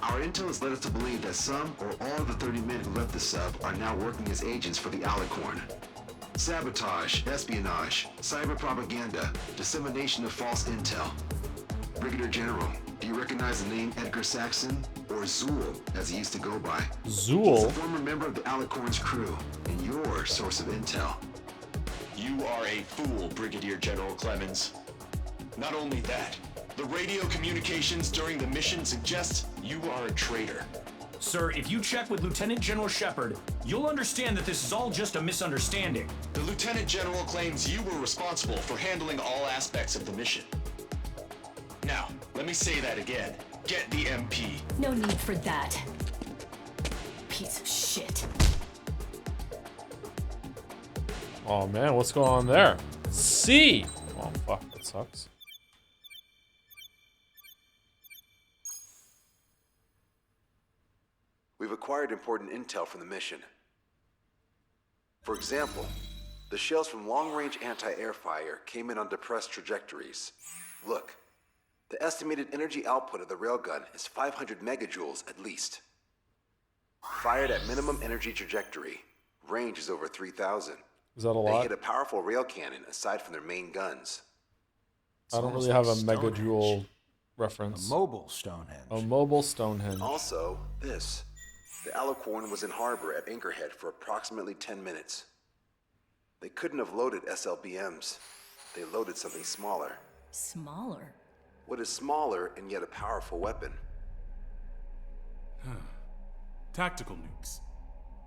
Our intel has led us to believe that some or all of the 30 men who left the sub are now working as agents for the Alicorn. Sabotage, espionage, cyber propaganda, dissemination of false intel. Brigadier General, do you recognize the name Edgar Saxon, or Zool, as he used to go by? Zool? He's a former member of the Alicorn's crew, and your source of intel. You are a fool, Brigadier General Clemens. Not only that, the radio communications during the mission suggest you are a traitor. Sir, if you check with Lieutenant General Shepard, you'll understand that this is all just a misunderstanding. The Lieutenant General claims you were responsible for handling all aspects of the mission. Now, let me say that again. Get the MP. No need for that. Piece of shit. Oh man, what's going on there? C! Oh fuck, that sucks. We've acquired important intel from the mission. For example, the shells from long-range anti-air fire came in on depressed trajectories. Look, the estimated energy output of the railgun is 500 megajoules at least. Fired at minimum energy trajectory, range is over 3,000. Is that a They lot? hit a powerful rail cannon aside from their main guns. I don't really have a megajoule reference. A mobile Stonehenge. A mobile Stonehenge. Also, this. The Alicorn was in harbor at Anchorhead for approximately 10 minutes. They couldn't have loaded SLBMs. They loaded something smaller. Smaller? What is smaller and yet a powerful weapon? Tactical nukes.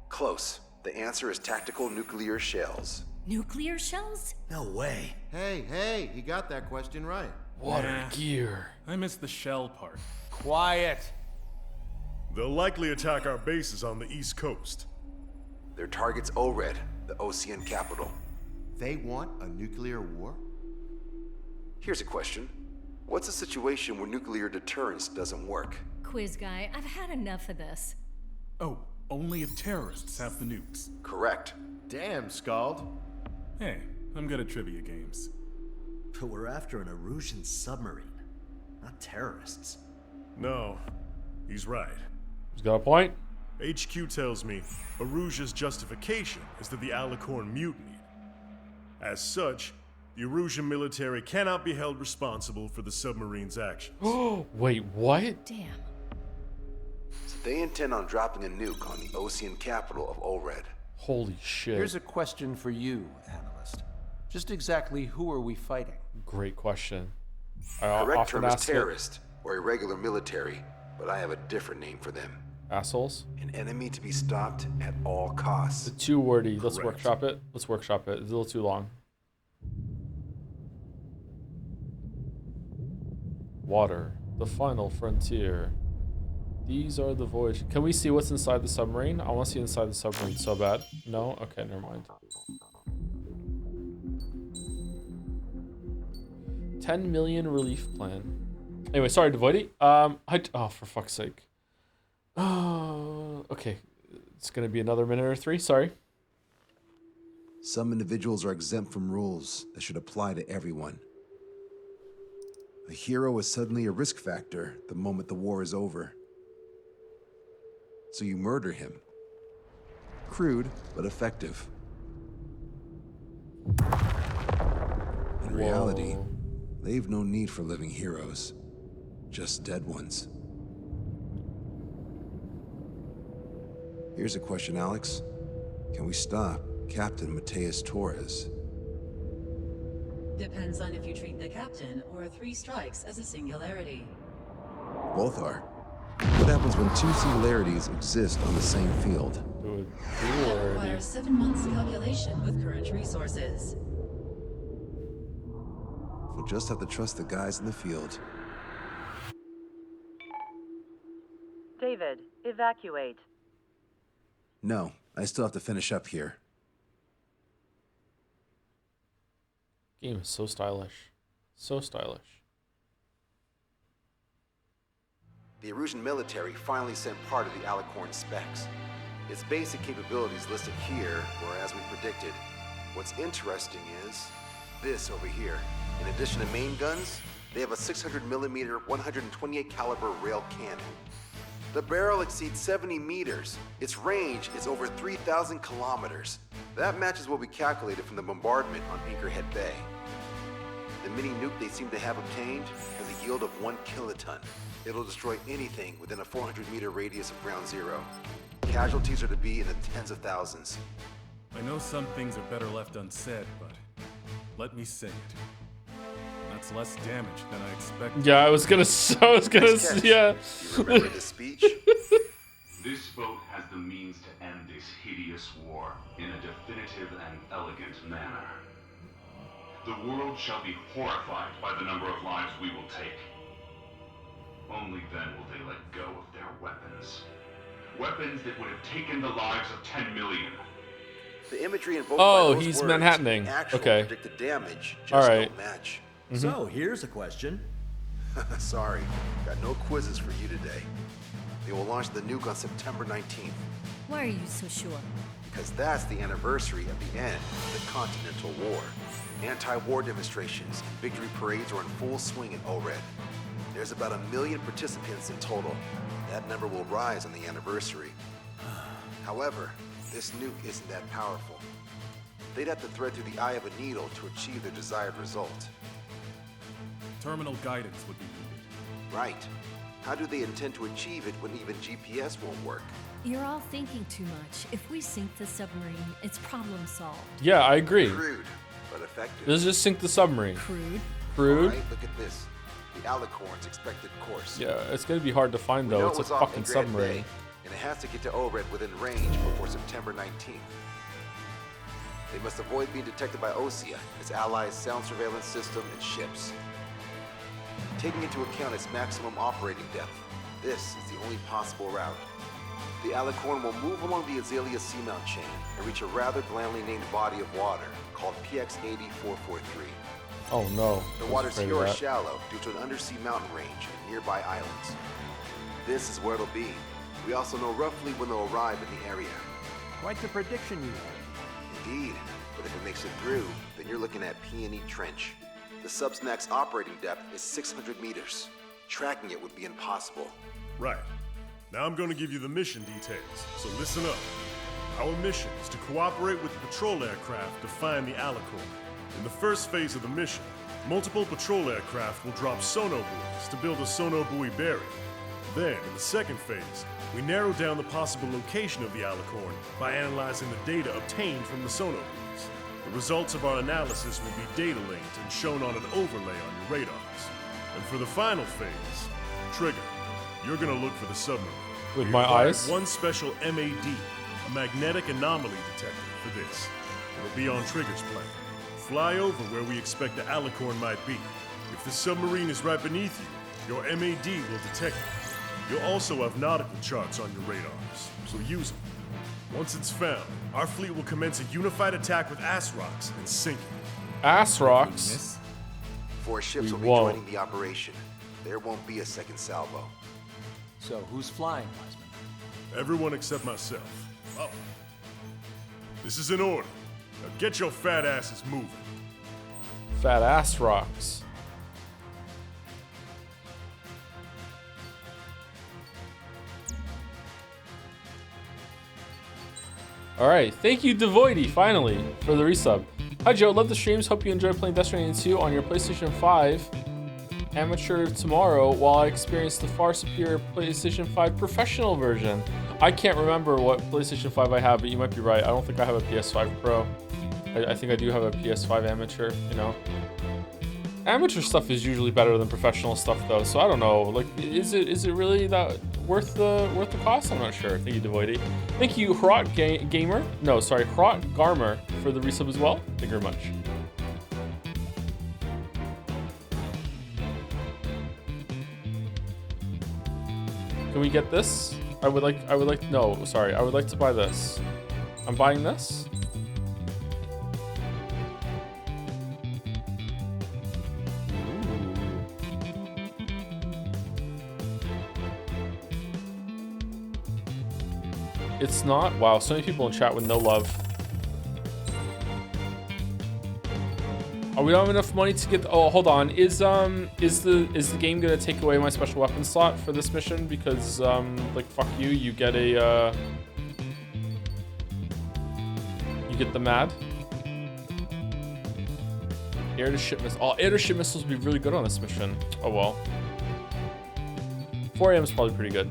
Close. The answer is tactical nuclear shells. Nuclear shells? No way. Hey, he got that question right. Water gear. I missed the shell part. Quiet. They'll likely attack our bases on the East Coast. Their target's ORED, the Ocean capital. They want a nuclear war? Here's a question. What's a situation where nuclear deterrence doesn't work? Quiz guy, I've had enough of this. Oh, only if terrorists have the nukes. Correct. Damn, Scald. Hey, I'm good at trivia games. But we're after an Erusian submarine, not terrorists. No, he's right. He's got a point. HQ tells me Erusia's justification is that the Alicorn mutinied. As such, the Erusian military cannot be held responsible for the submarine's actions. Oh, wait, what? Damn. So they intend on dropping a nuke on the Ocean capital of ORED. Holy shit. Here's a question for you, analyst. Just exactly who are we fighting? Great question. Correct term is terrorist or irregular military, but I have a different name for them. Assholes. An enemy to be stopped at all costs. Too wordy. Let's workshop it. Let's workshop it. It's a little too long. Water. The final frontier. These are the voyage. Can we see what's inside the submarine? I want to see inside the submarine so bad. No? Okay, never mind. 10 million relief plan. Anyway, sorry, Devoidy. Oh, for fuck's sake. Oh, okay. It's gonna be another minute or three. Sorry. Some individuals are exempt from rules that should apply to everyone. A hero is suddenly a risk factor the moment the war is over. So you murder him. Crude, but effective. In reality, they've no need for living heroes, just dead ones. Here's a question, Alex. Can we stop Captain Mateus Torres? Depends on if you treat the captain or 3 strikes as a singularity. Both are. What happens when 2 singularities exist on the same field? That requires 7 months calculation with current resources. We'll just have to trust the guys in the field. David, evacuate. No, I still have to finish up here. Game is so stylish. So stylish. The Erusian military finally sent part of the Alicorn specs. Its basic capabilities listed here were as we predicted. What's interesting is this over here. In addition to main guns, they have a 600mm 128 caliber rail cannon. The barrel exceeds 70 meters. Its range is over 3,000 kilometers. That matches what we calculated from the bombardment on Anchorhead Bay. The mini nuke they seem to have obtained has a yield of 1 kiloton. It'll destroy anything within a 400-meter radius of ground zero. Casualties are to be in the tens of thousands. I know some things are better left unsaid, but let me say it. That's less damage than I expected. Yeah, I was gonna, yeah. You remember the speech? This vote has the means to end this hideous war in a definitive and elegant manner. The world shall be horrified by the number of lives we will take. Only then will they let go of their weapons. Weapons that would have taken the lives of 10 million. The imagery in both Oh, those he's words, Manhattaning. actual Okay. predicted damage just All right. don't match. So, here's a question. Sorry, got no quizzes for you today. They will launch the nuke on September 19th. Why are you so sure? Because that's the anniversary of the end of the Continental War. Anti-war demonstrations and victory parades are in full swing in ORED. There's about 1 million participants in total. That number will rise on the anniversary. However, this nuke isn't that powerful. They'd have to thread through the eye of a needle to achieve their desired result. Terminal guidance would be needed. Right. How do they intend to achieve it when even GPS won't work? You're all thinking too much. If we sink the submarine, it's problem solved. Yeah, I agree. Crude, but effective. Let's just sink the submarine. Crude. Crude. All right, look at this. The Alicorn's expected course. Yeah, it's gonna be hard to find though. It's a fucking submarine. And it has to get to Ored within range before September 19th. They must avoid being detected by Osea, its allies' sound surveillance system, and ships. Taking into account its maximum operating depth, this is the only possible route. The Alicorn will move along the Azalea Seamount chain and reach a rather blandly named body of water called PX-8443. Oh no. The water's here is shallow due to an undersea mountain range and nearby islands. This is where it'll be. We also know roughly when they'll arrive in the area. Quite the prediction you have. Indeed, but if it makes it through, then you're looking at P&E Trench. The sub's max operating depth is 600 meters. Tracking it would be impossible. Right. Now I'm going to give you the mission details, so listen up. Our mission is to cooperate with the patrol aircraft to find the Alicorn. In the first phase of the mission, multiple patrol aircraft will drop sono buoys to build a sono buoy barrier. Then, in the second phase, we narrow down the possible location of the Alicorn by analyzing the data obtained from the sono buoys. The results of our analysis will be data linked and shown on an overlay on your radars. And for the final phase, Trigger, you're gonna look for the submarine. With my eyes? One special MAD, a magnetic anomaly detector for this. It'll be on Trigger's plane. Fly over where we expect the Alicorn might be. If the submarine is right beneath you, your MAD will detect it. You'll also have nautical charts on your radars, so use them. Once it's found, our fleet will commence a unified attack with ass rocks and sink it. Ass rocks? 4 ships will be joining the operation. There won't be a second salvo. So who's flying, Wiseman? Everyone except myself. Oh. This is in order. Now get your fat asses moving. Fat ass rocks. Alright, thank you Devoidy, finally, for the resub. Hi Joe, love the streams, hope you enjoy playing Death Stranding 2 on your PlayStation 5 amateur tomorrow while I experience the far superior PlayStation 5 professional version. I can't remember what PlayStation 5 I have, but you might be right. I don't think I have a PS5 Pro. I think I do have a PS5 amateur, you know. Amateur stuff is usually better than professional stuff though, so I don't know. Like, is it really that worth the cost? I'm not sure. Thank you, Devoidy. Thank you, Hrot Gamer. No, sorry, Hrot Garmer for the resub as well. Thank you very much. Can we get this? I would like to buy this. I'm buying this. It's not. Wow, so many people in chat with no love. Oh, we don't have enough money to get. Oh, hold on. Is the game gonna take away my special weapon slot for this mission? Because like fuck you, you get a you get the MAD. Air to ship missiles. Oh, air to ship missiles would be really good on this mission. Oh well. 4 AM is probably pretty good.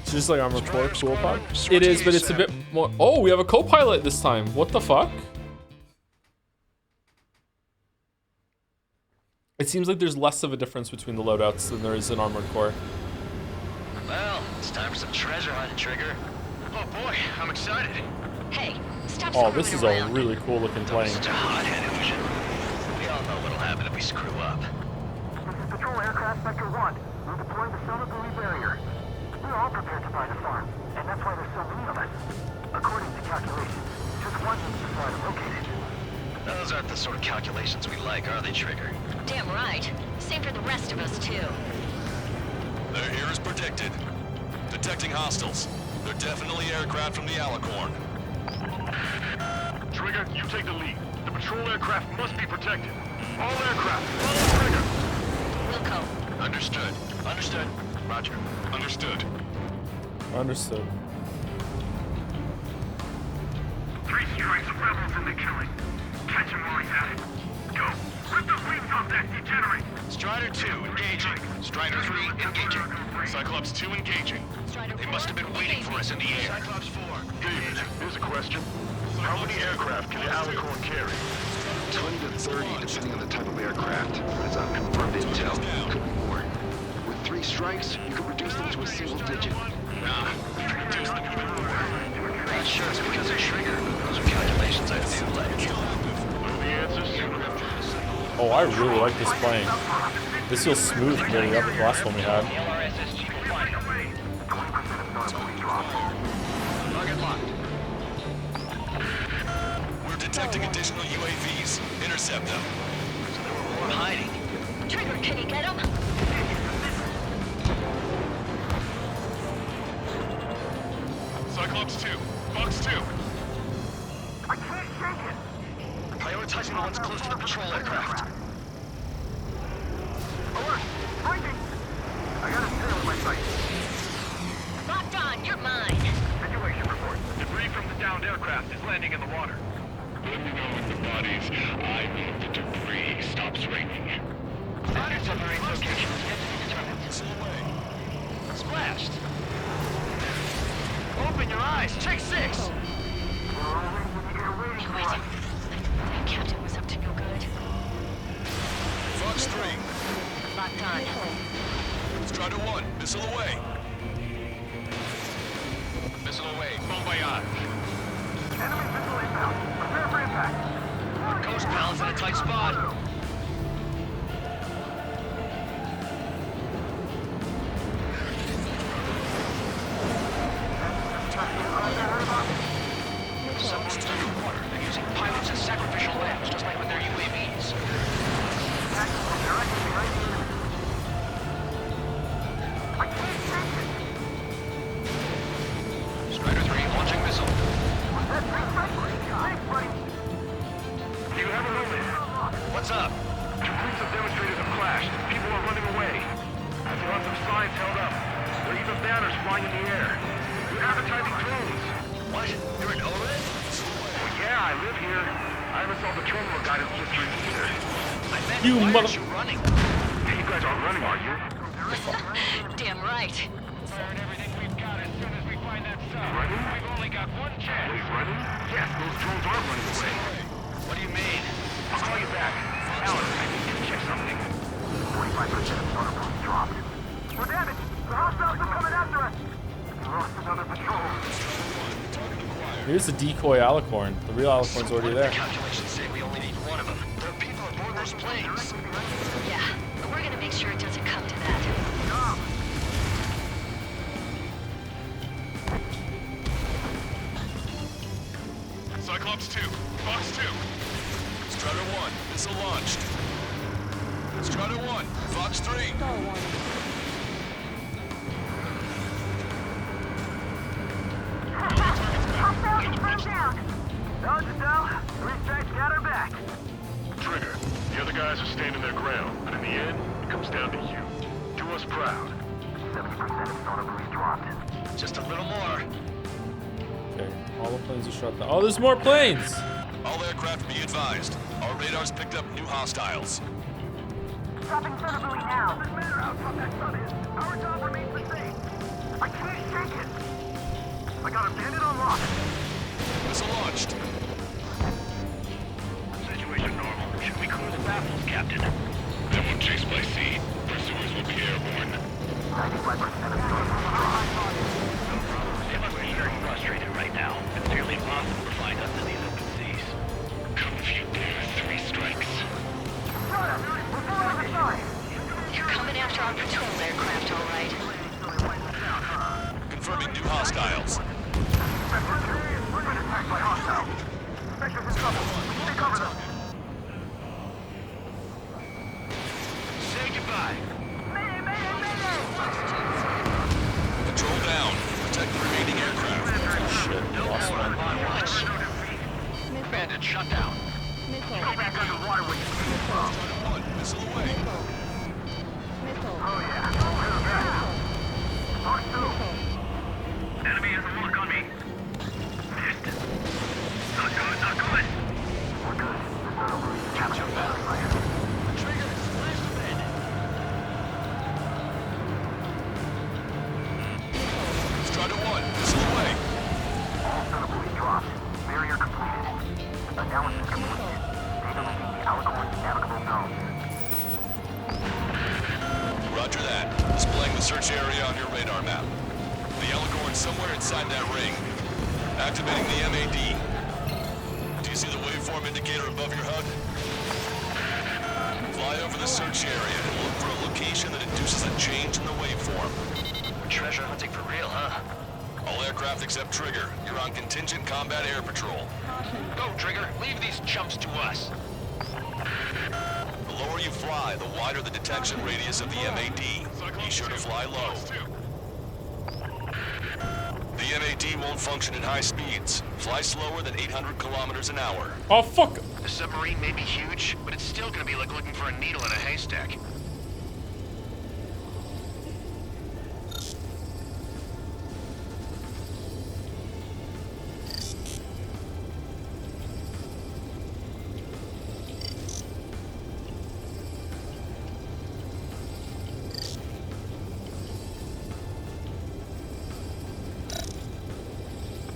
It's just like Armored Core, cool pod. It is, but it's a bit more. Oh, we have a co-pilot this time. What the fuck? It seems like there's less of a difference between the loadouts than there is in Armored Core. Well, it's time for some treasure hunting, Trigger. Oh boy, I'm excited. Hey, stop. Oh, this is a really cool looking plane. Such a hothead, Illusion. We all know what'll happen if we screw up. This is Patrol Aircraft Sector 1. We're deploying the sonar buoy barrier. We're all prepared to buy the farm, and that's why there's so many of us. According to calculations, just one needs to fly to locate it. Those aren't the sort of calculations we like, are they, Trigger? Damn right. Same for the rest of us, too. They're here as predicted. Detecting hostiles. They're definitely aircraft from the Alicorn. Trigger, you take the lead. The patrol aircraft must be protected. All aircraft, follow Trigger! Wilco. Understood. Understood. Roger. Understood. Understood. 3 strikes, rebels in the killing. Catch him while he's at it. Go! Rip the wings off that degenerate! Strider 2 engaging. Strider 3 engaging. Cyclops 2 engaging. They must have been waiting for us in the air. Cyclops 4. David, here's a question. How many aircraft can the Alicorn carry? 20 to 30, depending on the type of aircraft. As I've confirmed intel, could be more. With 3 strikes, you could reduce them to a single digit. Nah, reduce them even more. Not sure it's because of Trigger. Those are calculations I do like. Know the answers? Oh, I really like this plane. This feels smooth compared to the last one we had. Target locked. We're detecting additional UAVs. Intercept them. So there were more hiding. Trigger, can you get him? Cyclops 2. Fox 2. I can't shake it. Prioritizing the ones close to the patrol aircraft. Alert! Finding! I got a tail in my sight. Locked on, you're mine. Situation report. Debris from the downed aircraft is landing in the water. Let me know when the bodies, I mean the debris, stops raining. Standard submarine location is yet to be determined. Splashed. Open your eyes. Check 6. Hey, wait. That captain was up to no good. Fox 3. Locked on. Strider 1. Missile away. Missile away. Bon voyage. Enemy missile inbound. Prepare for impact. Coast Pal's in a tight spot. Someone's underwater. They're using pilots as sacrificial lambs, just like with their UAVs. Strider 3 launching missile. Do you have a moment? What's up? 2 groups of demonstrators have clashed. People are running away. I've lots of signs held up. There are even banners flying in the air. They're advertising drones. What? You're in Ored? Well, yeah, I live here. I haven't solved the terminal guidance mystery either. I meant, You why mother- aren't you running? Hey, you guys aren't running, are you? Damn right. Firing everything we've got as soon as we find that sub. Running? We've only got one chance. Wait, running? Yes, those drones are running away. What do you mean? I'll call you back. Alan, I need you to check something. 45% of starter points dropped. We're damaged. The hostiles are coming after us. We lost another patrol. Here's the decoy Alicorn. The real Alicorn's already there. Calculations say we only need one of them. There are people aboard those planes. Yeah, but we're gonna make sure it doesn't come to that. Cyclops 2. Fox 2. Strider 1. Missile launched. Strider 1. Fox 3. Trigger, the other guys are standing their ground, but in the end, it comes down to you. Do us proud. 70% of starter boost dropped. Just a little more. Okay, all the planes are shut down. Oh, there's more planes! All aircraft be advised. Our radars picked up new hostiles. Dropping starter buoy now. Doesn't matter how tough that sun is. Our job remains the same. I can't shake it. I got a bandit on lock. Missile launched. Situation normal. Should we clear the baffles, Captain? They won't chase by sea. Pursuers will be airborne. 95% of starter They must be very frustrated right now. It's nearly impossible to find us in these open seas. Come if you dare, 3 strikes. You're coming after our patrol aircraft, all right. Confirming new hostiles. We're being attacked by hostiles. Spectre's in trouble. We need to cover them. protect the remaining aircraft. Shit, lost one. Bandit shut down. Go back underwater with One missile away. Oh yeah. Mark 2. Enemy has a mark on me. Missed. Not good, not good. We're good. Capture that. Trigger, flash the bandit. Strider 1, missile away. All sonobuoys dropped. Barrier completed. Analysis complete. Data linking the Alicorn's navigable zone. Roger that. Displaying the search area on your radar map. The Alicorn's somewhere inside that ring. Activating the MAD. Do you see the waveform indicator above your HUD? Fly over the search area and look for a location that induces a change in the waveform. Treasure hunting for real, huh? All aircraft except Trigger. You're on contingent combat air patrol. Go, Trigger. Leave these chumps to us. The lower you fly, the wider the detection radius of the MAD. Be sure to fly low. The MAD won't function at high speeds. Fly slower than 800 kilometers an hour. Oh, fuck! The submarine may be huge, but it's still gonna be like looking for a needle in a haystack.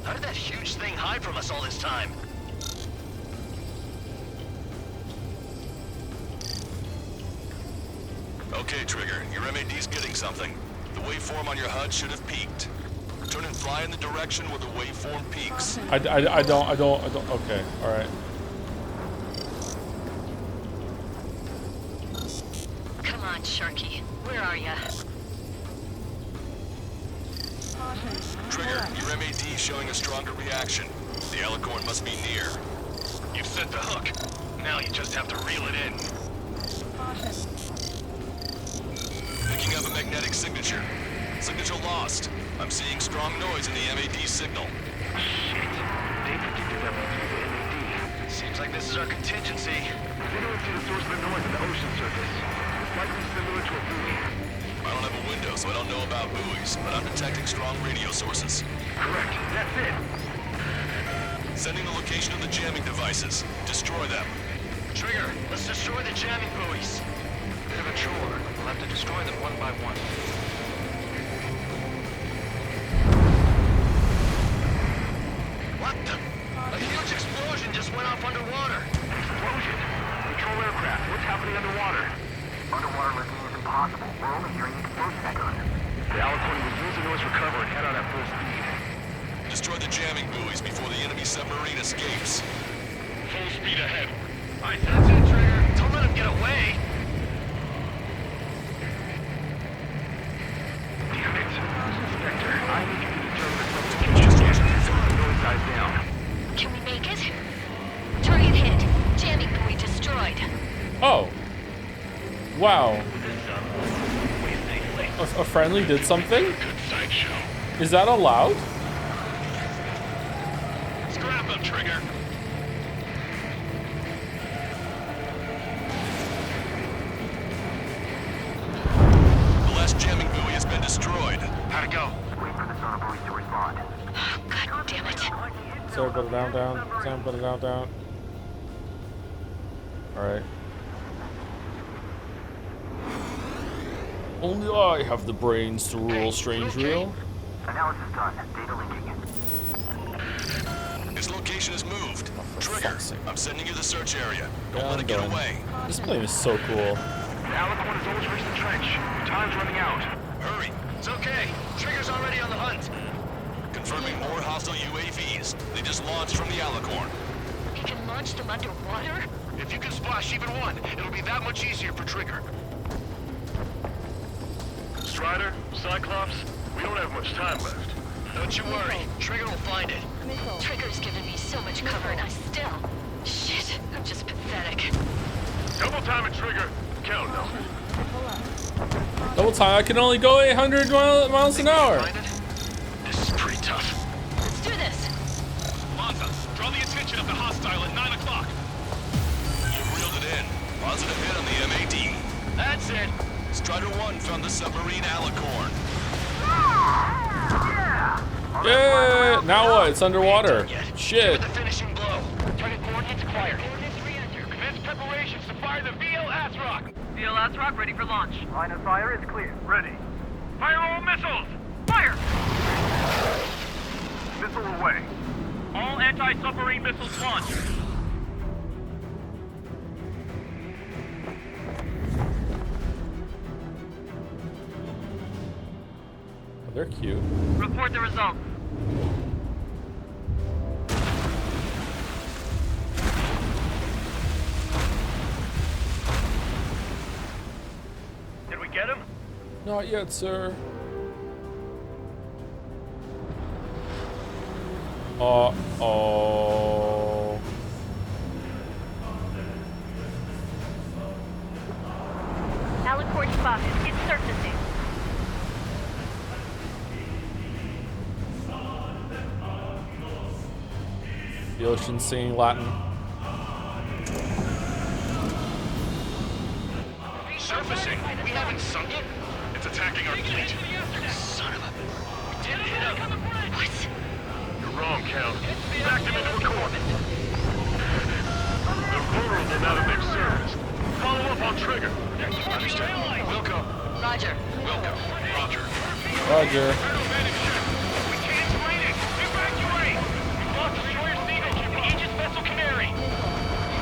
How did that huge thing hide from us all this time? Okay, Trigger, your MAD's getting something. The waveform on your HUD should have peaked. Turn and fly in the direction where the waveform peaks. I don't, okay, alright. Come on, Sharky. Where are ya? Trigger, your MAD showing a stronger reaction. The Alicorn must be near. You've set the hook. Now you just have to reel it in. Picking up a magnetic signature. Signature lost. I'm seeing strong noise in the MAD signal. Shit. They predicted that we through the MAD. Seems like this is our contingency. They don't see the source of the noise in the ocean surface. It's likely similar to a buoy. I don't have a window, so I don't know about buoys, but I'm detecting strong radio sources. Correct. That's it. Sending the location of the jamming devices. Destroy them. Trigger, let's destroy the jamming buoys. Bit of a chore. We'll have to destroy them one by one. What the? A huge explosion just went off underwater. Explosion? Control aircraft. What's happening underwater? Underwater listening is impossible. We're only hearing explosion echoes. The Alicorn will use the noise recover and head out at full speed. Destroy the jamming buoys before the enemy submarine escapes. Full speed ahead. I sense it, Trigger. Don't let him get away. Damn it. Spectre, I need you to determine the substitution before the noise dies down. Can we make it? Target hit. Jamming buoy destroyed. Oh. Wow. A friendly did something? Is that allowed? Scrap him, Trigger. The last jamming buoy has been destroyed. How'd it go? Wait for the sonobuoys to respond. God damn it. Sorry, put it down. Sam, put it down. Alright. Only I have the brains to rule Strange Reel. Analysis done. Data linking. His location is moved. Trigger, I'm sending you the search area. Don't Yeah, let I'm it get done. away. This plane is so cool. The Alicorn has almost reached the trench. Time's running out. Hurry. It's okay. Trigger's already on the hunt. Confirming more hostile UAVs. They just launched from the Alicorn. He can launch them underwater? If you can splash even one, it'll be that much easier for Trigger. Strider, Cyclops, we don't have much time left. Don't you worry. Trigger will find it. Trigger's given me so much cover and I still... Shit, I'm just pathetic. Double time it, Trigger. Count now. Double time, I can only go 800 miles an hour. Find it? This is pretty tough. Let's do this. Monza, draw the attention of the hostile at 9 o'clock. You've reeled it in. Positive hit on the MAD. That's it. Strider 1 found the submarine Alicorn. Yeah. Now what? It's underwater. Shit. The finishing blow. Target coordinates acquired. Commence preparations to fire the VL Asrock. VL Asrock ready for launch. Line of fire is clear. Ready. Fire all missiles! Fire! Missile away. All anti-submarine missiles launched. Oh, they're cute. Report the results. Did we get him? Not yet, sir. Uh-oh. Alicorn spotted. It's surfacing. The ocean singing Latin. Surfacing. We haven't sunk it. It's attacking our fleet. Son of a... We didn't hit him. What? You're wrong, Count. Back them into a course. They're vulnerable now that they've surfaced. Follow up on trigger. Understood. Wilco. Roger. Wilco. Roger. Roger. We can't explain it. Evacuate! We've lost destroyer Seagull and Aegis vessel Canary.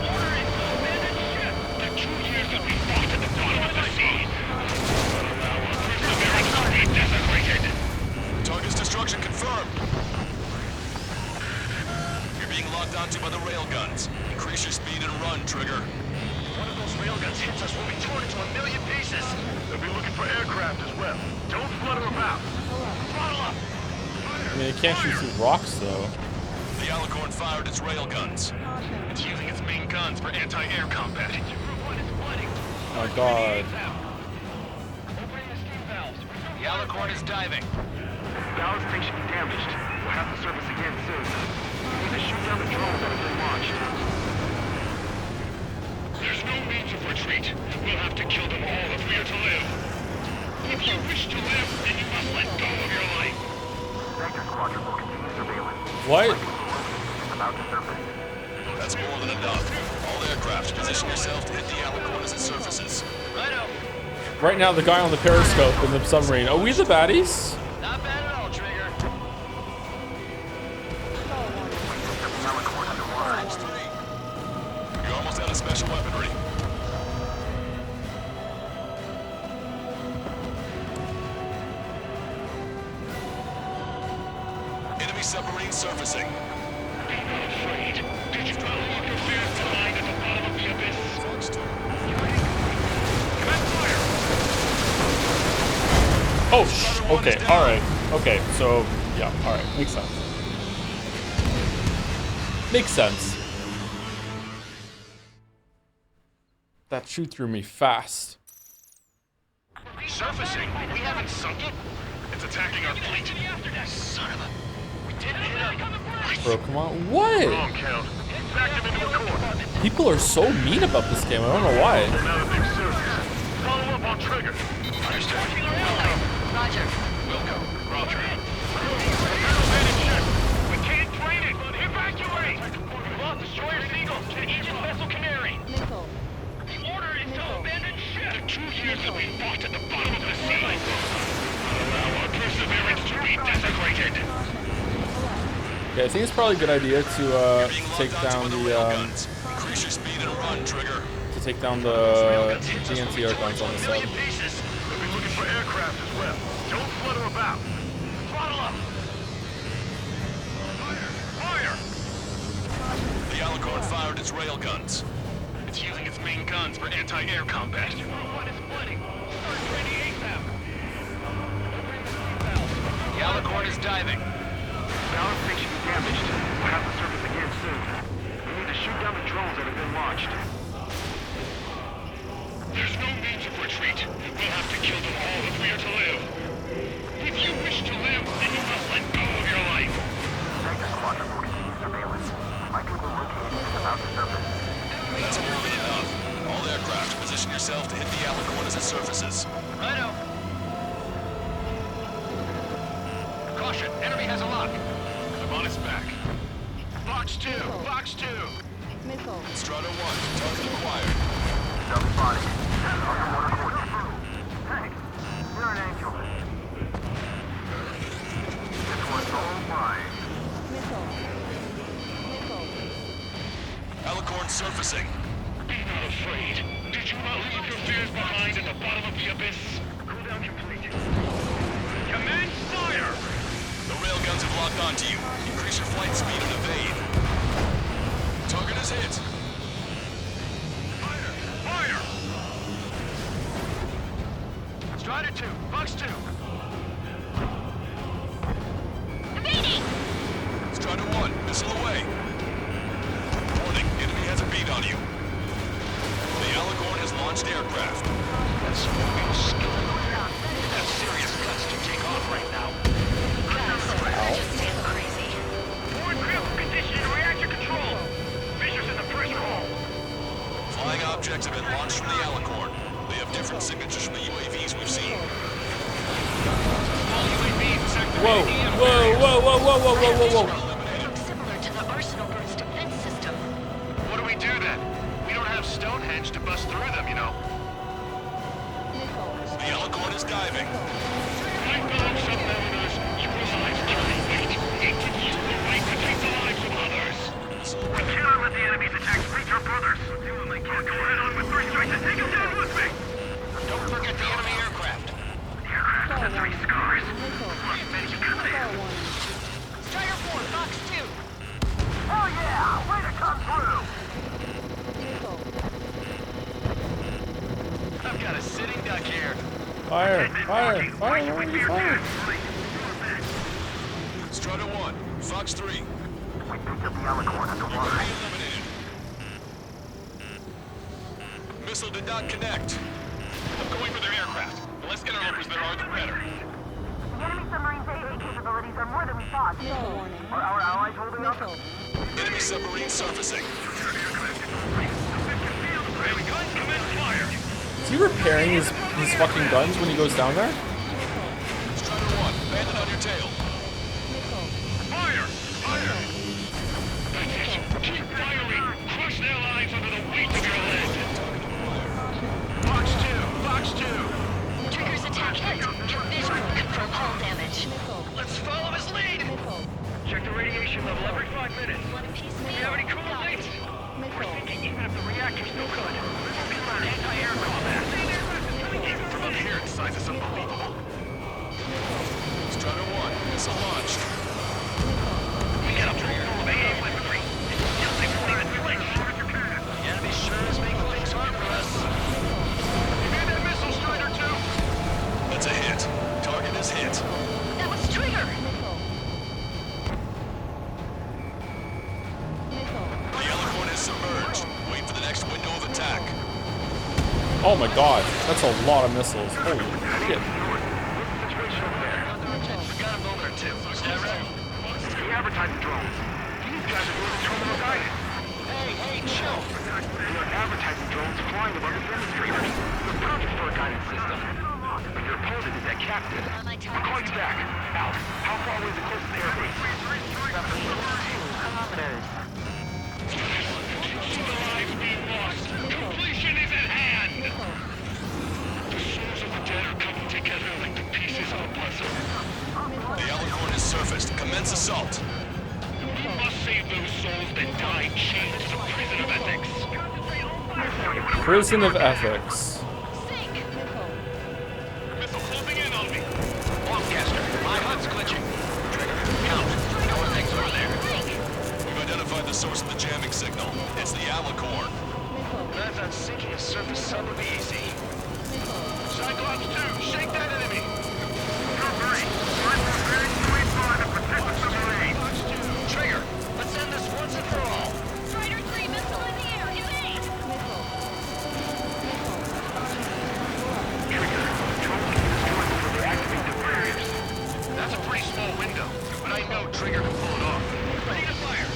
The order is to abandon ship. The 2 years that we fought at the bottom of the sea. Perseverance will be desecrated. Target's destruction confirmed. You're being locked onto by the railguns. Increase your speed and run, Trigger. One of those railguns hits us, we'll be torn into a million pieces. They'll be looking for aircraft as well. Don't flutter about. Throttle up. I mean, it can't shoot through rocks, though. The Alicorn fired its railguns. It's using its main guns for anti-air combat. Oh my god. The Alicorn is diving. Ballast station damaged. We'll have to surface again soon. We need to shoot down the drones that have been launched. There's no means of retreat. We'll have to kill them all if we are to live. If you wish to live, then you must let go of your life. Vector Squadron will continue surveillance. What? About to surface. That's more than enough. All aircraft, position yourself to hit the Alicorn as it surfaces. Righto. Right now, the guy on the periscope in the submarine. Are we the baddies? Not bad at all, Trigger. You're almost out of special weaponry. Enemy submarine surfacing. Be not afraid. Did you not walk your fear to lie at the bottom of the abyss? Commence fire! Oh, okay, alright. Okay, so, yeah, alright. Makes sense. Makes sense. That shoot through me fast. Surfacing. We haven't sunk it. It's attacking our fleet. Son of a... We didn't hit him. Bro, come on. What? Wrong, Count. Back them into a course. People are so mean about this game. I don't know why. Now that they've surfaced. Follow up on trigger. Understood. Roger. Wilco. Roger. We can't drain it. Evacuate. We lost destroyer Seagull and Aegis vessel Canary. Missile. The order is to abandon ship. The 2 years that we fought at the bottom of the sea. Allow our perseverance to be desecrated. Okay, I think it's probably a good idea to take down the Increase your speed and run, Trigger. to take down the TNT air guns on the side. Pieces. They'll be looking for aircraft as well. Don't flutter about. Throttle up. Fire! The Alicorn fired its railguns. It's using its main guns for anti-air combat. One is flooding. Start training ASAP. The Alicorn is diving. Ballast station damaged. We'll have to surface again soon. We need to shoot down the drones that have been launched. There's no means of retreat. We'll have to kill them all if we are to live. If you wish to live, then you must let go Caution, enemy has a lock. I'm on its back. Box 2, Box 2. Missile. Strata 1, target acquired. Double body. Underwater course. Hey, you're an angel. This one's all mine. Missile. Missile. Alicorn surfacing. Be not afraid. Did you not leave your fears behind at the bottom of the abyss? Cooldown complete. Commence fire! The railguns have locked onto you. Increase your flight speed and evade. Target is hit. Fire! Fire! Strider 2, Box 2. Evading! Strider 1, missile away. Warning, enemy has a beat on you. The Alicorn has launched aircraft. That's real skill. Have serious guts to take off right now. I just damn crazy. Forward critical condition in reactor control. Fissures in the pressure hull. Flying objects have been launched from the Alicorn. They have different signatures from the UAVs we've seen. All UAVs activate Whoa, whoa, whoa, whoa, whoa, whoa, whoa, whoa, whoa. Looks similar to the Arsenal Group's defense system. What do we do then? We don't have Stonehenge to bust through them, you know. The Alicorn is diving. My fellow submariners, you realize killing it. It gives you the right to take the lives of others. We cannot let the enemy's attacks reach our brothers. They can't go head on with 3 strikes and take them down with me. Don't forget the enemy aircraft. The aircraft has 3 scars. Many Strider 4, Box 2. Oh yeah! Way to come through! I've got a sitting duck here. Fire, fire, fire, where are you firing? Strata 1, Fox 3. We picked up the Alicorn underwater. Eliminated. Missile did not connect. I'm going for their aircraft. The less interlopers there are, the better. The enemy submarine's AA capabilities are more than we thought. Missile warning. Are our allies holding up? Missile. Enemy submarine surfacing. Enemy guns commence fire. Is he repairing his fucking guns when he goes down there? Strider 1, bandit on your tail. Fire! Fire! That's it. Keep firing. Crush their lives under the weight of your lead. Box 2, Box 2. Trigger's attack hit. Get visual. Confirm hull damage. Let's follow his lead. Check the radiation level every 5 minutes. Want a piece Do you have any cool lights? We're thinking even if the reactor's no good, this will come out anti-air combat. From up here, the size is unbelievable. Strider 1, missile launched. We get a full of AA weaponry. It's still they won't even flinch. The enemy sure is making things hard for us. You hear that missile, Strider 2? That's a hit. Target is hit. That was Trigger. The Alicorn is submerged. Wait for the next window of attack. Oh my god, that's a lot of missiles. Holy shit. Situation over there. We got a moment or two. Is that right? We advertise the drones. These guys are doing terminal guidance. Hey, chill. We are advertising drones flying above the demonstrators. They're perfect for a guidance system. But your opponent is that captain. I'll call you back. Out. How far away is the closest airbase? 2 kilometers. The lives being lost. Completion is at hand. The souls of the dead are coming together like the pieces of a puzzle. The Alicorn is surfaced. Commence assault. We must save those souls that died chained to the prison of ethics. Prison of ethics. Missile closing in on me. Longcaster, my HUD's glitching. Trigger, count. How are things over there? We've identified the source of the jamming signal. It's the Alicorn. I thought sinking a surface sub would be easy. Cyclops 2, shake that enemy. Trigger, let's end this once and for all. Strider 3, missile in the air. Evade. That's a pretty small window, but I know Trigger can pull it off. Ready to fire.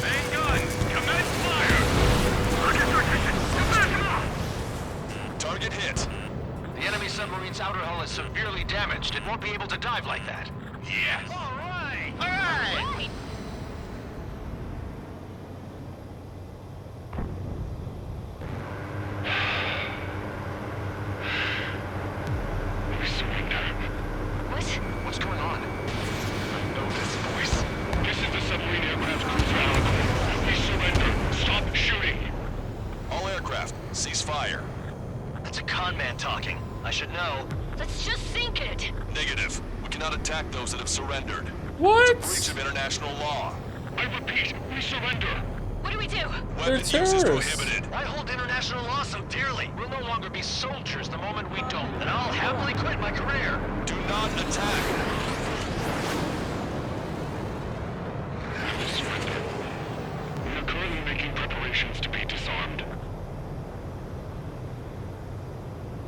Main gun, commence fire. Target hit. The enemy submarine's outer hull is severely damaged. It won't be able to dive like that. Yes. All right. All right. We surrender. What? What's going on? I know this voice. This is the submarine aircraft cruiser Alicorn. We surrender. Stop shooting. All aircraft, cease fire. That's a con man talking. I should know. Let's just sink it. Negative. We cannot attack those that have surrendered. What? It's a breach of international law. I repeat, we surrender. What do we do? They're Weapon use is terrorists. prohibited. I hold international law so dearly. We'll no longer be soldiers the moment we don't. And I'll happily quit my career. Do not attack. We will surrender. We are currently making preparations to be disarmed.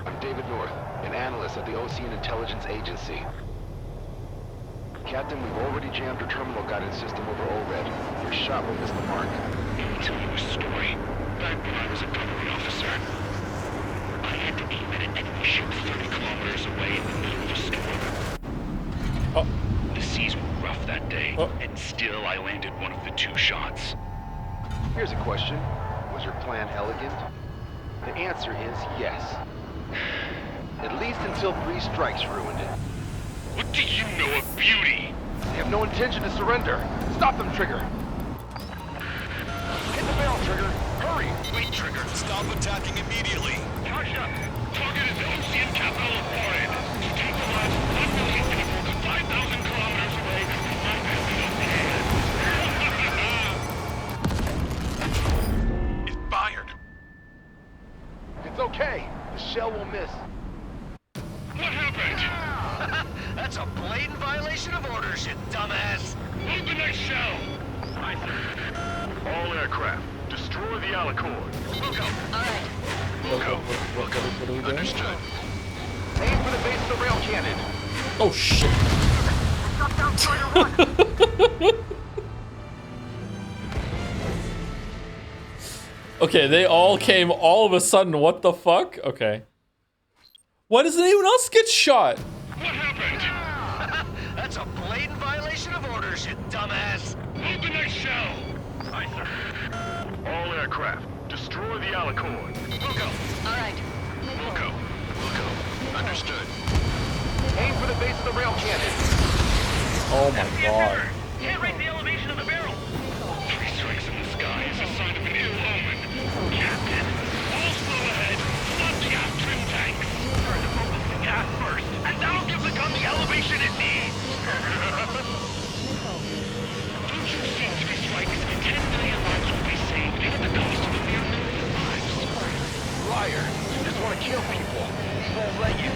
I'm David North, an analyst at the Ocean Intelligence Agency. Captain, we've already jammed your terminal guidance system over ORED. Your shot will miss the mark. Let me tell you a story. Back when I was a government officer, I had to aim at an enemy ship 30 kilometers away in the middle of a storm. Oh. The seas were rough that day, and still I landed one of the 2 shots. Here's a question. Was your plan elegant? The answer is yes. At least until 3 strikes ruined it. What do you know of beauty? They have no intention to surrender. Stop them, Trigger. Hit the barrel, Trigger. Hurry. Wait, Trigger. Stop attacking immediately. Charged up. Target is the ocean capital of Orid. Take the last 1 million people to 5,000 kilometers away from my hand. It fired. It's okay. The shell will miss. What happened? That's a blatant violation of orders, you dumbass. Load the next shell. Aye, sir. All aircraft, destroy the Alicorn. We'll go. All right. We'll go. What are we doing? Understood. Aim for the base of the rail cannon. Oh shit. Okay, they all came all of a sudden. What the fuck? Okay. Why doesn't anyone else get shot? What happened? That's a blatant violation of orders, you dumbass. Load the next shell. Aye, sir. All aircraft, destroy the Alicorn. We'll go. All right. We'll go. We'll go. Understood. Aim for the base of the rail cannon. Oh my god. Can't raise the elevation of the barrel. 3 strikes in the sky is a sign of an ill omen. Captain, all slow ahead. Flood the aft trim tanks. Turn to focus the gas first, and that'll give the gun the elevation it needs. Don't you see 3 strikes? 10 million lives will be saved at the cost of a mere million lives. Liar. You just want to kill people. He won't let you.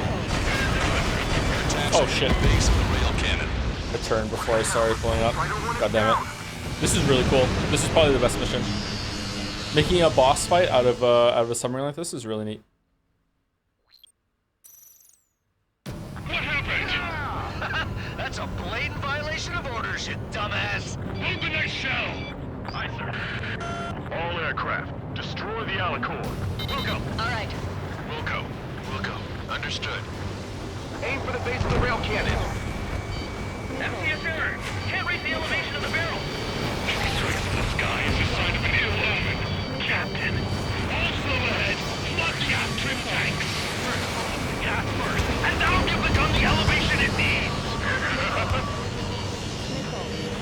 Oh shit. Base of the rail cannon. A turn before I started pulling up. God damn it. This is really cool. This is probably the best mission. Making a boss fight out of a submarine like this is really neat. What happened? That's a blatant violation of orders, you dumbass. Load the next shell. Aye, sir. All aircraft, destroy the Alicorn. We'll go. All right. We'll go. We'll go. Understood. Aim for the base of the rail cannon. MCS error. Can't raise the elevation of the barrel. 3 strikes in the sky is a sign of an ill omen. Captain, all slow ahead. Flood the aft trim tanks. Turn to focus the gas first, and that'll give the gun the elevation it needs.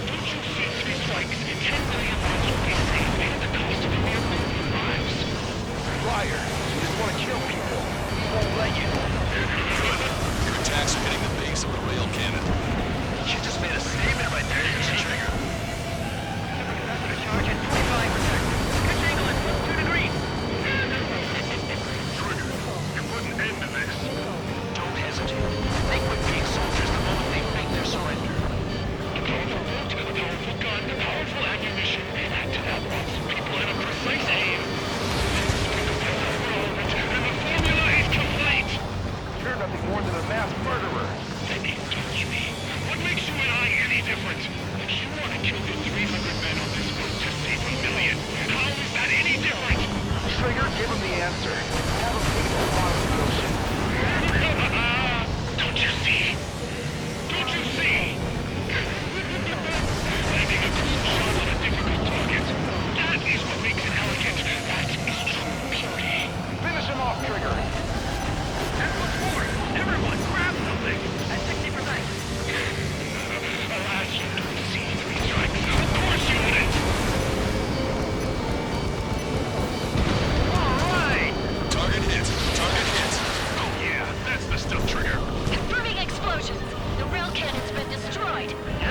Don't you see 3 strikes? 10 million lives will be saved at the cost of a mere million lives. Liar. You just want to kill people. He won't let you. Your attacks are hitting the base of the rail cannon.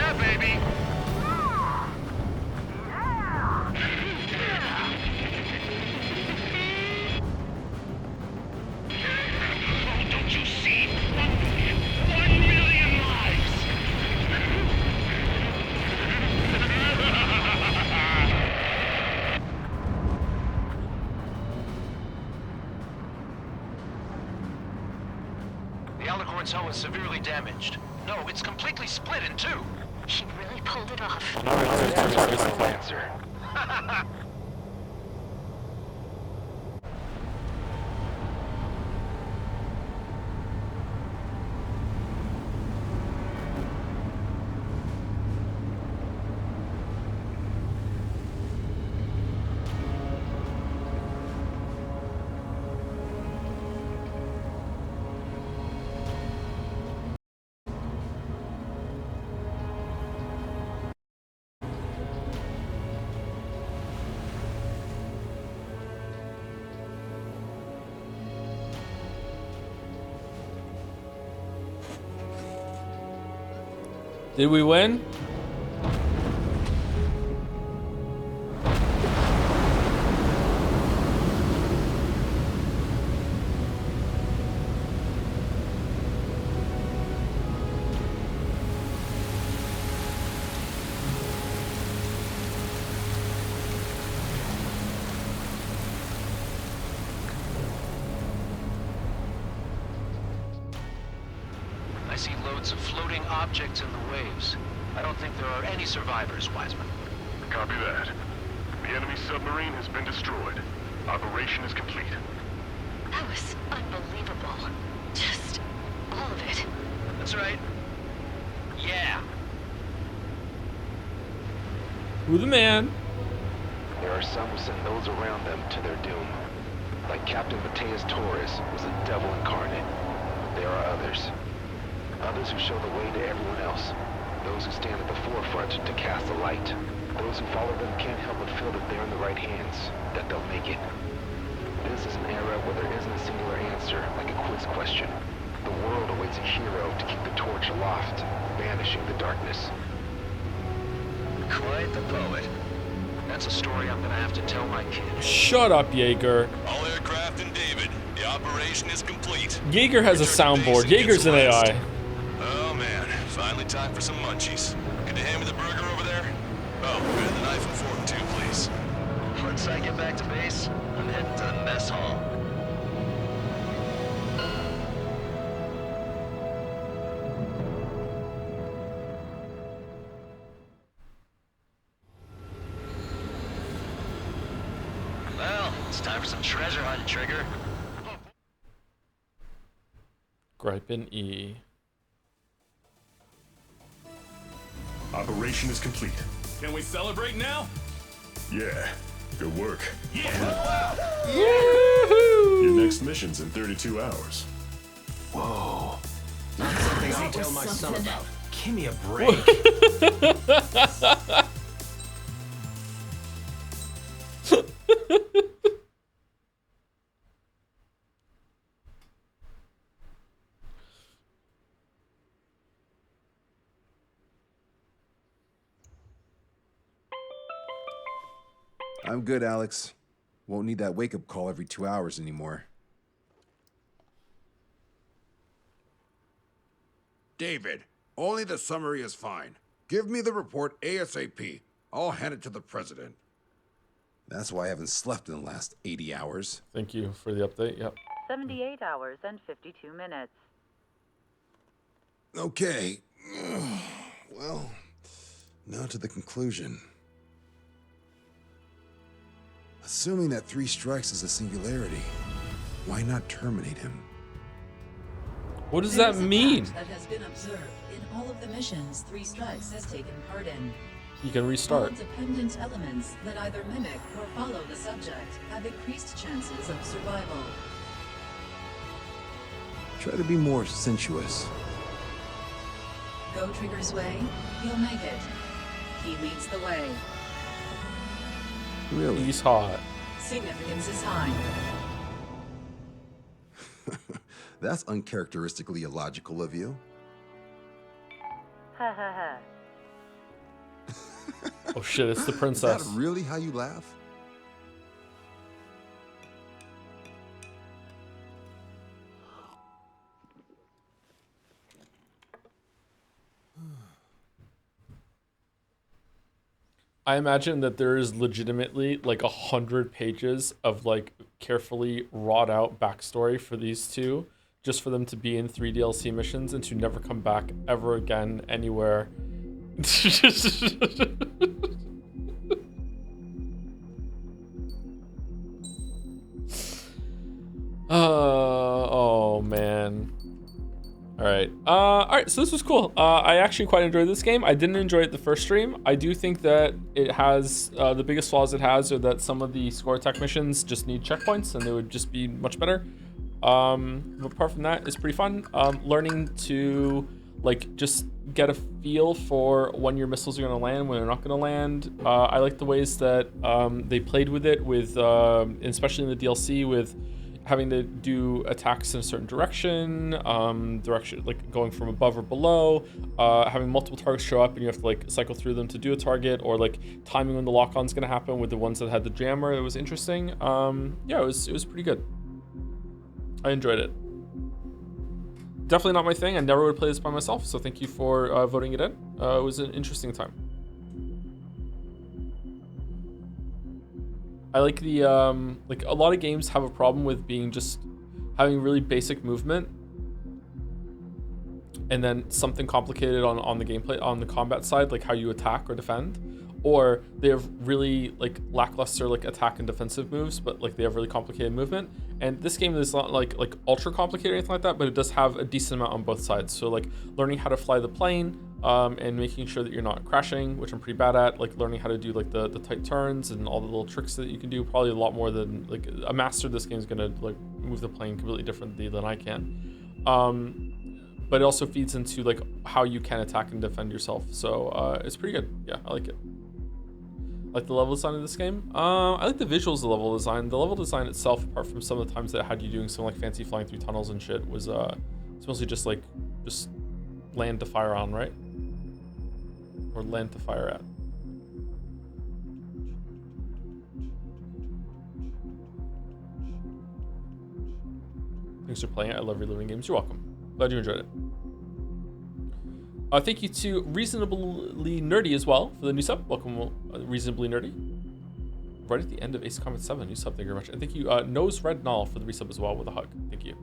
Yeah, baby! Oh, don't you see? 1 million lives! The Alicorn's hull is severely damaged. No, it's completely split in two. He really pulled it off. Answer. Did we win? I see loads of floating objects in the waves. I don't think there are any survivors, Wiseman. Copy that. The enemy submarine has been destroyed. Operation is complete. That was unbelievable. Just all of it. That's right. Yeah. Who the man? There are some who send those around them to their doom. Like Captain Mateus Torres was a devil incarnate. There are others. Others who show the way to everyone else. Those who stand at the forefront to cast the light. Those who follow them can't help but feel that they're in the right hands, that they'll make it. This is an era where there isn't a singular answer, like a quiz question. The world awaits a hero to keep the torch aloft, banishing the darkness. Quite the poet. That's a story I'm gonna have to tell my kids. Shut up, Jaeger. All aircraft in David. The operation is complete. Jaeger has a soundboard. Jaeger's an AI. Oh man, finally time for some munchies. Could you hand me the burger over there? Oh, good, the knife and fork too, please. Once I get back to base, I'm heading to the mess hall. Well, it's time for some treasure hunt, Trigger. Gripe and E. Operation is complete. Can we celebrate now? Yeah, good work. Yeah! Your next mission's in 32 hours. Whoa. Not something I'll tell my son about. Give me a break. I'm good, Alex. Won't need that wake-up call every 2 hours anymore. David, only the summary is fine. Give me the report ASAP. I'll hand it to the president. That's why I haven't slept in the last 80 hours. Thank you for the update. Yep. 78 hours and 52 minutes. Okay. Well, now to the conclusion. Assuming that 3 strikes is a singularity, why not terminate him? What does that mean? That has been observed in all of the missions 3 Strikes has taken part in. You can restart. All dependent elements that either mimic or follow the subject have increased chances of survival. Try to be more sensuous. Go Trigger's way, he'll make it. He leads the way. Really? He's hot. Significance is high. That's uncharacteristically illogical of you. Ha ha ha. Oh shit, it's the Is princess. that really how you laugh? I imagine that there is legitimately like 100 pages of like carefully wrought out backstory for these two, just for them to be in 3 DLC missions and to never come back ever again anywhere. Oh man. All right, so this was cool. I actually quite enjoyed this game. I didn't enjoy it the first stream. I do think that it has, the biggest flaws it has are that some of the score attack missions just need checkpoints and they would just be much better. But apart from that, it's pretty fun. Learning to like just get a feel for when your missiles are gonna land, when they're not gonna land. I like the ways that they played with it, with especially in the DLC, with having to do attacks in a certain direction, like going from above or below, having multiple targets show up and you have to like cycle through them to do a target, or like timing when the lock-on's gonna happen with the ones that had the jammer. It was interesting. Yeah, it was pretty good. I enjoyed it. Definitely not my thing. I never would play this by myself, so thank you for voting it in. It was an interesting time. I like the like a lot of games have a problem with being just having really basic movement and then something complicated on the gameplay, on the combat side, like how you attack or defend, or they have really like lackluster like attack and defensive moves, but like they have really complicated movement. And this game is not like ultra complicated or anything like that, but it does have a decent amount on both sides. So like learning how to fly the plane, and making sure that you're not crashing, which I'm pretty bad at, like learning how to do like the tight turns and all the little tricks that you can do, probably a lot more than like a master of this game is gonna like move the plane completely differently than I can. But it also feeds into like how you can attack and defend yourself. So it's pretty good. Yeah, I like it. Like the level design of this game. I like the visuals of the level design. The level design itself, apart from some of the times that it had you doing some like fancy flying through tunnels and shit, was it's mostly just like land to fire on, right? Or land to fire at. Thanks for playing it. I love reliving games. You're welcome. Glad you enjoyed it. Thank you to Reasonably Nerdy as well for the new sub. Welcome, Reasonably Nerdy. Right at the end of Ace Combat 7, new sub, thank you very much. And thank you, Nose Red Null, for the resub as well with a hug. Thank you.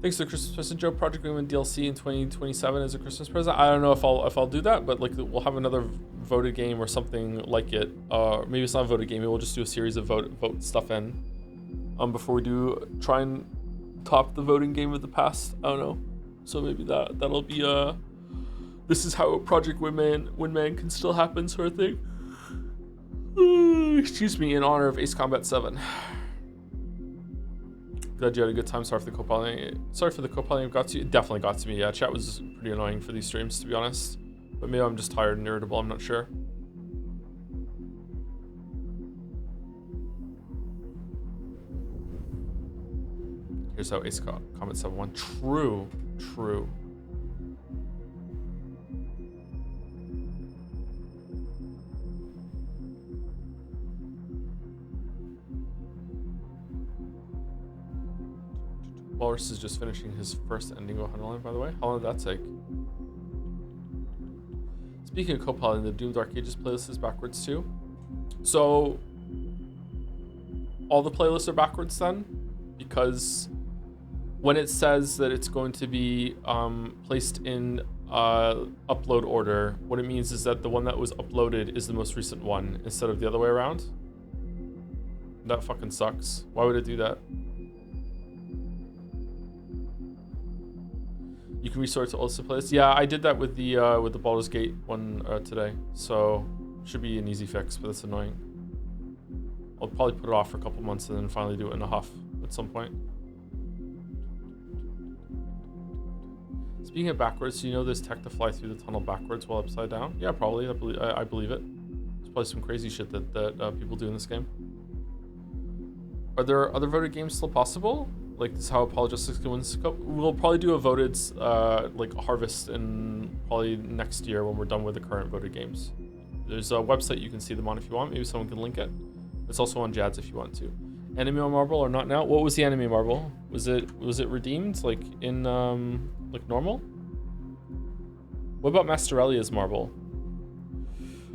Thanks to the Christmas present, Joe. Project Women DLC in 2027 as a Christmas present. I don't know if I'll do that, but like we'll have another voted game or something like it. Maybe it's not a voted game. Maybe we'll just do a series of vote stuff in. Before we do try and top the voting game of the past. I don't know. So maybe that'll be this is how Project Wingman can still happen sort of thing. Excuse me, in honor of Ace Combat 7. Glad you had a good time. Sorry for the co-piloting got to you. It definitely got to me. Yeah, chat was pretty annoying for these streams, to be honest. But maybe I'm just tired and irritable, I'm not sure. Here's how Ace Combat 7 won. True. Walrus is just finishing his first ending of Hunterline, by the way. How long did that take? Speaking of co-piloting, the Doomed Arcages playlist is backwards too. So all the playlists are backwards then, because when it says that it's going to be placed in upload order, what it means is that the one that was uploaded is the most recent one instead of the other way around. That fucking sucks. Why would it do that? You can restore it to also playlist. Yeah, I did that with the Baldur's Gate one today, so should be an easy fix, but that's annoying. I'll probably put it off for a couple months and then finally do it in a huff at some point. Speaking of backwards, you know there's tech to fly through the tunnel backwards while upside down? Yeah, probably. I believe it. There's probably some crazy shit that people do in this game. Are there other voted games still possible? Like, this is how Apologetics wins. We'll probably do a voted like harvest in probably next year when we're done with the current voted games. There's a website you can see them on if you want. Maybe someone can link it. It's also on Jads if you want to. Enemy marble or not now? What was the enemy marble? Was it redeemed like in like normal? What about Masterialia's marble?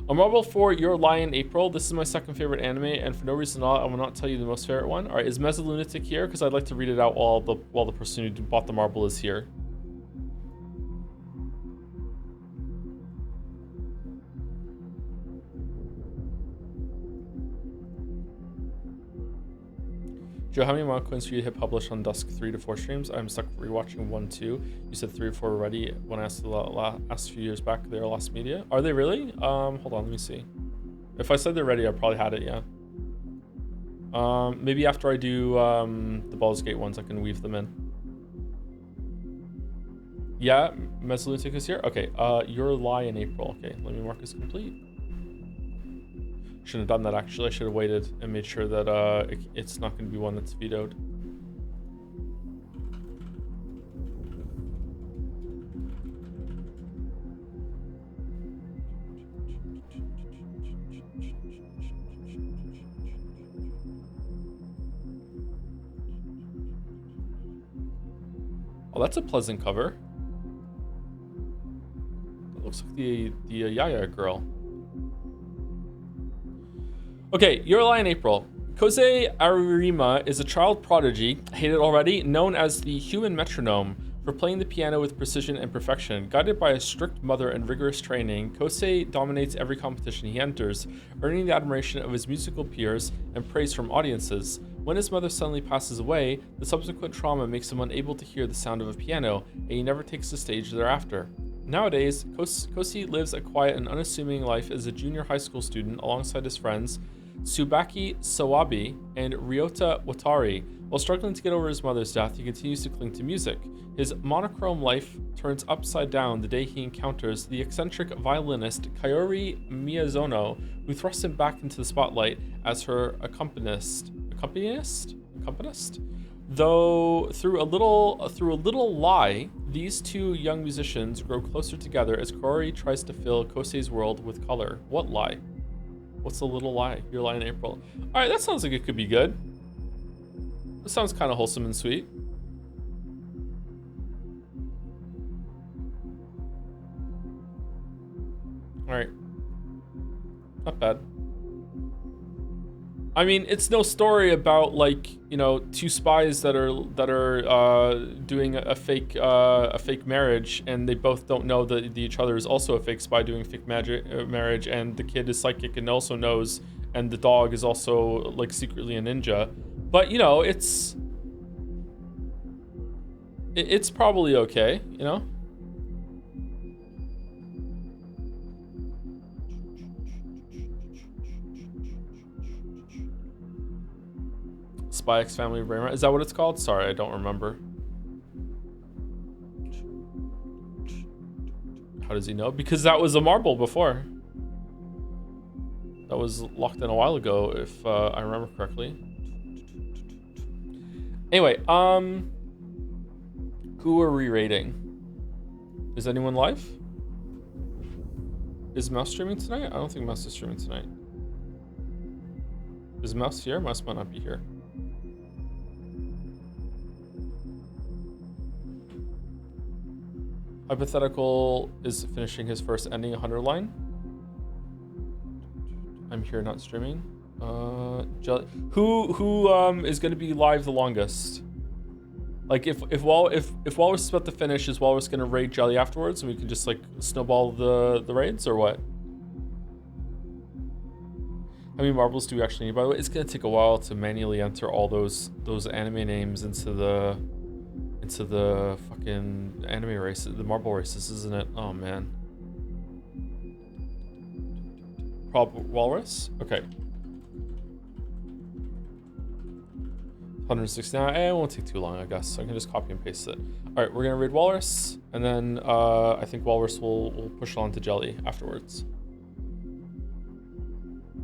A marble for Your Lie in April. This is my second favorite anime, and for no reason at all, I will not tell you the most favorite one. All right, is Mezzolunatic here? Because I'd like to read it out while the person who bought the marble is here. Joe, how many mod coins for you to hit publish on Dusk 3 to 4 streams? I'm stuck rewatching 1, 2. You said 3 or 4 already when I asked a few years back. They're Lost Media. Are they really? Hold on, let me see. If I said they're ready, I probably had it, yeah. Maybe after I do the Baldur's Gate ones, I can weave them in. Yeah, Mezzolunatic is here? Okay, Your Lie in April. Okay, let me mark as complete. Shouldn't have done that, actually. I should have waited and made sure that it's not going to be one that's vetoed. Oh, that's a pleasant cover. That looks like the Yaya girl. Okay, Your Lie in April. Kosei Arima is a child prodigy, hate it already, known as the human metronome for playing the piano with precision and perfection. Guided by a strict mother and rigorous training, Kosei dominates every competition he enters, earning the admiration of his musical peers and praise from audiences. When his mother suddenly passes away, the subsequent trauma makes him unable to hear the sound of a piano, and he never takes the stage thereafter. Nowadays, Kosei lives a quiet and unassuming life as a junior high school student alongside his friends Tsubaki Sawabi and Ryota Watari. While struggling to get over his mother's death, he continues to cling to music. His monochrome life turns upside down the day he encounters the eccentric violinist Kaori Miyazono, who thrusts him back into the spotlight as her accompanist? Though through a little lie, these two young musicians grow closer together as Kaori tries to fill Kosei's world with color. What lie? What's the little lie? Your Lie in April. All right, that sounds like it could be good. This sounds kind of wholesome and sweet. All right, not bad. I mean, it's no story about like, you know, two spies that are doing a fake marriage, and they both don't know that each other is also a fake spy doing a fake marriage, and the kid is psychic and also knows, and the dog is also like secretly a ninja. But you know, it's probably okay, you know. Spy X Family of Brain. Is that what it's called? Sorry, I don't remember. How does he know? Because that was a marble before. That was locked in a while ago, if I remember correctly. Anyway, who are we rating? Is anyone live? Is Mouse streaming tonight? I don't think Mouse is streaming tonight. Is Mouse here? Mouse might not be here. Hypothetical is finishing his first ending 100 line. I'm here, not streaming. Who is going to be live the longest? Like if Walrus is about to finish, is Walrus going to raid Jelly afterwards, and we can just like snowball the raids, or what? How many marbles do we actually need? By the way, it's going to take a while to manually enter all those anime names into the fucking anime races, the marble races, isn't it? Oh man. Walrus? Okay. 169. It won't take too long, I guess. So I can just copy and paste it. All right, we're gonna raid Walrus, and then I think Walrus will push on to Jelly afterwards.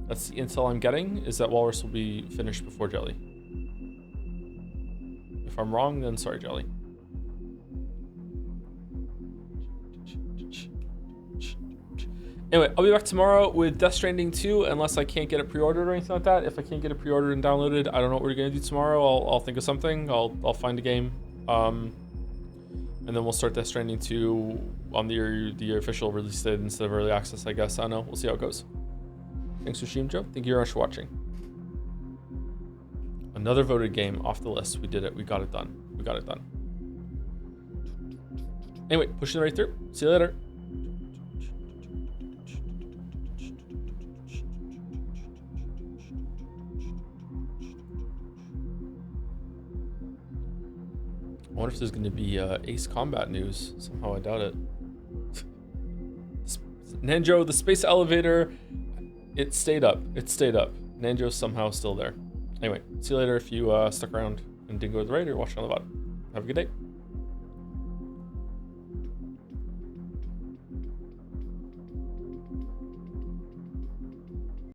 That's the intel I'm getting, is that Walrus will be finished before Jelly. If I'm wrong, then sorry, Jelly. Anyway, I'll be back tomorrow with Death Stranding 2, unless I can't get it pre-ordered or anything like that. If I can't get it pre-ordered and downloaded, I don't know what we're gonna do tomorrow. I'll think of something. I'll find a game, and then we'll start Death Stranding 2 on the official release date instead of early access, I guess. I don't know. We'll see how it goes. Thanks for stream, Joe. Thank you very much for watching. Another voted game off the list. We did it. We got it done. We got it done. Anyway, pushing right through. See you later. I wonder if there's going to be Ace Combat news. Somehow I doubt it. Nanjo, the space elevator, it stayed up. It stayed up. Nanjo's somehow still there. Anyway, see you later if you stuck around and didn't go to the right or watched on the bottom. Have a good day.